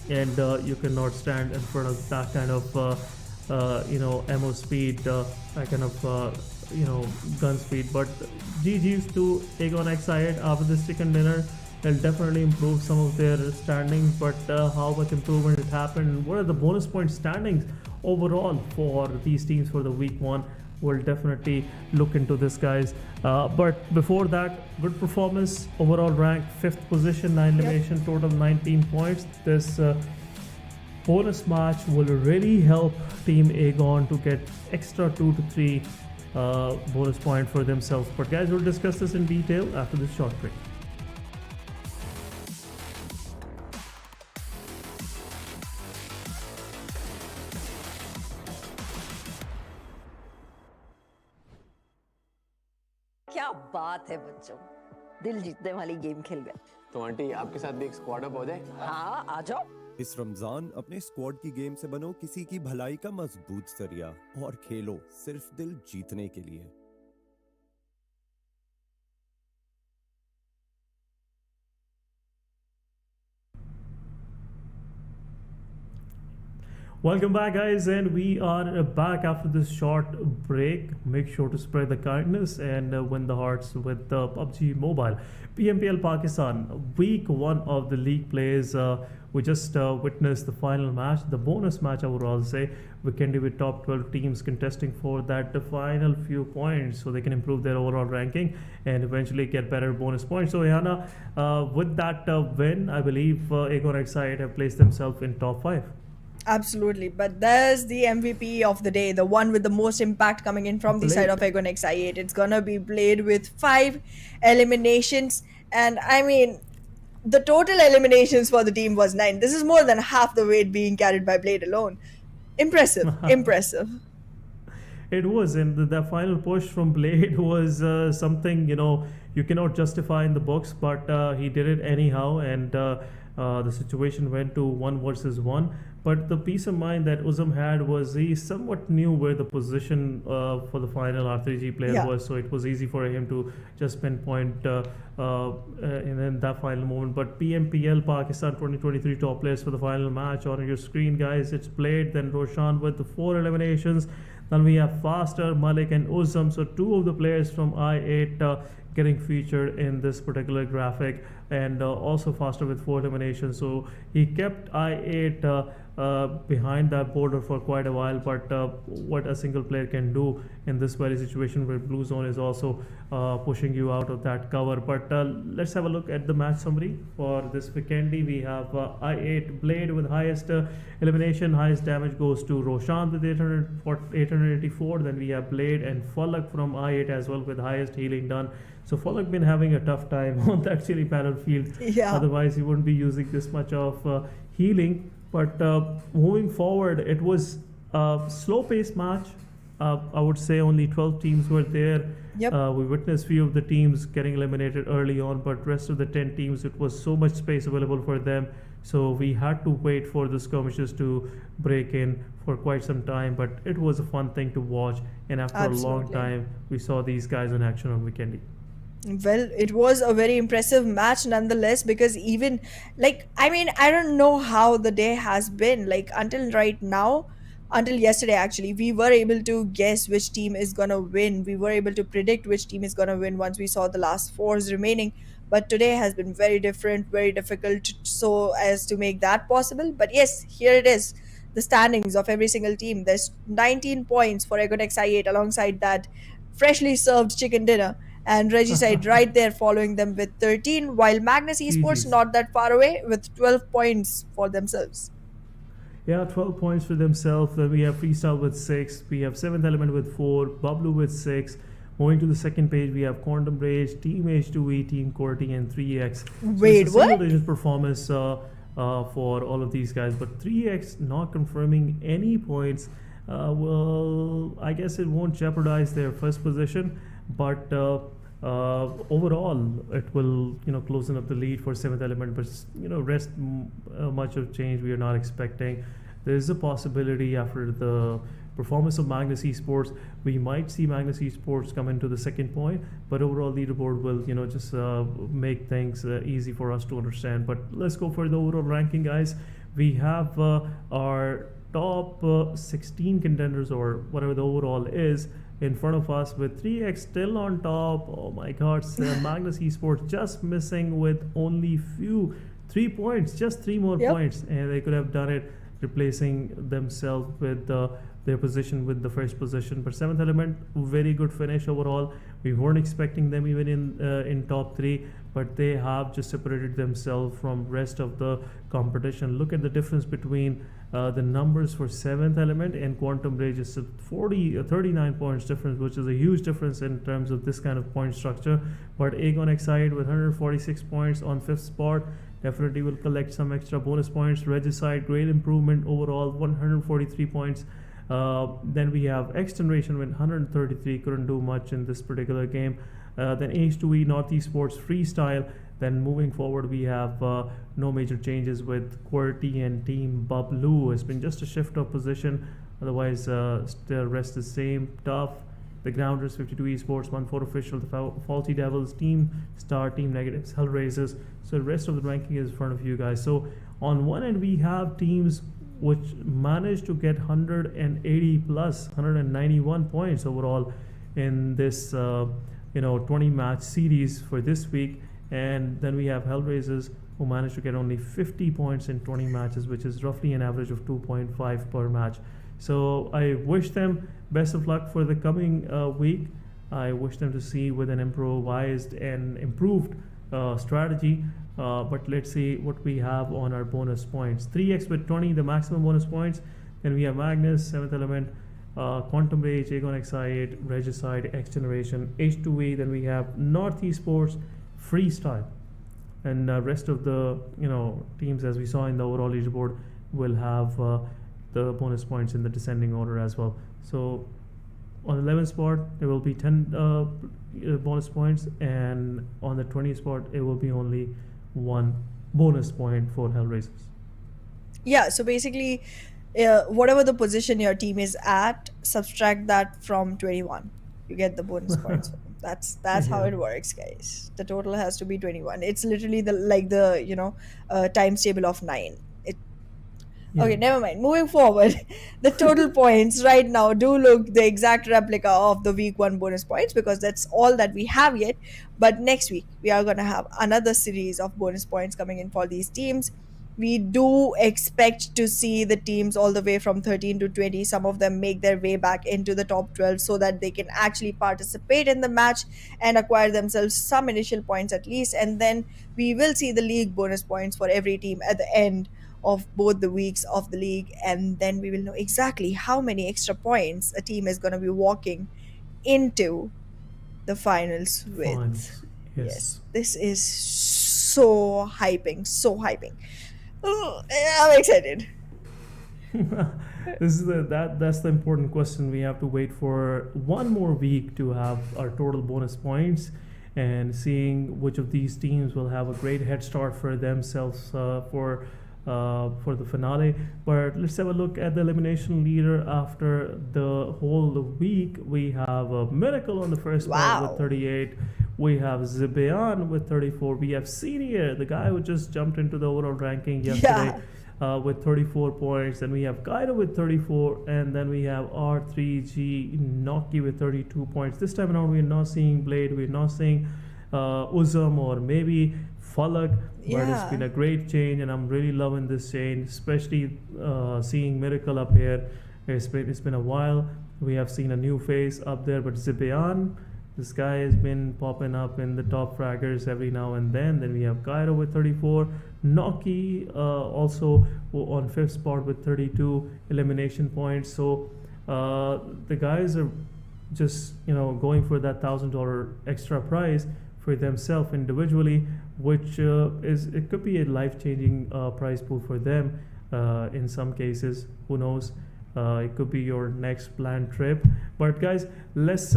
and you cannot stand in front of that kind of ammo speed, that kind of gun speed. But GG's to Aegon X8 after this chicken dinner. They'll definitely improve some of their standings, but how much improvement has happened? What are the bonus point standings overall for these teams for the week one? We'll definitely look into this, guys. But before that, good performance, overall rank 5th position, 9 elimination, total 19 points. This bonus match will really help Team Aegon to get extra 2 to 3 bonus point for themselves. But guys, we'll discuss this in detail after this short break. क्या बात है बच्चों, दिल जीतने वाली game खेल गए। तो आंटी आपके साथ भी एक स्क्वाड अप हो जाए। हाँ आ जाओ। इस रमजान अपने स्क्वाड की गेम से बनो किसी की भलाई का मजबूत जरिया और खेलो सिर्फ दिल जीतने के लिए। Welcome back, guys, and we are back after this short break. Make sure to spread the kindness and win the hearts with PUBG Mobile. PMPL Pakistan, week one of the league plays. We just witnessed the final match, the bonus match, I would all say. Vikendi with top 12 teams contesting for that the final few points so they can improve their overall ranking and eventually get better bonus points. So, Yana, with that win, I believe Aegon X8 have placed themselves in top 5. Absolutely, but there's the MVP of the day, the one with the most impact coming in from the side of Aegon X8. It's gonna be played with 5 eliminations, and I mean, the total eliminations for the team was 9. This is more than half the weight being carried by Blade alone. Impressive, impressive. It was, and the final push from Blade was something you cannot justify in the books, but he did it anyhow, and the situation went to 1 versus 1. But the peace of mind that Uzum had was he somewhat knew where the position for the final R3G player was, so it was easy for him to just pinpoint in that final moment. But PMPL Pakistan 2023 top players for the final match on your screen, guys. It's Blade, then Roshan with the 4 eliminations. Then we have Faster, Malik, and Uzum. So 2 of the players from I8 getting featured in this particular graphic, and also Faster with 4 eliminations. So he kept I8 behind that border for quite a while, but what a single player can do in this very situation where Blue Zone is also pushing you out of that cover. But let's have a look at the match summary for this Vikendi. We have I8 Blade with highest elimination, highest damage goes to Roshan with 884. Then we have Blade and Falak from I8 as well with highest healing done. So Falak been having a tough time on that chilly battlefield. Otherwise he wouldn't be using this much of healing. But moving forward, it was a slow-paced match. I would say only 12 teams were there. We witnessed few of the teams getting eliminated early on, but rest of the 10 teams, it was so much space available for them. So we had to wait for the skirmishes to break in for quite some time. But it was a fun thing to watch. And after a long time, we saw these guys in action on Vikendi. Well, it was a very impressive match nonetheless, because even I don't know how the day has been until right now, until yesterday actually, we were able to guess which team is gonna win. We were able to predict which team is gonna win once we saw the last 4s remaining. But today has been very different, very difficult so as to make that possible. But yes, here it is, the standings of every single team. There's 19 points for Aegon X8 alongside that freshly served chicken dinner. And Regicide right there following them with 13, while Magnus Esports not that far away with 12 points for themselves. Yeah, 12 points for themselves. Then we have Freestyle with 6. We have 7th Element with 4. Bablu with 6. Moving to the second page, we have Quantum Rage, Team H2E, Team QWERTY, and 3x. Wait, it's a what? single-digit performance for all of these guys, but 3x not confirming any points. Well, I guess it won't jeopardize their first position, but overall it will closing up the lead for 7th element. But rest much of change we are not expecting. There is a possibility after the performance of Magnus Esports, we might see Magnus Esports come into the second point, but overall leaderboard will just make things easy for us to understand. But let's go for the overall ranking, guys. We have our top 16 contenders, or whatever the overall is, in front of us, with 3x still on top. Oh my god, Magnus Esports just missing with only 3 points, just 3 more points, and they could have done it, replacing themselves with their position with the first position. But 7th element, very good finish overall. We weren't expecting them even in top 3, but they have just separated themselves from rest of the competition. Look at the difference between the numbers for 7th element and Quantum Rage. Is 39 points difference, which is a huge difference in terms of this kind of point structure. But Aegon Excite with 146 points on 5th spot definitely will collect some extra bonus points. Regicide, great improvement overall, 143 points. Then we have XGeneration with 133, couldn't do much in this particular game. Then H2E, Northeast Sports, Freestyle. Then moving forward, we have no major changes with QWERTY and Team Bablu. It's been just a shift of position. Otherwise, still rest is same. Tough, the Grounders, 52 Esports, 1-4 Official, the Faulty Devils, Team Star, Team Negatives, Hellraisers. So the rest of the ranking is in front of you guys. So on one end, we have teams which managed to get 180 plus 191 points overall in this 20 match series for this week. And then we have Hellraisers, who managed to get only 50 points in 20 matches, which is roughly an average of 2.5 per match. So I wish them best of luck for the coming week. I wish them to see with an improvised and improved strategy. But let's see what we have on our bonus points. 3x with 20, the maximum bonus points. Then we have Magnus, 7th element, Quantum Rage, Aegon Excite, Regicide, XGeneration, H2E. Then we have Northeast Sports, Freestyle, and rest of the teams, as we saw in the overall leaderboard, will have the bonus points in the descending order as well. So on the 11th spot there will be 10 bonus points, and on the 20th spot it will be only 1 bonus point for Hellraisers. Yeah, so basically, whatever the position your team is at, subtract that from 21. You get the bonus points. That's how it works, guys. The total has to be 21. It's literally the times table of 9. Okay, never mind. Moving forward, the total points right now do look the exact replica of the week 1 bonus points, because that's all that we have yet. But next week, we are going to have another series of bonus points coming in for these teams. We do expect to see the teams all the way from 13 to 20. Some of them make their way back into the top 12 so that they can actually participate in the match and acquire themselves some initial points at least. And then we will see the league bonus points for every team at the end of both the weeks of the league, and then we will know exactly how many extra points a team is going to be walking into the finals with. Yes, this is so hyping. Oh, I'm excited. That's the important question. We have to wait for 1 more week to have our total bonus points, and seeing which of these teams will have a great head start for themselves for the finale. But let's have a look at the elimination leader after the whole week. We have a Miracle on the first spot with 38. We have Zibeon with 34. We have Senior, the guy who just jumped into the overall ranking yesterday, with 34 points. Then we have Kaido with 34, and then we have R3G Noki with 32 points. This time around, we're not seeing Blade, we're not seeing Uzum, or maybe Falak, but it's been a great change, and I'm really loving this change, especially seeing Miracle up here. It's been a while. We have seen a new face up there, but Zibeon, this guy has been popping up in the top fraggers every now and then. Then we have Cairo with 34, Noki also on 5th spot with 32 elimination points. So the guys are just going for that $1,000 extra prize for themselves individually, which it could be a life-changing prize pool for them. In some cases, who knows? It could be your next planned trip. But guys, let's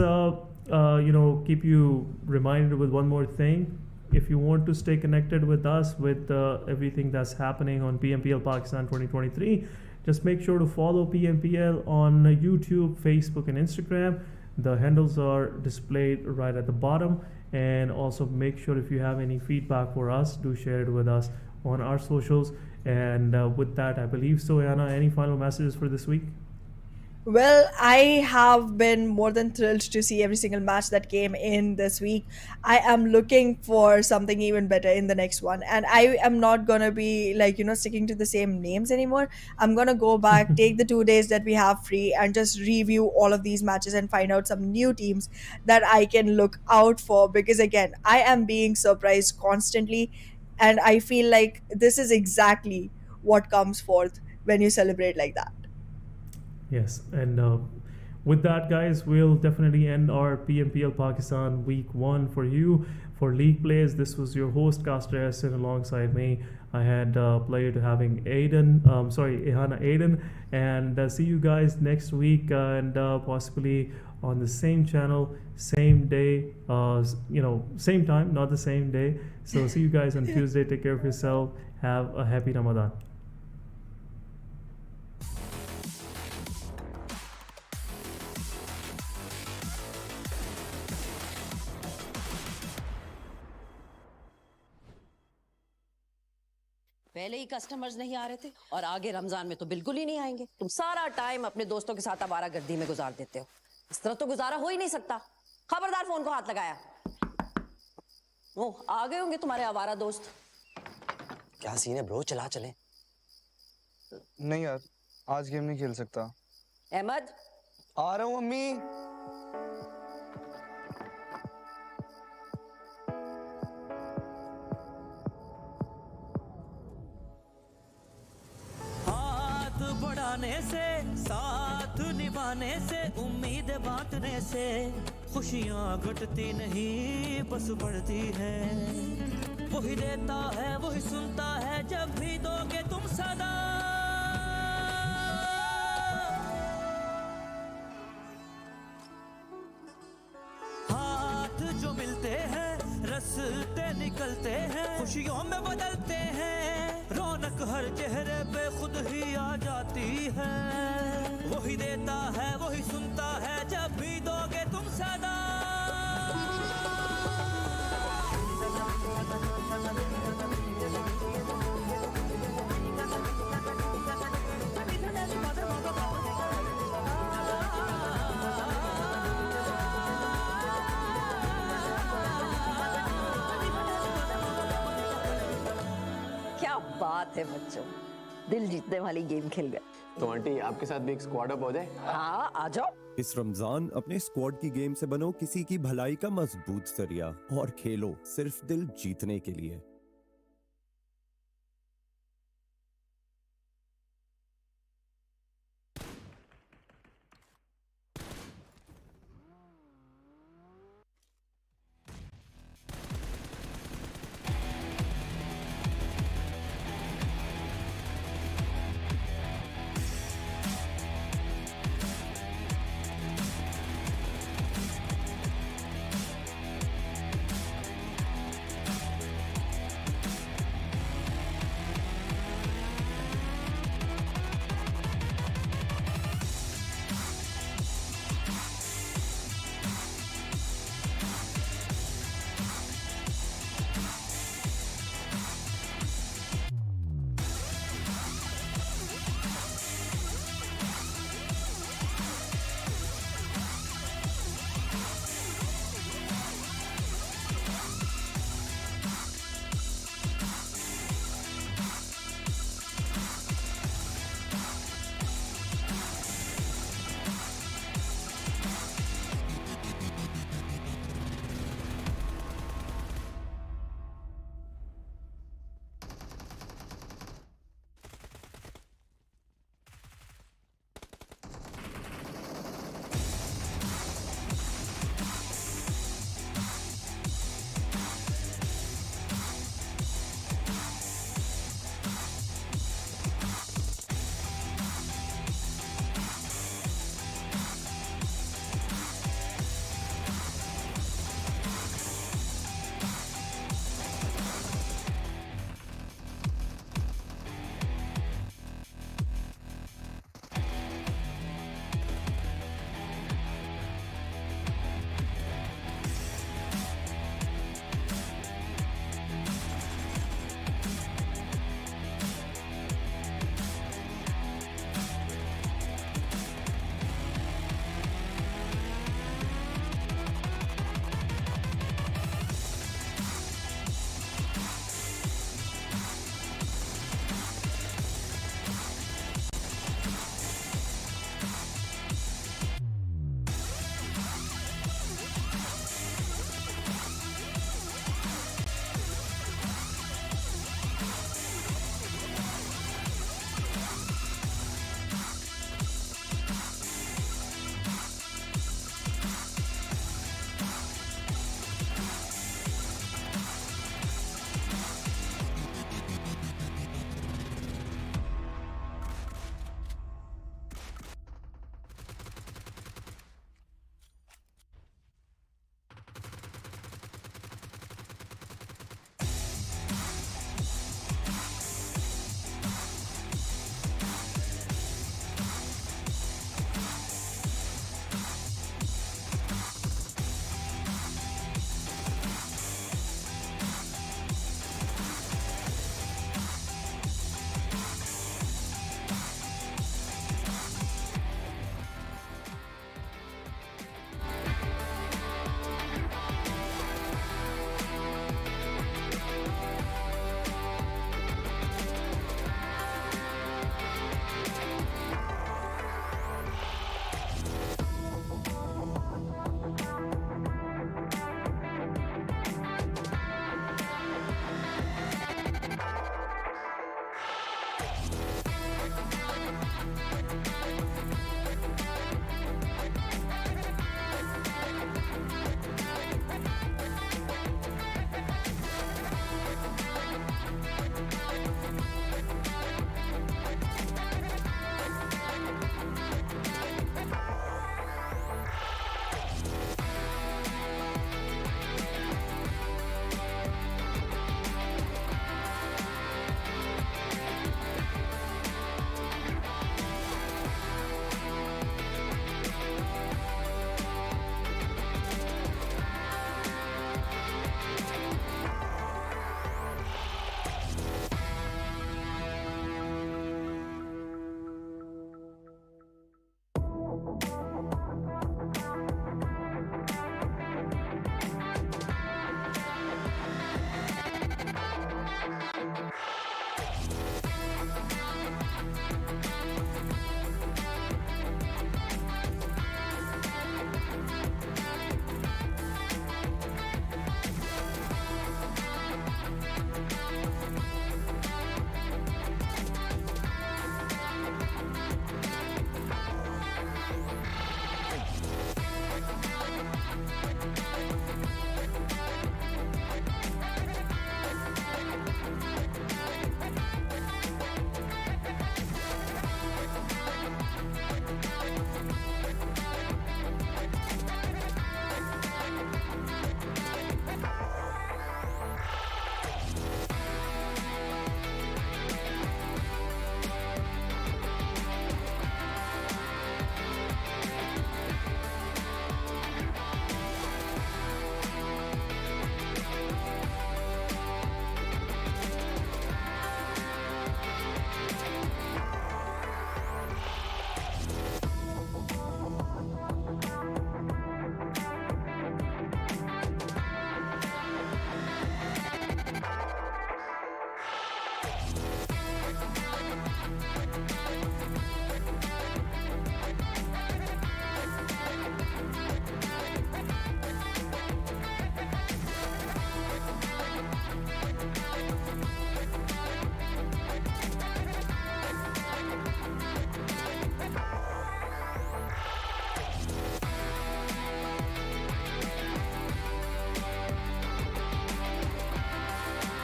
keep you reminded with one more thing. If you want to stay connected with us with everything that's happening on PMPL Pakistan 2023, just make sure to follow PMPL on YouTube, Facebook, and Instagram. The handles are displayed right at the bottom. And also make sure if you have any feedback for us, do share it with us on our socials. And with that, I believe so. Anna, any final messages for this week? Well, I have been more than thrilled to see every single match that came in this week. I am looking for something even better in the next one. And I am not going to be sticking to the same names anymore. I'm going to go back, take the 2 days that we have free, and just review all of these matches and find out some new teams that I can look out for. Because again, I am being surprised constantly. And I feel like this is exactly what comes forth when you celebrate like that. Yes, and with that, guys, we'll definitely end our PMPL Pakistan Week 1 for you. For League Plays, this was your host, Caster Hassan, alongside me. I had pleasure to having Ehana Aiden, and see you guys next week, and possibly on the same channel, same day, same time, not the same day. So see you guys on Tuesday. Take care of yourself. Have a happy Ramadan. पहले ही customers नहीं आ रहे थे और आगे रमजान में तो बिल्कुल ही नहीं आएंगे। तुम सारा टाइम अपने दोस्तों के साथ आवारागर्दी में गुजार देते हो। इस तरह तो गुजारा हो ही नहीं सकता। खबरदार फोन को हाथ लगाया। वो आ गए होंगे तुम्हारे आवारा दोस्त। क्या सीन है ब्रो, चला चले। नहीं यार, आज गेम नहीं खेल सकता। अहमद, आ रहा हूँ अम्मी। बढ़ाने से, साथ निभाने से, उम्मीद बांटने से खुशियाँ घटती नहीं बस बढ़ती है। वही देता है वही सुनता है जब भी दोगे तुम सदा। हाथ जो मिलते हैं रस्ते निकलते हैं, खुशियों में बदलते हैं। रौनक हर चेहरे पे खुद ही आ जाती है। वही देता है वही सुनता है जब भी दोगे तुम सदा। क्या बात है बच्चों, दिल जीतने वाली गेम खेल गए। तो आंटी आपके साथ भी एक स्क्वाड अप हो जाए। हाँ आ जाओ। इस रमजान अपने स्क्वाड की गेम से बनो किसी की भलाई का मजबूत जरिया और खेलो सिर्फ दिल जीतने के लिए।